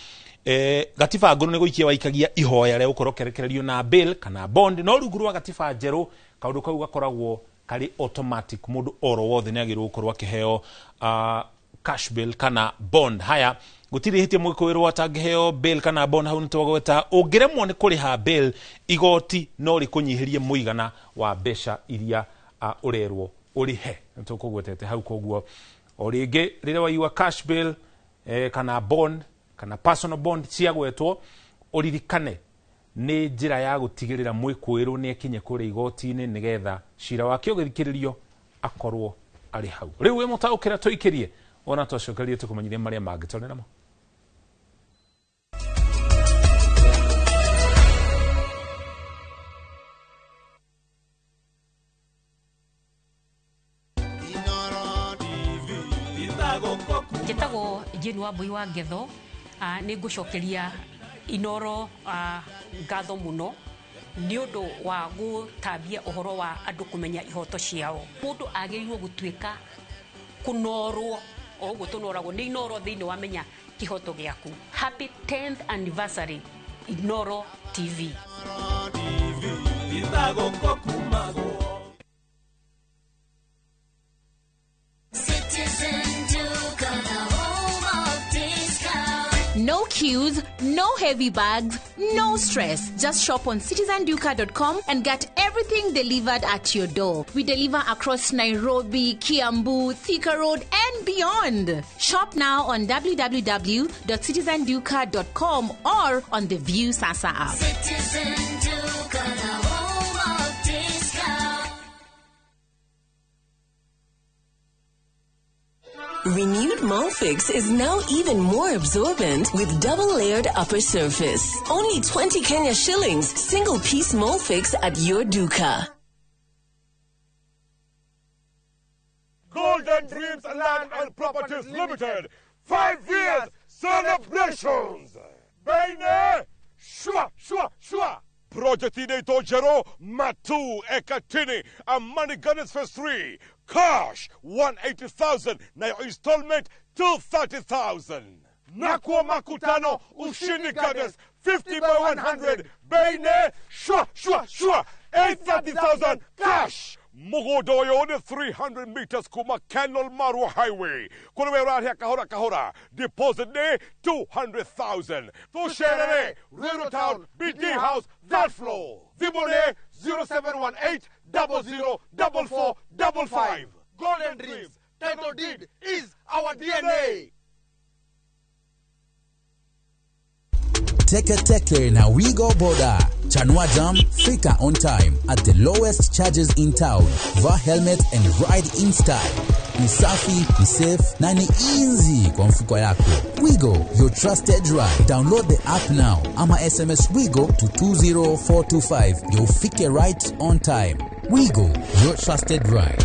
gatiba ngũrũ nĩ gũikia waikagia ihoya rĩa gũkorwo kerekererio na bail kana bond, no rungu rwa gatiba njerũ kaũndũ kau gakoragwo karĩ automatic, mũndũ oro wothe nĩ agĩrĩirwo gũkorwo akĩheo cash bill kana bond. Haya, gũtirĩ hĩtia mwĩkũĩrwo atangĩheo bail kana bond. Hau nĩ twagweta ũngĩremwo nĩ kũrĩha bail, igoti no rĩkũnyihĩrie mũigana wa mbeca iria ũrerwo ũrĩhe. Nĩ tũkũgwetete hau. Koguo o rĩngĩ rĩrĩa waigua cash bill kana bond kana personal bond ciagwetwo, ũririkane nĩ njĩra ya gũtigĩrĩra mwĩkũĩrwo nĩ ekinye kũrĩa igoti-inĩ nĩgetha cira wake ũgĩthikĩrĩrio akorwo arĩ hau. Rĩu wĩ mũtaũkĩra tũikĩrie ona twacokerie tũkũmenyithia marĩa mangĩ tũrĩ namo. Njĩtagwo Jane Wambui wa Ngetho. Nĩ ngũcokeria Inoro ngatho mũno nĩ ũndũ wa gũtambia ũhoro wa andũ kũmenya ihoto ciao. Mũndũ agĩrĩirwo gũtuĩka kũnorwo o ũguo tũnoragwo nĩ Inoro thĩinĩ wa menya kĩhoto gĩaku. Happy 10th anniversary Inoro TV. No queues, no heavy bags, no stress. Just shop on citizenduka.com and get everything delivered at your door. We deliver across Nairobi, Kiambu, Thika Road, and beyond. Shop now on www.citizenduka.com or on the View Sasa app. Citizen Duka, the home of discount. Renewed Molfix is now even more absorbent with double-layered upper surface. Only 20 Kenya shillings, single-piece Molfix at your Duka. Golden Dreams Land and Properties Limited, 5 years celebrations. Baine, shua. Project Ineto Jero, Matu, Ekatini, and Money Gunners Phase 3. Cash, 180,000. Now installment, 230,000. Nakwa Makutano, Ushini Gunners, 50 by 100. Baine, shua. 830,000 cash. Mogodoyo on 300 meters Kuma Canal Maru Highway. Kuna around here kahora. Deposit ne 200,000. To share Railroad Town, BD House, that floor. Vibone 0718 004455. Golden Dreams, title deed is our DNA. Teke na Wigo Border. Chanua Jam, fika on time at the lowest charges in town. Wear helmet and ride in style. Ni safi, ni safe, na ni easy kwa mfuko yako. Wigo, your trusted ride. Download the app now. Ama SMS Wigo to 20425. You'll fike right on time. Wigo, your trusted ride.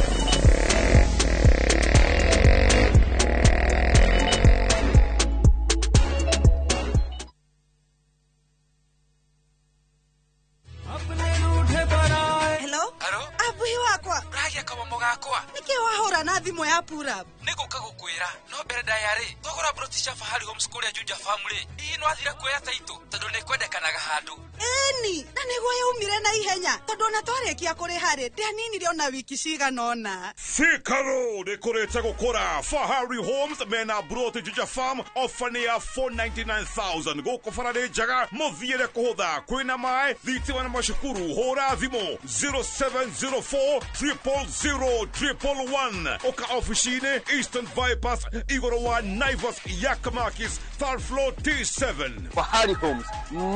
Na thimo ya pura niko kagukwira no mbere ndayari togora brotisha fahari homeschool ya Junja family ino athira kwera taito tondu ne kwendekanaga handu eni na niguo yaumire na ihenya tondu na twarekia kuri hari ndanini rio na wiki ciganona Sikaro dekorete gukora Fahari Homes mena broti Junja farm ofania 499,000 goko farade jaga muthiere kuhutha kwina mai thitiwa na mashukuru hora thimo 0704 000 Oka officine Eastern Bypass Igorowa Naivas Yakamakis third floor T7 Fahari Homes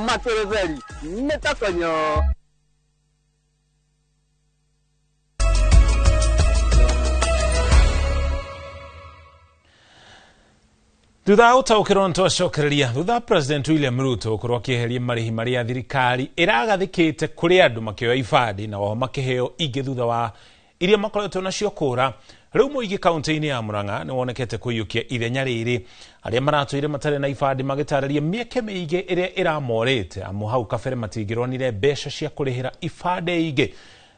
Matereveli Metakanyo. Thutha utaukirwo ntwacokereria thutha President William Ruto ukorwo akieheria marihi maria thirikari iragathikite kuri andu makioya ibadi na wao makiheo ingi thutha wa iria makoretwo nacio kura riu muigi kaunti-ini ya Murang'a ni wonekete kuyukia ithenya riri aria maratwire matare na ibadi magitararia mieke miige iria iramorete amu hau kabere matingironire mbeca cia kurihira ibadi ingi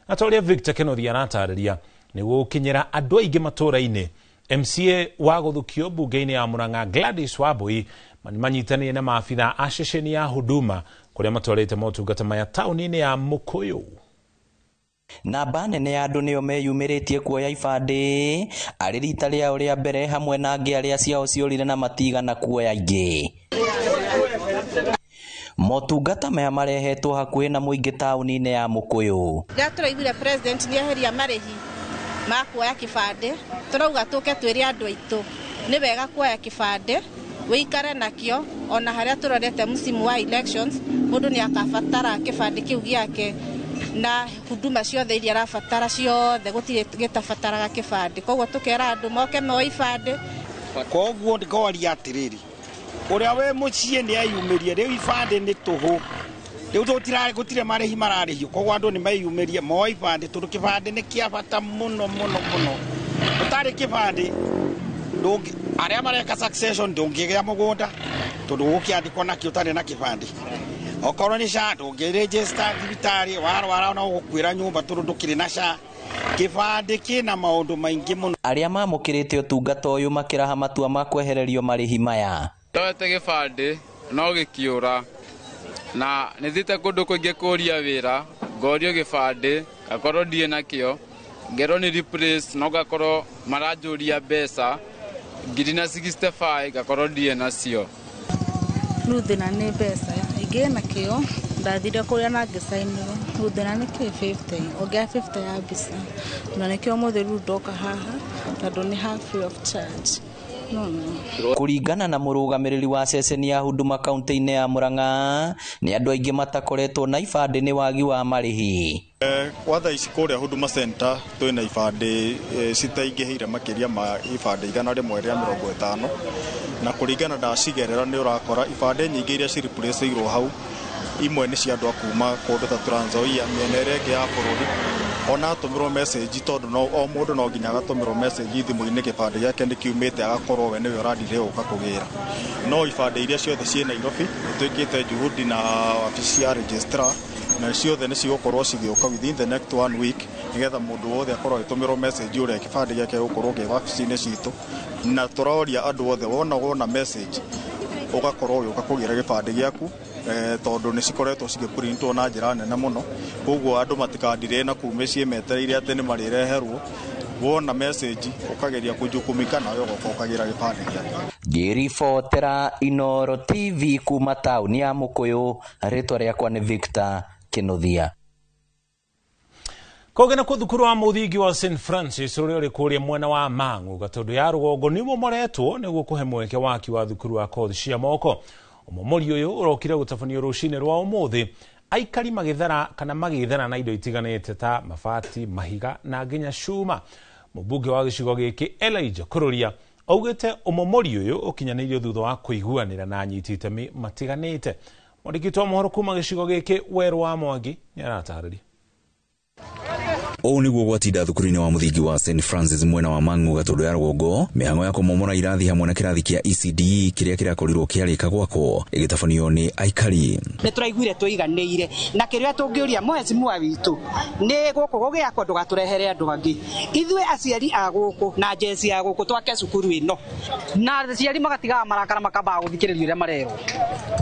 atoria Victor Kenothi aratararia ni gukinyira andu aingi matura-ini MCA wa guthukio bunge-ini ya Murang'a Gladys Wabui manyitanie na maafitha a ceceni ya Huduma kuria matwarite motungata maya tauni-ini ya Mukuyu. Namba nene ya andu nio meyumiritie kuoya ibandi ari rita riao ria mbere hamwe na angi aria ciao ciorire na matigana kuoya ingi. Motungata maya marehetwo hakuhi na muingi tauni-ini ya Mukuyu. Gaturaiguire president ni eheria marihi ma kuoya kibande turauga tuke twiri andu aitu ni wega kuoya kibande wikare nakio ona haria turorete musimu wa elections mundu ni akabatara kibande kiu giake na huduma ciothe iria arabatara ciothe gutire gitabataraga kibande koguo tukera andu moke moe ibande koguo ndikoria atiriri uria we mucie ni ayumirie riu ibande ni tuhu riu gutire marihi mararihio koguo andu ni mayumirie moe ibande tondu kibande ni kia bata muno utari kibande ndungi aria mareka succession ndungigia mugunda tondu gukiandikwo nakio utari na kibande okorwo ni SHA ndungiregister thibitari warwara na gukwira nyumba tondu ndukiri na SHA kibande kina maundu maingi muno. Aria mamukirite utungata uyu makiraha matua ma kwehererio marihi maya toete kibande no gikiura na nithite kundu kuingi kuria wira ngorio kibande gakorwo ndie nakio ngero ni replace no gakorwo marajuria mbeca ngiri na 65 gakorwo ndie nacio rĩu thĩna nĩ mbeca ingĩ na kĩo ndathire kũrĩa na ngĩcainĩrwo rĩu thĩna nĩ kĩ 50 ongea 50 ya mbica na nĩkĩo mũthĩ rĩu ndoka haha tondũ nĩ half free of charge. Kuringana na murugamiriri wa ceceni ya Huduma kaunti-inĩ ya Murang'a ni andu aingi matakoretwo na ibande ni wagi wa marihi. Kwa thaa ici kũrĩa Huduma Center twĩna ibande citaingĩhĩire makĩria ma ibande 150 na kũringana ndacigerera nĩ ũrakora ibande nyingĩ iria ciripureceirwo hau imwe nĩ cia andũ a kuma kũndũ ta Trans Nzoia mĩena ĩrĩa ĩngĩ ya bũrũri ona atũmirwo message tondũ o mũndũ no nginya agatũmirwo message thimũ-inĩ kĩbande gĩake nĩ kiumĩte agakorwo we nĩwe ũrathire ũka kũgĩra no ibande iria ciothe ciĩ Nairobi nĩtwĩkĩte juhudi na wabici ya registrar na ciothe nĩ cigũkorwo cigĩũka within the next 1 week nĩgetha mũndũ wothe akorwo agĩtũmĩrwo message ũrĩa kĩbande gĩake gũkorwo gĩ wabici-inĩ citũ na tũroria andũ othe wona message ũgakorwo ũgĩũka kũgĩra gĩbande gĩaku tondũ nĩ cikoretwo cigĩprintwo na njĩra nene mũno koguo andũ matikandire na kuuma metereire atĩ nĩ marireherwo wona message ukageria kujukumika nayo ukagira gĩbande gĩaku. Ngĩribotera Inooro TV kuma taũni ya Mũkũyũ, rĩtwa rĩakwa nĩ Victor Kĩnuthia. Kogena ku thukuru wa mũthingi wa St Francis ũrĩa ũrĩ kũrĩa mwena wa Mang'u Gatundu ya rũgongo nĩ momoretwo nĩguo kũhe mweke waki wa thukuru wa kothi cia moko. Ũmomori ũyũ ũrokire gũtabanio rũcinĩ rwa ũmũthĩ aikari magĩthara na indo itiganĩte ta mabati, mahiga na nginya cuma. Mũmbunge wa gĩcigo gĩkĩ Elijah Kururia augĩte ũmomori ũyũ ũkinyanĩirio thutha wa kũiguanĩra na anyiti itemi matiganĩte. Mwandĩki wa mohoro kuma gĩcigo gĩkĩ Werũ wa Mwangi nĩ aratarĩria. Ũũ nĩguo gwatinda thukuru-inĩ wa mũthingi wa St Francis mwena wa Mang'u Gatundu ya rũgongo mĩhang'o ya kũmomora irathi hamwe na kĩrathi kĩa ECDE kĩrĩa kĩrakorirwo kĩarĩka gwakwo ĩgĩtabanio nĩ aikari. Nĩ tũraiguire tũiganĩire na kĩrĩa tũngĩũria mheshimiwa witũ nĩ gũkũ gũgĩakwo ndũgatũrehere andũ angĩ ithuĩ aciari a gũkũ na njeci ya gũkũ twake cukuru ĩno na aciari magatigaga marakara makamba gũthikĩrĩria ũrĩa marerwo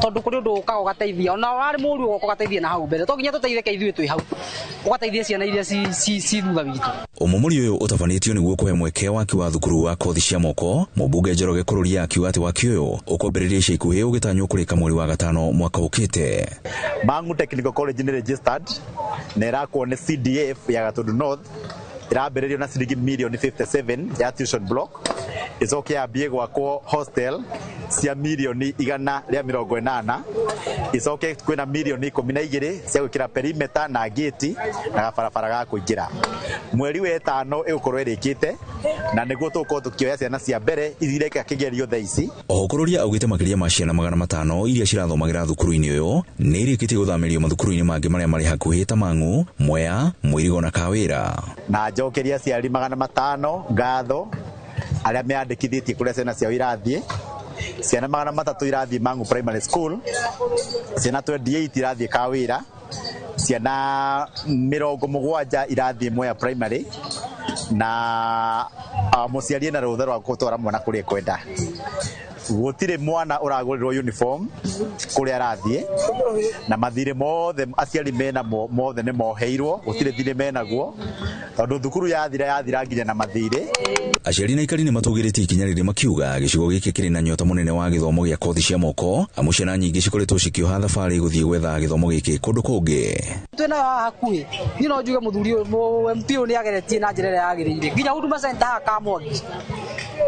tondũ kũrĩ ũndũ ũkaga ũgateithia ona warĩ mũru ũgoka ũgateithia na hau mbere to nginya tũteithĩke ithuĩ twĩ hau ũgateithia ciana iria thutha witũ. Ũmomori ũyũ ũtabanĩtio nĩguo kũhe mweke waki wa thukuru wa kothi cia moko. Mũmbunge Njoroge Kururia akiuga atĩ waki ũyũ ũkwambĩrĩria ica ikuhĩ ũgĩtanywo kũrĩka mweri wa gatano mwaka ũkĩte. Mang'u Technical College nĩ registered na ĩrakwo nĩ CDF ya Gatundu North ĩrambĩrĩrio na ciringi mirioni 57 ya tuition block icoke yambie gwakwo hostel cia mirioni 180 icoke kwĩna mirioni 12 cia gwĩkĩra perimeter na gate na gabarabara ga kũingĩra. Mweri wa ĩtano ĩgũkorwo ĩrĩkĩte na nĩguo tũkorwo tũkĩoya ciana cia mbere ithireka kĩgerio thaa ici. Oho Kururia augĩte makĩria ma ciana 500 iria cirathomagĩra thukuru-inĩ ũyũ nĩ irĩkĩtie gũthamĩrio mathukuru-inĩ mangĩ marĩa marĩ hakuhĩ ta Mang'u, Mwea, Mũirigo na Kawĩra. Na njokeria aciari 500 ngatho arĩa meandĩkithĩtie kũrĩa ciana ciao irathiĩ. Ciana 300 irathiĩ Mang'u Primary School, ciana 28 irathiĩ Kawĩra, ciana 70 irathiĩ Mwea Primary na mũciari na rũtha rwa gũtwara mwana kũrĩa kwenda. Gũtirĩ mwana ũragũrĩrwo uniform kũrĩa arathiĩ na mathirĩ mothe aciari mena mothe nĩ moheirwo, gũtirĩ thirĩ menaguo tondũ thukuru yathira nginya na mathirĩ. Aciari na aikari nĩ matũgĩrĩtie ikinya rĩrĩ makiuga gĩcigo gĩkĩ kĩrĩ na nyota mũnene wa gĩthomo gĩa kothi cia moko amu ciana nyingĩ cikoretwo cikĩoha thabarĩ gũthiĩ gwetha gĩthomo gĩkĩ kũndũ kũngĩ. Twĩna hakuhĩ niĩ no njuge mũthuri MP nĩ ageretie na njĩra ĩrĩa yagĩrĩire nginya Huduma Center Kamwangi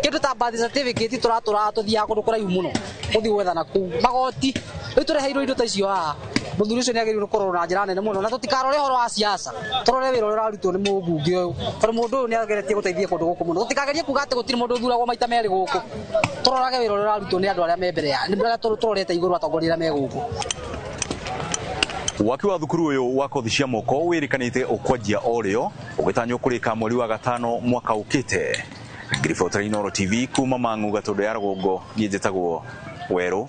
kĩndũ ta birth certificate tũthiaga kũndũ kũraihu mũno gũthiĩ gwethana kũu magoti rĩu tũreheirwo indo ta icio haha. Mũthuri ũcio nĩ agĩrĩirwo gũkorwo na njĩra nene mũno na tũtikarore ũhoro wa siasa tũrore wĩra ũrĩa ũrarutwo nĩ mũmbunge ũyũ tondũ mũndũ ũyũ nĩ ageretie gũteithia kũndũ gũkũ mũno. Tũtikagerie kuga atĩ gũtirĩ mũndũ ũthuragwo maita merĩ gũkũ, tũrorage wĩra ũrĩa ũrarutwo nĩ andũ arĩa me mbere ya tũrorete igũrũ atongoria arĩa me gũkũ. Waki wa thukuru ũyũ wa kothi cia moko wĩrĩkanĩte ũkwanjia o rĩo ũgĩtanywo kũrĩka mweri wa gatano mwaka ũkĩte. Ngĩribotera Inooro TV kuma Mang'u Gatundu ya rũgongo niĩ njĩtagwo Werũ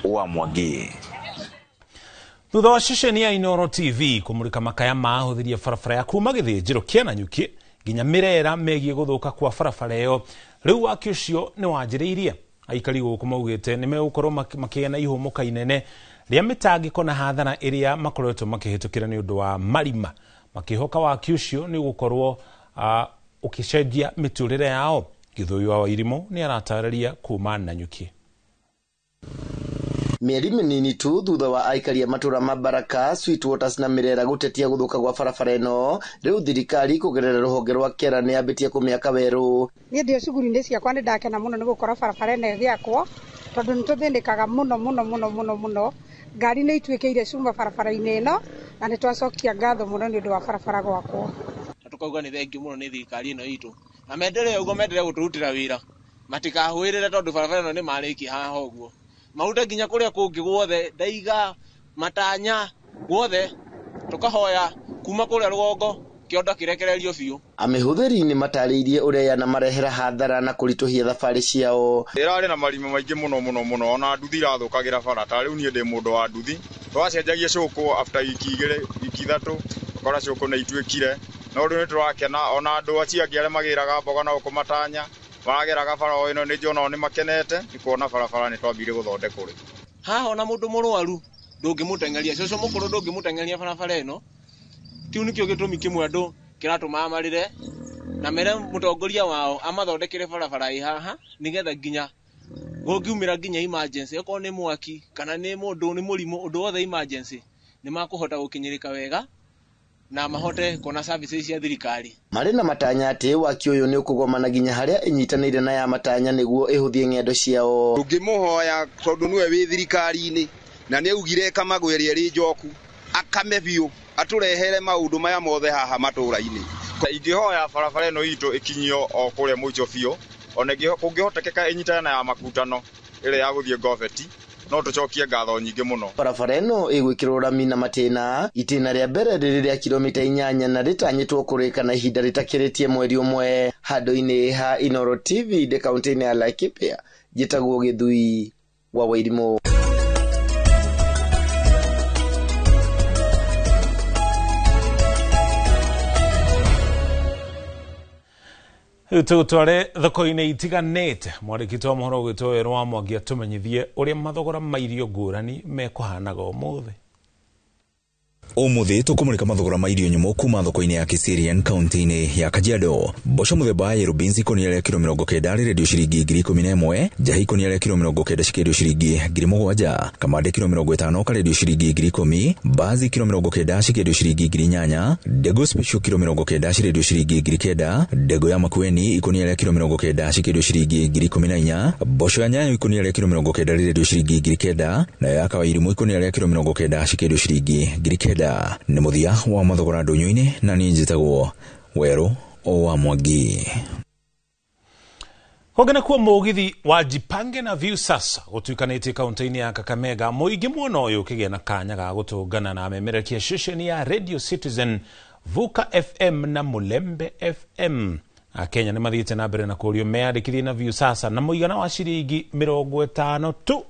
wa Mwangi. Thutha wa ceceni ya Inooro TV kũmũrĩka makaya ma ahũthĩria barabara ya kuma gĩthĩnjĩro kĩa Nanyuki nginya mĩrera megiĩ gũthũka kwa barabara ĩyo, rĩu waki ũcio nĩ wanjĩrĩirie. Aikari gũkũ maugĩte nĩ megũkorwo makĩgĩa na ihũmũka inene rĩa mĩtangĩko na hathara ĩrĩa makoretwo makĩhĩtũkĩra nĩ ũndũ wa marima, makĩhoka waki ũcio nĩ gũkorwo ũkĩcenjia mĩtũrĩre yao. Gĩthũi wa Wairimu nĩ aratarĩria kuma Nanyuki. Mieri minini tu thutha wa aikari a matura ma Baraka, Sweetwaters na Mirera gutetia guthuka gwa barabara ino, riu thirikari kugerera ruhonge rwa Kera ni ambitie kumiaka weru. Ni ndio shughuli ciakwa ni ndakena muno ni gukora barabara ino giakwo tondu nituthinikaga muno ngari ni itwikeire cuma barabara-ini ino na ni twacokia ngatho muno ni undu wa barabara gwakwo. Tukauga ni thengiu muno ni thirikari ino itu na mendelee ugo mendelee guturutira wira matikahwirire tondu barabara ino ni mariki haha uguo maruta nginya kuria kungi guothe Ndaiga Matanya guothe tukahoya kuma kuria Rwongo kionda kirekererio biu. Amihuthiri ni matariirie uria na marehera hathara na kurituhia thabari ciao. Irari na marimo maingi muno ona nduthi irathukagira bara ta riu nie ndi mundu wa nduthi twacenjagia cuku after wiki 3 kora cuku na itwikire no riu ni turakena ona andu aci angi aria magiraga mboga na ukumatanya marageraga bara o ino ni njona ni makenete ni kuona barabara ni twambire guthondekwo ri haha ona mundu murwaru ndungimutengeria coco mukuru ndungimutengeria barabara ino kiu nikio gitumi kimwe andu kiratuma amarire na mere mutongoria wao amathondekere barabara haha nigetha nginya gungiumira nginya emergency eko ni mwaki kana ni mundu ni murimo undu wothe emergency ni makuhota gukinyirika wega na mahote kona services cia thirikari. Mari na matanya ati waki uyu ni ukugomana nginya haria inyitanire na ya matanya niguo ihuthie ngendo ciao. Tungimuhoya tondu niwe wi thirikari-ini na ni ugire kamagwerie ri njoku akame biu aturehere maundu maya mothe haha matura-ini. Ingihoya barabara ino itu ikinyio o kuria muico biu ona kungihotekeka inyitana na ya makutano ile ya guthie goveti no tucokie ngatho nyingi muno. Barabara ino igwikirwo rami na matena itina ria mbere riri ria kilomita 8 na ritanyitwo kurika na ihinda ritakiritie mweri umwe. Handu-ini ha Inoro TV de kaunti-ini ya Laikipia jitagwo Githui wa Wairimu. Tugutware thoko-ini itiganite mwarikitwo wa mohoro gwitwo Werwa Mwangi atumenyithie uria mathogora ma irio ngurani mekuhanaga umuthi. Umuthi tukumurika mathogora ma irio nyumu kuma thoko-ini ya Kiserian kaunti-ini ya Kajiado. Mboco muthemba ya Rubinzi ikonia ria kilo 90 redio ciringi 11,000, njahi ikonia ria kilo 90 cikendio ciringi 7,000, kamande kilo 50 karendio ciringi 10,000, bazi kilo 90 cikendio ciringi 8,000, dego special kilo 90 cirendio ciringi 9,000, dego ya Makueni ikonia ria kilo 90 cikendio ciringi 14,000, mboco ya Nyayo ikonia ria kilo 90 redio ciringi 9,000, na ya Kawairimu ikonia ria kilo 90 cikendio ciringi 9,000. Ni muthia wa mathogora ndunyu-ini na ni njitagwo Werwa Mwangi. Hogana kuwa mugithi wa Jipange na Viusasa gutuikanite kaunti-ini ya Kakamega muingi muno uyu kigia na kanya ga gutungana na memerekia shesheni ya Radio Citizen, Vuka FM na Mulembe FM. Akenya ni mathiite na mbere na kurio meandikithie na Viusasa na muigana wa ciringi 50 tu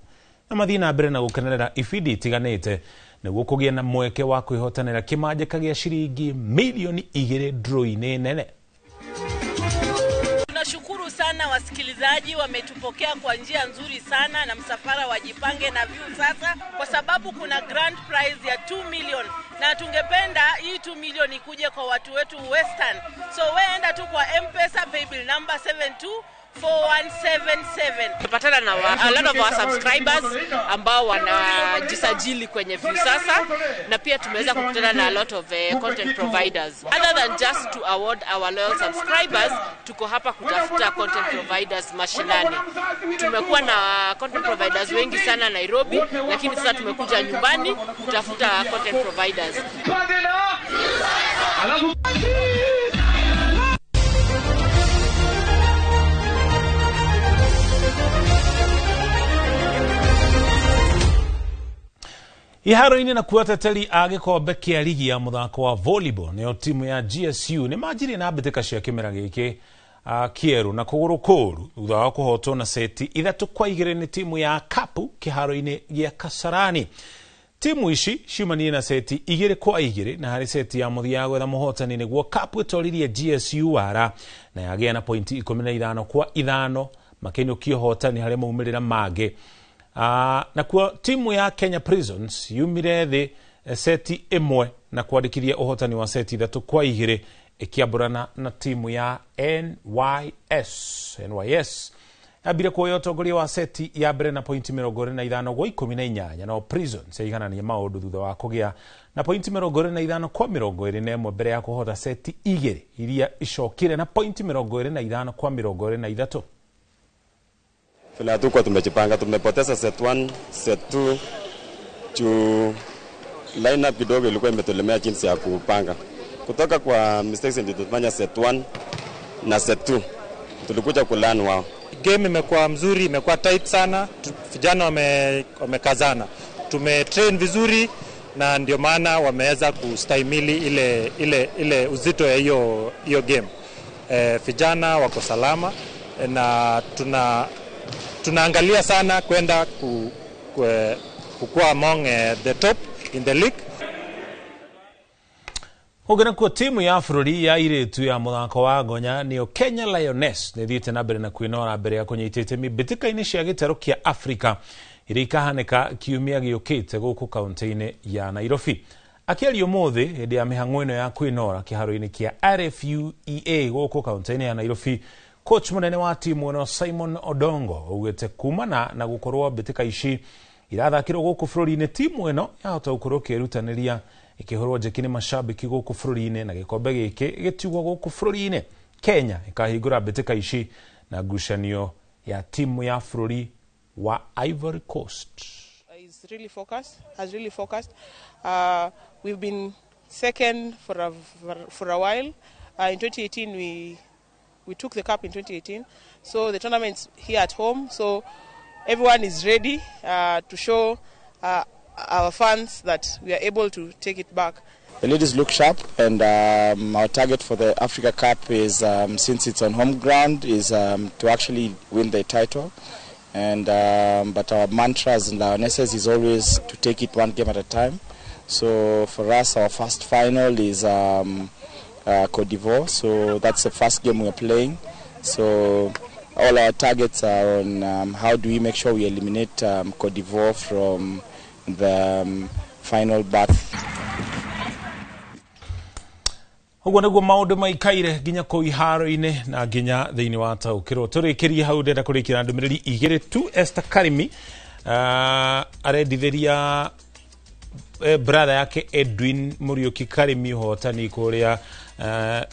na mathii na mbere na gukenerera ibindi itiganite niguo kugia na mweke wa kwihotanira kimanja gia ciringi milioni 2 draw-ini nene. Tunashukuru sana wasikilizaji, wametupokea kwa njia nzuri sana na msafara wa Jipange na Viusasa, kwa sababu kuna grand prize ya 2 million na tungependa hii 2 million ikuje kwa watu wetu Western. So weenda tu kwa M-Pesa paybill number 724177. Tupatana na a lot of our subscribers ambao wanajisajili kwenye Viusasa, na pia tumeweza kukutana na a lot of content providers. Other than just to award our loyal subscribers, tuko hapa kutafuta content providers mashinani. Tumekuwa na content providers wengi sana Nairobi, lakini sasa tumekuja nyumbani kutafuta content providers. Iharo-ini na kuateteri agikombe kia ligi ya muthako wa volleyball nio timu ya GSU ni majiri na mbitika cia kimera giki kieru na kuguru kuru thutha wa kuhotwo na seti 3-2 ni timu ya Kapu kiharo-ini gia Kasarani. Timu ici cimanie na seti 2-2 na hari seti ya muthia gwetha muhotani niguo Kapu itoririe GSU wara na yagia na pointi 15-5 makenukio hotani hari maumirira mage. Na kwa timu ya Kenya Prisons yumire thi seti 1 na kuandikithia uhotani wa seti 3-2 ikiamburana na timu ya NYS Abire kuoya utongoria wa seti ya mbere na pointi 25 gwa 18 no Prisons yaiganania maundu thutha wa kugia na pointi 25 kwa 21 mbere ya kuhota seti igiri iria icokire na pointi 25 kwa 23. Vile hatukuwa tumejipanga, tumepoteza set 1, set 2 juu lineup kidogo ilikuwa imetulemea jinsi ya kupanga. Kutoka kwa mistakes ndio tulifanya set 1 na set 2. Tulikuja kulearn wao. Game imekuwa mzuri, imekuwa tight sana. Vijana wamekazana. Tumetrain vizuri na ndio maana wameweza kustahimili ile uzito ya hiyo game. Vijana wako salama na tunaangalia sana kwenda kukua among the top in the league. Hogana kwa timu ya Afrori ya iritu ya muthako wa ngonya niyo Kenya Lioness ni thiite na mbere na kwinora mbere ya kunyitite mibitika-ini cia gitero kia Afrika iria ikahaneka kiumia giukite guku kaunti-ini ya Nairobi. Akiaria umuthi hindi ya mihang'o ino ya kwinora kiharo-ini kia RFUEA guku kaunti-ini ya Nairobi, coach munene wa timu ino Simon Odongo ugite kumana na gukorwo bitika ici irathakirwo guku bururi-ini, timu ino yahota gukorwo kirutaniria ikihorwo njekini mashabiki guku bururi-ini na gikombe giki gitiugwo guku bururi-ini. Kenya ikahingura bitika ici na ngucanio ya timu ya bururi wa Ivory Coast. Is really focused. We've been second for a while. In 2018 we took the cup in 2018. So the tournament's here at home. So everyone is ready to show our fans that we are able to take it back. The ladies look sharp, and our target for the Africa Cup is, since it's on home ground, is to actually win the title. And but our mantra as Lionesses is always to take it one game at a time. So for us, our first final is Cote d'Ivoire. So that's the first game we're playing. So all our targets are on how do we make sure we eliminate Cote d'Ivoire from the final berth. Uguo niguo maundu maikaire nginya kuu iharo-ini na nginya thiini wa taukiro. Turikirie hau ndenda kurikira ndumiriri igiri tu. Esther Karimi arendithiria brother yake Edwin Muriuki Karimi hotani kuria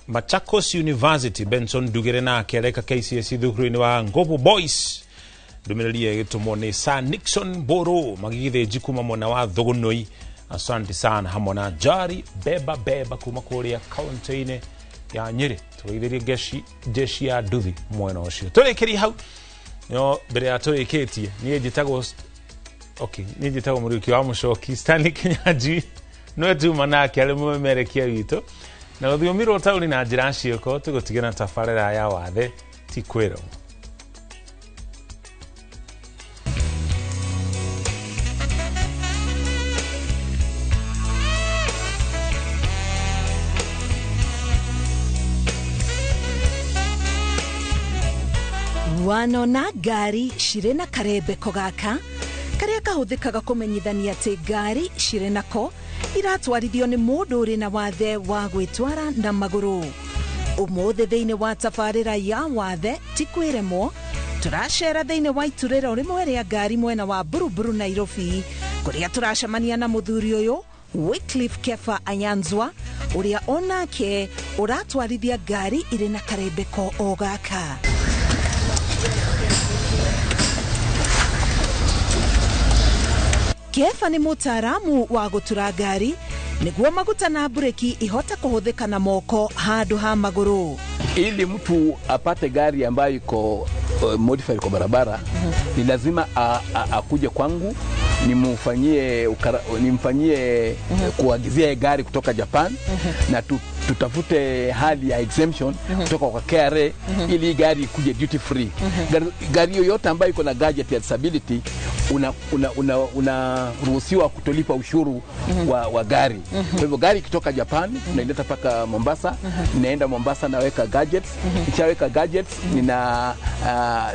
Machakos University. Benson Ndugire nake areka KCSE thukuru-ini wa Ngobo Boys. Ndumiriri igitumwo ni Sir Nixon Boro magigithinji kuma mwena wa Thogonoi. Asante sana hamwe na Jari Beba kuma kuria kaunti-ini ya Nyeri. Tugeithirie jeshi ya nduthi mwena ucio. Turikiri hau no mbere ya turikitie ni njitagwo ni njitagwo Muriuki wa Mucoki Stanley Kinyanji no tuma nake ari mumemerekia witũ na rũthiomi rwa taũni na njĩra ciĩko tũgũtigana tabarĩra ya wathe ti kwĩrwo. Wanona ngari cirĩ na karembeko gaka karĩa kahuthĩkaga kũmenyithania atĩ ngari cirĩ nako iratwarithio nĩ mũndũ ũrĩ na wathe wa gwĩtwara na magũrũ. Ũmũthĩ thĩinĩ wa tabarĩra ya wathe ti kwĩremwo, tũracera thĩinĩ wa iturĩro rĩmwe rĩa ngari mwena wa Buruburu Nairobi, kũrĩa tũracemania na mũthuri ũyũ Wycliffe Kefa Anyanzwa ũrĩa onake ũratwarithia ngari irĩ na karembeko o gaka. Kefa ni mutaaramu wa gutura ngari niguo maguta na breki ihota kuhuthika na moko handu ha maguru. Ili mtu apate gari ambayo iko modified kwa barabara ni lazima akuje kwangu nimfanyie kuagizia gari kutoka Japan na tutafute hali ya exemption kutoka kwa KRA ili gari ikuje duty free. Gari yoyote ambayo iko na gadget ya disability unaruhusiwa kutolipa ushuru wa gari. Kwa hivyo gari kutoka Japan tunaileta paka Mombasa, ninaenda Mombasa naweka gadgets, nikishaweka gadgets nina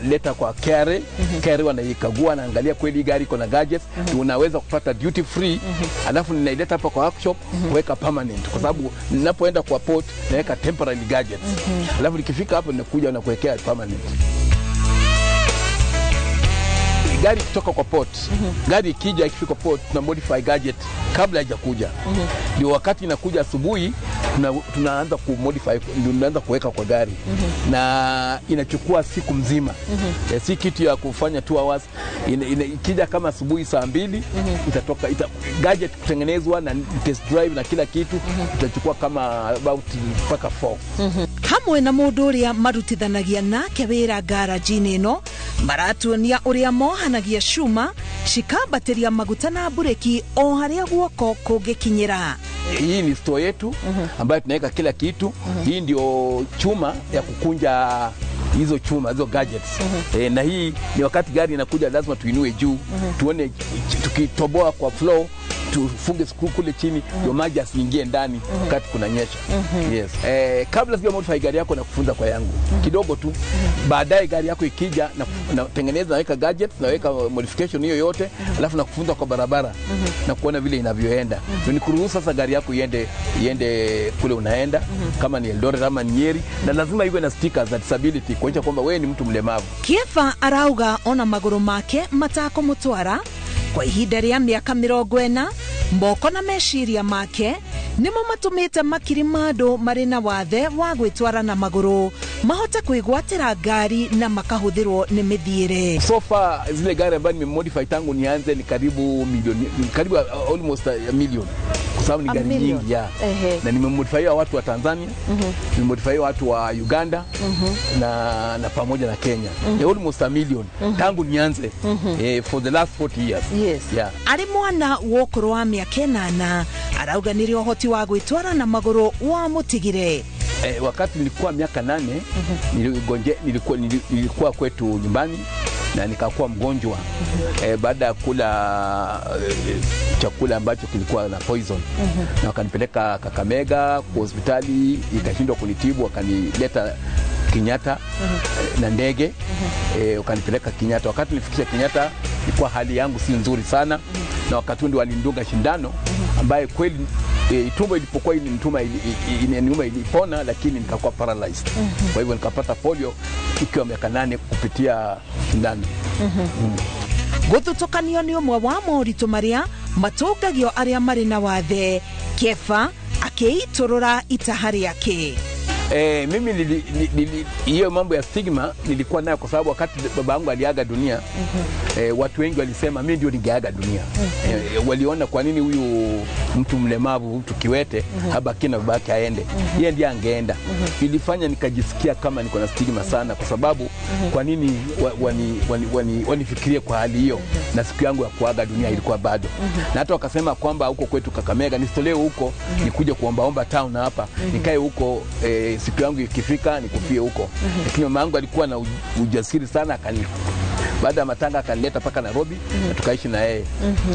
leta kwa KRA, KRA wanaikagua na angalia kweli gari iko na gadgets, unaweza kupata duty free, alafu ninaileta hapa kwa workshop kuweka permanent, kwa sababu ninapoenda kwa port naweka temporary gadgets. Alafu nikifika hapo ninakuja na kuwekea permanent. gari kutoka kwa port, gari ikija ikifika port tuna modify gadget kabla haijakuja. Ndio wakati inakuja asubuhi tunaanza kumodify, tunaanza kuweka kwa gari na inachukua siku mzima. Si kitu ya kufanya 2 hours. Ikija kama asubuhi saa 2 itatoka gadget kutengenezwa na test drive na kila kitu itachukua kama about mpaka 4. Hamwe na mundu uria marutithanagia nake wira garage-ini ino maratuonia uria mohanagia cuma cikambatĩria maguta na bureki o haria guoko kungikinyira. Hii ni store yetu ambayo tunaweka kila kitu. Hii ndio chuma ya kukunja hizo chuma, hizo gadgets. Na hii ni wakati gari inakuja lazima tuinue juu, tuone tukitoboa kwa floor, tufunge screw kule chini ndio maji asiingie ndani wakati kunanyesha. Yes. Kabla sija modify gari yako na kufunza kwa yangu kidogo tu, baadaye gari yako ikija na tengeneza, naweka gadget, naweka modification hiyo yote, alafu na kufunza kwa barabara na kuona vile inavyoenda. Ndio nikuruhusu sasa gari yako iende kule unaenda, kama ni Eldoret ama Nyeri, na lazima iwe na stickers za disability kuonyesha kwamba wewe ni mtu mlemavu. Kiefa arauga ona maguru make matako mutwara kwa ihinda rĩa mĩaka 40, mboko na meciria make nimo matumite makiri mandu mari na wathe wa gwitwara na maguru mahote kwigwatira ngari na makahuthirwo ni mithiire. So far zile gari ambazo nimemodify tangu nianze ni karibu milioni, karibu almost a million, kwa sababu ni gari nyingi ya. Na nimemodify watu wa Tanzania, nimemodify watu wa Uganda na pamoja na Kenya. Almost a million tangu nianze for the last 40 years. Yes. Yeah. Ari mwana wokuru wa miaka 8 arauga niri ohoti wa gwitwara na maguru wa mutigire. Wakati nilikuwa miaka 8 nilikuwa kwetu nyumbani na nikakuwa mgonjwa baada ya kula chakula ambacho kilikuwa na poison, na wakanipeleka Kakamega kwa hospitali, ikashindwa kunitibu, wakanileta Kenyatta na ndege, wakanipeleka Kenyatta. Wakati nilifikisha Kenyatta ilikuwa hali yangu si nzuri sana, na wakati ndio walindunga shindano ambaye kweli tumbo ilipokuwa inaniuma ilipona, lakini nikakuwa paralyzed. Kwa hivyo nikapata polio ikiwa miaka 8 kupitia shindano. Guthutukanio ni umwe wa moritu maria matungagio aria mari na wathe. Kiefa akiiturura itahari yake. Mimi hiyo mambo ya stigma nilikuwa nayo kwa sababu wakati babangu aliaga dunia, watu wengi walisema mimi ndio ningeaga dunia. Waliona kwa nini huyu mtu mlemavu, mtu kiwete, habaki na babake aende, yeye ndiye angeenda. Ilifanya nikajisikia kama niko na stigma sana, kwa sababu kwa nini wanifikirie kwa hali hiyo, na siku yangu ya kuaga dunia ilikuwa bado. Na hata wakasema kwamba huko kwetu Kakamega nisitolewe huko, nikuje kuombaomba town hapa, nikae huko, siku yangu ikifika nikufie huko. Lakini mama yangu alikuwa na ujasiri sana, baada ya matanga akanileta paka Nairobi na tukaishi na yeye.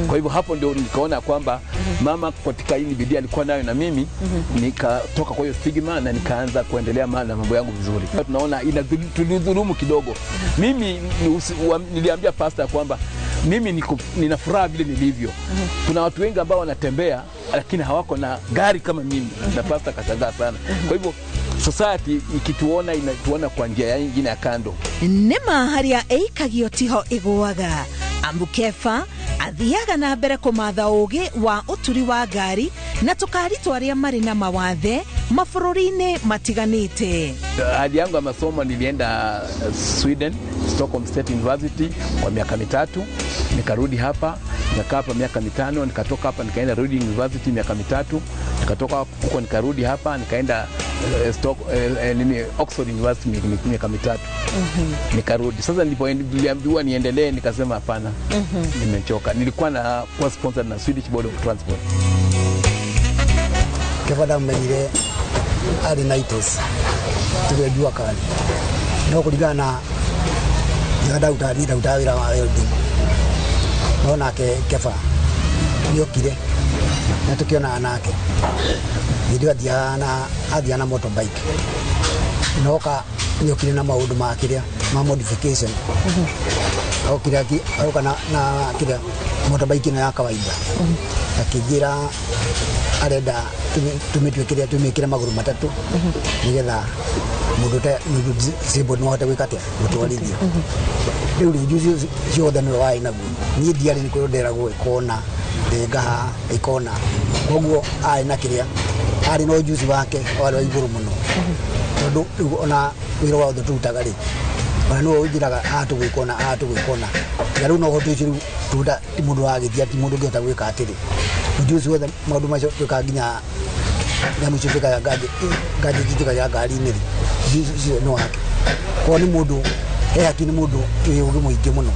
Kwa hivyo hapo ndio nikaona kwamba mama katika hili bidii alikuwa nayo na mimi, nikatoka kwa hiyo stigma na nikaanza kuendelea na mambo yangu vizuri. Tunaona inadhulumu kidogo. Mimi niliambia pastor kwamba mimi nina furaha vile nilivyo. Kuna watu wengi ambao wanatembea lakini hawako na gari kama mimi, na pastor kashangaa sana. Kwa hivyo society ikituona inatuona kwa njia nyingine ya kando. Nema haria eikagio tiho igwaga. Ambukefa athiaga na mbere kumatha ugi wa uturi wa ngari na tukari twaria mari na mawathe mabũrũri-inĩ matiganĩte. Hali yangu ya masomo nilienda Sweden, Stockholm State University kwa miaka 3, nikarudi hapa, nikakaa hapa miaka 5, nikatoka hapa nikaenda Reading University miaka 3, nikatoka huko nikarudi hapa nikaenda Oxford University miaka 3. Nikarudi. Sasa niliambiwa niendelee, nikasema hapana. Nimechoka. Nilikuwa na kwa sponsored na Swedish Board of Transport. Kefada mmenire ali naitos. Tukijua kali. Na kuligana na utawira wa welding. Naona Kefa ndio kile. Na tukiona anake. Ndio Diana motorbike. Noka ndio kile na maundu makiria ma modification. Au kiraki au kana na kile motorbike na ya kawaida. Akijira arenda tumekira maguru matatu nigetha mundu ta simbo no hota gwika atia gutwarithia riu ujuzi ciothe no wai naguo ni ndiari ni kwirondera gwikona ngaha ikona koguo ai na kiria ari no ujuzi wake wale wa iguru muno tondu ona wira wa tututaga ri ona no ujiraga atugwikona riu no hotu ciru tuta ti mundu wa githia ti mundu ngota gwika atiri ujuzi wothe maundu macio tukanginya nyamu cifika ngaji jituka ya ngari niri no wake kwa ni mundu akini mundu ugi muingi muno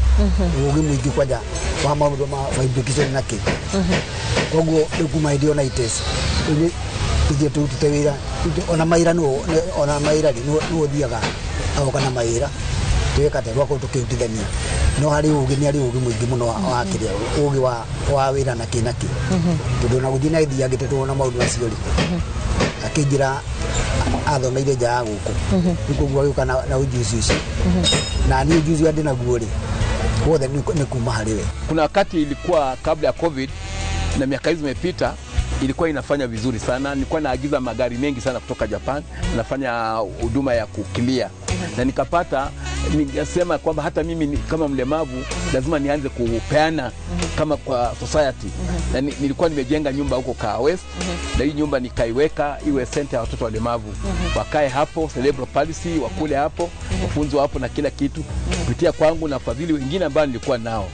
ugi muingi kwaja wa maundu ma fabrication nake koguo kuma idio na itesi ni tije tutewira ona maira ri no thiaga au kana maira tweka terwa ko tukitithania no hari ugi ni ari ugi muingi muno wa kiria ugi wa wira na kinaki tundu na guthina ithia gitetwo na maundu acio ri akijira athomeire nja guku nikuguo yuka na ujuzi ucio na ni ujuzi andi naguo ri wothe ni kuma hariwe. Kuna wakati ilikuwa kabla ya COVID na miaka hizo imepita, ilikuwa inafanya vizuri sana. Nilikuwa naagiza magari mengi sana kutoka Japan, nafanya huduma ya kukilia na nikapata, ningesema kwamba hata mimi kama mlemavu lazima nianze kupeana kama kwa society. Na nilikuwa nimejenga nyumba huko Kaa West, na hii nyumba nikaiweka iwe center ya watoto walemavu. Wakae hapo, cerebral palsy wakule hapo, wafunzwe hapo na kila kitu kupitia kwangu na fadhili wengine ambao nilikuwa nao.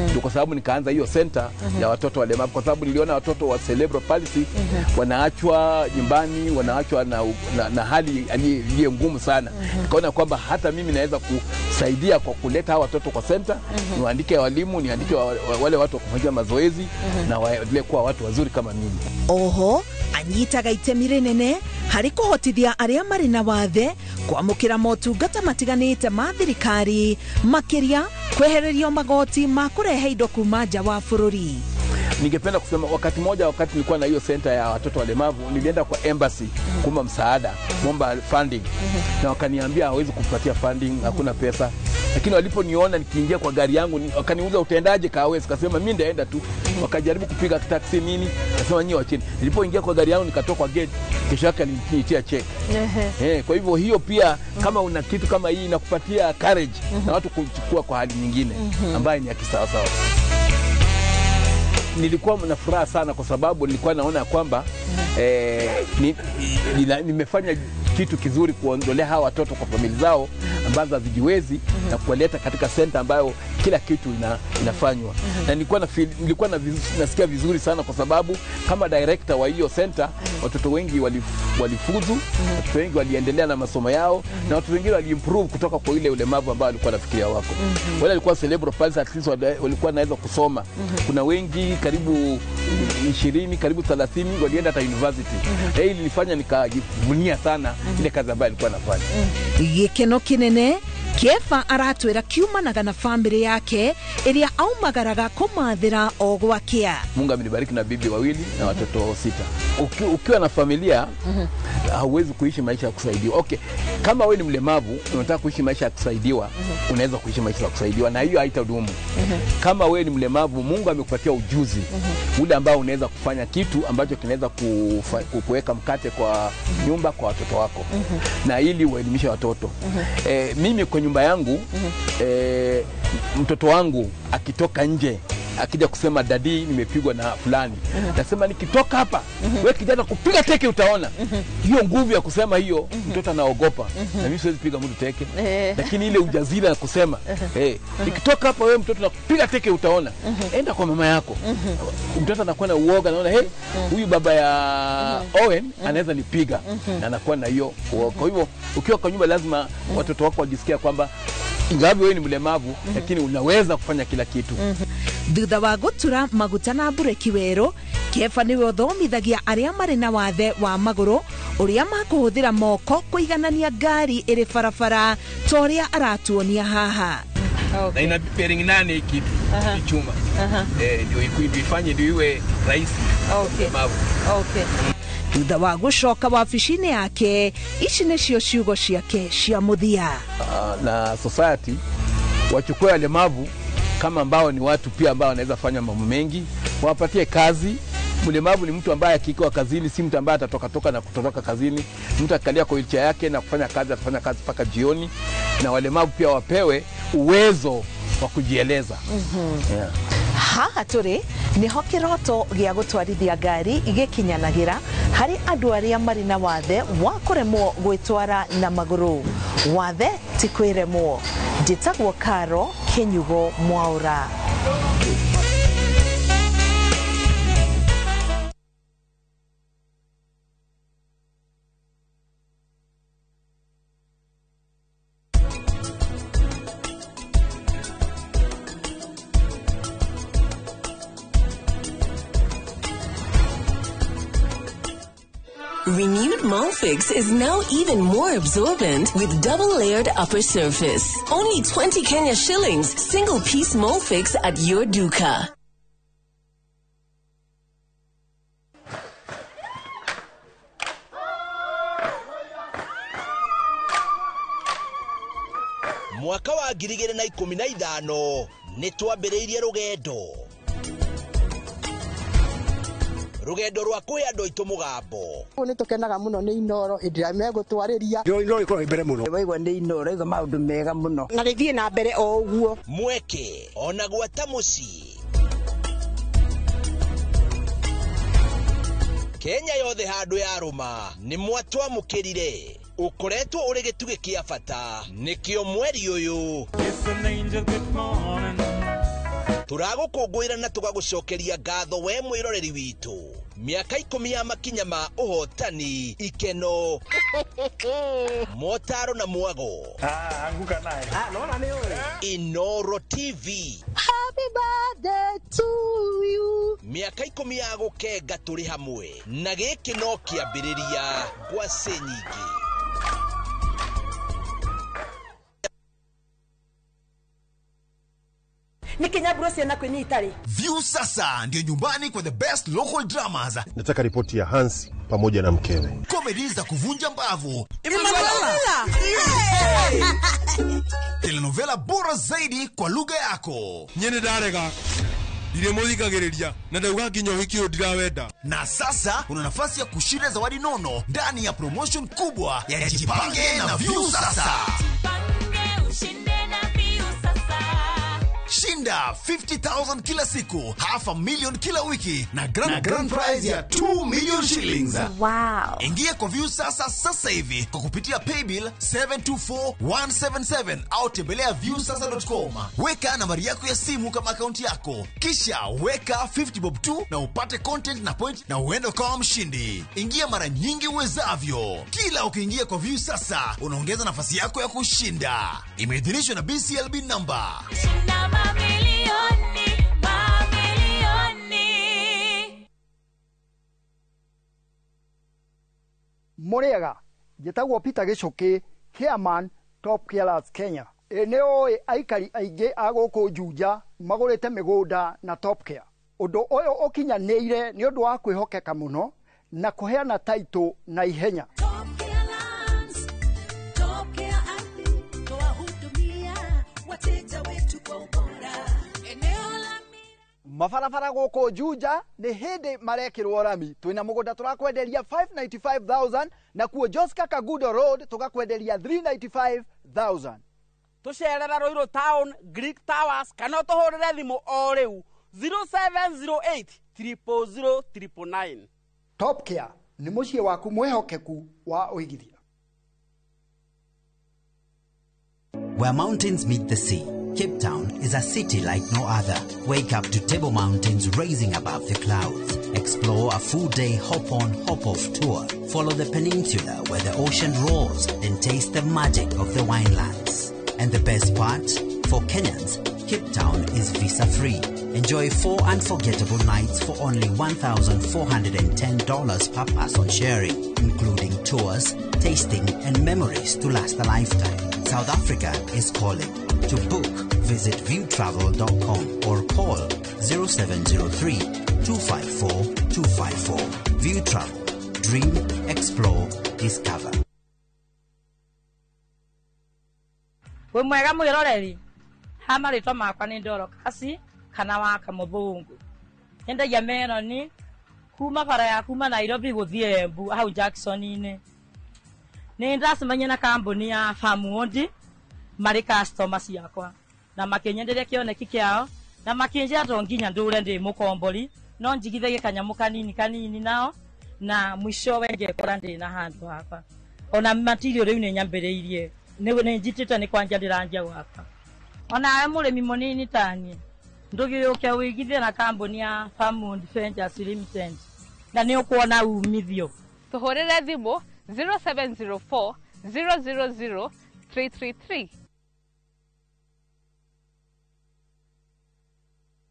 Ndio kwa sababu nikaanza hiyo center ya watoto walemavu, kwa sababu niliona watoto wa cerebral palsy wanaachwa nyumbani, wanaachwa na hali iliyo ngumu sana. Nikaona kwamba hata mimi naweza kusaidia kwa kuleta hawa watoto kwa center, niandike walimu, niandike wale watu wa kufanya mazoezi na waendelee kuwa watu wazuri kama mimi. Oho anyitaga itemi rinene hari kuhotithia aria mari na wathe kwamukira motungata matiganite ma thirikari makiria kwehererio magoti ma kurehe indo kuma nja wa bururi. Ningependa kusema wakati nilikuwa na hiyo center ya watoto walemavu, nilienda kwa embassy kuomba msaada, kuomba funding. Na wakaniambia hawezi kupatia funding, hakuna pesa. Lakini waliponiona nikiingia kwa gari yangu, wakaniuliza utaendaje Kaa West? Kasema mimi ndaenda tu. Wakajaribu kupiga taxi nini, kasema nyinyi wachini. Nilipoingia kwa gari yangu nikatoka kwa gate, kesho yake alinitia check. Kwa hivyo hiyo pia kama una kitu kama hii inakupatia courage na watu kuchukua kwa hali nyingine ambayo ni ya kisawa sawa. Nilikuwa na furaha sana kwa sababu nilikuwa naona kwamba nimefanya kitu kizuri kuondolea hawa watoto kwa familia zao ambazo hazijiwezi na kuwaleta katika center ambayo kila kitu inafanywa. Na nilikuwa nasikia vizuri sana kwa sababu kama director wa hiyo center watoto wengi walifuzu, watoto wengi waliendelea na masomo yao na watoto wengine waliimprove kutoka kwa ile ulemavu ambao walikuwa nafikiria wako. Wale walikuwa cerebral palsy at least walikuwa naweza kusoma. Kuna wengi karibu 20 karibu 30 walienda hata university. Hii ilifanya nikajivunia sana ile kazi ambayo alikuwa anafanya. Gikeno kinene Kefa aratwira kiumanaga na family yake iria aumagaraga kumathira o gwakia. Mungu amenibariki na bibi wawili na watoto 6. Ukiwa na familia hauwezi kuishi maisha ya kusaidiwa. Okay, kama wewe ni mlemavu unataka kuishi maisha ya kusaidiwa, unaweza kuishi maisha ya kusaidiwa na hiyo haitadumu. Kama wewe ni mlemavu, Mungu amekupatia ujuzi ule ambao unaweza kufanya kitu ambacho kinaweza kuweka mkate kwa nyumba kwa watoto wako na ili uelimishe watoto. Mimi kwa nyumba yangu mtoto wangu akitoka nje akija kusema dadi nimepigwa na fulani, nasema nikitoka hapa wewe kijana kupiga teke utaona. Hiyo nguvu ya kusema hiyo mtoto anaogopa. Na mimi siwezi piga mtu teke. Lakini ile ujazira ya kusema nikitoka hapa wewe mtoto nakupiga teke utaona. Enda kwa mama yako. Mtoto anakuwa na uoga, anaona huyu baba ya Owen anaweza nipiga na anakuwa na hiyo uoga. Kwa hivyo ukiwa kwa nyumba lazima watoto wako wajisikia kwamba ingawa wewe ni mlemavu lakini unaweza kufanya kila kitu. Thutha wa gutura maguta na bureki wero, Kefa niwe uthomithagia aria mari na wathe wa maguru uria makuhuthira moko kuiganania ngari iri barabara toria aratuonia haha. Na ina bearing 8 kitu chuma. Ndio ifanye ndio iwe rahisi. Thutha wa gucoka wabici-ini yake, ici nicio ciugo ciake cia muthia. Na society wachukue walemavu kama ambao ni watu pia ambao wanaweza fanya mambo mengi, wapatie kazi. Mlemavu ni mtu ambaye akikuwa kazini si mtu ambaye atatoka na kutoka kazini, mtu akalia kwa wheelchair yake na kufanya kazi, atafanya kazi mpaka jioni, na walemavu pia wapewe uwezo wa kujieleza. Yeah. Haha turi niho kiroto gia gutwarithia ngari igikinyanagira hari andu aria mari na wathe wa kuremwo gwitwara na maguru. Wathe ti kwiremwo. Njitagwo Karo Kenyugo Mwaura. Renewed Molfix is now even more absorbent with double-layered upper surface. Only 20 Kenya shillings, single-piece Molfix at your duka. Mwaka wa 2015 nitwambiriirie rugendo. Rugendo rwa kwi andu aitu mugambo. Ni tukenaga muno ni Inoro indira megutwariria. Inoro iko mbere muno. Waigwa ni Inoro igo maundu mega muno. Na rithie na mbere o uguo. Mweke ona gwata muci. Kenya yothe handu ya ruma ni mwatwa mukirire. Ukoretwo uri gituge kia bata nikio mweri uyu. Turagukungwira na tugagucokeria ngatho we mwiroreri witu. Miaka 10 ya makinya ma uhotani, ikeno, motaro na mwago. Anguka naye. Naona ni wewe. Inoro TV. Happy birthday to you. Miaka 10 ya gukenga turi hamwe. Na gikino kiambiriria gwa senyingi. Ni Kenya Bruce na kwenye Italy. View sasa ndio nyumbani kwa the best local dramas. Nataka ripoti ya Hans pamoja na mkewe. Comedy za kuvunja mbavu. Telenovela bora zaidi kwa lugha yako. Nyene darega. Dire muthikagiriria na ndauga kinyo hikio ndirawenda. Na sasa una nafasi ya kushinda zawadi nono ndani ya promotion kubwa ya Jipange na View sasa. Shinda 50,000 kila siku, $500,000 kila wiki na grand prize ya 2 million shillings. Wow. Ingia kwa View sasa hivi kwa kupitia paybill 724177 au tembelea viewsasa.com. Weka nambari yako ya simu kama akaunti yako, kisha weka 50 bob tu na upate content na point na uende kama mshindi. Ingia mara nyingi uwezavyo. Kila ukiingia kwa View sasa unaongeza nafasi yako ya kushinda. Imeidhinishwa na BCLB number. Muriega, njitagwo Peter Gicuki, Chairman Top Carers Kenya. Eneo aikari aingĩ a gũkũ Juja magũrĩte mĩgũnda na Top Care. Ũndũ ũyũ ũkinyanĩire nĩ ũndũ wa kwĩhokeka mũno na kũheana taitũ na ihenya. Mabarabara gũkũ Juja nĩ hĩndĩ marekĩrwo rami. Twĩna mũgũnda tũrakwenderia 595,000 na kuo Joska Kagudo Road tũgakwenderia 395,000. Tucerera Ruiru Town, Greek Towers, kana tuhurire thimu o riu 0708 000 999. Top Care nĩ mũciĩ waku mwehokeku wa ũigithia. Where mountains meet the sea, Cape Town is a city like no other. Wake up to Table Mountains rising above the clouds. Explore a full-day hop-on, hop-off tour. Follow the peninsula where the ocean roars and taste the magic of the winelands. And the best part, for Kenyans, Cape Town is visa-free. Enjoy 4 unforgettable nights for only $1,410 per person sharing, including tours, tasting, and memories to last a lifetime. South Africa is calling. To book, visit viewtravel.com or call 0703 254 254. View Travel. Dream, explore, discover. We mwega mwiroreri. Hama ritwa makwa ni Ndoro Kasi kana wa Kamubungu. Nyendagia meroni kuma bara ya kuma Nairobi guthie Embu hau Jackson-ini. Nĩ ndacemania na kambuni ya Farmwood marĩ customer ciakwa na makĩnyenderia kĩoneki kĩao na makĩnjĩra to nginya ndũre ndĩ mũkombori no njigithagie kanyamu kanini nao na mwishowe ngekora ndĩ na handũ hapa ona material rĩu nĩ nyambĩrĩirie nĩ njitĩte nĩ kwanja ndĩranjia gwaka ona mũrĩmi mũnini tani ndũgĩũke wĩigithie na kambuni ya Farmwood Ventures Limited na nĩ ũkuona umithio tuhũrĩre thimũ 0704 000 333.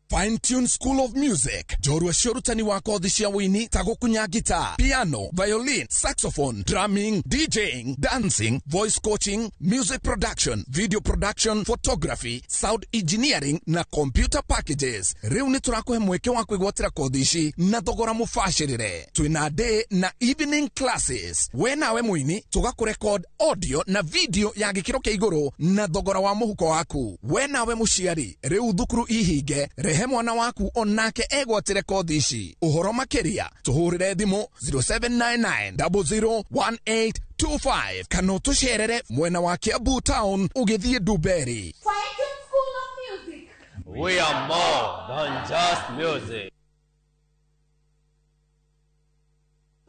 Fine Tune School of Music. Jorua shorutani wa kothi cia wini ta gukunya guitar, piano, violin, saxophone, drumming, DJing, dancing, voice coaching, music production, video production, photography, sound engineering na computer packages. Riu ni turakuhe mweke wa kwigwatira kothi ici na thogora mufashirire. Twina day na evening classes. We nawe mwini tugakurecord audio na video ya gikiro kia iguru na thogora wa muhuko waku. We nawe muciari riu thukuru ihinge rehe mwana waku onake egwatire kothi ici. Uhoro makiria tuhurire thimu 0799001825 kana tucerere mwena wa Kiambu Town ugithie Duberi. Fine Tune School of Music. We are more than just music.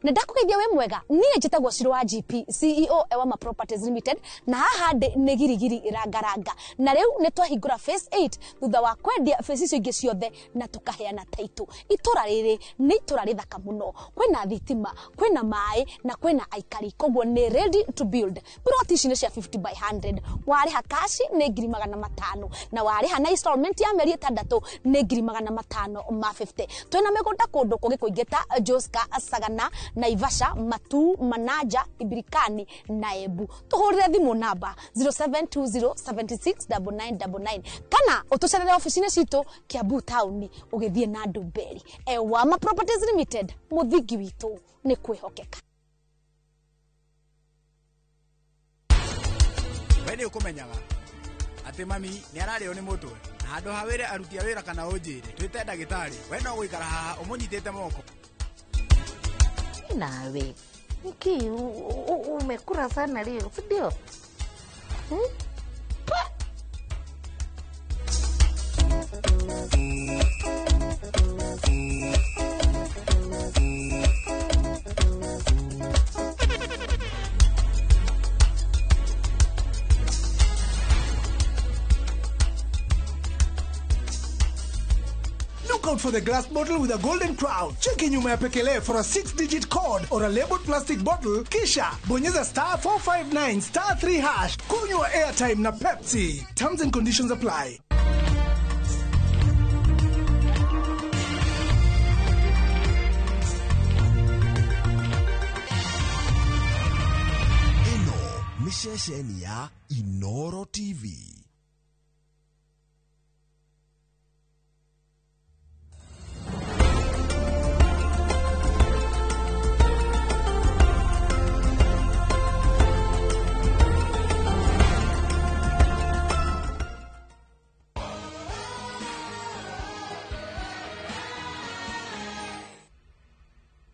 Ndakugeithia we mwega niĩ njĩtagwo Shiro wa GP CEO Ewama Properties Limited na haha nĩ girigiri irangaranga na rĩu nĩ twahingũra phase 8 thutha wa kwendia phase icio ingĩ ciothe na tukaheana title. Itura rĩrĩ nĩ itura rĩthaka mũno, kwĩna thitima, kwĩna maĩ na kwĩna aikari, koguo nĩ ready to build. Plot ici nĩ cia 50 by 100, warĩha cash nĩ 500,000 na warĩha na installment ya mĩeri 6 nĩ 550. Twĩna mĩgũnda kũndũ kũngĩ kũingĩ ta Joska, Sagana, Naivasha, Matu, Manaja, Ibirikani na Embu. Tuhurire thimu namba 0720769999 kana utucerere ofisini citu Kiambu Town ugithie na Duberi. Ewama Properties Limited, muthingi witu ni kwihokeka. Wene ukumenyaga ati mami ni ararĩo ni mutwe na handu ha wĩre aruti a wĩra kana unjire twite ndagĩtarĩ we no gũikara haha umunyitĩte moko. Nawe niki umekura sana leo, si ndio? Look out for the glass bottle with a golden crown. Check nyuma ya pekele for a 6-digit code or a labeled plastic bottle. Kisha bonyeza *459 *3#. Kunywa airtime na Pepsi. Terms and conditions apply. Ino ni shesheni ya Inoro TV.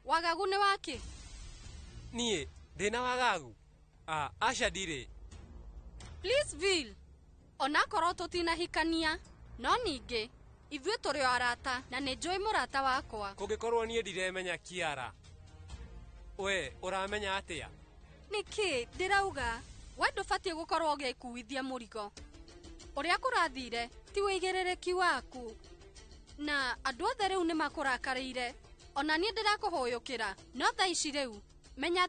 Wagagu nĩ waki? Niĩ ndĩna wagagu. Aca ndirĩ. Pleaseville, onakorwo tũtinahikania no ningĩ ithuĩ tũrĩ o arata na nĩ njũĩ mũrata wakwa. Kũngĩkorwo niĩ ndiremenya Kiara, we ũramenya atĩa? Nĩkĩ ndĩrauga we ndũbatiĩ gũkorwo ũgĩkuithia mũrigo. Ũrĩa kũrathire ti wĩigĩrĩrĩki waku na andũ othe rĩu nĩ makũrakarĩire. Ona niĩ ndĩrakũhũyũkĩra no thaa ici rĩu menya